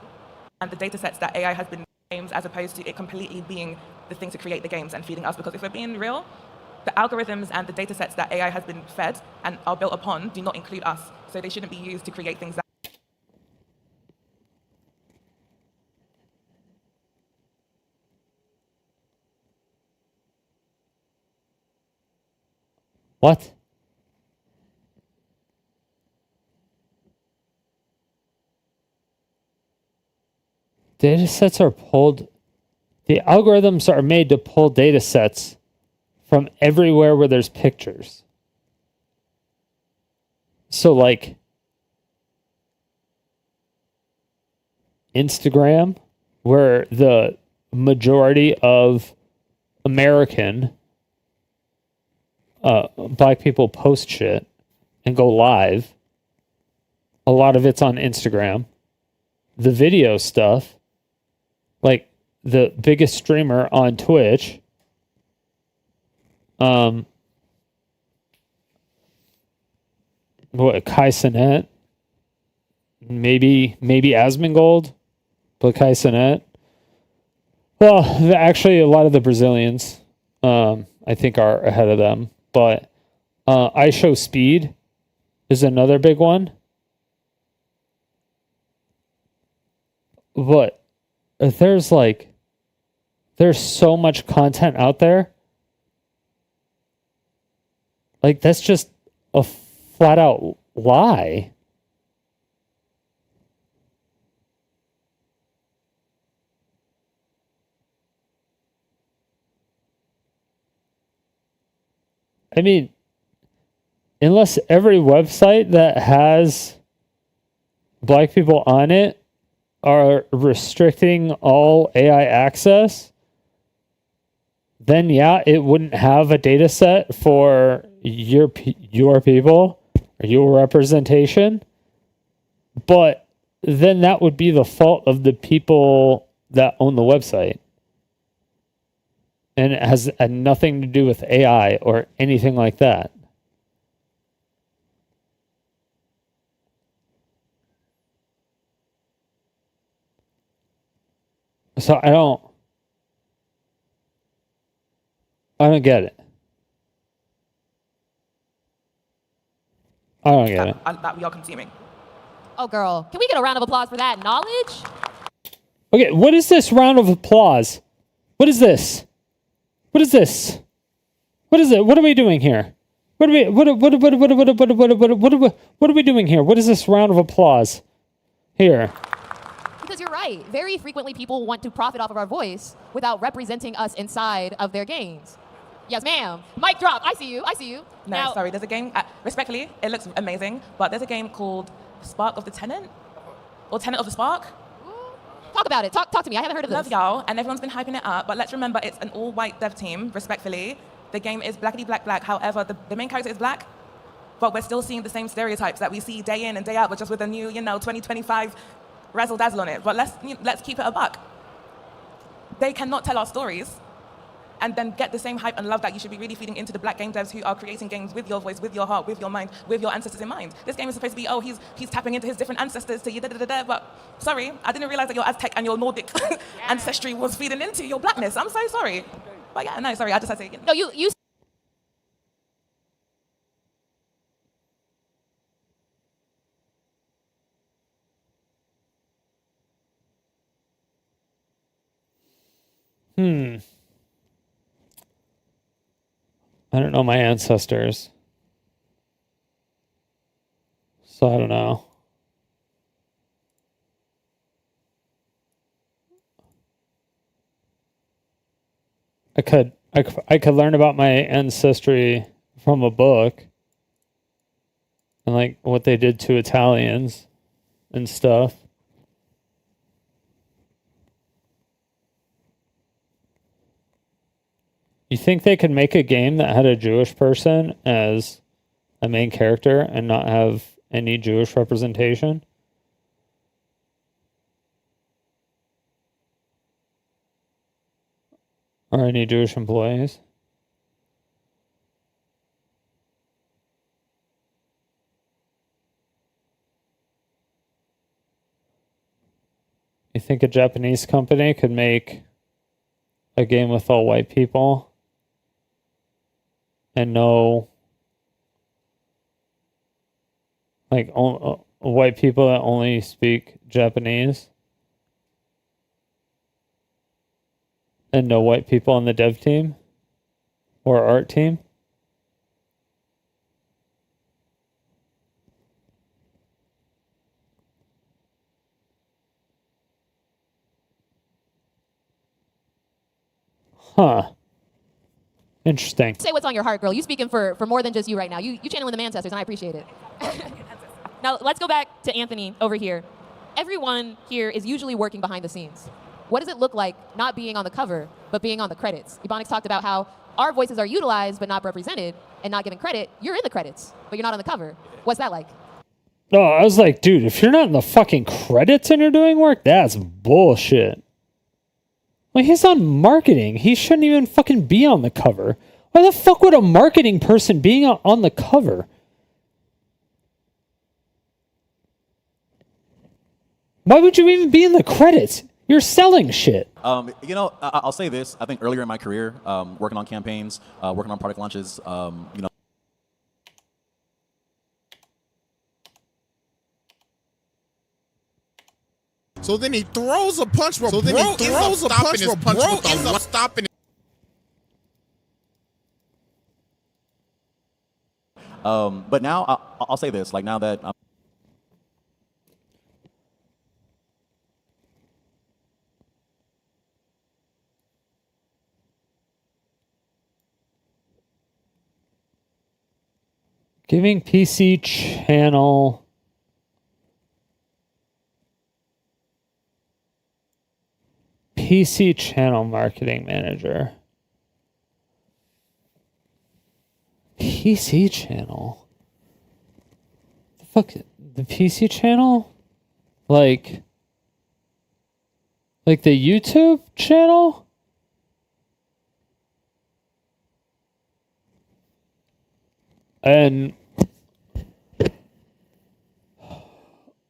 And the data sets that AI has been games, as opposed to it completely being the thing to create the games and feeding us. Because if we're being real, the algorithms and the data sets that AI has been fed and are built upon do not include us. So they shouldn't be used to create things that What? Data sets are pulled. The algorithms are made to pull data sets from everywhere where there's pictures. So like Instagram, where the majority of American black people post shit and go live. A lot of it's on Instagram. The video stuff, like the biggest streamer on Twitch, what, Kai Cenat, maybe Asmongold, but Kai Cenat. Well, actually, a lot of the Brazilians, I think, are ahead of them. But I Show Speed is another big one. But there's so much content out there. Like, that's just a flat out lie. I mean, unless every website that has black people on it are restricting all AI access, then yeah, it wouldn't have a data set for your people or your representation. But then that would be the fault of the people that own the website. And it has nothing to do with AI or anything like that. So I don't get it. I don't get it. That we are consuming. Oh, girl. Can we get a round of applause for that knowledge? Okay, what is this round of applause? What is this? What is this? What is it? What are we doing here? What are we doing here? What is this round of applause here? Because you're right. Very frequently people want to profit off of our voice without representing us inside of their games. Yes, ma'am. Mic drop. I see you. No, Now, sorry, there's a game, respectfully, it looks amazing, but there's a game called Spark of the Tenant, or Tenant of the Spark. talk about it. Talk to me. I haven't heard of Love this. y'all, and everyone's been hyping it up, but let's remember it's an all-white dev team, respectfully. The game is blackity black black, however, the main character is black, but we're still seeing the same stereotypes that we see day in and day out, but just with a new, 2025 razzle dazzle on it. But let's keep it a buck. They cannot tell our stories and then get the same hype and love that you should be really feeding into the black game devs who are creating games with your voice, with your heart, with your mind, with your ancestors in mind. This game is supposed to be, he's tapping into his different ancestors to da-da-da-da, but sorry, I didn't realize that your Aztec and your Nordic ancestry was feeding into your blackness. I'm so sorry. But yeah, no, sorry, I just had to say it again. No, you I don't know my ancestors. So I don't know. I could learn about my ancestry from a book and like what they did to Italians and stuff. You think they could make a game that had a Jewish person as a main character and not have any Jewish representation? Or any Jewish employees? You think a Japanese company could make a game with all white people and no like white people that only speak Japanese and no white people on the dev team or art team? Huh. Interesting. Say what's on your heart, girl. You speaking for more than just you right now. You channeling the ancestors, and I appreciate it. Now, let's go back to Anthony over here. Everyone here is usually working behind the scenes. What does it look like not being on the cover, but being on the credits? Ebonics talked about how our voices are utilized but not represented and not given credit. You're in the credits, but you're not on the cover. What's that like? Oh, I was like, dude, if you're not in the fucking credits and you're doing work, that's bullshit. Like, he's on marketing. He shouldn't even fucking be on the cover. Why the fuck would a marketing person being on the cover? Why would you even be in the credits? You're selling shit. You know, I'll say this. I think earlier in my career, working on campaigns, working on product launches, you know. So then he throws a punch where bro ends up stopping it. But now I'll say this. Like now that Giving PC channel marketing manager. PC channel? The fuck? The PC channel? Like the YouTube channel? And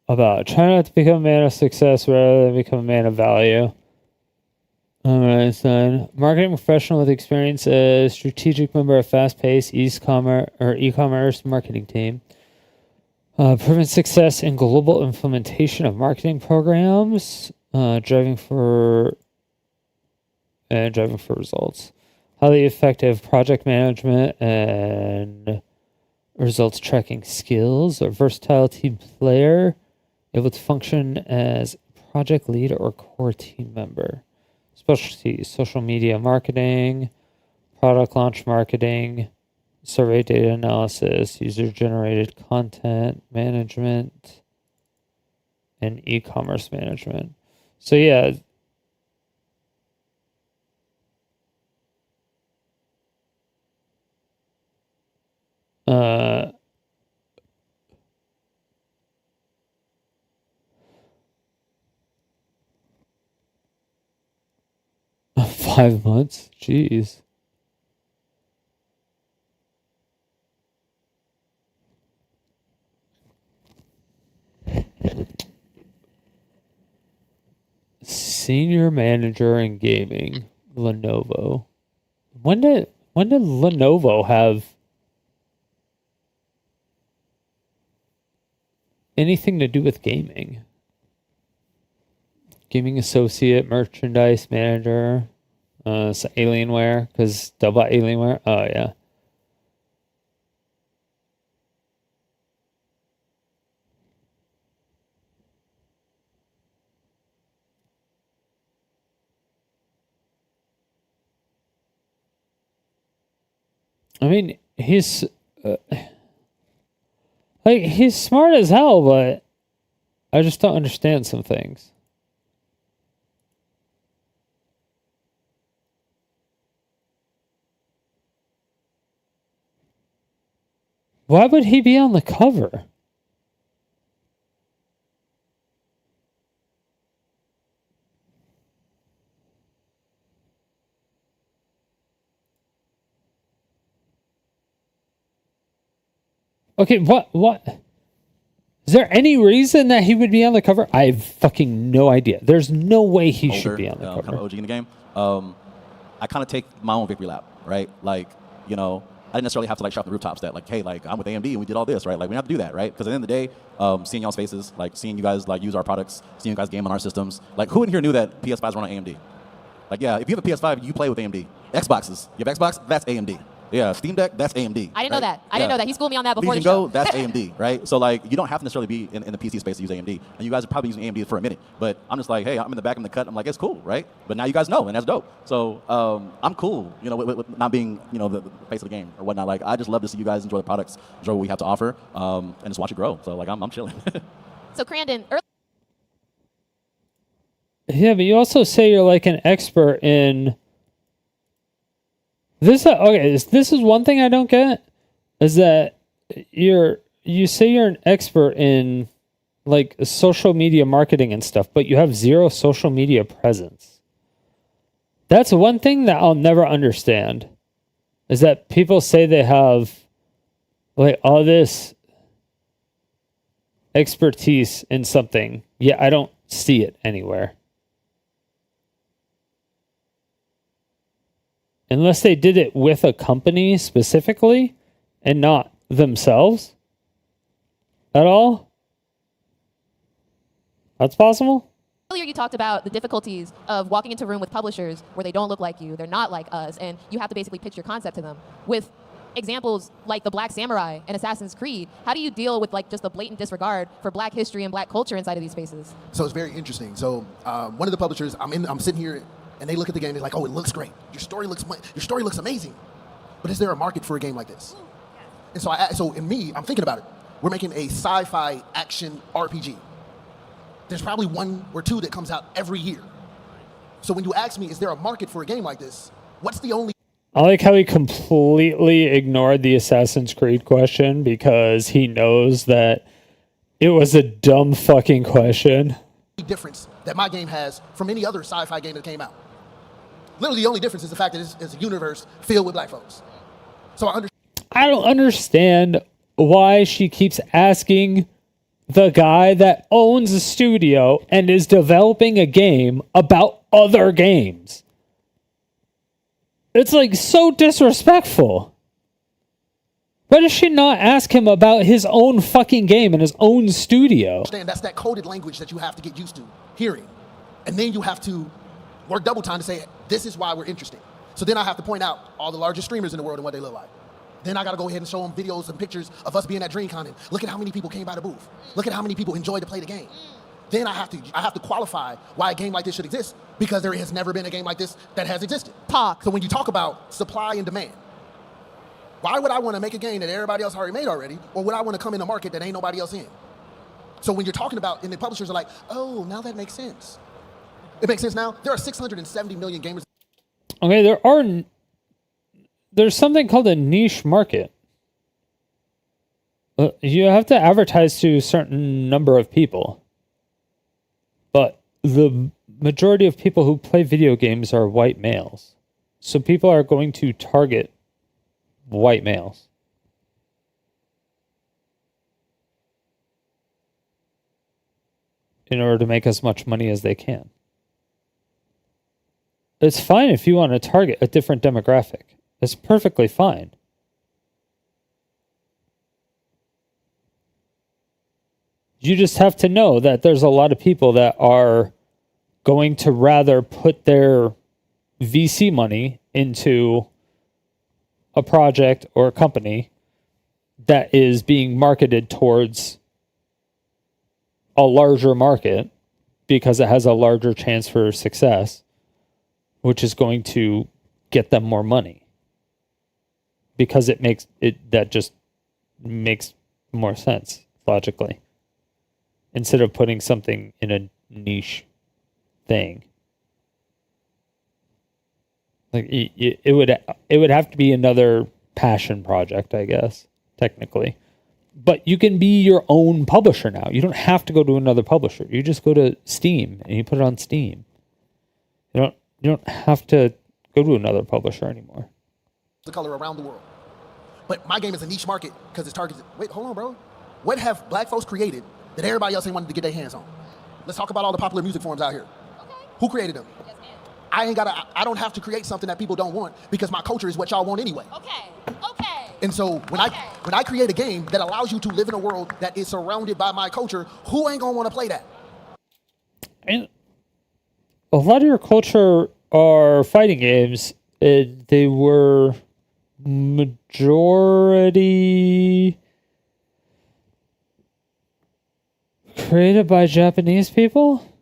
about trying not to become a man of success rather than become a man of value. Alright, son. Marketing professional with experience as strategic member of fast-paced e-commerce marketing team. Proven success in global implementation of marketing programs. Driving for results. Highly effective project management and results tracking skills. A versatile team player, able to function as project lead or core team member. Specialties: social media marketing, product launch marketing, survey data analysis, user-generated content management, and e-commerce management. So yeah. 5 months? Jeez. Senior manager in gaming, Lenovo. When did Lenovo have anything to do with gaming? Gaming associate, merchandise manager, Alienware, because double Alienware. Oh yeah. I mean, he's he's smart as hell, but I just don't understand some things. Why would he be on the cover? Okay, what? Is there any reason that he would be on the cover? I have fucking no idea. There's no way he should be on the cover. Kind of OG in the game. I kind of take my own victory lap, right? Like, you know, I didn't necessarily have to like shout from the rooftops that like, hey, like I'm with AMD and we did all this, right? Like we don't have to do that, right? Because at the end of the day, seeing y'all's faces, like seeing you guys like use our products, seeing you guys game on our systems, like who in here knew that PS5s run on AMD? Like yeah, if you have a PS5, you play with AMD. Xboxes, you have Xbox, that's AMD. Yeah, Steam Deck, that's AMD. I didn't know right? that. I didn't know that. He schooled me on that before Legion the show. Go, that's AMD, right? So like, you don't have to necessarily be in the PC space to use AMD, and you guys are probably using AMD for a minute. But I'm just like, hey, I'm in the back of the cut. I'm like, it's cool, right? But now you guys know, and that's dope. So I'm cool, you know, with not being, you know, the face of the game or whatnot. Like, I just love to see you guys enjoy the products, enjoy what we have to offer, and just watch it grow. So like, I'm chilling. So Crandon, Yeah, but you also say you're like an expert in this. Okay, this is one thing I don't get, is that you say you're an expert in like social media marketing and stuff, but you have zero social media presence. That's one thing that I'll never understand, is that people say they have like all this expertise in something. Yeah, I don't see it anywhere. Unless they did it with a company specifically and not themselves at all. That's possible? earlier you talked about the difficulties of walking into a room with publishers where they don't look like you, they're not like us, and you have to basically pitch your concept to them. With examples like the Black Samurai and Assassin's Creed, how do you deal with like just the blatant disregard for Black history and Black culture inside of these spaces? So it's very interesting. So one of the publishers, I'm sitting here, and they look at the game. They're like, "Oh, it looks great. Your story looks amazing." But is there a market for a game like this? And so in me, I'm thinking about it. We're making a sci-fi action RPG. There's probably one or two that comes out every year. So when you ask me, is there a market for a game like this? What's the only... I like how he completely ignored the Assassin's Creed question because he knows that it was a dumb fucking question. difference that my game has from any other sci-fi game that came out? Literally the only difference is the fact that it's a universe filled with Black folks. So I don't understand why she keeps asking the guy that owns a studio and is developing a game about other games. It's like so disrespectful. Why does she not ask him about his own fucking game and his own studio? That's that coded language that you have to get used to hearing. And then you have to work double time to say, this is why we're interested. So then I have to point out all the largest streamers in the world and what they look like. Then I got to go ahead and show them videos and pictures of us being at DREAMCON, and look at how many people came by the booth. Look at how many people enjoyed to play the game. Then I have to qualify why a game like this should exist, because there has never been a game like this that has existed. So when you talk about supply and demand, why would I want to make a game that everybody else already made already, or would I want to come in a market that ain't nobody else in? So when you're talking about, and the publishers are like, oh, now that makes sense. It makes sense now. There are 670 million gamers. Okay, there's something called a niche market. You have to advertise to a certain number of people. But the majority of people who play video games are white males. So people are going to target white males. In order to make as much money as they can. It's fine if you want to target a different demographic. It's perfectly fine. You just have to know that there's a lot of people that are going to rather put their VC money into a project or a company that is being marketed towards a larger market because it has a larger chance for success, which is going to get them more money. Because that just makes more sense logically. Instead of putting something in a niche thing. Like it would have to be another passion project, I guess, technically. But you can be your own publisher now. You don't have to go to another publisher. You just go to Steam and you put it on Steam. You don't have to go to another publisher anymore. The color around the world. But my game is a niche market because it's targeted. Wait, hold on, bro. What have Black folks created that everybody else ain't wanted to get their hands on? Let's talk about all the popular music forms out here. Okay. Who created them? Yes, I don't have to create something that people don't want because my culture is what y'all want anyway. Okay. And so when I create a game that allows you to live in a world that is surrounded by my culture, who ain't gonna want to play that? And a lot of your culture are fighting games. They were majority created by Japanese people?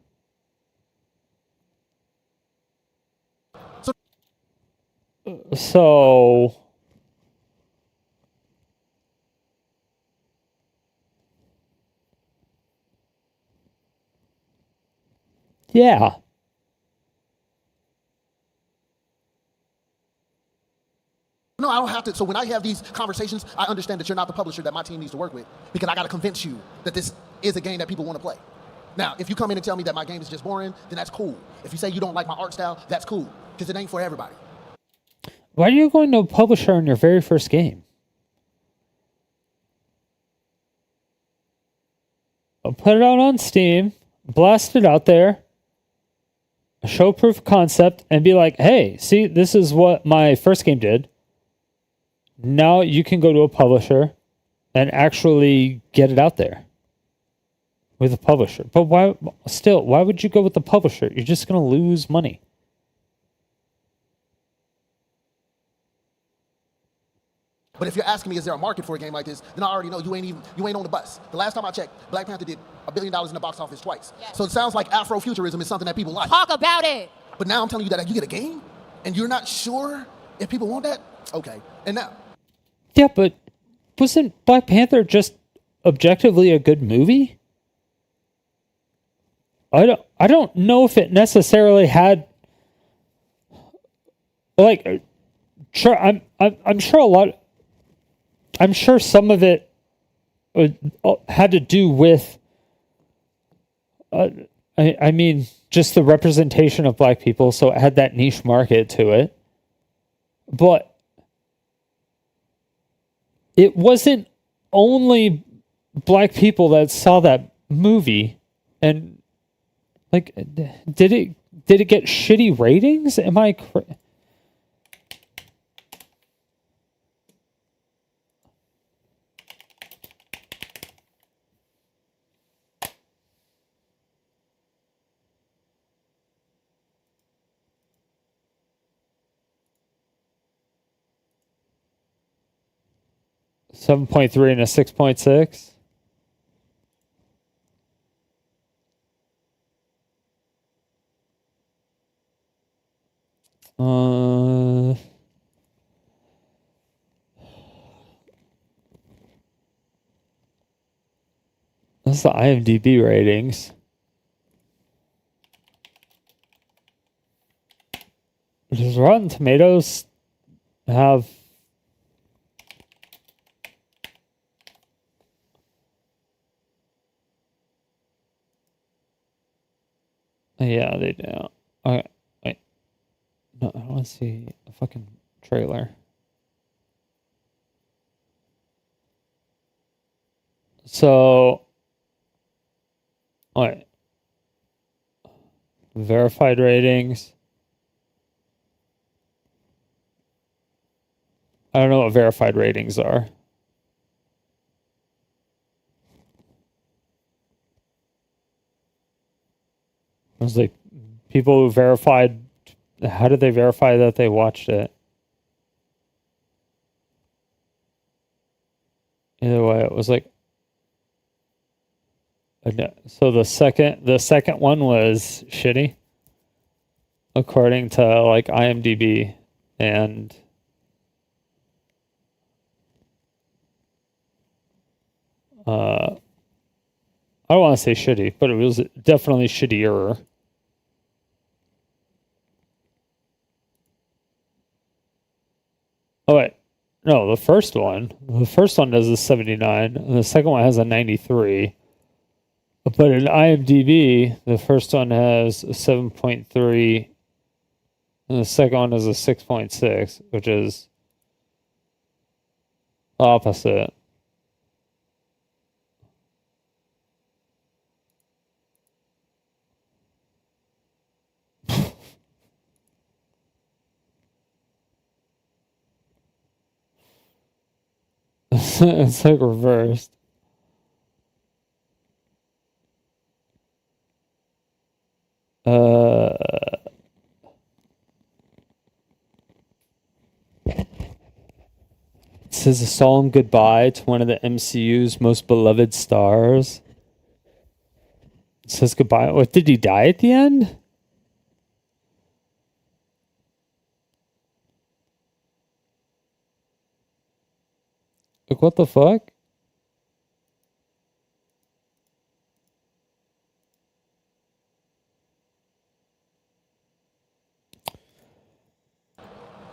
So yeah. No, I don't have to. So when I have these conversations, I understand that you're not the publisher that my team needs to work with because I got to convince you that this is a game that people want to play. Now, if you come in and tell me that my game is just boring, then that's cool. If you say you don't like my art style, that's cool because it ain't for everybody. Why are you going to a publisher on your very first game? I'll put it out on Steam, blast it out there, show proof of concept, and be like, hey, see, this is what my first game did. Now you can go to a publisher and actually get it out there with a publisher. But why would you go with the publisher? You're just going to lose money. But if you're asking me, is there a market for a game like this, then I already know you ain't on the bus. The last time I checked, Black Panther did $1 billion in the box office twice. Yes. So it sounds like Afrofuturism is something that people like. Talk about it. But now I'm telling you that you get a game, and you're not sure if people want that? Okay. And now? Yeah, but wasn't Black Panther just objectively a good movie? I don't know if it necessarily had, like, sure, I'm sure I'm sure some of it had to do with, I mean, just the representation of black people, so it had that niche market to it. But it wasn't only black people that saw that movie, and like, did it get shitty ratings? Am I crazy? $7.3 and a 6.6. That's the IMDb ratings. Does Rotten Tomatoes have... Yeah, they do. Okay, wait. No, I want to see a fucking trailer. So, wait. Verified ratings. I don't know what verified ratings are. It was like people who verified. How did they verify that they watched it? Either way, it was like. So the second one was shitty, according to like IMDb, and I don't want to say shitty, but it was definitely shittier. Oh wait, no, the first one has a 79, and the second one has a 93. But in IMDb, the first one has a 7.3, and the second one has a 6.6, which is opposite. It's like reversed. says a solemn goodbye to one of the MCU's most beloved stars. It says goodbye. What, did he die at the end? Like, what the fuck?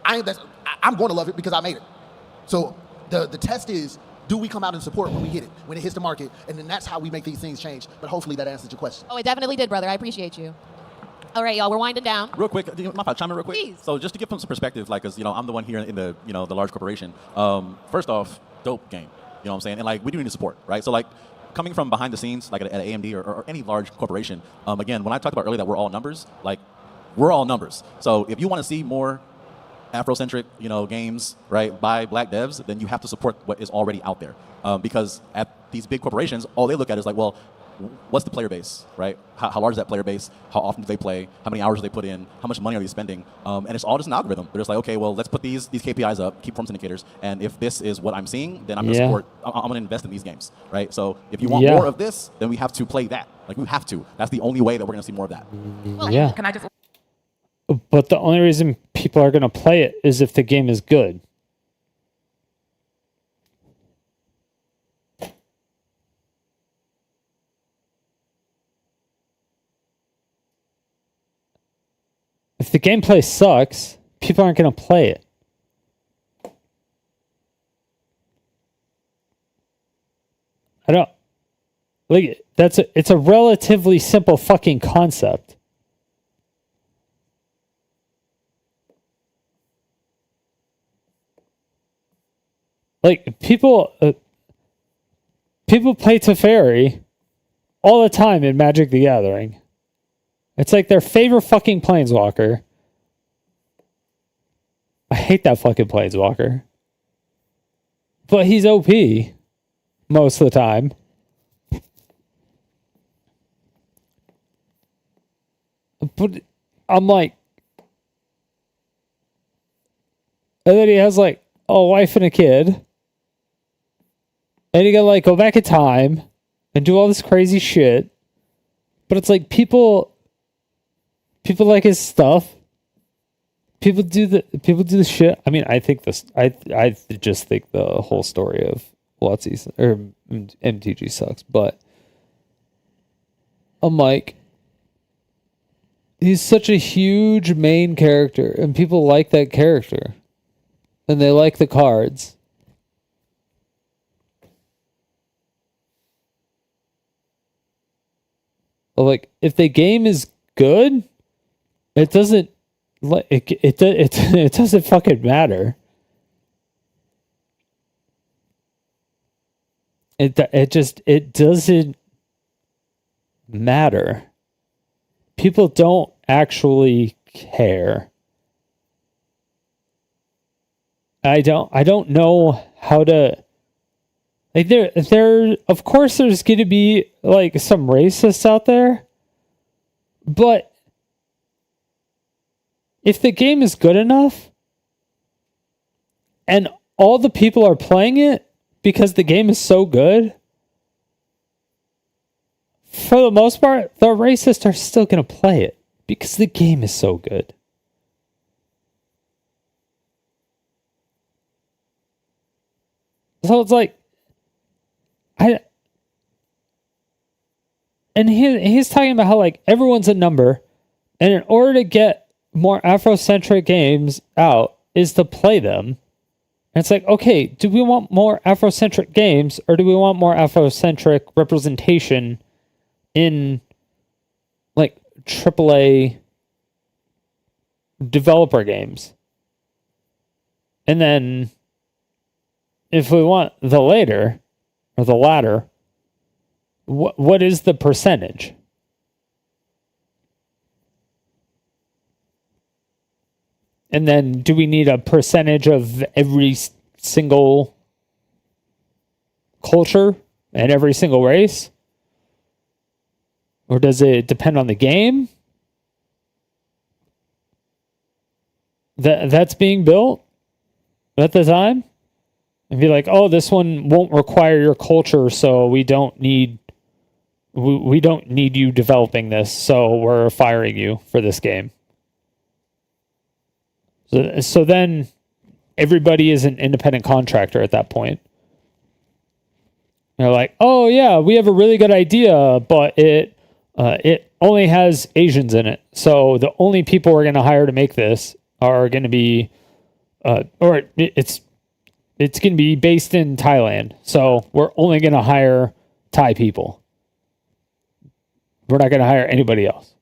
I'm going to love it because I made it. So the test is, do we come out and support when we hit it, when it hits the market? And then that's how we make these things change. But hopefully that answers your question. Oh, it definitely did, brother. I appreciate you. All right, y'all, we're winding down. Real quick, my fault, chime in real quick. Please. So just to give them some perspective, like, cause I'm the one here in the the large corporation. First off, dope game. You know what I'm saying? And like, we do need support, right? So like, coming from behind the scenes, like at AMD or any large corporation, again, when I talked about earlier that we're all numbers, like, we're all numbers. So if you want to see more Afrocentric, games, right, by black devs, then you have to support what is already out there. Because at these big corporations, all they look at is like, well, what's the player base, right? How large is that player base? How often do they play? How many hours do they put in? How much money are they spending? And it's all just an algorithm. They're just like, okay, well, let's put these KPIs up, key performance indicators, and if this is what I'm seeing, then I'm going to support, I'm going to invest in these games, right? So if you want more of this, then we have to play that. Like, we have to. That's the only way that we're going to see more of that. Yeah. Can I just... But the only reason people are going to play it is if the game is good. If the gameplay sucks, people aren't going to play it. I don't... Like, it's a relatively simple fucking concept. Like, people play Teferi all the time in Magic the Gathering. It's like their favorite fucking planeswalker. I hate that fucking planeswalker. But he's OP most of the time. But I'm like... And then he has like a wife and a kid. And you gotta like go back in time and do all this crazy shit. But it's like people like his stuff. People do the shit. I mean, I just think the whole story of WotC or MTG sucks, but I'm like, he's such a huge main character and people like that character. And they like the cards. Like, if the game is good, it doesn't like it doesn't fucking matter. It doesn't matter. People don't actually care. I don't know how to, like, there of course there's going to be like some racists out there, but if the game is good enough and all the people are playing it because the game is so good, for the most part, the racists are still going to play it because the game is so good. So it's like, and he's talking about how like everyone's a number, and in order to get more Afrocentric games out is to play them. And it's like, okay, do we want more Afrocentric games or do we want more Afrocentric representation in like AAA developer games? And then if we want the latter, what is the percentage? And then do we need a percentage of every single culture and every single race? Or does it depend on the game that's being built at the time? and be like, oh, this one won't require your culture, so we don't need you developing this, so we're firing you for this game. So then everybody is an independent contractor at that point. They're like, oh yeah, we have a really good idea, but it only has Asians in it. So the only people we're going to hire to make this are going to be, it's going to be based in Thailand. So we're only going to hire Thai people. We're not going to hire anybody else.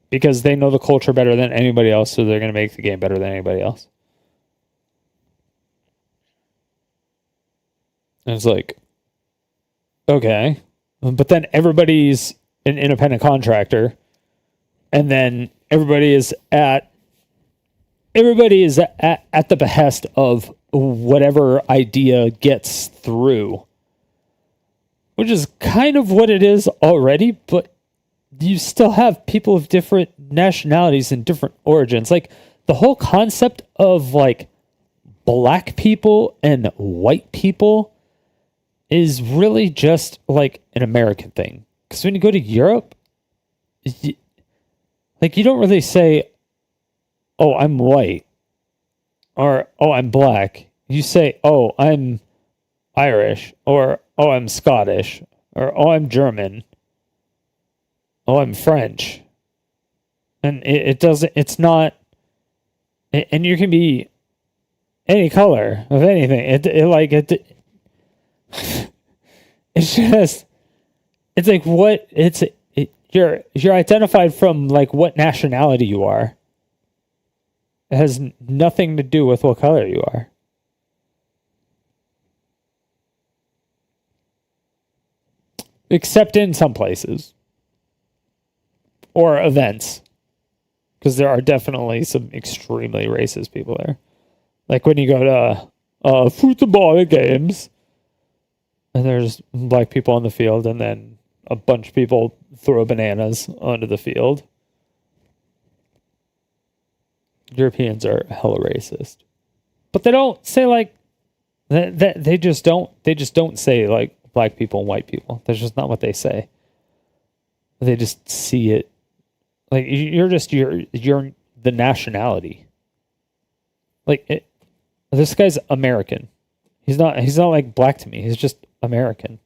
Because they know the culture better than anybody else, so they're going to make the game better than anybody else. And it's like, okay. But then everybody's an independent contractor. And then everybody is at the behest of whatever idea gets through. Which is kind of what it is already, but you still have people of different nationalities and different origins. Like, the whole concept of, like, black people and white people is really just, like, an American thing. Because when you go to Europe, you don't really say, oh, I'm white, or, oh, I'm black. You say, oh, I'm Irish, or, oh, I'm Scottish, or, oh, I'm German, oh, I'm French. And it's not, and you can be any color of anything. It's like what, you're identified from, like, what nationality you are. It has nothing to do with what color you are. Except in some places. Or events. Because there are definitely some extremely racist people there. Like when you go to football games, and there's black people on the field, and then a bunch of people throw bananas onto the field. Europeans are hella racist. But they don't say, like, they just don't say, like, black people and white people. That's just not what they say. They just see it. Like, you're the nationality. Like, this guy's American. He's not like black to me. He's just American.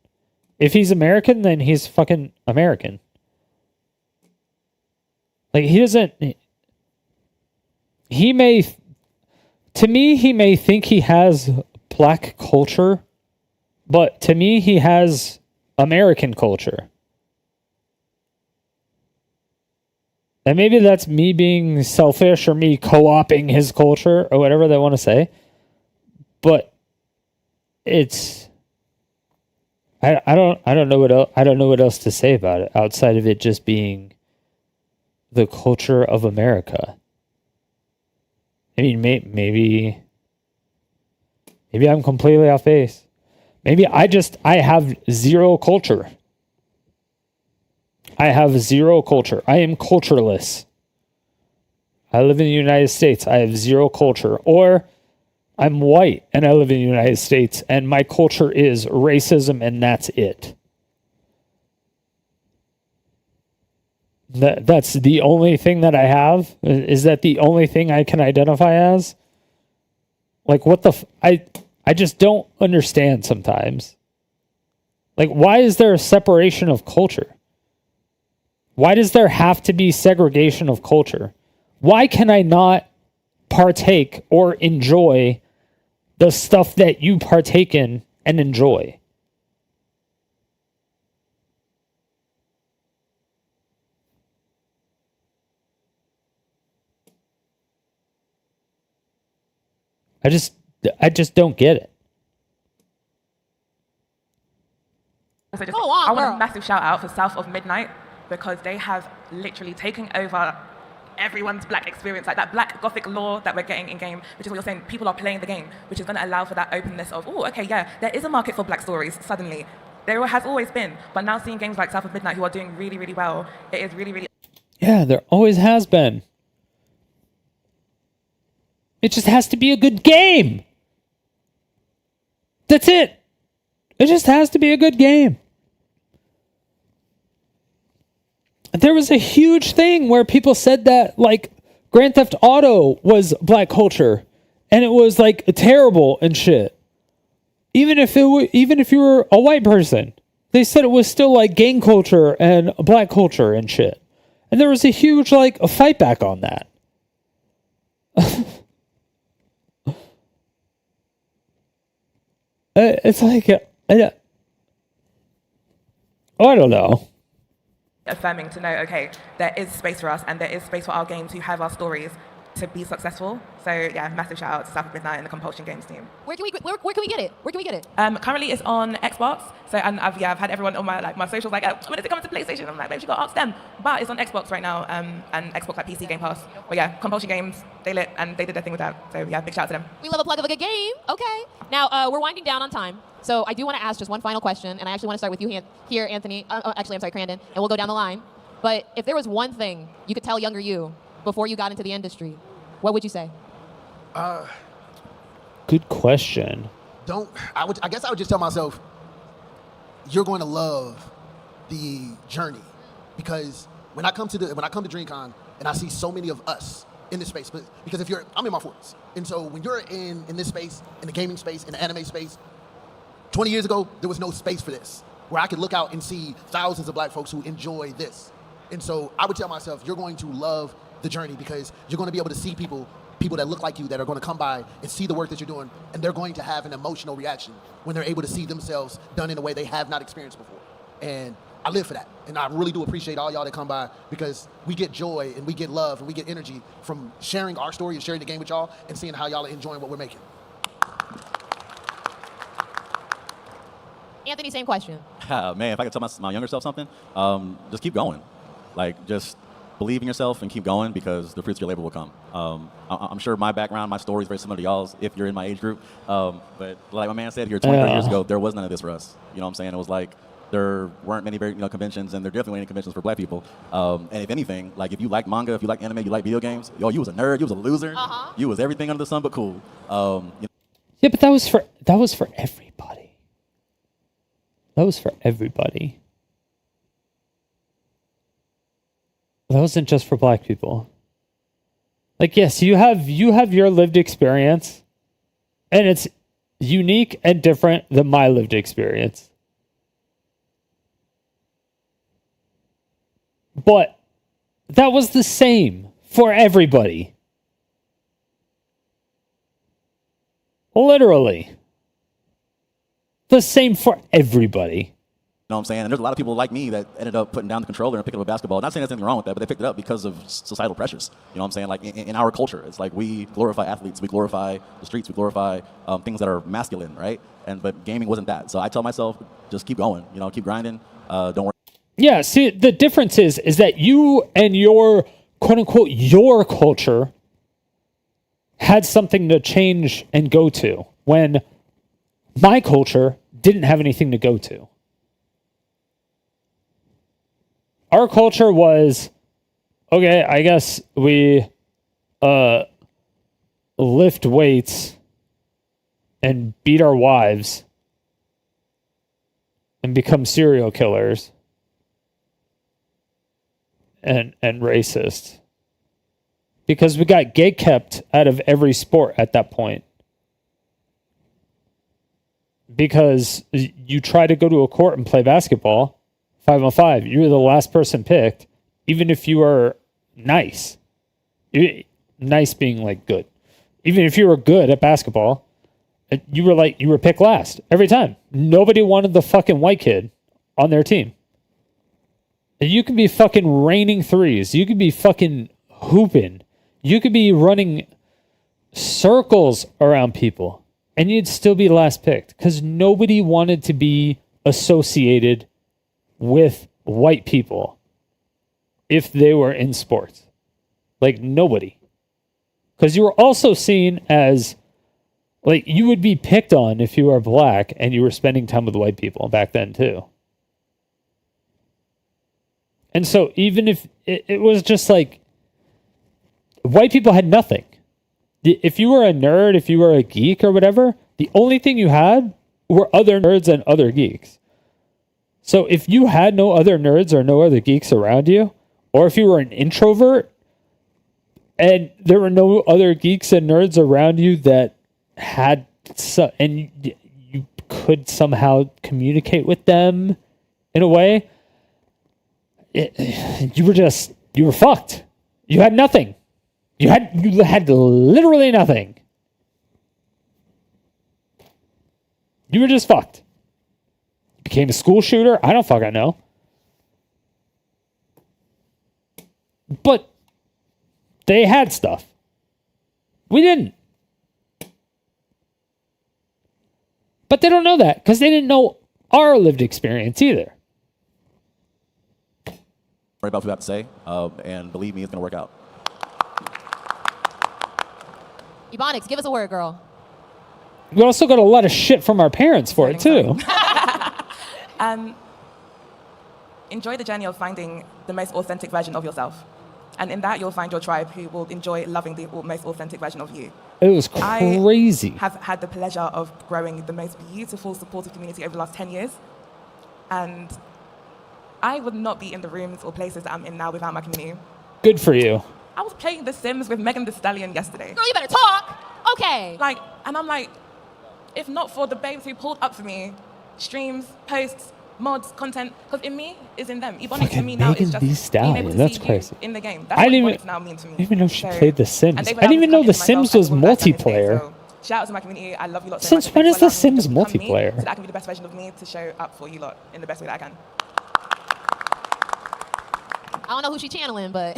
If he's American, then he's fucking American. Like, he may think he has black culture, but to me, he has American culture. And maybe that's me being selfish or me co-opting his culture or whatever they want to say. But it's, I don't know what else to say about it outside of it just being the culture of America. I mean, maybe I'm completely off base. Maybe I have zero culture. I have zero culture. I am cultureless. I live in the United States. I have zero culture. Or I'm white and I live in the United States and my culture is racism and that's it. That's the only thing that I have? Is that the only thing I can identify as? Like, what the... I just don't understand sometimes. Like, why is there a separation of culture? Why does there have to be segregation of culture? Why can I not partake or enjoy the stuff that you partake in and enjoy? I just don't get it. Also, Go on, I want girl. a massive shout out for South of Midnight because they have literally taken over everyone's black experience, like that black gothic lore that we're getting in game, which is what you're saying. People are playing the game, which is going to allow for that openness of, oh, okay, yeah, there is a market for black stories suddenly. There has always been, but now seeing games like South of Midnight who are doing really, really well, it is really, really... Yeah, there always has been. It just has to be a good game. That's it. It just has to be a good game. There was a huge thing where people said that like Grand Theft Auto was black culture and it was like terrible and shit. Even if you were a white person, they said it was still like gang culture and black culture and shit. And there was a huge like a fight back on that. It's like I don't know. Affirming to know, okay, there is space for us and there is space for our game to have our stories to be successful. So yeah, massive shout out to South of Midnight and the Compulsion Games team. Where can we get it? Where can we get it? Currently it's on Xbox. So and I've had everyone on my socials like, when is it coming to PlayStation? I'm like, maybe you got to ask them. But it's on Xbox right now, and Xbox like PC Game Pass. But yeah, Compulsion Games, they lit and they did their thing with that. So yeah, big shout out to them. We love a plug of a good game. Okay. Now we're winding down on time. So I do want to ask just one final question, and I actually want to start with you here, Anthony. Actually, I'm sorry, Crandon, and we'll go down the line. But if there was one thing you could tell younger you before you got into the industry, what would you say? Good question. I guess I would just tell myself, you're going to love the journey, because when I come to DreamCon and I see so many of us in this space, because I'm in my 40s, and so when you're in this space, in the gaming space, in the anime space, 20 years ago there was no space for this, where I could look out and see thousands of black folks who enjoy this. And so I would tell myself, you're going to love the journey, because you're going to be able to see people that look like you that are going to come by and see the work that you're doing, and they're going to have an emotional reaction when they're able to see themselves done in a way they have not experienced before. And I live for that. And I really do appreciate all y'all that come by, because we get joy and we get love and we get energy from sharing our story and sharing the game with y'all and seeing how y'all are enjoying what we're making. Anthony, same question. Man, if I could tell my younger self something, just keep going. Like, just believe in yourself and keep going, because the fruits of your labor will come. I'm sure my background, my story is very similar to y'all's if you're in my age group. But like my man said here 23 years ago, there was none of this for us. You know what I'm saying? It was like there weren't many conventions, and there definitely weren't any conventions for black people. And if anything, like if you like manga, if you like anime, you like video games, you was a nerd, you was a loser, you was everything under the sun but cool. Yeah, but that was for everybody. That was for everybody. That wasn't just for black people. Like, yes, you have your lived experience, and it's unique and different than my lived experience. But that was the same for everybody. Literally. The same for everybody. You know what I'm saying? And there's a lot of people like me that ended up putting down the controller and picking up a basketball. Not saying there's anything wrong with that, but they picked it up because of societal pressures. You know what I'm saying? Like in our culture, it's like we glorify athletes, we glorify the streets, we glorify things that are masculine, right? But gaming wasn't that. So I tell myself, just keep going. You know, keep grinding. Don't worry. Yeah, see, the difference is that you and your quote unquote your culture had something to change and go to, when my culture didn't have anything to go to. Our culture was, okay, I guess we lift weights and beat our wives and become serial killers and racist. Because we got gatekept out of every sport at that point. Because you try to go to a court and play basketball, 5-on-5, you were the last person picked, even if you were nice. Nice being like good. Even if you were good at basketball, you were picked last every time. Nobody wanted the fucking white kid on their team. And you could be fucking raining threes. You could be fucking hooping. You could be running circles around people, and you'd still be last picked, because nobody wanted to be associated with white people if they were in sports. Like, nobody. Because you were also seen as, like, you would be picked on if you were black and you were spending time with white people back then too. And so even if it was just like, white people had nothing. If you were a nerd, if you were a geek or whatever, the only thing you had were other nerds and other geeks. So if you had no other nerds or no other geeks around you, or if you were an introvert and there were no other geeks and nerds around you that had and you could somehow communicate with them in a way, you were fucked. You had nothing. You had literally nothing. You were just fucked. You became a school shooter? I don't fucking know. But they had stuff. We didn't. But they don't know that because they didn't know our lived experience either. Worry about what you have to say, and believe me, it's gonna work out. Ebonics, give us a word, girl. We also got a lot of shit from our parents for it too. Enjoy the journey of finding the most authentic version of yourself. And in that, you'll find your tribe who will enjoy loving the most authentic version of you. It was crazy. I have had the pleasure of growing the most beautiful, supportive community over the last 10 years. And I would not be in the rooms or places that I'm in now without my community. Good for you. I was playing The Sims with Megan Thee Stallion yesterday. Girl, you better talk. Okay. And I'm like, if not for the babes who pulled up for me, streams, posts, mods, content, because in me is in them. Ebonics to me now is just being able to see you in the game. That's what Ebonics now means to me. I didn't even know she played The Sims. I didn't even know The Sims was multiplayer. So shout out to my community. I love you lot so Since much. when is The Thanks for allowing me Sims to become me, multiplayer? so that I can be the best version of me to show up for you lot in the best way that I can. I don't know who she's channeling, but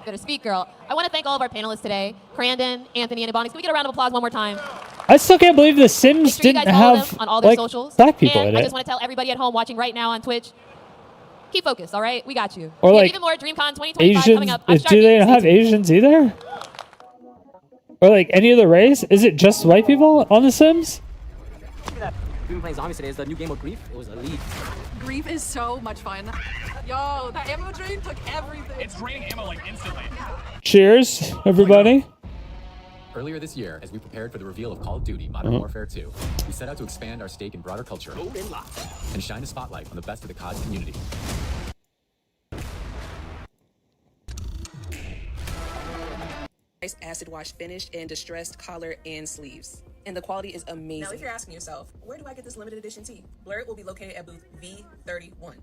better speak, girl. I want to thank all of our panelists today. Crandon, Anthony, and Ebonics. Can we get a round of applause one more time? I still can't believe The Sims didn't have on all their like socials. black people and in I it. just want to tell everybody at home watching right now on Twitch, keep focused, all right? We got you. Or We have like even more DreamCon 2025 Asians? coming up. Do they not have Asians either? Or like any other race? Is it just white people on The Sims? We've been playing zombies today. It's the new game of Grief. It was elite. Grief is so much fun. Yo, that ammo drain took everything. It's draining ammo like instantly. Cheers, everybody. Earlier this year, as we prepared for the reveal of Call of Duty Modern Warfare 2, we set out to expand our stake in broader culture and shine a spotlight on the best of the COD community. Nice acid wash finish and distressed collar and sleeves. And the quality is amazing. Now, if you're asking yourself, where do I get this limited edition tee? Blurred will be located at booth V31.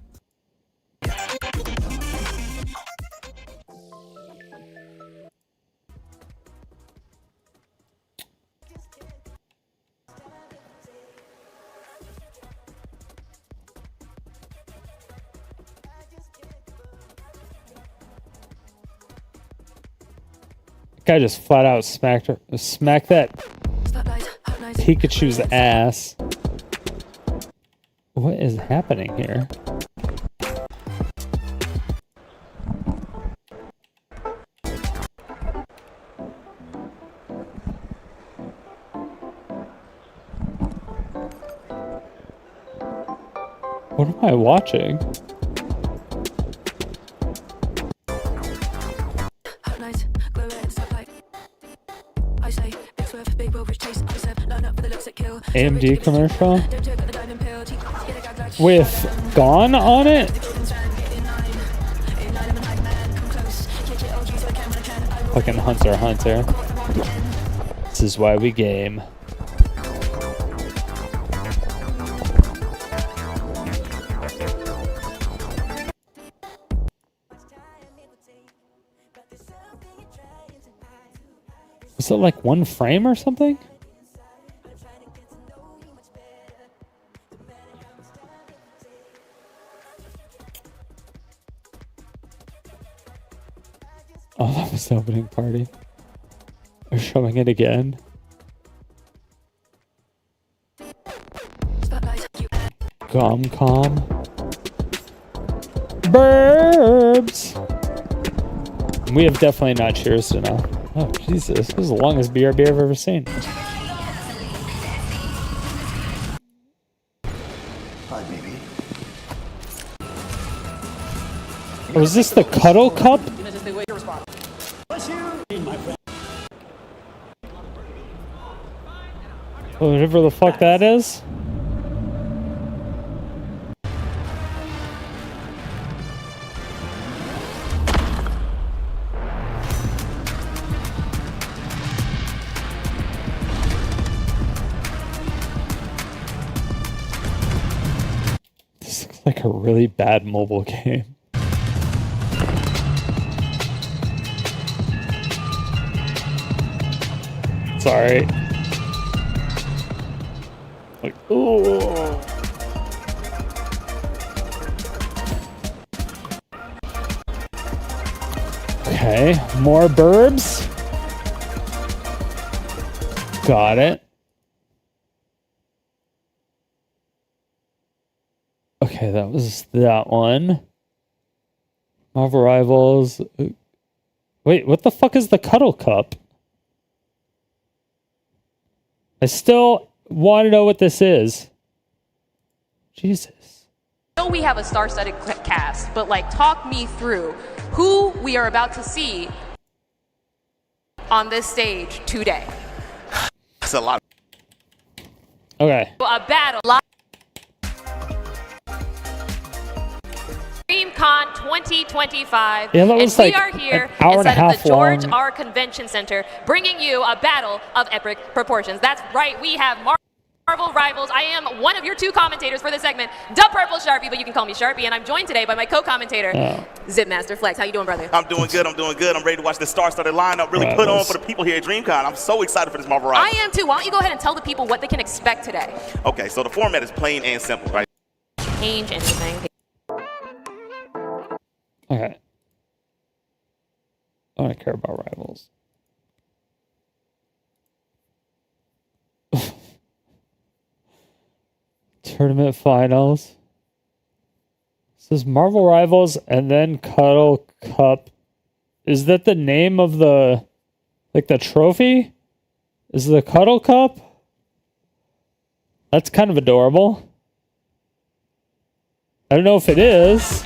Guy just flat out smacked that Pikachu's ass. What is happening here? What am I watching? AMD commercial with Gone on it. Fucking Hunter x Hunter. This is why we game. Was it like one frame or something? Oh, that was the opening party. They're showing it again. Gomcom. Burbs! We have definitely not cheers enough. Oh, Jesus. This is the longest BRB I've ever seen. Hi, baby. Or is this the Cuddle Cup? Whatever the fuck that is. It's like a really bad mobile game. Sorry. Like, ooh. Okay, more burbs. Got it. Okay, that was that one. Marvel Rivals. Wait, what the fuck is the Cuddle Cup? I still want to know what this is. Jesus. I know we have a star-studded cast, but like talk me through who we are about to see on this stage today. That's a lot. Okay. A battle. DreamCon 2025. Yeah, that was and like we are here an hour and a inside of half the George long. R. Convention Center, bringing you a battle of epic proportions. That's right, we have Marvel Rivals. I am one of your two commentators for this segment, the Purple Sharpie, but you can call me Sharpie, and I'm joined today by my co-commentator, Zipmaster Flex. How you doing, brother? I'm doing good. I'm doing good. I'm ready to watch the star-studded lineup really put on for the people here at DreamCon. I'm so excited for this Marvel Rivals. I am too. Why don't you go ahead and tell the people what they can expect today? Okay, so the format is plain and simple, right? Change anything. Okay. I don't care about Rivals. Tournament finals. This is Marvel Rivals and then Cuddle Cup. Is that the name of the, like, the trophy? Is the Cuddle Cup? That's kind of adorable. I don't know if it is.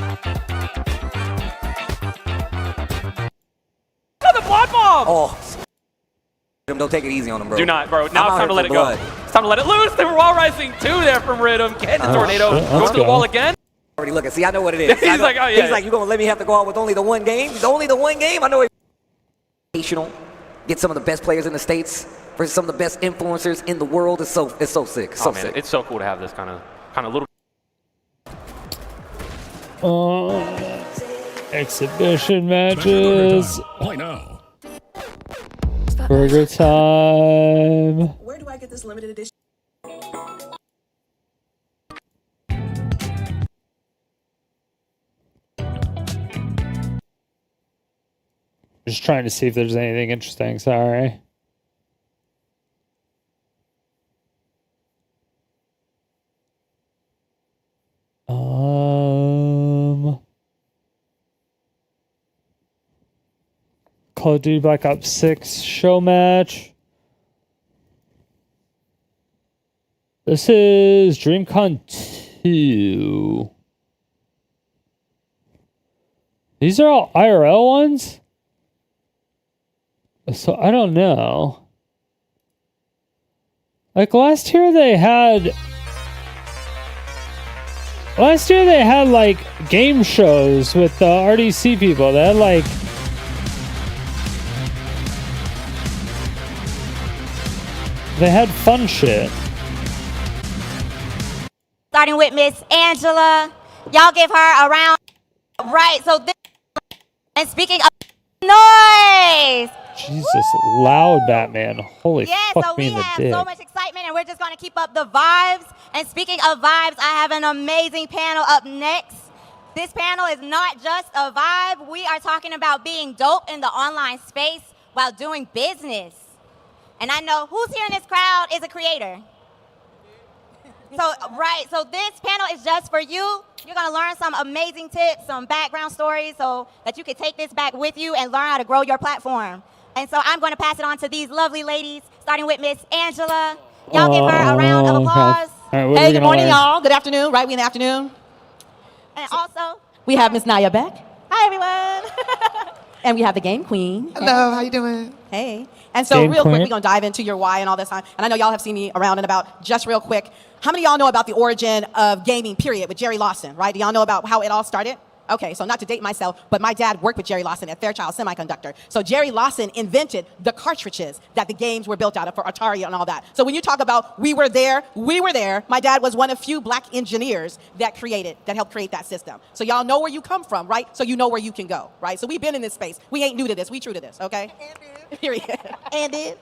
The blood bomb! Oh. Don't take it easy on him, bro. Do not, bro. Now it's time to let it go. It's time to let it loose. They were wall rising two there from Rhythm. Getting the tornado. Going to the wall again. Already looking. See, I know what it is. He's like, oh yeah. He's like, you gonna let me have to go out with only the one game? Only the one game? I know it. Get some of the best players in the States versus some of the best influencers in the world. It's so sick. So man, sick. it's so cool to have this kind of little. Exhibition matches. Play now. Burger time. Where do I get this limited edition? Just trying to see if there's anything interesting. Sorry. Call of Duty Black Ops 6 show match. This is DreamCon 2. These are all IRL ones? So I don't know. Like last year they had like game shows with the RDC people. They had like fun shit. Starting with Miss Angela. Y'all give her a round. Right, so this, and speaking of noise. Jesus, loud Batman. Holy fuck so me we in the have dick. so much excitement and we're just going to keep up the vibes. And speaking of vibes, I have an amazing panel up next. This panel is not just a vibe. We are talking about being dope in the online space while doing business. And I know who's here in this crowd is a creator. So this panel is just for you. You're gonna learn some amazing tips, some background stories so that you can take this back with you and learn how to grow your platform. And so I'm gonna pass it on to these lovely ladies, starting with Miss Angela. Y'all give her a round of applause. Right, hey, good morning, y'all. Good afternoon, right? We in the afternoon. And also, we have Miss Naya Beck. Hi, everyone. And we have the Game Queen. Hello, how you doing? Hey. And so real quick, we're going to dive into your why and all this time. And I know y'all have seen me around and about. Just real quick, how many of y'all know about the origin of gaming, period, with Jerry Lawson, right? Do y'all know about how it all started? Okay, so not to date myself, but my dad worked with Jerry Lawson at Fairchild Semiconductor. So Jerry Lawson invented the cartridges that the games were built out of for Atari and all that. So when you talk about we were there. My dad was one of few black engineers that helped create that system. So y'all know where you come from, right? So you know where you can go, right? So we've been in this space. We ain't new to this. We true to this, okay? Period. And did.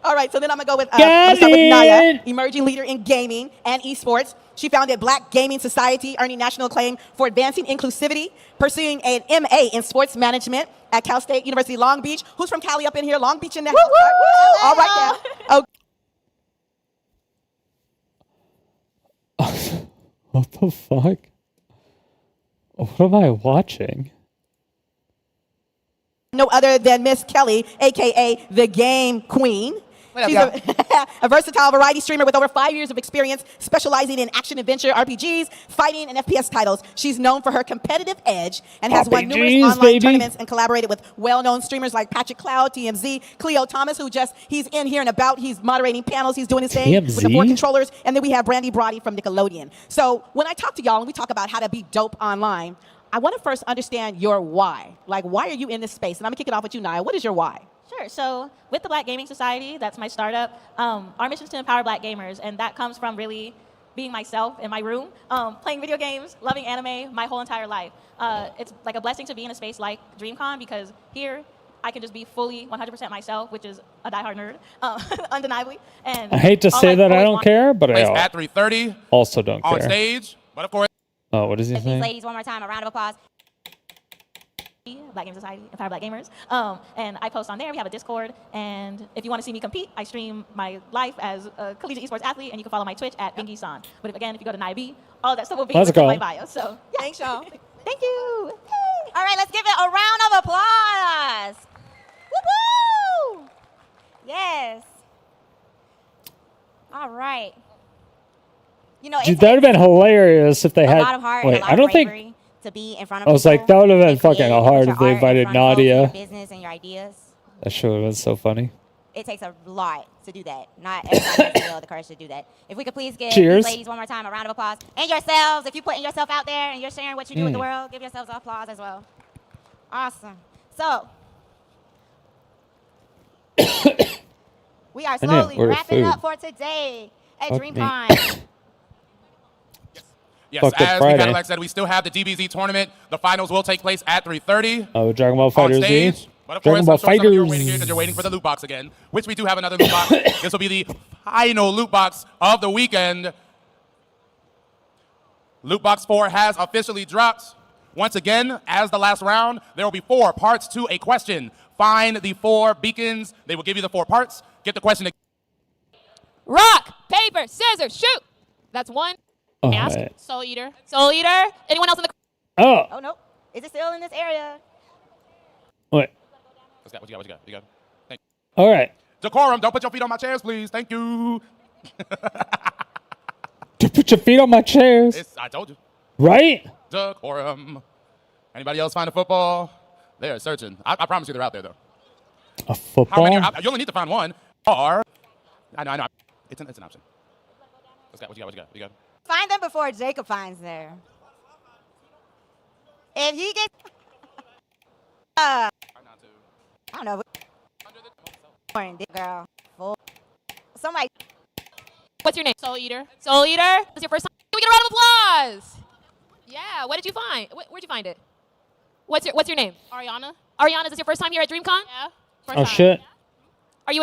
All right, so then I'm going to go with Naya, emerging leader in gaming and esports. She founded Black Gaming Society, earning national acclaim for advancing inclusivity, pursuing an MA in sports management at Cal State University Long Beach. Who's from Cali up in here? Long Beach in the house. All right now. Oh. What the fuck? What am I watching? No other than Miss Kelly, a.k.a. the Game Queen. She's a versatile variety streamer with over 5 years of experience specializing in action-adventure RPGs, fighting, and FPS titles. She's known for her competitive edge and has won numerous online tournaments and collaborated with well-known streamers like Patrick Cloud, TMZ, Cleo Thomas, he's in here and about. He's moderating panels. He's doing his thing with the 4 controllers. And then we have Brandy Brody from Nickelodeon. So when I talk to y'all and we talk about how to be dope online, I want to first understand your why. Like, why are you in this space? And I'm going to kick it off with you, Naya. What is your why? Sure. So with the Black Gaming Society, that's my startup, our mission is to empower Black gamers, and that comes from really being myself in my room, playing video games, loving anime my whole entire life. It's like a blessing to be in a space like DREAMCON, because here I can just be fully 100% myself, which is a diehard nerd, undeniably. And I hate to say that I don't care, but I at 3:30 also don't care. On stage, but of course. Oh, what does he say? Ladies, one more time, a round of applause. Black Gaming Society, Empower Black Gamers. And I post on there. We have a Discord. And if you want to see me compete, I stream my life as a collegiate esports athlete. And you can follow my Twitch at Bingy-san. But if you go to NIB, all that stuff will be in my bio. So, yeah. Thanks, y'all. Thank you. Hey. All right, let's give it a round of applause. Woo-woo! Yes. All right. You know, Dude, that would have been hilarious if they had. A lot of heart and a lot I don't of bravery think. to be in front of I was like, that would have been fucking hard if they invited Nadia. Your business and your ideas. That sure would have been so funny. It takes a lot to do that. Not everybody has the courage to do that. If we could please give Cheers. these ladies one more time a round of applause. And yourselves, if you're putting yourself out there and you're sharing what you do with the world, give yourselves applause as well. Awesome. So, we are slowly wrapping up for today at DREAMCON. Yes, as Cadillac said, we still have the DBZ tournament. The finals will take place at 3:30. Oh, Dragon Ball Fighters Z. But of course, I'm sure some of you are waiting here because you're waiting for the loot box again, which we do have another loot box. This will be the final loot box of the weekend. Loot box 4 has officially dropped. Once again, as the last round, there will be 4 parts to a question. Find the 4 beacons. They will give you the 4 parts. Get the question. Rock, paper, scissors, shoot. That's one. Ask. Right. Soul Eater. Soul Eater. Anyone else in the? Oh no. Is it still in this area? Wait. What you got? Thank you. All right. Decorum, don't put your feet on my chairs, please. Thank you. Don't put your feet on my chairs. I told you. Right? Decorum. Anybody else find a football? They're searching. I promise you they're out there, though. A football? How many? You only need to find one. Or, I know. It's an option. What you got? Find them before Jacob finds them. If he gets... I don't know. Girl. Somebody... What's your name? Soul Eater. Soul Eater? This is your first time? Can we get a round of applause? Yeah, what did you find? Where'd you find it? What's your name? Ariana. Ariana, is this your first time here at DREAMCON? Yeah. First time. Shit. Are you?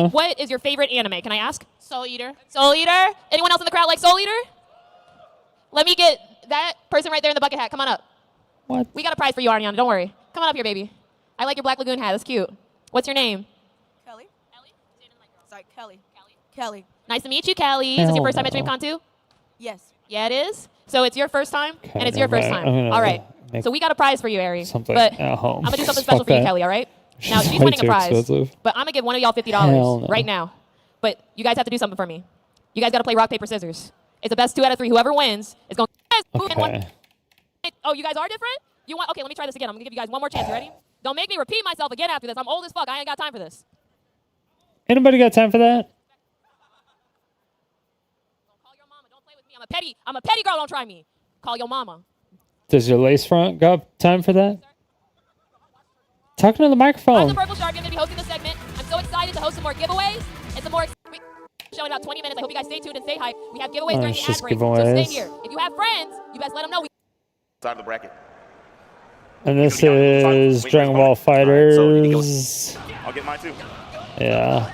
What is your favorite anime? Can I ask? Soul Eater. Soul Eater? Anyone else in the crowd like Soul Eater? Let me get that person right there in the bucket hat. Come on up. What? We got a prize for you, Ariana. Don't worry. Come on up here, baby. I like your Black Lagoon hat. That's cute. What's your name? Kelly. Sorry, Kelly. Nice to meet you, Kelly. Is this your first time at DREAMCON too? Yes. Yeah, it is. So it's your first time, and it's your first time. All right. So we got a prize for you, Ari. But at home. I'm gonna do something special for you, Kelly. All right? Now she's winning a prize, but I'm gonna give one of y'all $50 right now. But you guys have to do something for me. You guys got to play rock paper scissors. It's the best 2 out of 3. Whoever wins is going. Okay. Oh, you guys are different? You want? Okay, let me try this again. I'm gonna give you guys one more chance. You ready? Don't make me repeat myself again after this. I'm old as fuck. I ain't got time for this. Anybody got time for that? Don't call your mama. Don't play with me. I'm a petty girl. Don't try me. Call your mama. Does your lace front got time for that? Talking to the I'm microphone. the Purple Shark. I'm going to be hosting this segment. I'm so excited to host some more giveaways and some more. Show in about 20 minutes. I hope you guys stay tuned and stay hyped. We have giveaways during the ad break, so stay here. If you have friends, you best let them know. Side of the bracket. And this is Dragon Ball Fighters. I'll get mine too. Yeah.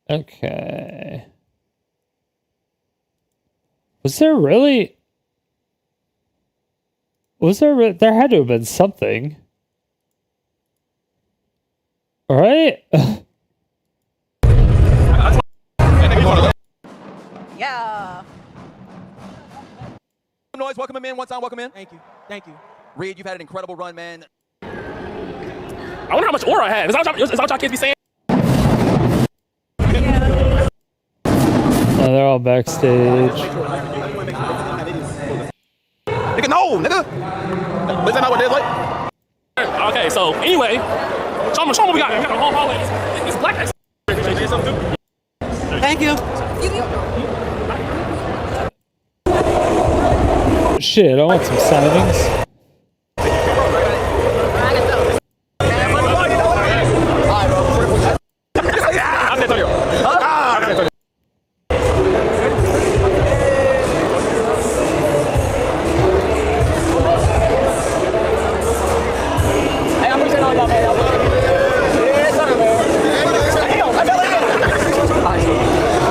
Okay. Was there really? Was there? There had to have been something. All right. Yeah. Noise, welcome him in. One time, welcome in. Thank you. Thank you. Reed, you've had an incredible run, man. I wonder how much aura I have. Is that what y'all kids be saying? They're all backstage. Nigga, no, nigga. Is that not what it is like? Okay, so anyway, show me what we got. We got the whole hallway. It's black guys. Thank you. Shit, I want some signings.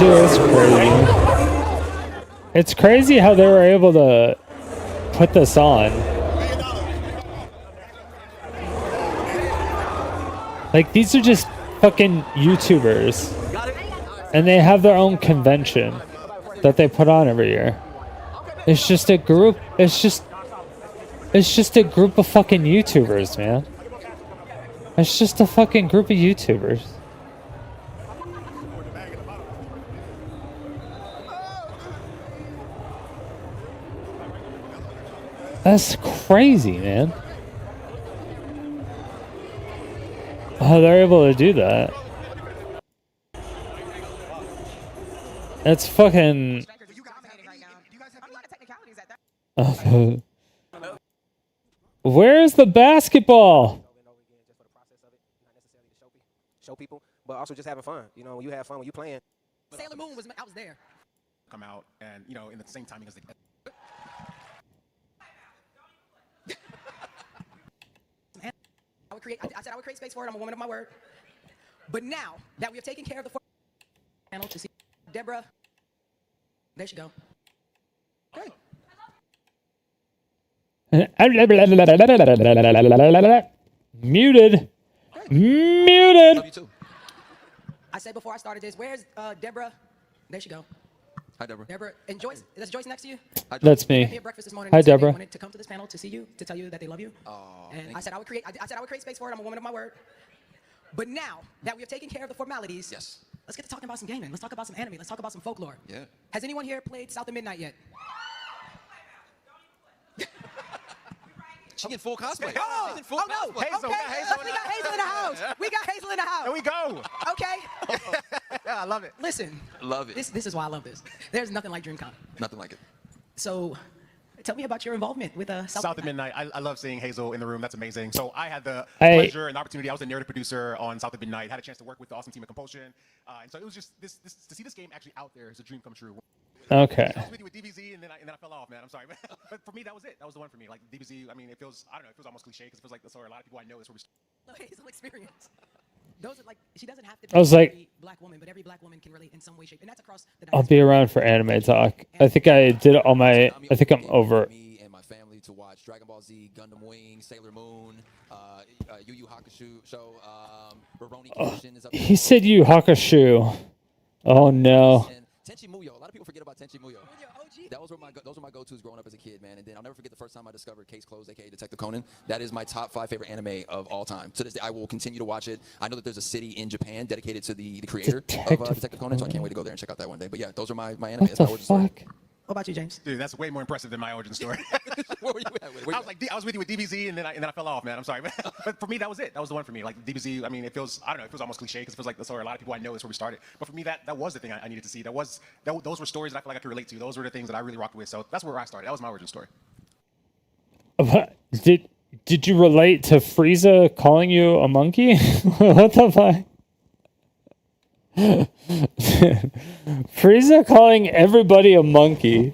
Dude, it's crazy. It's crazy how they were able to put this on. Like, these are just fucking YouTubers. And they have their own convention that they put on every year. It's just a group. It's just a group of fucking YouTubers, man. It's just a fucking group of YouTubers. That's crazy, man. How they're able to do that. That's fucking... Where's the basketball? Show people, but also just having fun. You know, when you have fun, when you playing. Sailor Moon was, I was there. Come out and, you know, in the same timing as the... I said I would create space for it. I'm a woman of my word. But now that we have taken care of the panel to see Deborah, there she go. Okay. Muted. Muted. Love you too. I said before I started this, where's Deborah? There she go. Hi, Deborah. Deborah and Joyce. Is that Joyce next to you? That's me. They made me a breakfast this morning. Hi, They said they Deborah. wanted to come to this panel to see you, to tell you that they love you. And I said I would create. I said I would create space for it. I'm a woman of my word. But now that we have taken care of the formalities, yes, let's get to talking about some gaming. Let's talk about some anime. Let's talk about some folklore. Yeah. Has anyone here played South of Midnight yet? She in full cosplay. Oh, She's in full no. cosplay. Okay, we got Hazel in the house. We got Hazel in the house. Here we go. Okay. I love it. Listen. Love it. This is why I love this. There's nothing like DreamCon. Nothing like it. So, tell me about your involvement with South of Midnight. I love seeing Hazel in the room. That's amazing. So I had the Hey. pleasure and opportunity. I was the narrative producer on South of Midnight. Had a chance to work with the awesome team at Compulsion. And so it was just this to see this game actually out there is a dream come true. Okay. I was with you with DBZ and then I fell off, man. I'm sorry, but for me that was it. That was the one for me. Like DBZ, I mean, it feels I don't know. It feels almost cliche because it feels like that's where a lot of people I know is where we. Hazel experience. Those are like she doesn't have to be I was like- every black woman, but every black woman can relate in some way, shape, and that's across the. I'll be around for anime talk. I think I did all my... I think I'm over. Me and my family to watch Dragon Ball Z, Gundam Wing, Sailor Moon, Yu Yu Hakusho show. Rurouni Kenshin is up there. He said Yu Hakusho. Oh no. And Tenchi Muyo. A lot of people forget about Tenchi Muyo. Those were my go-tos growing up as a kid, man. And then I'll never forget the first time I discovered Case Closed, aka Detective Conan. That is my top 5 favorite anime of all time. To this day, I will continue to watch it. I know that there's a city in Japan dedicated to the creator of Detective Conan, so I can't wait to go there and check out that one day. But yeah, those are my anime. What the fuck? What about you, James? Dude, that's way more impressive than my origin story. Where were you at? I was with you with DBZ, and then I fell off, man. I'm sorry, but for me, that was it. That was the one for me. Like DBZ, I mean, it feels, I don't know, it feels almost cliche because it feels like the story a lot of people I know is where we started. But for me, that was the thing I needed to see. Those were stories that I feel like I could relate to. Those were the things that I really rocked with. So that's where I started. That was my origin story. Did you relate to Frieza calling you a monkey? What the fuck? Frieza calling everybody a monkey.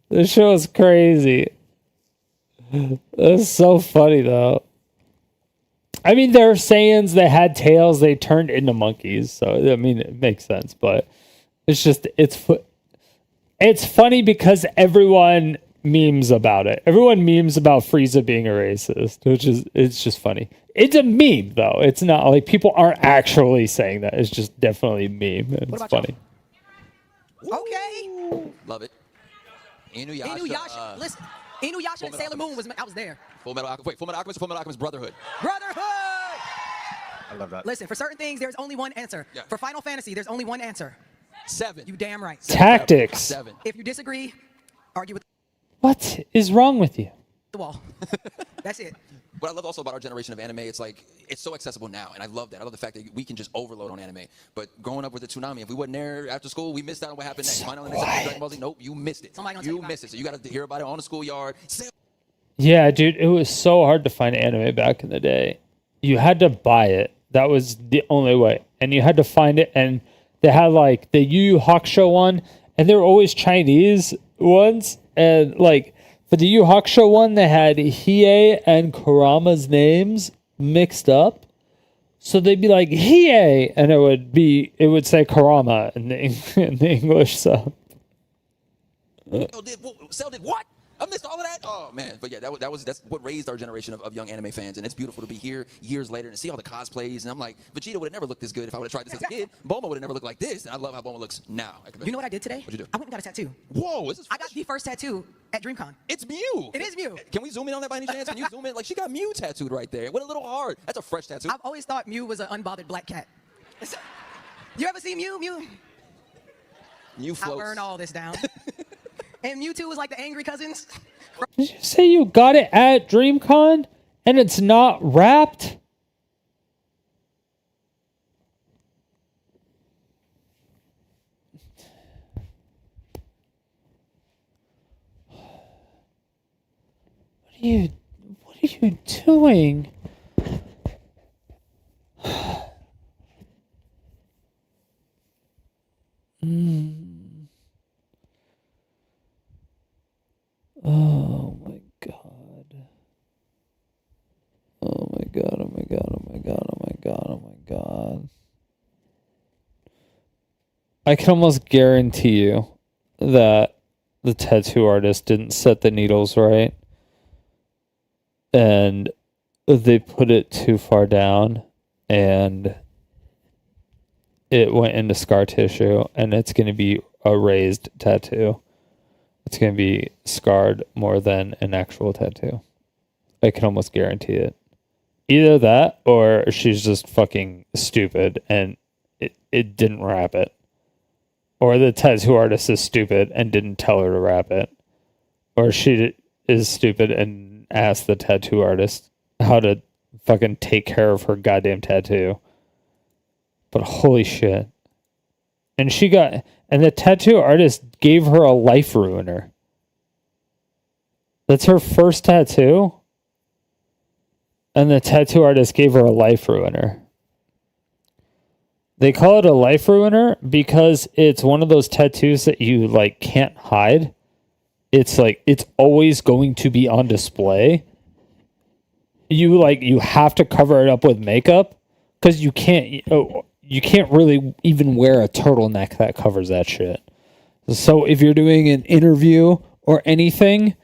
This show is crazy. That's so funny though. I mean, they're Saiyans, they had tails, they turned into monkeys. So I mean, it makes sense, but it's just it's funny because everyone memes about it. Everyone memes about Frieza being a racist, it's just funny. It's a meme though. It's not like people aren't actually saying that. It's just definitely a meme. And it's funny. Okay. Love it. Inuyasha. Listen, Inuyasha and Sailor Moon I was there. Full Metal Alchemist or Full Metal Alchemist Brotherhood? Brotherhood. I love that. Listen, for certain things, there's only one answer. Yeah. For Final Fantasy, there's only one answer. 7. You damn right. Tactics. 7. If you disagree, argue with What is wrong with you? the wall. That's it. What I love also about our generation of anime, it's like, it's so accessible now, and I love that. I love the fact that we can just overload on anime. But growing up with the Toonami, if we wasn't there after school, we missed out on what happened next. Find out the next episode of Dragon Ball Z, nope, you missed it. You missed it. So you got to hear about it on the schoolyard. Yeah, dude, it was so hard to find anime back in the day. You had to buy it. That was the only way. And you had to find it, and they had like the Yu Yu Hakusho one, and they were always Chinese ones. And like for the Yu Yu Hakusho one, they had Hiei and Kurama's names mixed up. So they'd be like Hiei, and it would say Kurama in the English sub. Cell did what? I missed all of that. Oh man, but yeah, that's what raised our generation of young anime fans, and it's beautiful to be here years later and see all the cosplays. And I'm like, Vegeta would have never looked this good if I would have tried this as a kid. Bulma would have never looked like this, and I love how Bulma looks now. You know what I did today? What'd you do? I went and got a tattoo. Whoa, I got the first tattoo at DreamCon. It's Mew. It is Mew. Can we zoom in on that by any chance? Can you zoom in? Like she got Mew tattooed right there. It went a little hard. That's a fresh tattoo. I've always thought Mew was an unbothered black cat. You ever see Mew? Mew floats. I burned all this down. And Mewtwo was like the angry cousins. Did you say you got it at DreamCon and it's not wrapped? What are you doing? Oh my god. Oh my god, oh my god, oh my god, oh my god, oh my god. I can almost guarantee you that the tattoo artist didn't set the needles right. And they put it too far down and it went into scar tissue and it's going to be a raised tattoo. It's going to be scarred more than an actual tattoo. I can almost guarantee it. Either that or she's just fucking stupid and it didn't wrap it. Or the tattoo artist is stupid and didn't tell her to wrap it. Or she is stupid and asked the tattoo artist how to fucking take care of her goddamn tattoo. But holy shit. And the tattoo artist gave her a life ruiner. That's her first tattoo. And the tattoo artist gave her a life ruiner. They call it a life ruiner because it's one of those tattoos that you like can't hide. It's like it's always going to be on display. You have to cover it up with makeup because you can't really even wear a turtleneck that covers that shit. So if you're doing an interview or anything,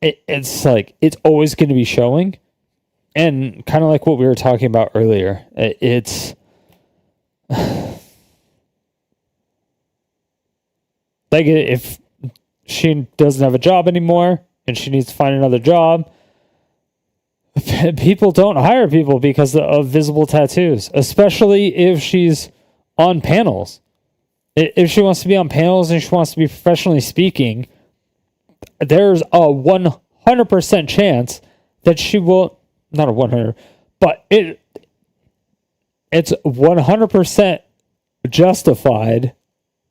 it's like it's always going to be showing. And kind of like what we were talking about earlier, it's like if she doesn't have a job anymore and she needs to find another job, people don't hire people because of visible tattoos, especially if she's on panels. If she wants to be on panels and she wants to be professionally speaking, there's a 100% chance that she will, not a 100, but it's 100% justified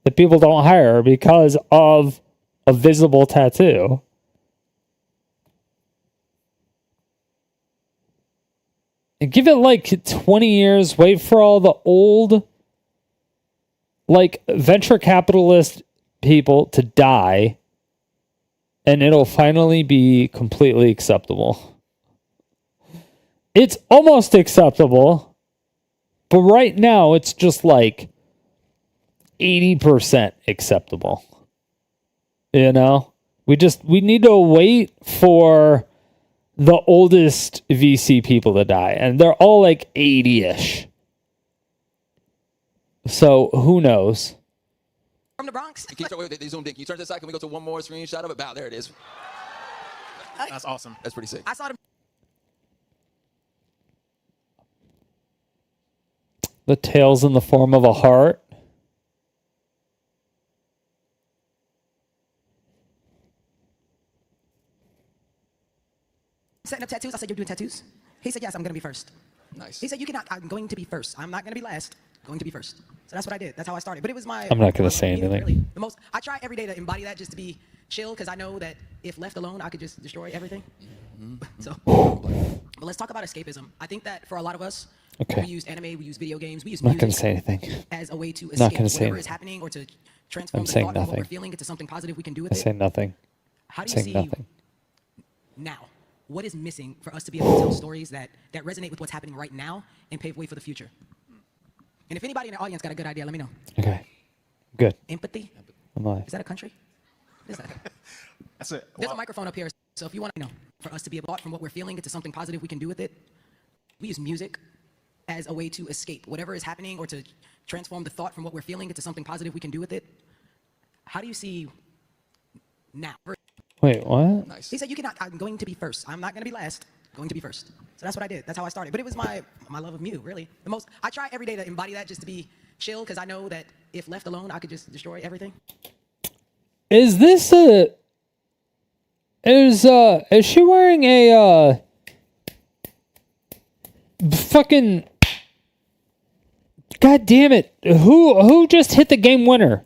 that people don't hire her because of a visible tattoo. And give it like 20 years, wait for all the old like venture capitalist people to die, and it'll finally be completely acceptable. It's almost acceptable, but right now it's just like 80% acceptable. You know? We need to wait for the oldest VC people to die, and they're all like 80-ish. So who knows? From the Bronx. They zoomed in. Can you turn to the side? Can we go to one more screenshot of it? Wow, there it is. That's awesome. That's pretty sick. I saw them. The tail's in the form of a heart. Setting up tattoos. I said, you're doing tattoos? He said, yes, I'm going to be first. Nice. He said, I'm going to be first. I'm not going to be last. Going to be first. So that's what I did. That's how I started. But it was my... I'm not going to say anything. Really, I try every day to embody that, just to be chill, because I know that if left alone, I could just destroy everything. So, but let's talk about escapism. I think that for a lot of us, we use anime, we use video games, we use I'm not going music to say anything. as a way to Not escape gonna say whatever is anything. happening, or to transform I'm the saying thought of what we're nothing. feeling into something positive we can do with I it. say nothing. How do you Saying see nothing. now? What is missing for us to be able to tell stories that resonate with what's happening right now and pave way for the future? And if anybody in the audience got a good idea, let me know. Okay. Good. Empathy? I'm live. Is that a country? What is that? That's it. There's a microphone up here, so if you want to know, for us to be able to thought from what we're feeling into something positive we can do with it, we use music as a way to escape whatever is happening, or to transform the thought from what we're feeling into something positive we can do with it. How do you see now? Wait, what? He said, I'm going to be first. I'm not going to be last. Going to be first. So that's what I did. That's how I started. But it was my love of Mew, really. I try every day to embody that, just to be chill, because I know that if left alone, I could just destroy everything. Is this is she wearing a fucking, god damn it, who just hit the game winner?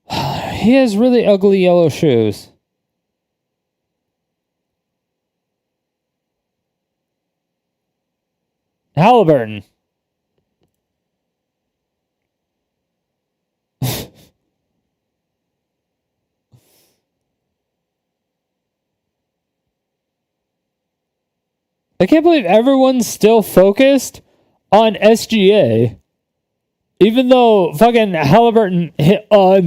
He has really ugly yellow shoes. Halliburton. I can't believe everyone's still focused on SGA. Even though fucking Halliburton hit another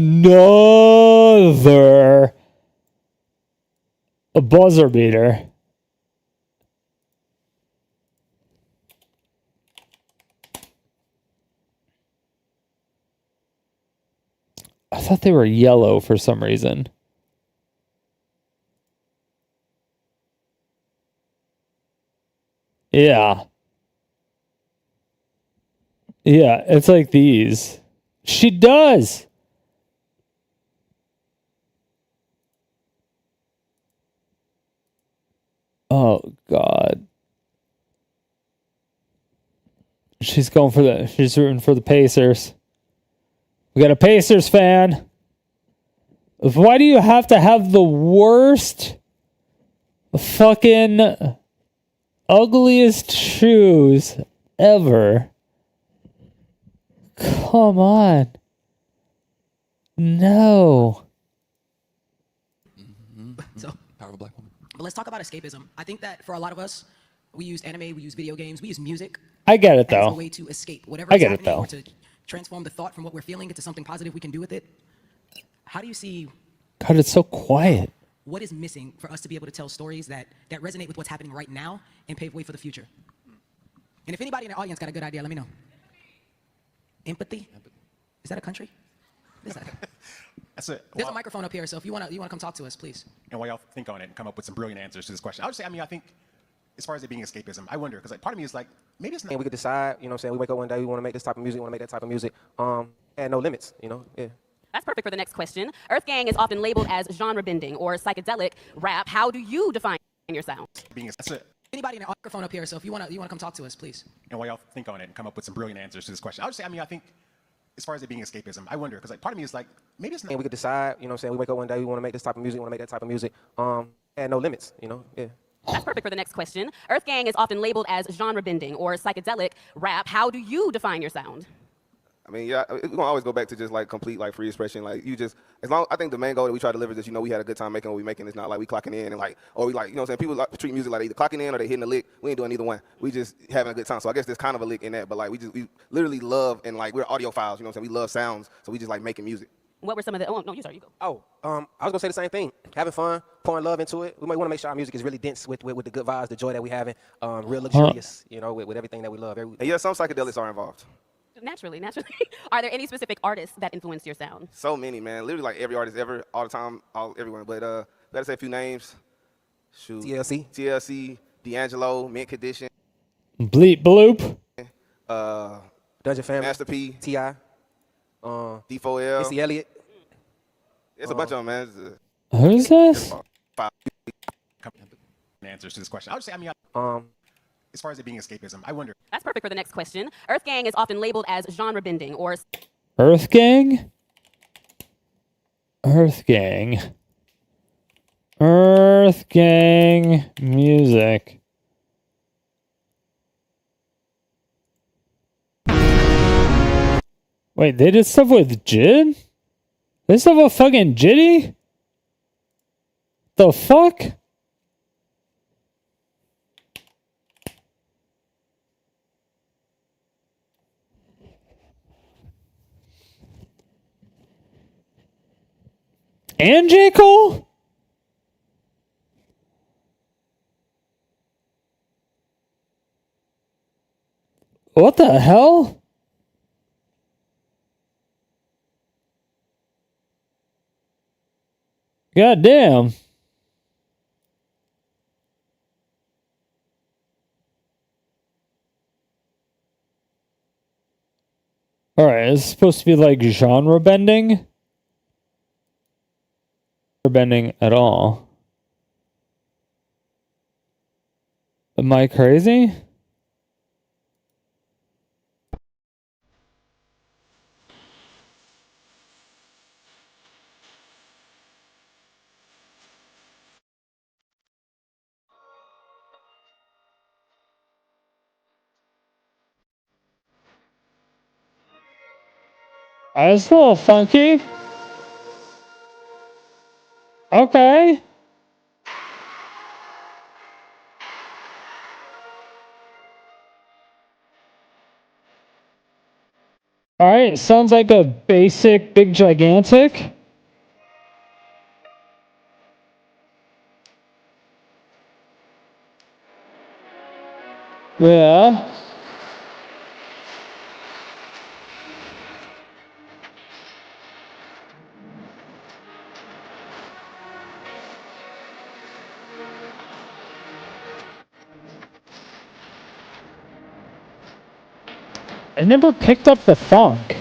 buzzer beater. I thought they were yellow for some reason. Yeah. Yeah, it's like these. She does. Oh God. She's rooting for the Pacers. We got a Pacers fan. Why do you have to have the worst fucking ugliest shoes ever? Come on. No. So, Powerful black woman. But let's talk about escapism. I think that for a lot of us, we use anime, we use video games, we use music. I get it, though. As a way to escape whatever I is get it, happening, though. or to transform the thought from what we're feeling into something positive we can do with it. How do you see God, it's so quiet. what is missing for us to be able to tell stories that resonate with what's happening right now and pave way for the future? And if anybody in the audience got a good idea, let me know. Empathy? Is that a country? What is that? That's it. There's a microphone up here, so if you wanna come talk to us, please. And while y'all think on it and come up with some brilliant answers to this question, I would say, I mean, I think as far as it being escapism, I wonder because like part of me is like maybe it's not. And we could decide, you know what I'm saying, we wake up one day, we want to make this type of music, we want to make that type of music, and no limits, you know, yeah. That's perfect for the next question. Earth Gang is often labeled as genre bending or psychedelic rap. How do you define your sound? That's it. Anybody in the microphone up here, so if you wanna come talk to us, please. And while y'all think on it and come up with some brilliant answers to this question, I would say, I mean, I think as far as it being escapism, I wonder because like part of me is like maybe it's not. And we could decide, you know what I'm saying, we wake up one day, we want to make this type of music, we want to make that type of music, and no limits, you know, yeah. That's perfect for the next question. Earth Gang is often labeled as genre bending or psychedelic rap. How do you define your sound? I mean, yeah, we're gonna always go back to just like complete like free expression. Like you just, as long, I think the main goal that we try to deliver is just, you know, we had a good time making what we making. It's not like we clocking in and like, or we like, you know what I'm saying? People like, treat music like they either clocking in or they hitting a lick. We ain't doing either one. We just having a good time. So I guess there's kind of a lick in that, but like we literally love, and like we're audiophiles, you know what I'm saying? We love sounds, so we just like making music. What were some of the, oh, no, you start, you go. Oh, I was gonna say the same thing. Having fun, pouring love into it. We might want to make sure our music is really dense with the good vibes, the joy that we having, real luxurious, you know, with everything that we love. And yeah, some psychedelics are involved. Naturally. Are there any specific artists that influenced your sound? So many, man. Literally like every artist ever, all the time, everyone. But gotta say a few names. Shoot. TLC, D'Angelo, Mint Condition. Bleep Bloop. Dungeon Family. Master P. T.I. D4L. Missy Elliott. It's a bunch of them, man. Who's this? Answers to this question, I would say, I mean, as far as it being escapism, I wonder. That's perfect for the next question. Earth Gang is often labeled as genre bending or... Earth Gang? Earth Gang. Earth Gang music. Wait, they did stuff with Jid? They stuff with fucking Jitty? The fuck? And J. Cole? What the hell? God damn. Alright, it's supposed to be like genre bending? Bending at all. Am I crazy? That's a little funky. Okay. Alright, sounds like a basic big gigantic. Yeah. I never picked up the funk.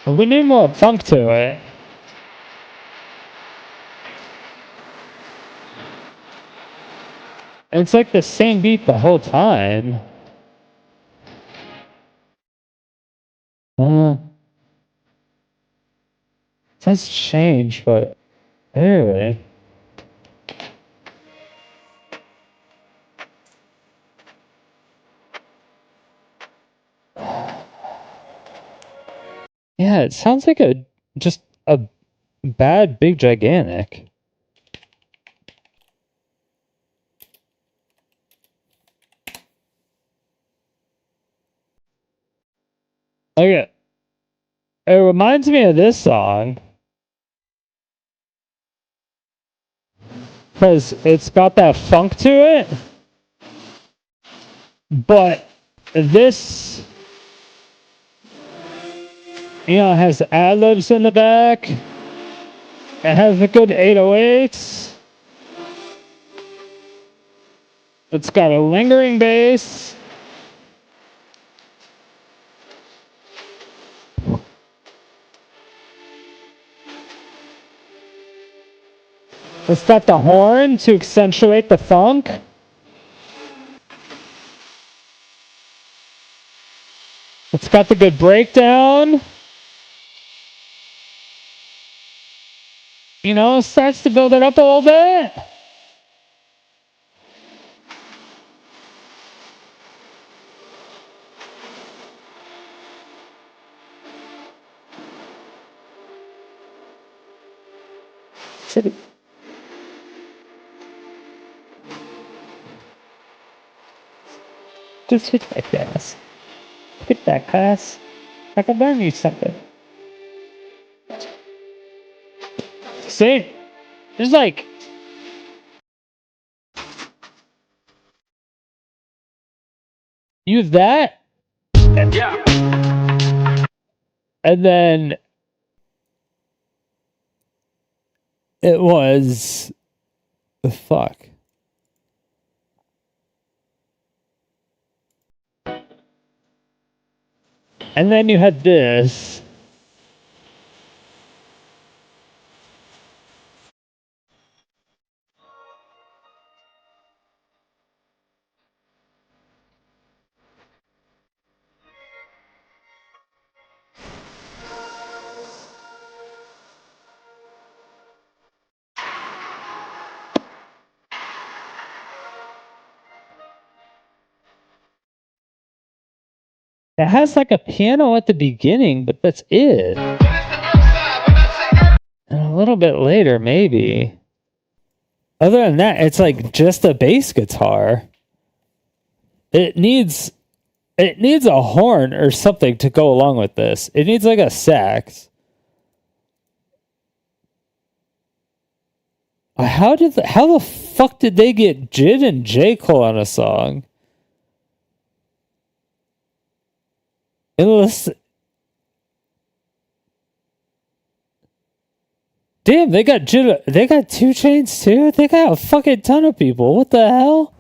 We need more funk to it. It's like the same beat the whole time. It has changed, but anyway. Yeah, it sounds like just a bad big gigantic. Okay. It reminds me of this song. Because it's got that funk to it. But this, you know, has ad-libs in the back. It has a good 808s. It's got a lingering bass. It's got the horn to accentuate the funk. It's got the good breakdown. You know, starts to build it up a little bit. Just hit that gas. Hit that gas. I can learn you something. See? There's like... Use that. Yeah. And then... It was... The fuck. And then you had this. It has like a piano at the beginning, but that's it. And a little bit later, maybe. Other than that, it's like just a bass guitar. It needs a horn or something to go along with this. It needs like a sax. How the fuck did they get Jid and J. Cole on a song? Unless... Damn, they got 2 Chainz too? They got a fucking ton of people. What the hell?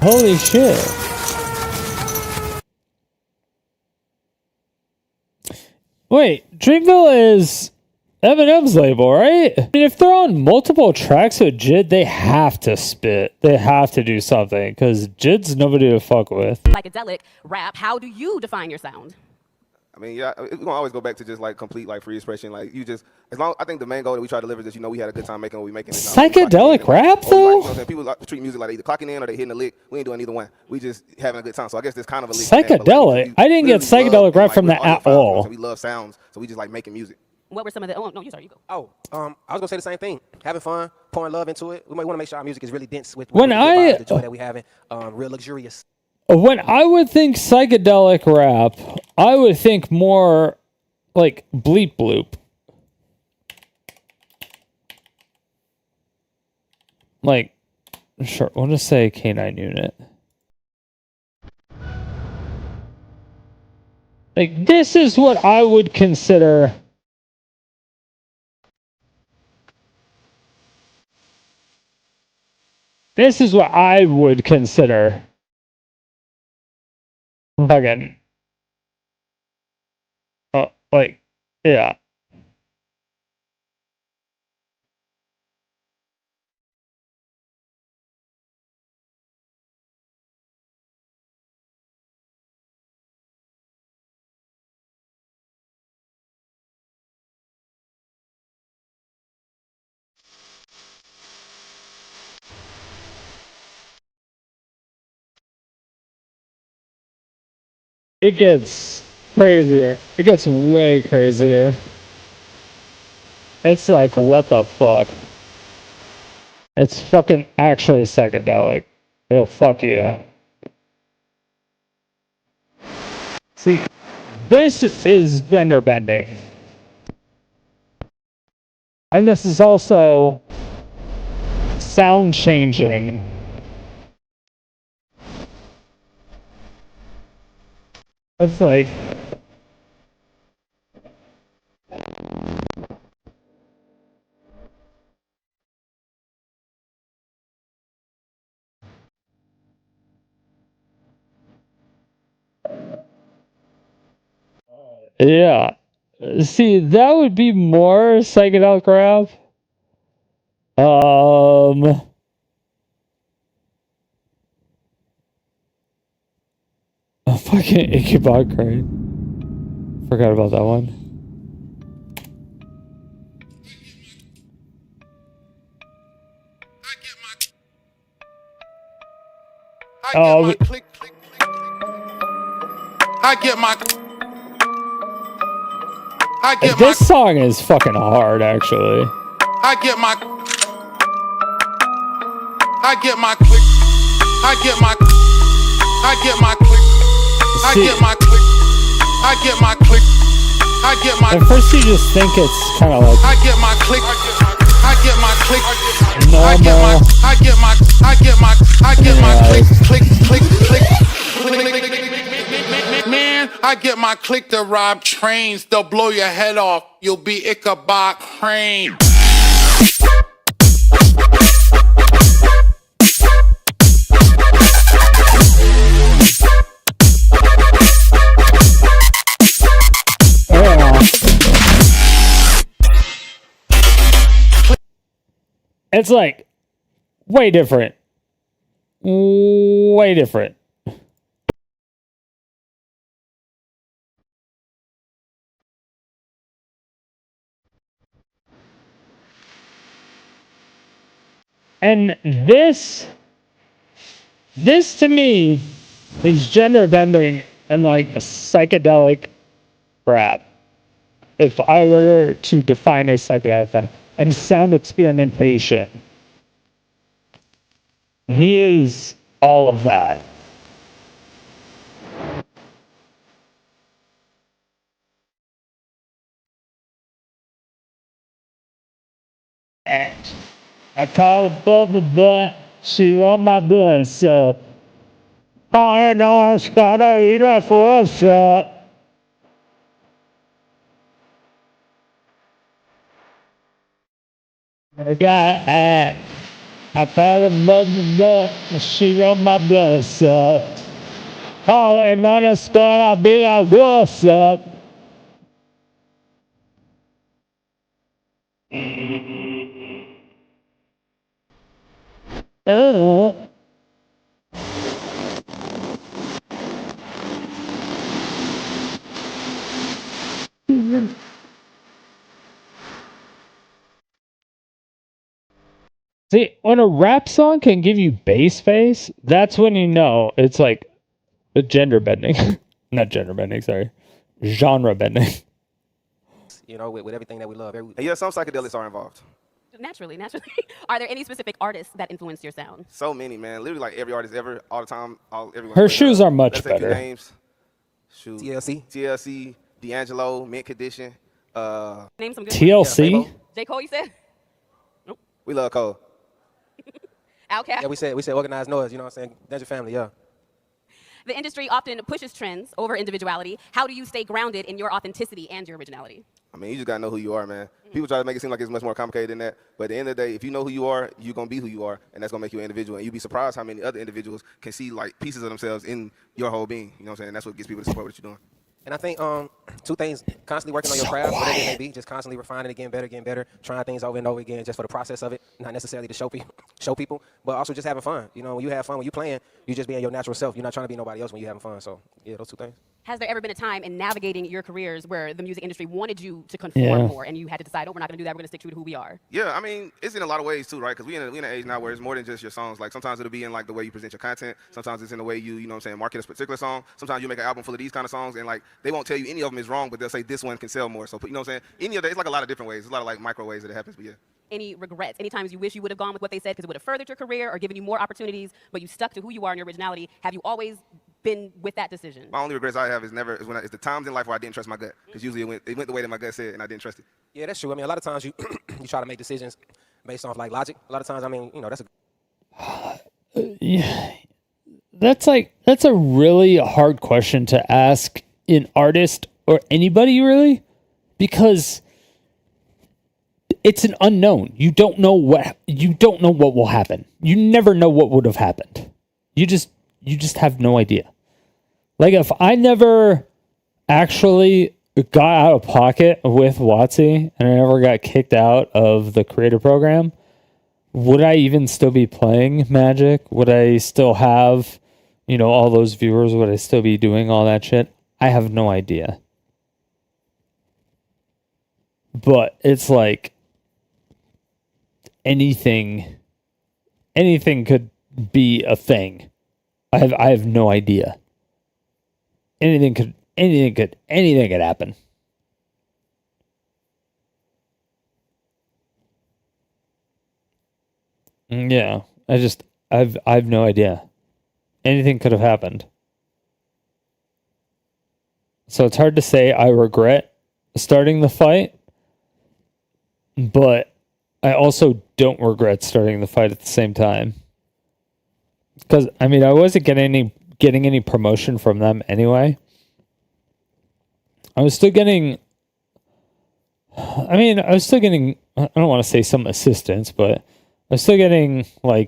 Holy shit. Wait, Dreamville is Eminem's label, right? I mean, if they're on multiple tracks with Jid, they have to spit. They have to do something, because Jid's nobody to fuck with. Psychedelic rap, how do you define your sound? I mean, yeah, we're gonna always go back to just like complete like free expression. Like you just, as long, I think the main goal that we try to deliver is just, we had a good time making what we making. Psychedelic rap though? People treat music like they either clocking in or they hitting a lick. We ain't doing either one. We just having a good time. So I guess there's kind of a lick. Psychedelic? I didn't get psychedelic rap from that at all. We love sounds, so we just like making music. What were some of the? Oh no, you sorry, you go. Oh, I was gonna say the same thing. Having fun, pouring love into it. We might want to make sure our music is really dense with the joy that we having. Real luxurious. When I would think psychedelic rap, I would think more like bleep bloop. Like, sure, we'll just say K9 Unit. Like, this is what I would consider. This is what I would consider. Fucking. Like, yeah. It gets crazier. It gets way crazier. It's like, what the fuck? It's fucking actually psychedelic. Oh, fuck yeah. See, this is gender bending. And this is also sound changing. It's like... Yeah. See, that would be more psychedelic rap. A fucking Ichabod Crane. Forgot about that one. Oh, this song is fucking hard, actually. I get my click. I get my click. I get my click. I get my click. I get my click. I get my. At first, you just think it's kind of like. I get my click. I get my click. Normal. I get my click, click, click. I get my click to rob trains. They'll blow your head off. You'll be Ichabod Crane. It's like way different. Way different. And this to me is gender bending and like a psychedelic rap. If I were to define a psychedelic and sound experimentation, he is all of that. And I call her bubble butt, she on my butt, so I know I gotta eat her for us up. I got act. I found a bubble butt, she on my butt, so calling on a star, I'll be like, what's up? See, when a rap song can give you bass face, that's when you know it's like a gender bending. Not gender bending, sorry. Genre bending. You know, with everything that we love. And yeah, some psychedelics are involved. Naturally. Are there any specific artists that influenced your sound? So many, man. Literally like every artist ever, all the time, everyone. Her shoes are much Let's take better. Names. Shoot. TLC, D'Angelo, Mint Condition. Name some good TLC? ones. J. Cole, you said? We love Cole. Outkast? Yeah, we said organized noise, you know what I'm saying? That's your family, yeah. The industry often pushes trends over individuality. How do you stay grounded in your authenticity and your originality? I mean, you just gotta know who you are, man. People try to make it seem like it's much more complicated than that. But at the end of the day, if you know who you are, you're gonna be who you are, and that's gonna make you an individual. And you'd be surprised how many other individuals can see like pieces of themselves in your whole being. You know what I'm saying? That's what gets people to support what you're doing. And I think two things: constantly working on your craft, whatever it may be, just constantly refining it, getting better, trying things over and over again, just for the process of it, not necessarily to show people, but also just having fun. You know, when you have fun, when you playing, you just being your natural self. You're not trying to be nobody else when you're having fun. So yeah, those two things. Has there ever been a time in navigating your careers where the music industry wanted you to conform more, and you had to decide, oh, we're not going to do that, we're going to stick true to who we are? Yeah, I mean, it's in a lot of ways too, right? Because we in an age now where it's more than just your songs. Like sometimes it'll be in like the way you present your content. Sometimes it's in the way you know what I'm saying, market a particular song. Sometimes you make an album full of these kind of songs, and like they won't tell you any of them is wrong, but they'll say this one can sell more. So you know what I'm saying? Any of that, it's like a lot of different ways. There's a lot of like micro ways that it happens, but yeah. Any regrets? Any times you wish you would have gone with what they said because it would have furthered your career or given you more opportunities, but you stuck to who you are and your originality? Have you always been with that decision? My only regrets I have is it's the times in life where I didn't trust my gut, because usually it went the way that my gut said, and I didn't trust it. Yeah, that's true. I mean, a lot of times you you try to make decisions based off like logic. A lot of times, I mean, you know, that's a Yeah. That's a really hard question to ask an artist or anybody really, because it's an unknown. You don't know what will happen. You never know what would have happened. You just have no idea. Like if I never actually got out of pocket with WotC and I never got kicked out of the creator program, would I even still be playing Magic? Would I still have, all those viewers? Would I still be doing all that shit? I have no idea. But it's like anything could be a thing. I have no idea. Anything could happen. Yeah, I've no idea. Anything could have happened. So it's hard to say I regret starting the fight, but I also don't regret starting the fight at the same time. Because I wasn't getting any promotion from them anyway. I was still getting I don't want to say some assistance, but I was still getting I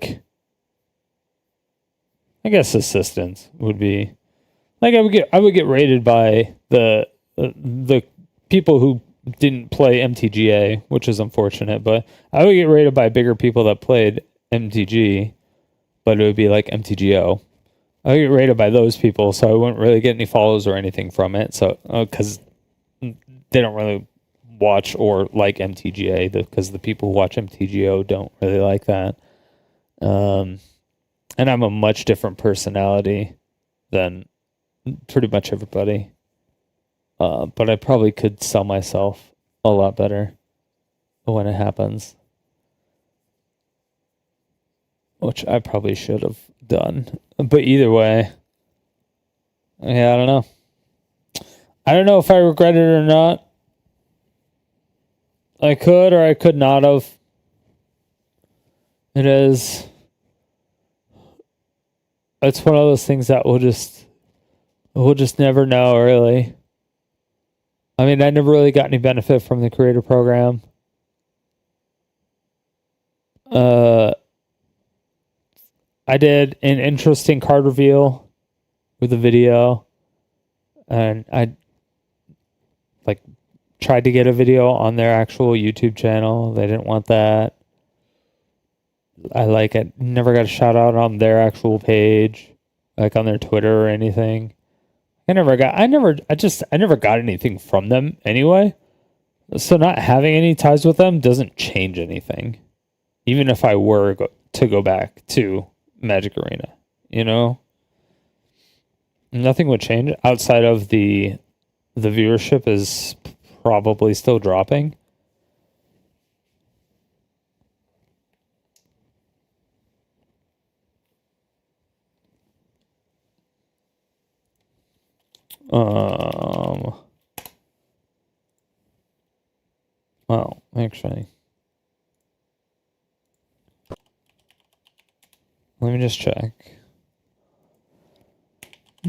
guess assistance would be I would get rated by the people who didn't play MTGA, which is unfortunate, but I would get rated by bigger people that played MTG, but it would be like MTGO. I would get rated by those people, so I wouldn't really get any follows or anything from it. So because they don't really watch or like MTGA, because the people who watch MTGO don't really like that. And I'm a much different personality than pretty much everybody. But I probably could sell myself a lot better when it happens. Which I probably should have done. But either way, yeah, I don't know. I don't know if I regret it or not. I could or I could not have. It's one of those things that we'll just never know, really. I never really got any benefit from the creator program. I did an interesting card reveal with a video, and I tried to get a video on their actual YouTube channel. They didn't want that. I never got a shout out on their actual page, on their Twitter or anything. I never got anything from them anyway. So not having any ties with them doesn't change anything. Even if I were to go back to Magic Arena, nothing would change outside of the viewership is probably still dropping. Well, actually, let me just check.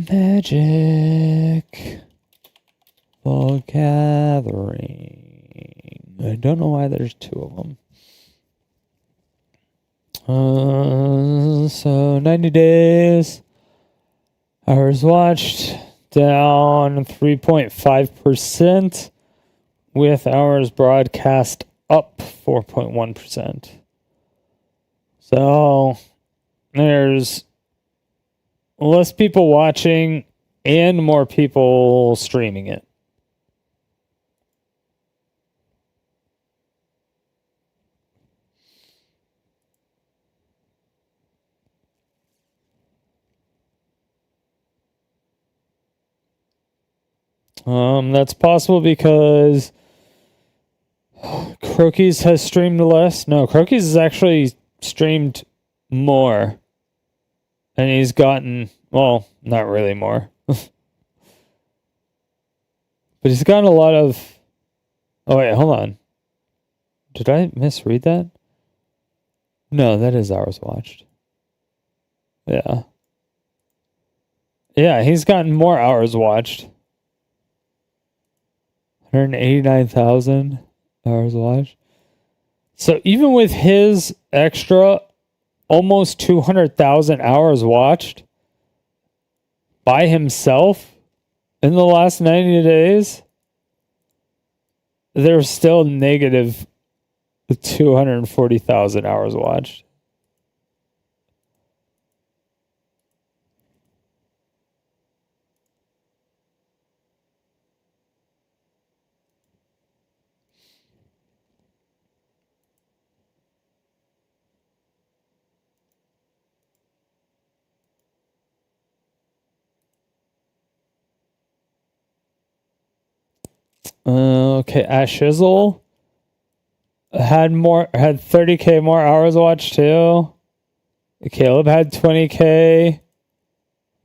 Magic Ball Gathering. I don't know why there's two of them. So 90 days. Hours watched down 3.5%, with hours broadcast up 4.1%. So there's less people watching and more people streaming it. That's possible because Crokies has streamed less. No, Crokies has actually streamed more. And he's gotten, well, not really more. But he's gotten a lot of... Oh, wait, hold on. Did I misread that? No, that is hours watched. Yeah. Yeah, he's gotten more hours watched. 189,000 hours watched. So even with his extra almost 200,000 hours watched by himself in the last 90 days, there's still negative 240,000 hours watched. Okay, Ashizzle had 30K more hours watched too. Caleb had 20K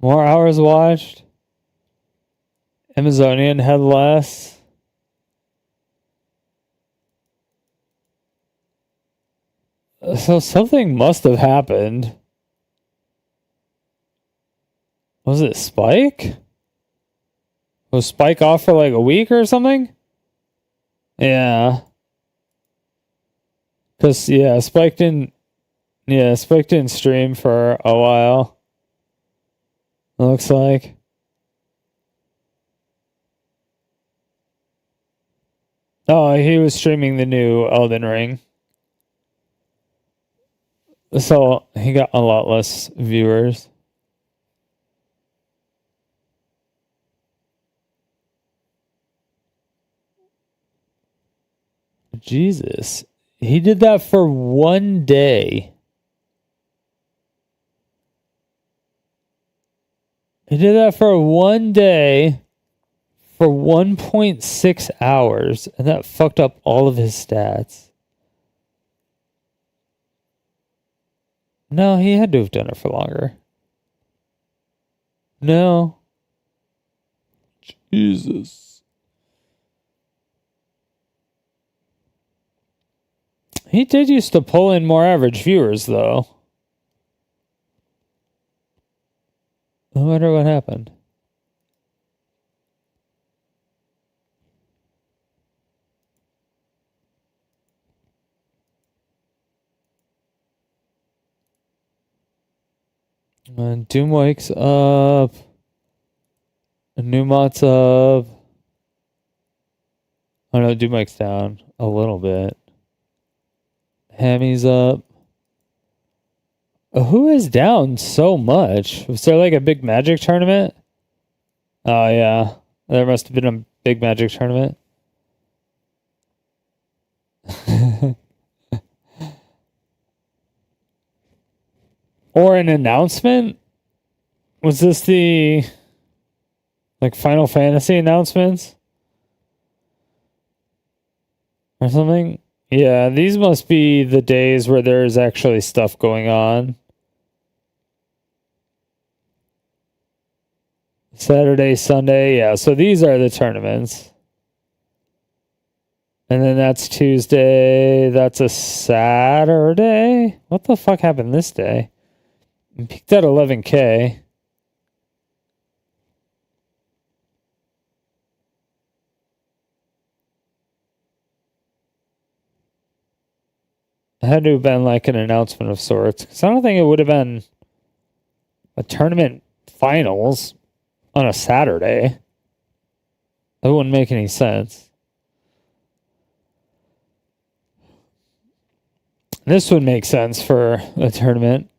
more hours watched. Amazonian had less. So something must have happened. Was it Spike? Was Spike off for like a week or something? Yeah. Cause Spike didn't stream for a while. It looks like. Oh, he was streaming the new Elden Ring. So he got a lot less viewers. Jesus. He did that for one day. He did that for one day for 1.6 hours, and that fucked up all of his stats. No, he had to have done it for longer. No. Jesus. He did used to pull in more average viewers, though. I wonder what happened. And Doom wakes up. Numot's up. Oh no, Doom wakes down a little bit. Hammy's up. Who is down so much? Was there like a big Magic tournament? Oh yeah, there must have been a big Magic tournament. Or an announcement? Was this the like Final Fantasy announcements? Or something? Yeah, these must be the days where there's actually stuff going on. Saturday, Sunday, yeah. So these are the tournaments. And then that's Tuesday. That's a Saturday? What the fuck happened this day? I peaked at 11K. It had to have been like an announcement of sorts. Because I don't think it would have been a tournament finals on a Saturday. That wouldn't make any sense. This would make sense for a tournament.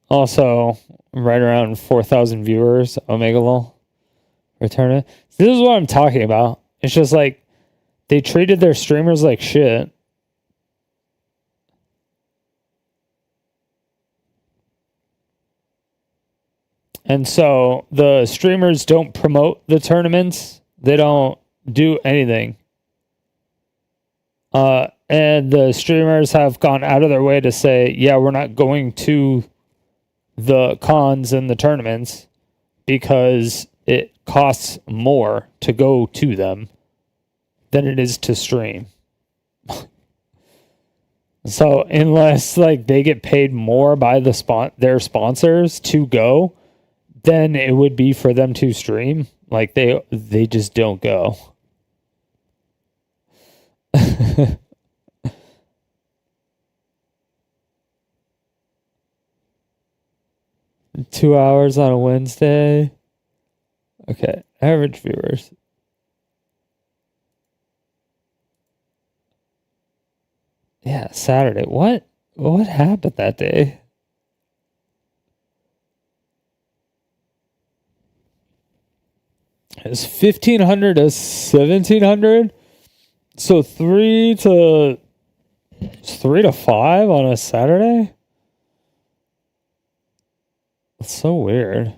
Also, right around 4,000 viewers, Omegle for a tournament. This is what I'm talking about. It's just like they treated their streamers like shit. And so the streamers don't promote the tournaments. They don't do anything. And the streamers have gone out of their way to say, yeah, we're not going to the cons and the tournaments because it costs more to go to them than it is to stream. So unless like they get paid more by their sponsors to go, then it would be for them to stream. Like they just don't go. 2 hours on a Wednesday. Okay, average viewers. Yeah, Saturday. What happened that day? It's 1,500 to 1,700. So 3 to 5 on a Saturday. That's so weird.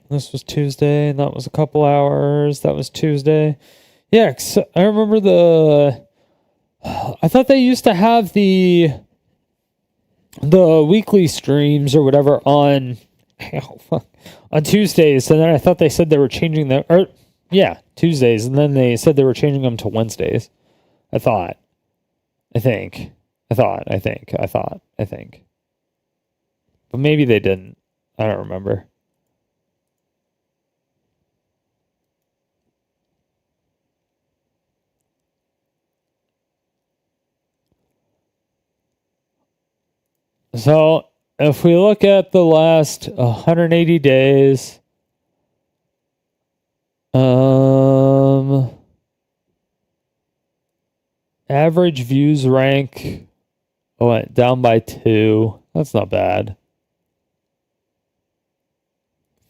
This was Tuesday, and that was a couple hours. That was Tuesday. Yeah, 'cause I remember I thought they used to have the weekly streams or whatever on on Tuesdays, and then I thought they said they were changing them. Or yeah, Tuesdays, and then they said they were changing them to Wednesdays. I think. But maybe they didn't. I don't remember. So, if we look at the last 180 days, average views rank went down by 2. That's not bad.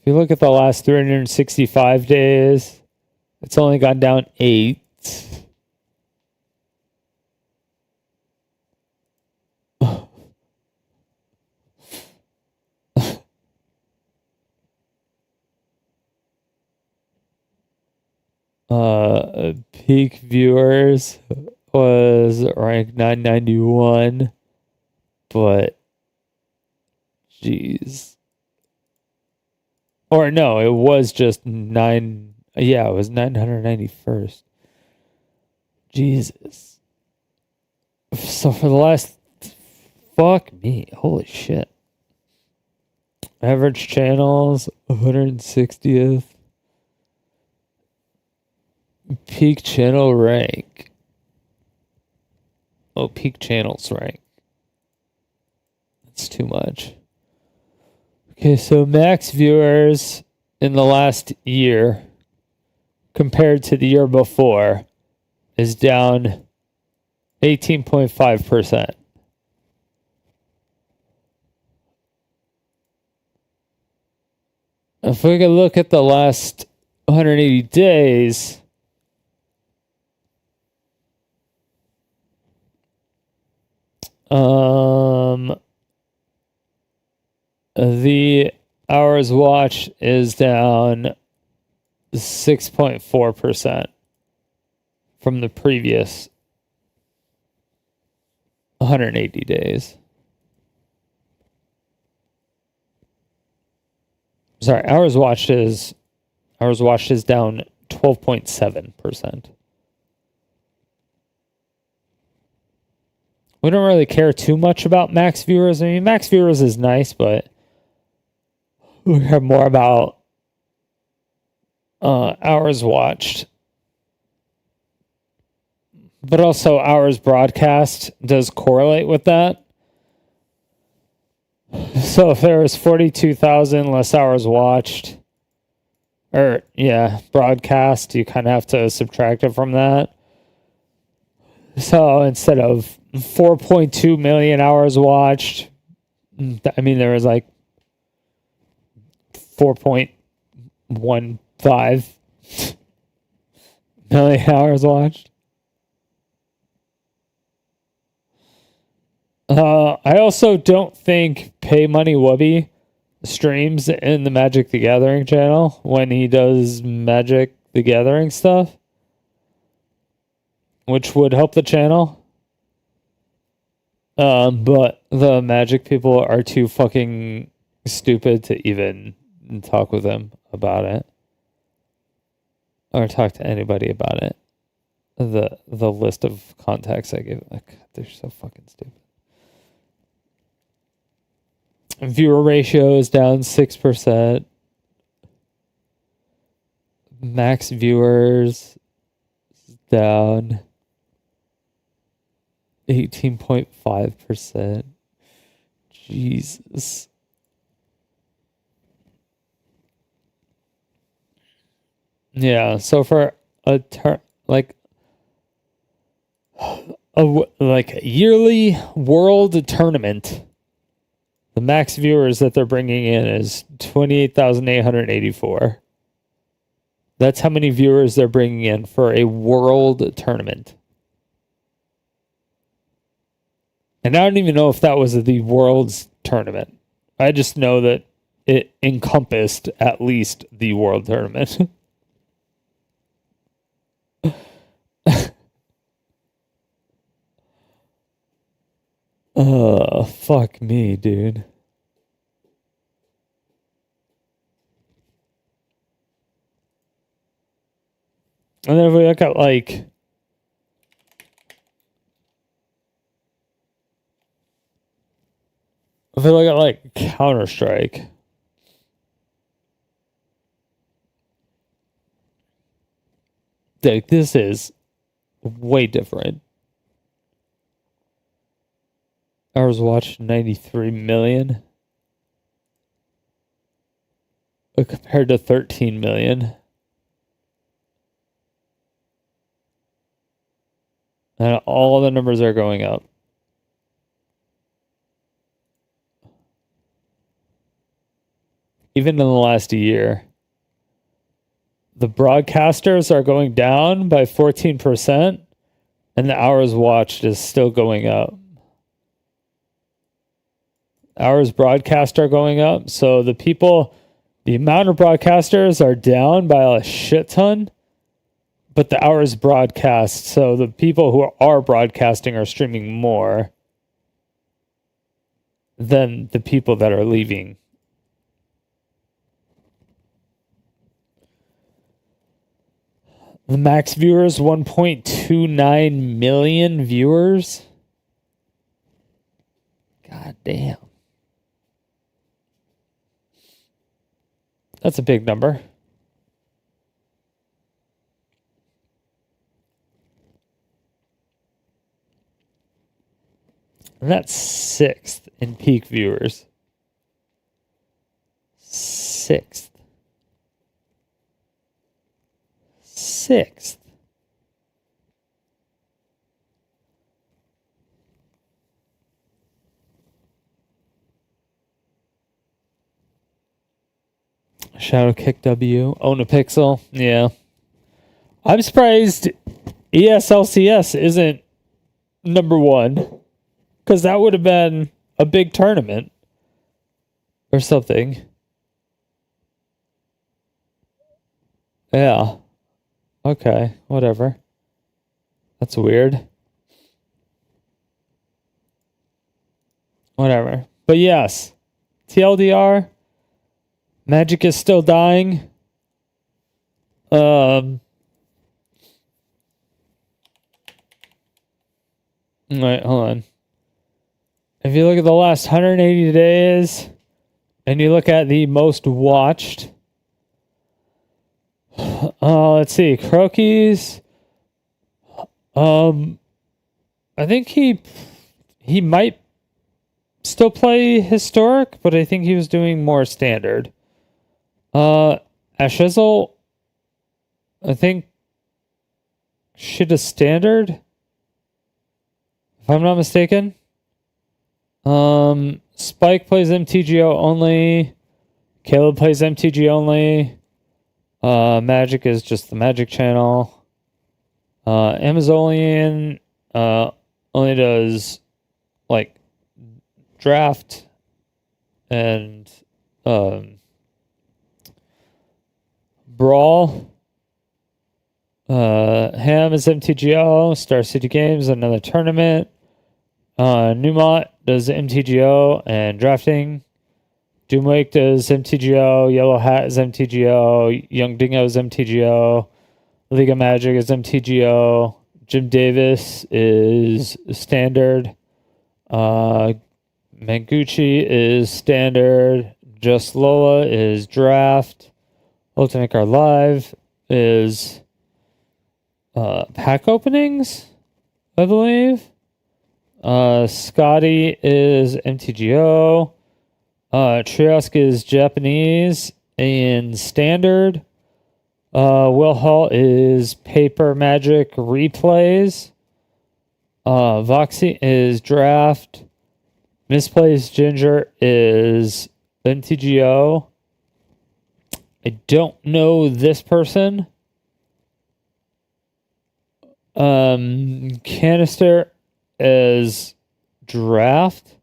If you look at the last 365 days, it's only gone down 8. Peak viewers was ranked 991, but jeez. Or no, it was just 9. Yeah, it was 991st. Jesus. So for the last, fuck me, holy shit. Average channels 160th. Peak channel rank. Oh, peak channels rank. That's too much. Okay, so max viewers in the last year compared to the year before is down 18.5%. If we could look at the last 180 days, the hours watched is down 6.4% from the previous 180 days. Sorry, hours watched is down 12.7%. We don't really care too much about max viewers. I mean, max viewers is nice, but we care more about hours watched. But also hours broadcast does correlate with that. So if there was 42,000 less hours watched, or yeah, broadcast, you kind of have to subtract it from that. So instead of 4.2 million hours watched, I mean, there was like 4.15 million hours watched. I also don't think Pay Money Wubby streams in the Magic the Gathering channel when he does Magic the Gathering stuff, which would help the channel. But the Magic people are too fucking stupid to even talk with him about it. Or talk to anybody about it. The list of contacts I gave, like, they're so fucking stupid. Viewer ratio is down 6%. Max viewers is down. 18.5%. Jesus. Yeah, so for a yearly world tournament, the max viewers that they're bringing in is 28,884. That's how many viewers they're bringing in for a world tournament. And I don't even know if that was the world's tournament. I just know that it encompassed at least the world tournament. Fuck me, dude. And then if we look at like Counter-Strike. Like, this is way different. Hours watched 93 million. Compared to 13 million. And all the numbers are going up. Even in the last year. The broadcasters are going down by 14%, and the hours watched is still going up. Hours broadcast are going up, so the amount of broadcasters are down by a shit ton, but the hours broadcast, so the people who are broadcasting are streaming more than the people that are leaving. The max viewers, 1.29 million viewers. God damn. That's a big number. And that's 6th in peak viewers. 6th. 6th. Shadow Kick W. Own a Pixel. Yeah. I'm surprised ESLCS isn't number 1. Because that would have been a big tournament. Or something. Yeah. Okay. Whatever. That's weird. Whatever. But yes. TLDR. Magic is still dying. Wait, hold on. If you look at the last 180 days, and you look at the most watched, let's see, Croaky's. I think he might still play historic, but I think he was doing more standard. Ashizzle, I think, should have standard, if I'm not mistaken. Spike plays MTGO only. Caleb plays MTG only. Magic is just the Magic channel. Amazonian only does like draft and Brawl. Ham is MTGO. Star City Games, another tournament. Newmont does MTGO and drafting. Doomwake does MTGO. Yellow Hat is MTGO. Young Dingo is MTGO. League of Magic is MTGO. Jim Davis is standard. Manguchi is standard. Just Lola is draft. Ultimate Card Live is pack openings, I believe. Scotty is MTGO. Triosk is Japanese and standard. Will Hall is Paper Magic Replays. Voxy is Draft. Misplaced Ginger is MTGO. I don't know this person. Canister is Draft.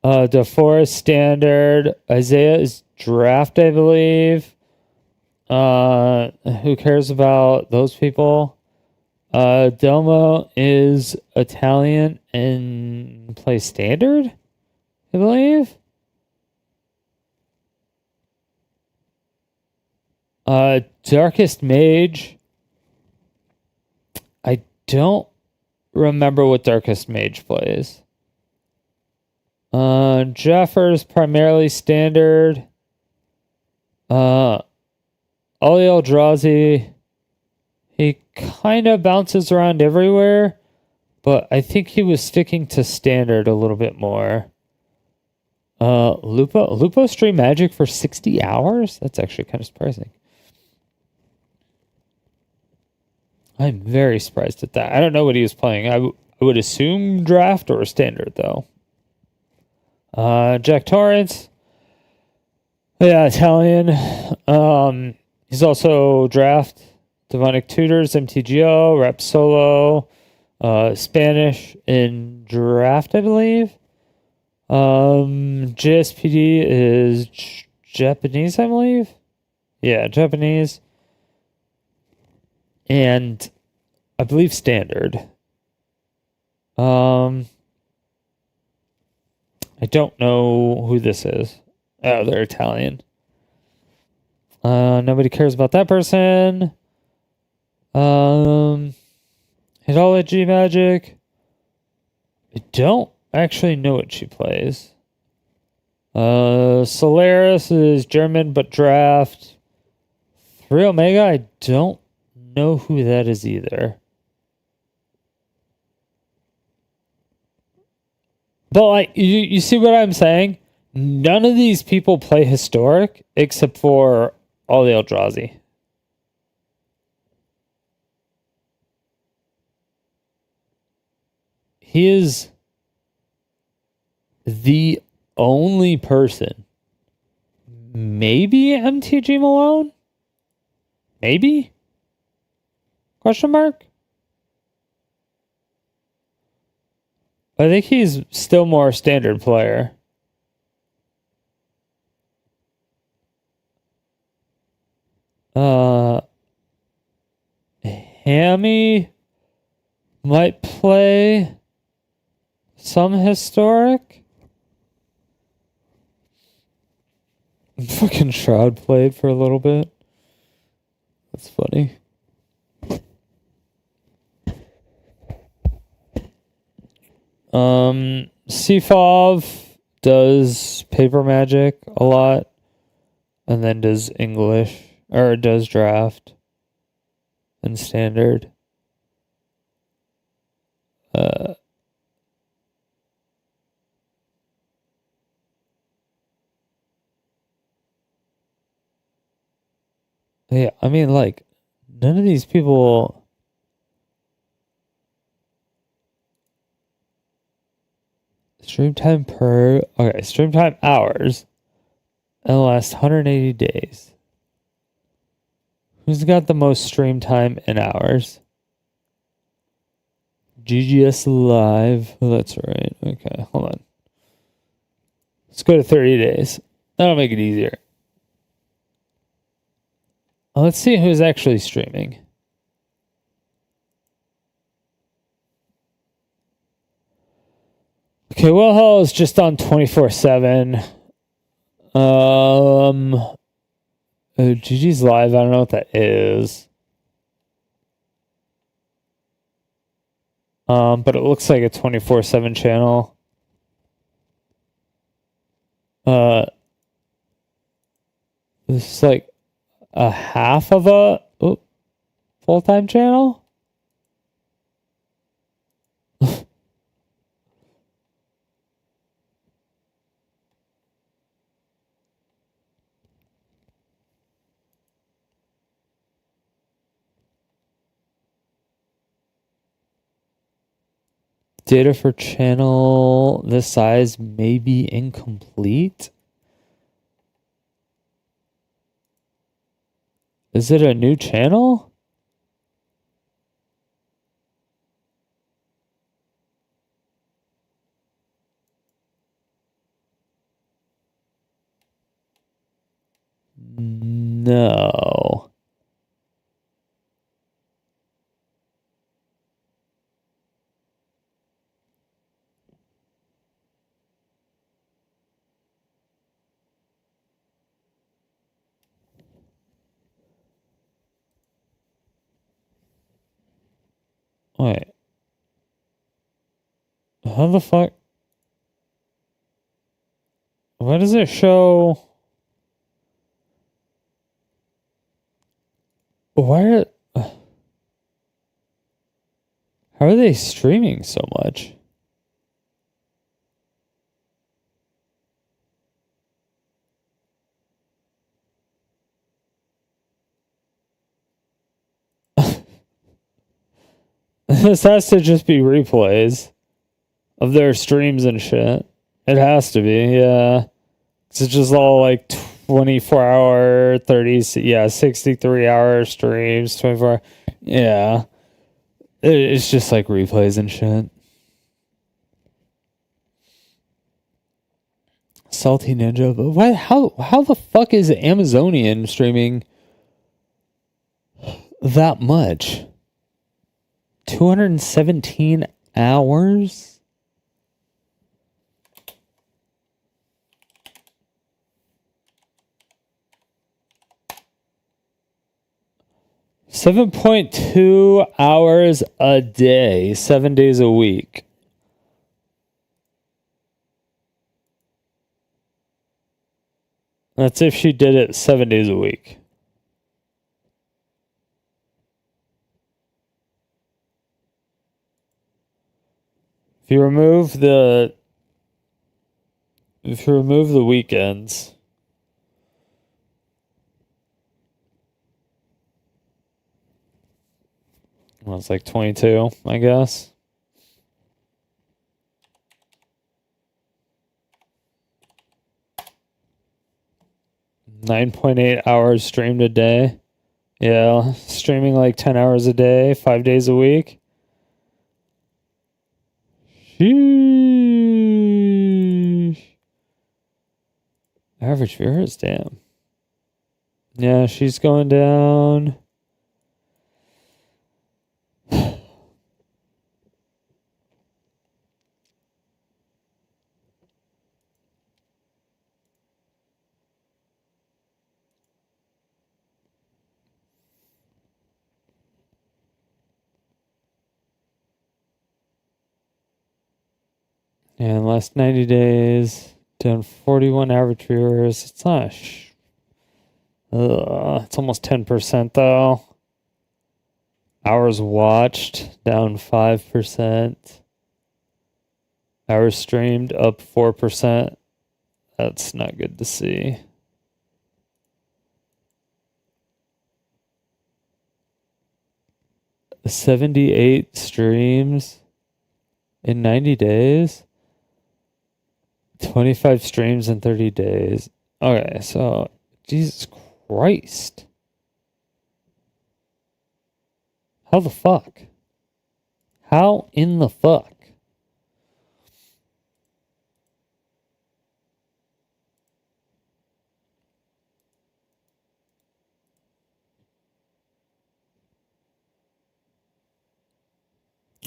DeForest Standard. Isaiah is Draft, I believe. Who cares about those people? Delmo is Italian and plays Standard, I believe. Darkest Mage. I don't remember what Darkest Mage plays. Jeffers primarily Standard. Oli Eldrazi. He kind of bounces around everywhere, but I think he was sticking to Standard a little bit more. Lupo streamed Magic for 60 hours? That's actually kind of surprising. I'm very surprised at that. I don't know what he was playing. I would assume Draft or Standard, though. Jack Torrance. Yeah, Italian. He's also Draft. Demonic Tutors, MTGO, Rep Solo, Spanish in Draft, I believe. JSPD is Japanese, I believe. Yeah, Japanese. And I believe Standard. I don't know who this is. Oh, they're Italian. Nobody cares about that person. Hidology Magic. I don't actually know what she plays. Solaris is German but Draft. 3 Omega, I don't know who that is either. But like you see what I'm saying? None of these people play Historic except for Oli Eldrazi. He is the only person. Maybe MTG Malone? Maybe? Question mark? I think he's still more Standard player. Hammy might play some Historic. Fucking Shroud played for a little bit. That's funny. Cfov does Paper Magic a lot, and then does English, or does Draft and Standard. Yeah, I mean, like, none of these people. Stream time stream time hours in the last 180 days. Who's got the most stream time in hours? GGS Live. Oh, that's right. Okay, hold on. Let's go to 30 days. That'll make it easier. Let's see who's actually streaming. Okay, Will Hall is just on 24/7. GG's Live, I don't know what that is. But it looks like a 24/7 channel. This is like a half of a full-time channel. Data for channel this size may be incomplete. Is it a new channel? No. Wait. How the fuck? Why does it show? Why are... How are they streaming so much? This has to just be replays of their streams and shit. It has to be, yeah. It's just all like 24-hour, 63-hour streams, 24. Yeah. It's just like replays and shit. Salty Ninja, but why? How the fuck is Amazonian streaming that much? 217 hours? $7.2 hours a day, 7 days a week. That's if she did it 7 days a week. If you remove the weekends, well, it's like 22, I guess. $9.8 hours streamed a day. Yeah, streaming like 10 hours a day, 5 days a week. Sheesh. Average viewers, damn. Yeah, she's going down. Yeah, in the last 90 days, down 41 average viewers. It's not. It's almost 10% though. Hours watched down 5%. Hours streamed up 4%. That's not good to see. $78 streams in 90 days. 25 streams in 30 days. Okay, so Jesus Christ. How the fuck? How in the fuck?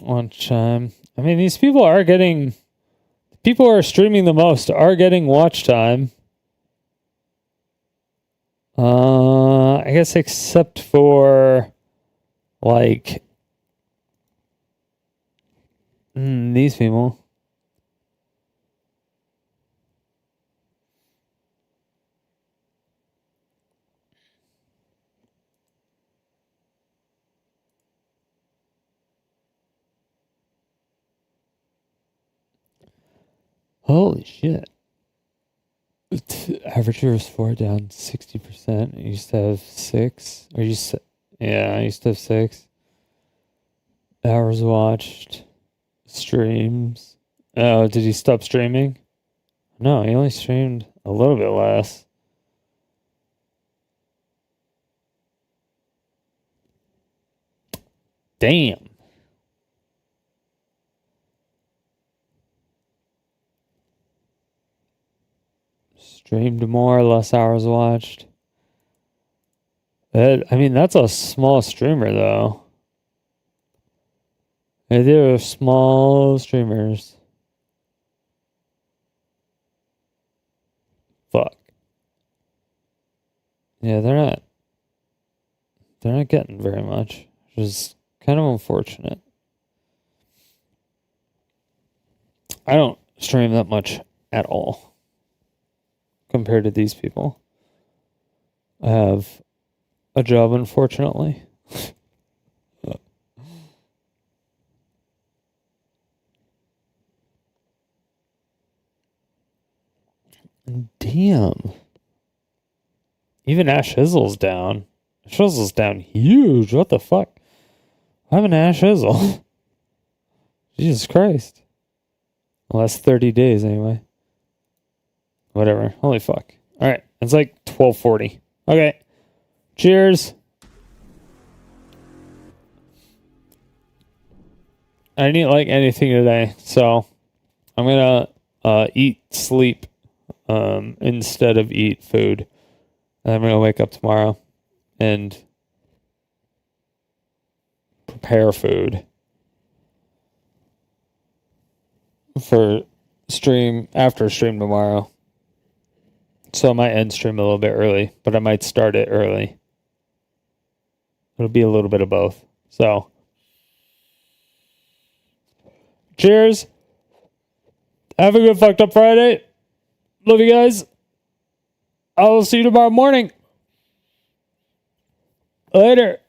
Watch time. I mean, these people are getting... People who are streaming the most are getting watch time. I guess except for like these people. Holy shit. Average viewers 4 down 60%. I used to have 6. I used to have 6. Hours watched Streams. Oh, did he stop streaming? No, he only streamed a little bit less. Damn. Streamed more, less hours watched. I mean, that's a small streamer, though. They're small streamers. Fuck. Yeah, they're not getting very much, which is kind of unfortunate. I don't stream that much at all compared to these people. I have a job, unfortunately. Damn. Even Ash Hizzle's down. Ash Hizzle's down huge. What the fuck? I'm an Ash Hizzle. Jesus Christ. Well, that's 30 days anyway. Whatever. Holy fuck. Alright. It's like 12:40. Okay. Cheers. I didn't eat like anything today, so I'm gonna eat sleep instead of eat food. And I'm gonna wake up tomorrow and prepare food for stream after stream tomorrow. So I might end stream a little bit early, but I might start it early. It'll be a little bit of both. So cheers. Have a good fucked up Friday. Love you guys. I will see you tomorrow morning. Later.